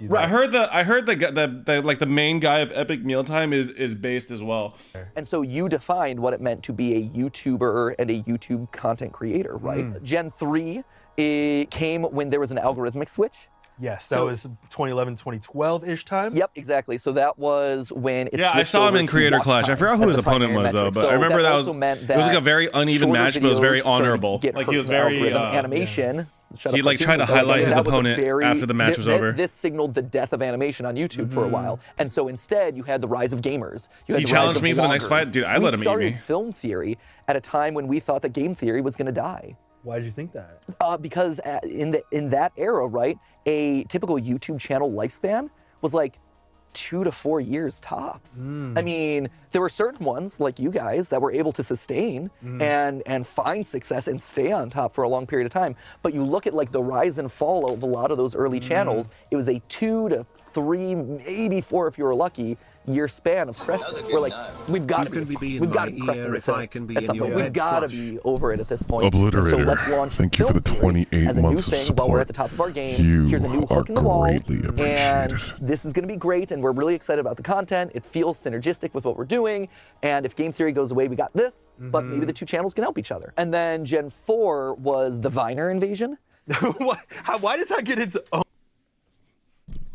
Right. I heard the like the main guy of Epic Mealtime is based as well. And so you defined what it meant to be a YouTuber and a YouTube content creator, right? Gen 3 came when there was an algorithmic switch. Yes, that was 2011, 2012-ish time. Yep, exactly. So that was when it I saw him in Creator Clash. I forgot who his opponent was though, but I remember that was it was like a very uneven match, but it was very honorable. Like he was very animation. He like tried to highlight his opponent after the match was over. This signaled the death of animation on YouTube for a while, and so instead you had the rise of gamers. You had He the challenged rise of me for the next vloggers. fight, dude. I let him eat me. We started film theory at a time when we thought that game theory was going to die. Why did you think that? Because in that era, right, a typical YouTube channel lifespan was like 2 to 4 years tops. I mean, there were certain ones like you guys that were able to sustain and find success and stay on top for a long period of time. But you look at like the rise and fall of a lot of those early channels, it was a 2 to 3, maybe 4 if you were lucky, year span of cresting. We're like, we've got to be cresting this hill. We've got to be over it at this point. Obliterator, So let's launch thank you for the 28 as a months new of thing while we're at support. the top of our game. You Here's a new are hook in the wall, greatly appreciated. and this is going to be great, and we're really excited about the content. It feels synergistic with what we're doing, and if game theory goes away, we got this, but maybe the 2 channels can help each other. And then Gen 4 was the Viner invasion. Why does that get its own?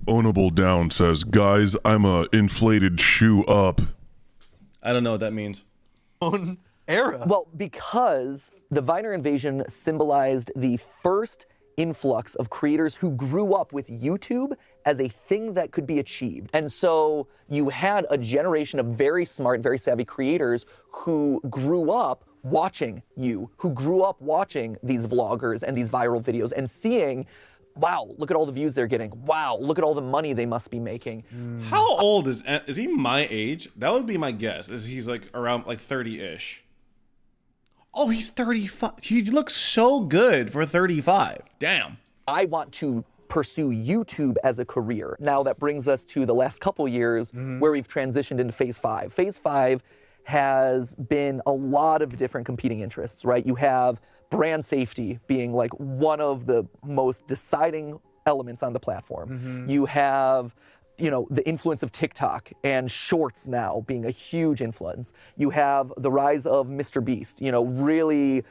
Ownable Down says, guys, I'm a inflated shoe up. I don't know what that means. Own era. Well, because the Viner invasion symbolized the first influx of creators who grew up with YouTube as a thing that could be achieved. And so you had a generation of very smart, very savvy creators who grew up watching you, who grew up watching these vloggers and these viral videos and seeing, wow, look at all the views they're getting. Wow, look at all the money they must be making. How old is he my age? That would be my guess. Is he's like around like 30-ish. Oh, he's 35. He looks so good for 35. Damn. I want to pursue YouTube as a career. Now that brings us to the last couple years where we've transitioned into phase 5. Phase 5 has been a lot of different competing interests, right? You have brand safety being like one of the most deciding elements on the platform. You have, you know, the influence of TikTok and shorts now being a huge influence. You have the rise of Mr. Beast, you know, really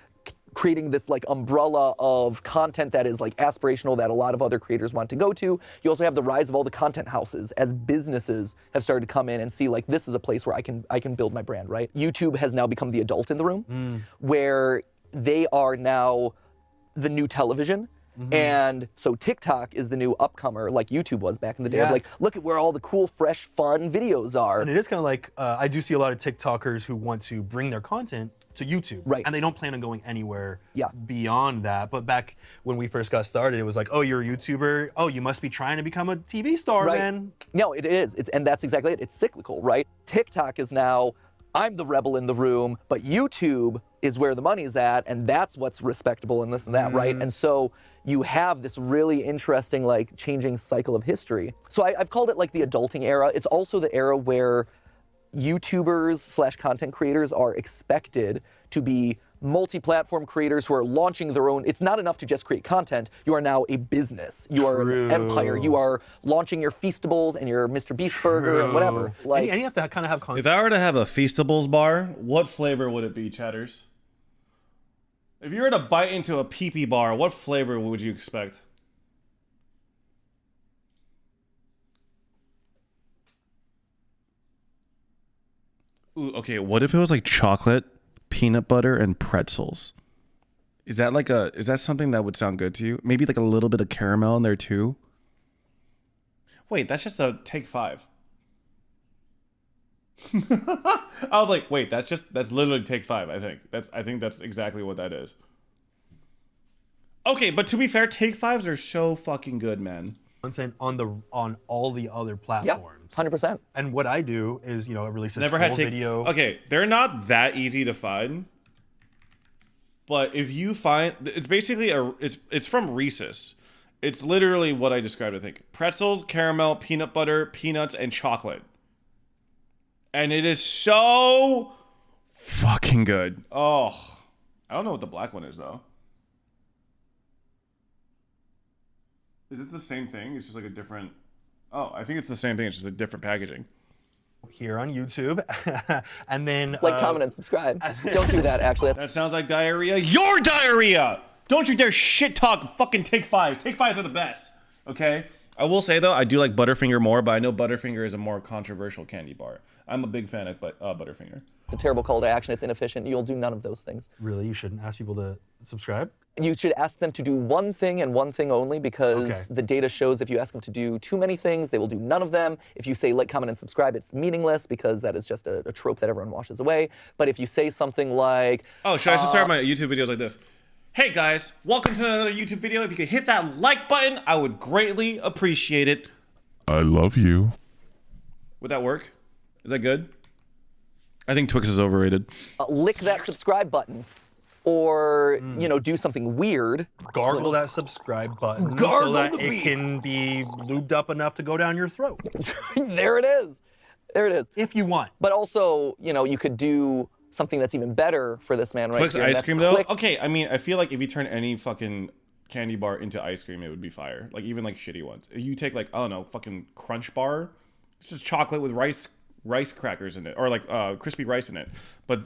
creating this like umbrella of content that is like aspirational that a lot of other creators want to go to. You also have the rise of all the content houses as businesses have started to come in and see like this is a place where I can build my brand, right? YouTube has now become the adult in the room where they are now the new television. And so TikTok is the new upcomer like YouTube was back in the day. Of like, look at where all the cool, fresh, fun videos are. And it is kind of like, I do see a lot of TikTokers who want to bring their content to YouTube. Right. And they don't plan on going anywhere beyond that. But back when we first got started, it was like, oh, you're a YouTuber. Oh, you must be trying to become a TV star, man. No, it is. And that's exactly it. It's cyclical, right? TikTok is now, I'm the rebel in the room, but YouTube is where the money's at, and that's what's respectable and this and that, right? And so you have this really interesting, like, changing cycle of history. So I've called it like the adulting era. It's also the era where YouTubers / content creators are expected to be multi-platform creators who are launching their own. It's not enough to just create content. You are now a business. You are an empire. You are launching your Feastables and your Mr. Beast burger and whatever. Like, and you have to kind of have content. If I were to have a Feastables bar, what flavor would it be, chatters? If you were to bite into a pee-pee bar, what flavor would you expect? Ooh, okay, what if it was like chocolate, peanut butter, and pretzels? Is that something that would sound good to you? Maybe like a little bit of caramel in there too? Wait, that's just a take 5. I was like, wait, that's literally take 5, I think that's exactly what that is. Okay, but to be fair, take 5s are so fucking good, man. Content on all the other platforms. 100%. And what I do is, you know, I release a Never had video. Okay, they're not that easy to find. But if you find, it's basically it's from Reese's. It's literally what I described, I think. Pretzels, caramel, peanut butter, peanuts, and chocolate. And it is so fucking good. Oh, I don't know what the black one is though. Is it the same thing? It's just like a different... Oh, I think it's the same thing. It's just a different packaging. Here on YouTube. And then... Like, comment, and subscribe. Don't do that, actually. That sounds like diarrhea. Your diarrhea! Don't you dare shit talk fucking take 5s. Take 5s are the best. Okay? I will say, though, I do like Butterfinger more, but I know Butterfinger is a more controversial candy bar. I'm a big fan of Butterfinger. It's a terrible call to action. It's inefficient. You'll do none of those things. Really? You shouldn't ask people to subscribe? You should ask them to do one thing and one thing only, because the data shows if you ask them to do too many things, they will do none of them. If you say like, comment, and subscribe, it's meaningless because that is just a trope that everyone washes away. But if you say something like... Oh, should I just start my YouTube videos like this? Hey guys, welcome to another YouTube video. If you could hit that like button, I would greatly appreciate it. I love you. Would that work? Is that good? I think Twix is overrated. Lick that subscribe button. Or, you know, do something weird. Gargle that subscribe button Gargle so that the it beef. can be lubed up enough to go down your throat. There it is. There it is. If you want. But also, you know, you could do something that's even better for this man right Twix here. ice cream though? Okay, I mean, I feel like if you turn any fucking candy bar into ice cream, it would be fire. Like, even like shitty ones. If you take like, I don't know, fucking Crunch Bar. It's just chocolate with rice crackers in it. Or like crispy rice in it. But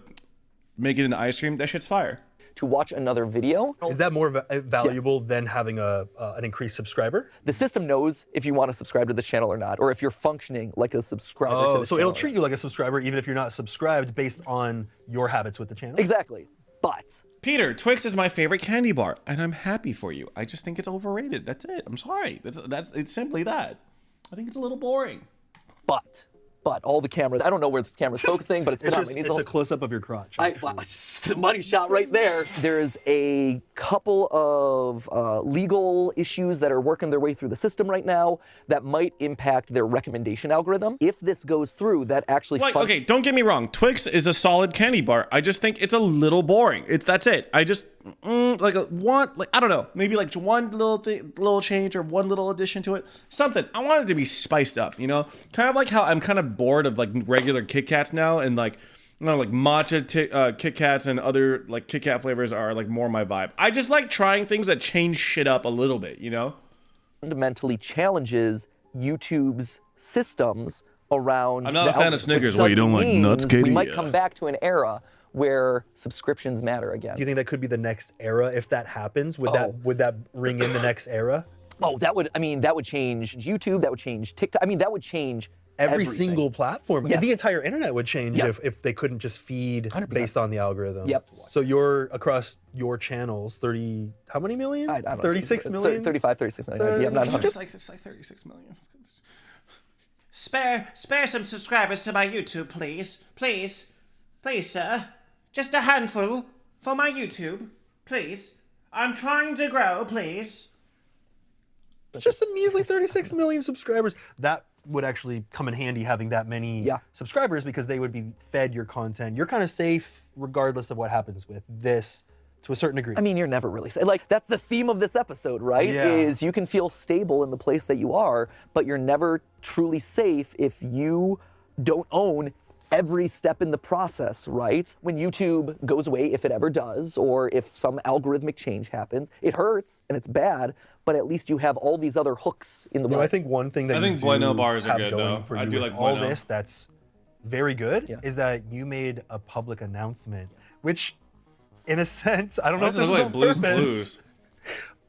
make it into ice cream, that shit's fire. To watch another video. Is that more valuable than having an increased subscriber? The system knows if you want to subscribe to the channel or not, or if you're functioning like a subscriber to the channel. So it'll treat you like a subscriber even if you're not subscribed based on your habits with the channel? Exactly. But Peter, Twix is my favorite candy bar, and I'm happy for you. I just think it's overrated. That's it. I'm sorry. It's simply that. I think it's a little boring. But all the cameras, I don't know where this camera's focusing, but it's been on me. It's a close-up of your crotch. Money shot right there. There's a couple of legal issues that are working their way through the system right now that might impact their recommendation algorithm. If this goes through, that actually... Like, okay, don't get me wrong. Twix is a solid candy bar. I just think it's a little boring. That's it. I just... I don't know, maybe like one little change or one little addition to it, something. I want it to be spiced up, you know, kind of like how I'm kind of bored of like regular Kit Kats now, and like, you know, like matcha Kit Kats and other like Kit Kat flavors are like more my vibe. I just like trying things that change shit up a little bit, you know. Fundamentally challenges YouTube's systems around. I'm not a fan of Snickers. Well, you don't like nuts, Katie? We might come back to an era where subscriptions matter again. Do you think that could be the next era if that happens? Would that ring in the next era? Oh, that would change YouTube, that would change TikTok. I mean, that would change every everything. Single platform. Yes. The entire internet would change if they couldn't just feed 100%. Based on the algorithm. Yep. So you're across your channels, 30, how many million? I don't know. 36 million? 35, 36 million. Yeah, I'm not 100. It's like 36 million. Spare some subscribers to my YouTube, please. Please, sir. Just a handful for my YouTube, please. I'm trying to grow, please. It's just a measly 36 million subscribers. That would actually come in handy having that many subscribers because they would be fed your content. You're kind of safe regardless of what happens with this to a certain degree. I mean, you're never really safe. Like, that's the theme of this episode, right? Yeah. Is you can feel stable in the place that you are, but you're never truly safe if you don't own every step in the process, right? When YouTube goes away, if it ever does, or if some algorithmic change happens, it hurts and it's bad, but at least you have all these other hooks in the way. I think one thing that I think you Bueno do bars are have good, going though. for I you do with like all Bueno. this that's very good is that you made a public announcement, which, in a sense, I don't know if this Why is does it on look like Blue's purpose, Clues?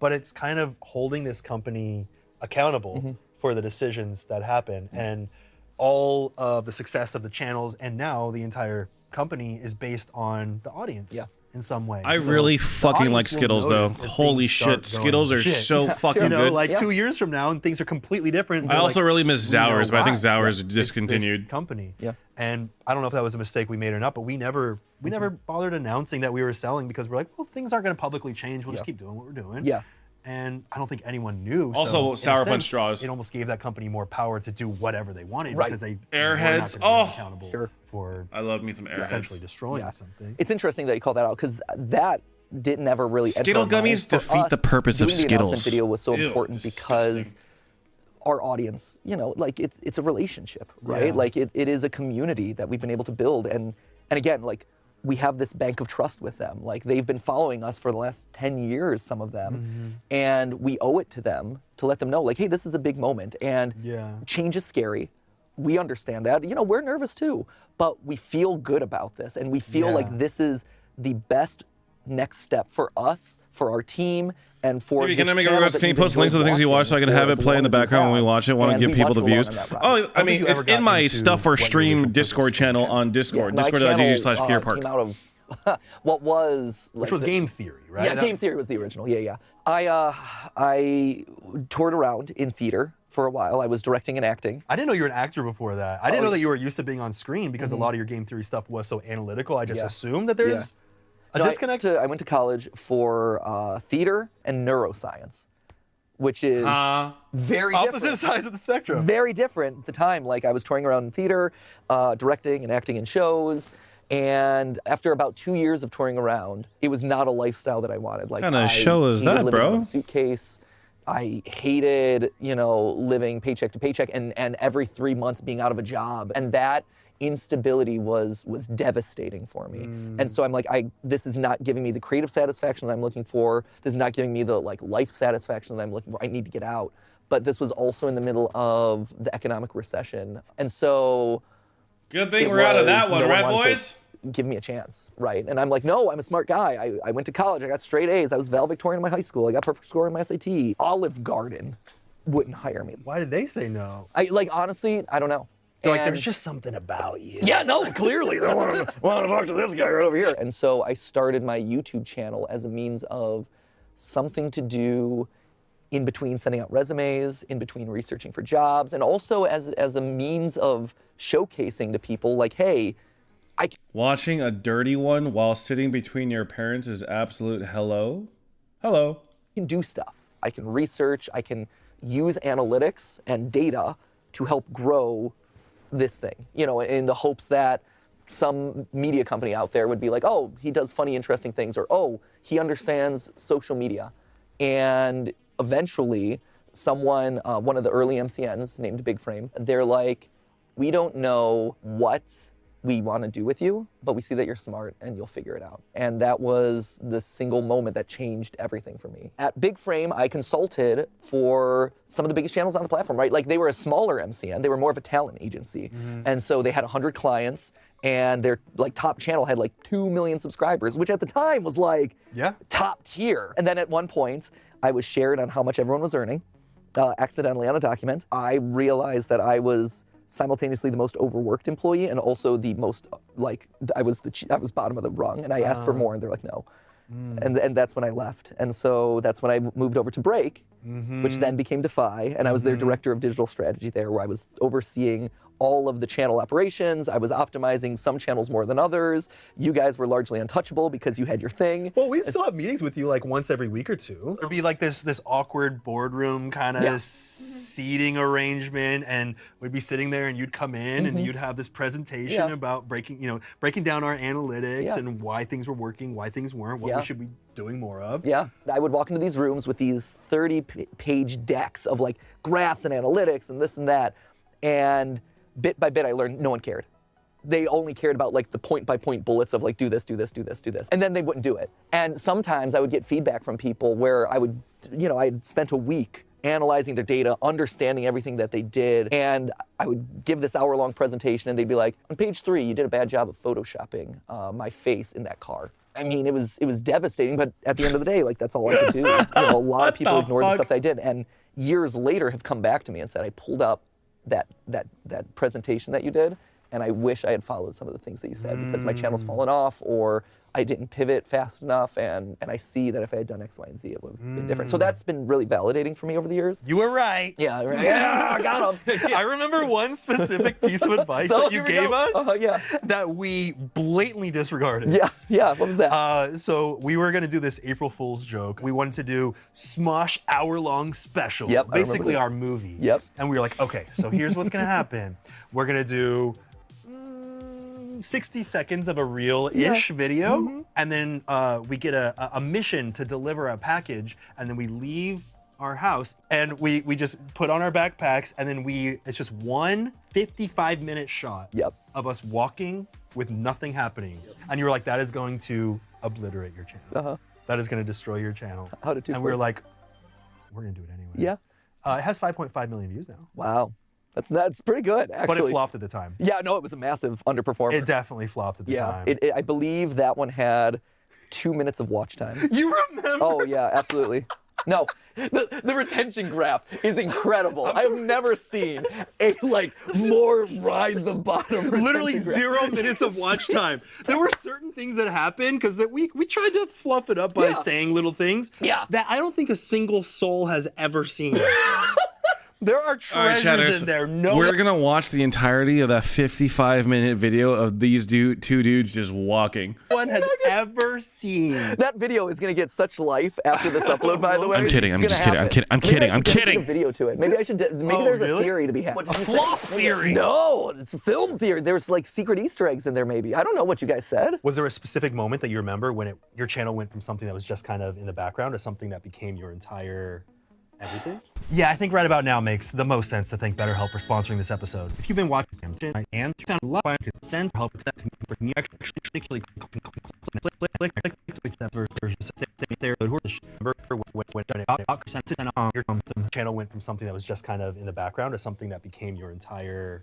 but it's kind of holding this company accountable Mm-hmm. for the decisions that happen, and all of the success of the channels, and now the entire company is based on the audience. In some way. I So really the fucking like audience will Skittles though. notice if Holy things start shit, going Skittles to are shit. so fucking You know, good. like 2 years from now and things are completely different. I we're also like, really miss we know Zowers, but I think why. Zowers It's this discontinued. company. Yeah. And I don't know if that was a mistake we made or not, but we never bothered announcing that we were selling because we're like, well, things aren't going to publicly change. We'll just keep doing what we're doing. Yeah. And I don't think anyone knew. Also, so, in a Sour Punch sense, straws. It almost gave that company more power to do whatever they wanted Right. because they Airheads. were not gonna be Oh, accountable for I love me some Airheads. essentially destroying something. It's interesting that you call that out because that didn't ever really Skittle enter our minds. gummies For defeat us, the purpose of doing the announcement Skittles. video was so Ew, important because our audience, you know, like it's a relationship, right? Yeah. Like it is a community that we've been able to build, and again, like we have this bank of trust with them. Like they've been following us for the last 10 years, some of them, and we owe it to them to let them know, like, hey, this is a big moment, and change is scary. We understand that. You know, we're nervous too, but we feel good about this, and we feel like this is the best next step for us, for our team, and for Maybe this can I make a channel request? that Can you you've post links of the things you enjoyed watch so I can watching have for it as play in the long as you background when we have. watch it? Want to And give we people want the you along views? on that ride. Oh, I think mean, you it's ever got in my into stuff for what your stream original Discord purpose channel was. on Discord. My channel, Discord.gg/peterpark. came out of what was Which was Game Theory, right? Yeah, Game Theory was the original. Yeah. I toured around in theater for a while. I was directing and acting. I didn't know you were an actor before that. I didn't know that you were used to being on screen because a lot of your Game Theory stuff was so analytical. I just assumed that there's a disconnect. I went to college for theater and neuroscience, which is very opposite different. sides of the spectrum. Very different at the time. Like I was touring around in theater, directing and acting in shows. And after about 2 years of touring around, it was not a lifestyle that I wanted. Like, Kinda I show is hated that, living out bro? of a suitcase. I hated, you know, living paycheck to paycheck and every 3 months being out of a job. And that instability was devastating for me. And so I'm like, this is not giving me the creative satisfaction that I'm looking for. This is not giving me the like life satisfaction that I'm looking for. I need to get out. But this was also in the middle of the economic recession. And so Good thing we're out of that one, no right, wanted to boys? Give me a chance, right? And I'm like, no, I'm a smart guy. I went to college. I got straight A's. I was valedictorian in my high school. I got perfect score in my SAT. Olive Garden wouldn't hire me. Why did they say no? Honestly, I don't know. They're like, And- there's just something about you. yeah, no, clearly. I want to talk to this guy right over here. And so I started my YouTube channel as a means of something to do in between sending out resumes, in between researching for jobs, and also as a means of showcasing to people like, hey, Watching a dirty one while sitting between your parents is absolute hello. Hello. I can do stuff. I can research. I can use analytics and data to help grow this thing, you know, in the hopes that some media company out there would be like, oh, he does funny, interesting things, or oh, he understands social media. And eventually, someone, one of the early MCNs named Big Frame, they're like, we don't know what we want to do with you, but we see that you're smart and you'll figure it out. And that was the single moment that changed everything for me. At Big Frame, I consulted for some of the biggest channels on the platform, right? Like they were a smaller MCN, they were more of a talent agency. And so they had 100 clients and their like top channel had like 2 million subscribers, which at the time was like top tier. And then at one point, I was shared on how much everyone was earning, accidentally on a document. I realized that I was simultaneously the most overworked employee and also the most like I was bottom of the rung, and I asked for more and they're like no. And that's when I left. And so that's when I moved over to Break, which then became Defy, and I was their director of digital strategy there, where I was overseeing all of the channel operations. I was optimizing some channels more than others. You guys were largely untouchable because you had your thing. Well, we'd still have meetings with you like once every week or two. There'd be like this awkward boardroom kind of seating arrangement, and we'd be sitting there and you'd come in and you'd have this presentation about breaking down our analytics and why things were working, why things weren't, what we should be doing more of. Yeah, I would walk into these rooms with these 30-page decks of like graphs and analytics and this and that, and bit by bit I learned no one cared. they only cared about like the point-by-point bullets of like do this, do this, do this, do this, and then they wouldn't do it. And sometimes I would get feedback from people where I would, you know, I had spent a week analyzing their data, understanding everything that they did, and I would give this hour-long presentation, and they'd be like, on page 3, you did a bad job of photoshopping my face in that car. I mean, it was devastating, but at the end of the day, like that's all I could do. You know, a lot of people ignored the stuff that I did, and years later have come back to me and said, I pulled up that presentation that you did, and I wish I had followed some of the things that you said because my channel's fallen off, or I didn't pivot fast enough, and I see that if I had done X, Y, and Z, it would have been different. So that's been really validating for me over the years. You were right. Yeah, right. Yeah, I got him. I remember one specific piece of advice that you gave us that we blatantly disregarded. Yeah, what was that? So we were gonna do this April Fool's joke. We wanted to do Smosh hour-long special, basically our movie. And we were like, okay, so here's what's gonna happen. We're gonna do 60 seconds of a real-ish video, and then we get a mission to deliver a package, and then we leave our house, and we just put on our backpacks, and then it's just one 55-minute shot of us walking with nothing happening. And you were like, that is going to obliterate your channel. That is going to destroy your channel. And we were like, we're going to do it anyway. It has 5.5 million views now. Wow. That's pretty good, actually. But it flopped at the time. Yeah, no, it was a massive underperformer. It definitely flopped at the time. I believe that one had 2 minutes of watch time. You remember? Oh, yeah, absolutely. No, the retention graph is incredible. I've never seen a more ride the bottom. Literally 0 minutes of watch time. There were certain things that happened because we tried to fluff it up by saying little things that I don't think a single soul has ever seen. There are treasures in there. We're gonna watch the entirety of that 55-minute video of these two dudes just walking. No one has ever seen. That video is gonna get such life after this upload, by the way. I'm kidding. I'm just kidding. I'm kidding. I'm kidding. A video to it. Maybe I should. Maybe there's a theory to be had. A flop theory. No, it's a film theory. There's like secret Easter eggs in there. Maybe I don't know what you guys said. Was there a specific moment that you remember when your channel went from something that was just kind of in the background to something that became your entire everything? Yeah, I think right about now makes the most sense to thank BetterHelp for sponsoring this episode. If you've been watching and you found a lot of sense help that can you actually click your channel went from something that was just kind of in the background to something that became your entire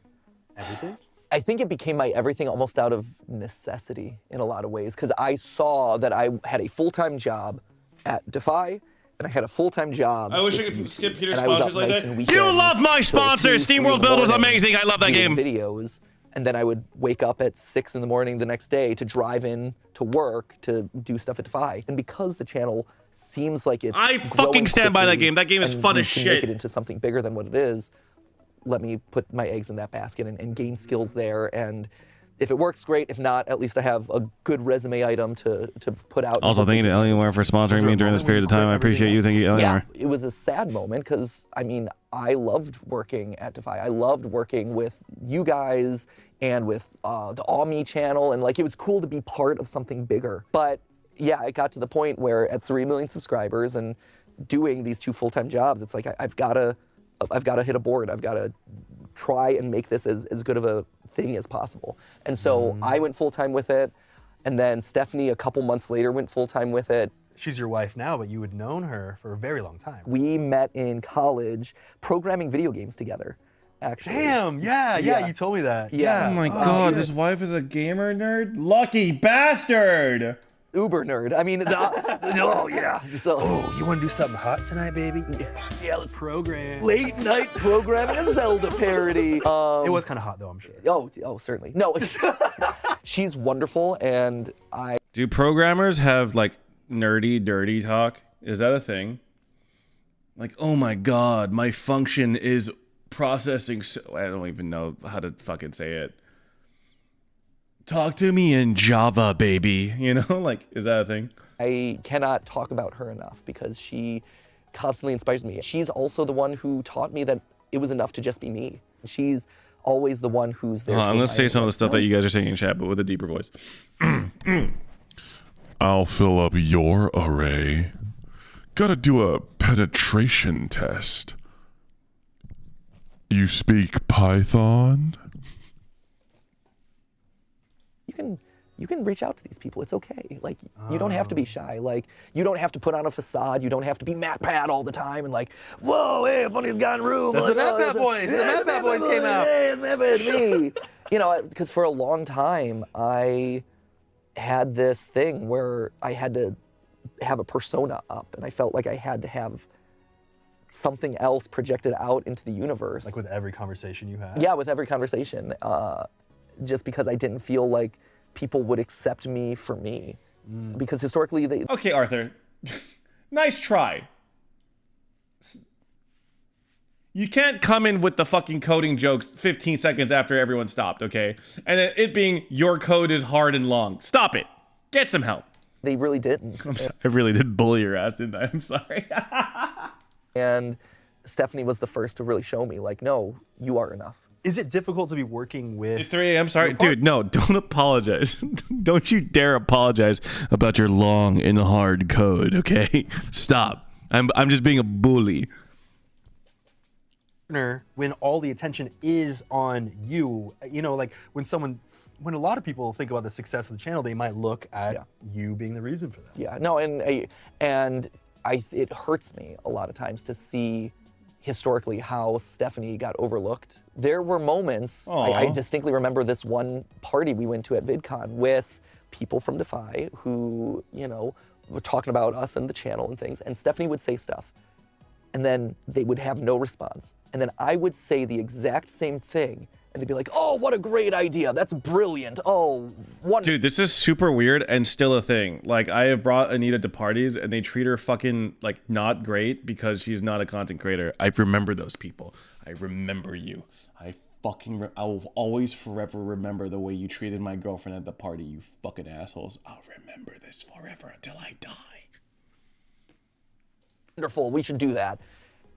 everything? I think it became my everything almost out of necessity in a lot of ways because I saw that I had a full-time job at Defy. And I had a full-time job. I wish I could skip Peter's sponsors like that. You love my sponsors! SteamWorld Build was amazing. I love that game. Videos, and then I would wake up at 6 in the morning the next day to drive in to work to do stuff at Defy. And because the channel seems like it's I fucking stand by that game. That game is fun as shit. Make it into something bigger than what it is. Let me put my eggs in that basket and gain skills there. And if it works, great. If not, at least I have a good resume item to put out. Also, thank you to Eleanor for sponsoring me during this period of time. I appreciate you. Thank you, Eleanor. Yeah, it was a sad moment because, I mean, I loved working at Defy. I loved working with you guys and with the All Me channel. And, like, it was cool to be part of something bigger. But, yeah, it got to the point where at 3 million subscribers and doing these 2 full-time jobs, it's like I've got to hit a board. I've got to try and make this as good of a thing as possible. And so I went full-time with it, and then Stephanie a couple months later went full-time with it. She's your wife now, but you had known her for a very long time. We met in college programming video games together, actually. Damn, yeah, you told me that. Yeah. Oh my god, his wife is a gamer nerd? Lucky bastard! Uber nerd. I mean, oh yeah. So, oh, you want to do something hot tonight, baby? Yeah, let's program. Late night programming a Zelda parody. It was kind of hot though, I'm sure. Oh, certainly. No, she's wonderful, and Do programmers have like nerdy, dirty talk? Is that a thing? Like, oh my god, my function is processing. I don't even know how to fucking say it. Talk to me in Java, baby. You know, like, is that a thing? I cannot talk about her enough because she constantly inspires me. She's also the one who taught me that it was enough to just be me. She's always the one who's there. I'm going to say some of the stuff that you guys are saying in chat, but with a deeper voice. I'll fill up your array. Gotta do a penetration test. You speak Python? can reach out to these people. It's okay. Like, you don't have to be shy. Like, you don't have to put on a facade. You don't have to be MatPat all the time and like, whoa, hey, funniest guy in the room. That's like, the MatPat voice. The MatPat voice came out. Hey, it's MatPat, it's me. You know, because for a long time, I had this thing where I had to have a persona up, and I felt like I had to have something else projected out into the universe. Like with every conversation you had? Yeah, with every conversation. Just because I didn't feel like people would accept me for me. Because historically they... Okay, Arthur. Nice try. You can't come in with the fucking coding jokes 15 seconds after everyone stopped, okay? And then it being, your code is hard and long. Stop it. Get some help. They really didn't. I'm sorry. I really did bully your ass, didn't I? I'm sorry. And Stephanie was the first to really show me, like, no, you are enough. Is it difficult to be working with... It's 3 a.m. Sorry. Dude, no, don't apologize. Don't you dare apologize about your long and hard code, okay? Stop. I'm just being a bully. When all the attention is on you, you know, like when a lot of people think about the success of the channel, they might look at you being the reason for that. Yeah, no, and it hurts me a lot of times to see historically how Stephanie got overlooked. There were moments, I distinctly remember this one party we went to at VidCon with people from Defy who, you know, were talking about us and the channel and things, and Stephanie would say stuff, and then they would have no response. And then I would say the exact same thing, and they'd be like, oh, what a great idea. That's brilliant. Oh, wonderful. Dude, this is super weird and still a thing. Like, I have brought Anita to parties, and they treat her fucking, like, not great because she's not a content creator. I remember those people. I remember you. I will always forever remember the way you treated my girlfriend at the party, you fucking assholes. I'll remember this forever until I die. Wonderful, we should do that.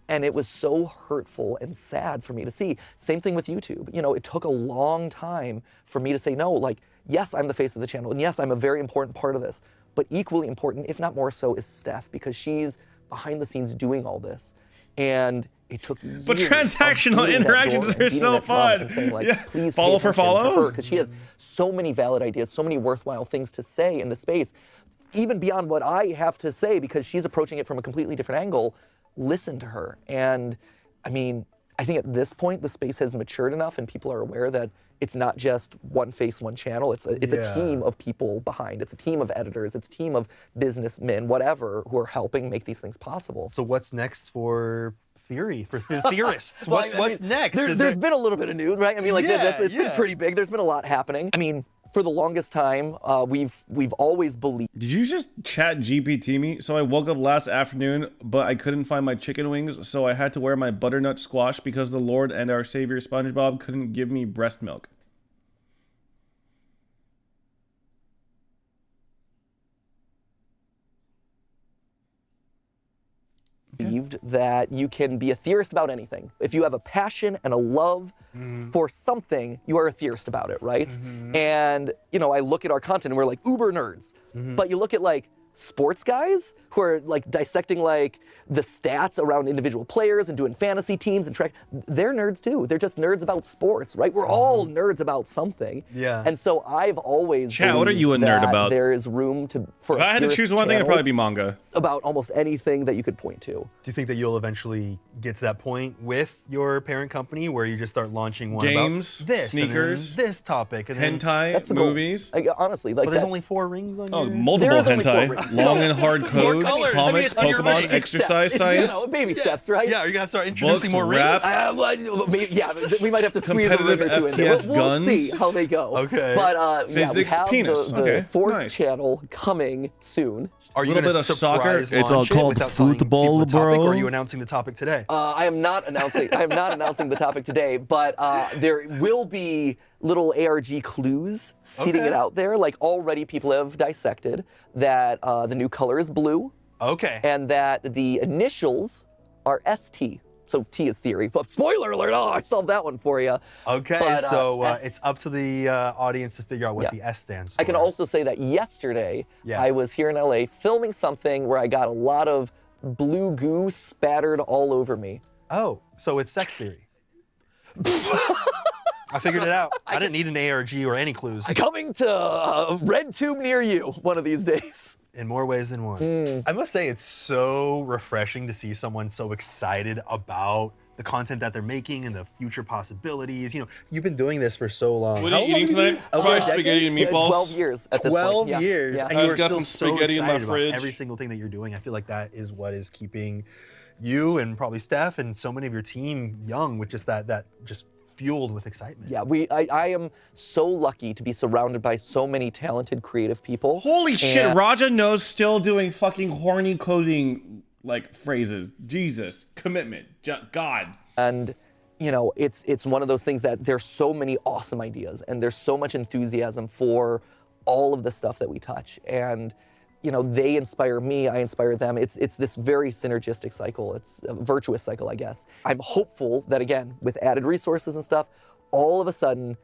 And it was so hurtful and sad for me to see. Same thing with YouTube. You know, it took a long time for me to say no. Like, yes, I'm the face of the channel, and yes, I'm a very important part of this. But equally important, if not more so, is Steph, because she's behind the scenes doing all this. And it took years. But transactional interactions are so fun. Saying, like, yeah. Please follow for follow? Because she has so many valid ideas, so many worthwhile things to say in the space, even beyond what I have to say, because she's approaching it from a completely different angle. Listen to her. And I mean, I think at this point the space has matured enough and people are aware that it's not just one face, one channel. It's a team of people behind. It's a team of editors. It's a team of businessmen, whatever, who are helping make these things possible. So what's next for theorists? Well, what's next? There's been a little bit of news, right? I mean, like it's been pretty big. There's been a lot happening. I mean, for the longest time, we've always believed. Did you just chat GPT me? So I woke up last afternoon, but I couldn't find my chicken wings, so I had to wear my butternut squash because the Lord and our Savior SpongeBob couldn't give me breast milk. Believed that you can be a theorist about anything. If you have a passion and a love for something, you are a theorist about it, right? And, you know, I look at our content and we're like uber nerds. But you look at like sports guys who are like dissecting like the stats around individual players and doing fantasy teams and track. They're nerds too. They're just nerds about sports, right? We're all nerds about something. Yeah. And so I've always Chat, what are you a nerd about? There is room for. If I had to choose one thing, it'd probably be manga. About almost anything that you could point to. Do you think that you'll eventually get to that point with your parent company where you just start launching one games, about this, sneakers, and then this topic, and then hentai, movies? Honestly, like but there's only 4 rings on your... multiple hentai. Long and hard codes, comics, Pokemon, exercise science. You know, baby steps, right? Yeah, you're gonna have to start introducing more rings. We might have to squeeze a ring or two in there. We'll see how they go. Okay. But physics, we have penis. the 4th channel coming soon. Are you going to surprise It's all called football, bro. Or are you announcing the topic today? I am not announcing. I am not announcing the topic today, but there will be little ARG clues seeding it out there. Like already, people have dissected that the new color is blue. Okay. And that the initials are ST. So T is theory. But spoiler alert! Oh, I solved that one for you. Okay, but, so it's up to the audience to figure out what the S stands for. I can also say that yesterday I was here in LA filming something where I got a lot of blue goo spattered all over me. Oh, so it's sex theory. I figured it out. I didn't need an ARG or any clues. Coming to a red tube near you one of these days. In more ways than one. I must say, it's so refreshing to see someone so excited about the content that they're making and the future possibilities. You know, you've been doing this for so long. What are you eating tonight? Probably spaghetti and meatballs. 12 years at this point. 12 years. Yeah. And I you just are got still some so spaghetti in my excited about fridge. every single thing that you're doing. I feel like that is what is keeping you and probably Steph and so many of your team young with just that just fueled with excitement. Yeah, I am so lucky to be surrounded by so many talented, creative people. Holy shit, Raja knows still doing fucking horny coding like phrases. Jesus, commitment, God. And you know, it's one of those things that there's so many awesome ideas and there's so much enthusiasm for all of the stuff that we touch. And you know, they inspire me, I inspire them. It's this very synergistic cycle. It's a virtuous cycle, I guess. I'm hopeful that, again, with added resources and stuff, all of a sudden,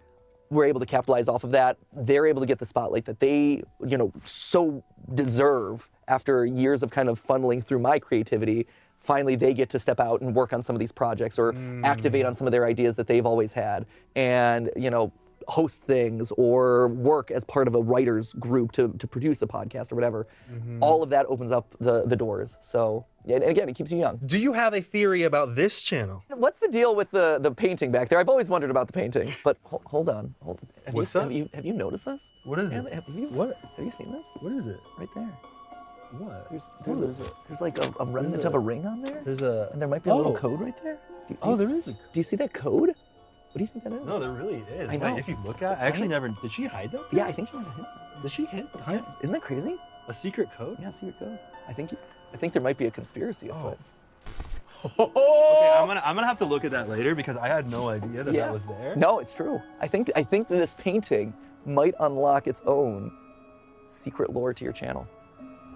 we're able to capitalize off of that. They're able to get the spotlight that they, you know, so deserve after years of kind of funneling through my creativity. Finally, they get to step out and work on some of these projects or activate on some of their ideas that they've always had. And, you know, host things or work as part of a writer's group to produce a podcast or whatever. All of that opens up the doors. So, and again, it keeps you young. Do you have a theory about this channel? What's the deal with the painting back there? I've always wondered about the painting, but hold on. What's up? Have you noticed this? What is it? Have you seen this? What is it? Right there. What? There's like a remnant of a ring on there. And there might be a little code right there. There is a. Do you see that code? What do you think that is? No, there really is. I know. Wait, if you look at, I actually never. Did she hide that? Yeah, I think she might have hid. Did she hide? Isn't that crazy? A secret code? Yeah, secret code. I think there might be a conspiracy afoot. Okay, I'm gonna have to look at that later because I had no idea that that was there. No, it's true. I think that this painting might unlock its own secret lore to your channel.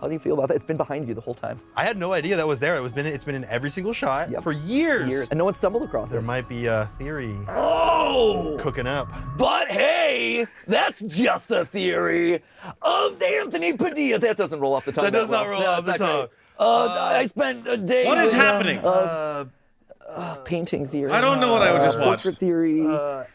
How do you feel about that? It's been behind you the whole time. I had no idea that was there. It's been in every single shot for years. And no one stumbled across There it. might be a theory Oh! cooking up. But hey, that's just a theory of Anthony Padilla. That doesn't roll off the tongue. That does not roll off the tongue. I spent a day. What is happening? Painting theory. I don't know what I would just watch. Portrait theory.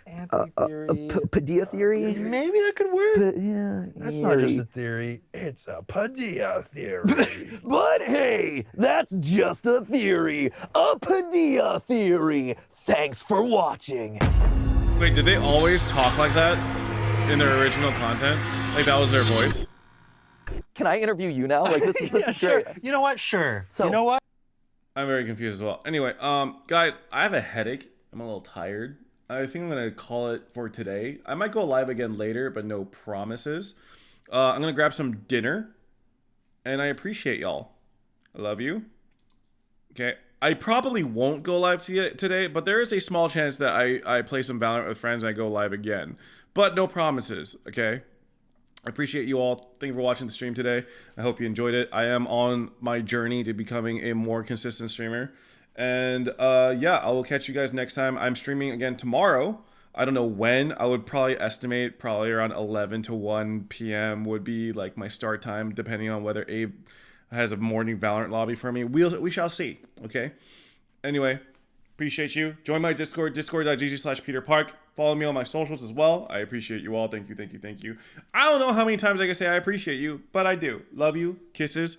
Anthony theory. Padilla theory. Maybe that could work. Yeah. That's not just a theory. It's a Padilla theory. But hey, that's just a theory. A Padilla theory. Thanks for watching. Wait, did they always talk like that in their original content? Like that was their voice? Can I interview you now? Like this is great. Sure. You know what? Sure. So, you know what? I'm very confused as well. Anyway, guys, I have a headache. I'm a little tired. I think I'm gonna call it for today. I might go live again later, but no promises. I'm gonna grab some dinner, and I appreciate y'all. I love you. Okay, I probably won't go live today, but there is a small chance that I play some Valorant with friends and I go live again. But no promises, okay? I appreciate you all. Thank you for watching the stream today. I hope you enjoyed it. I am on my journey to becoming a more consistent streamer. And yeah, I will catch you guys next time. I'm streaming again tomorrow. I don't know when. I would probably estimate probably around 11 to 1 p.m. would be like my start time, depending on whether Abe has a morning Valorant lobby for me. We shall see, okay? Anyway, appreciate you. Join my Discord, discord.gg/peterpark. Follow me on my socials as well. I appreciate you all. Thank you, thank you, thank you. I don't know how many times I can say I appreciate you, but I do. Love you. Kisses.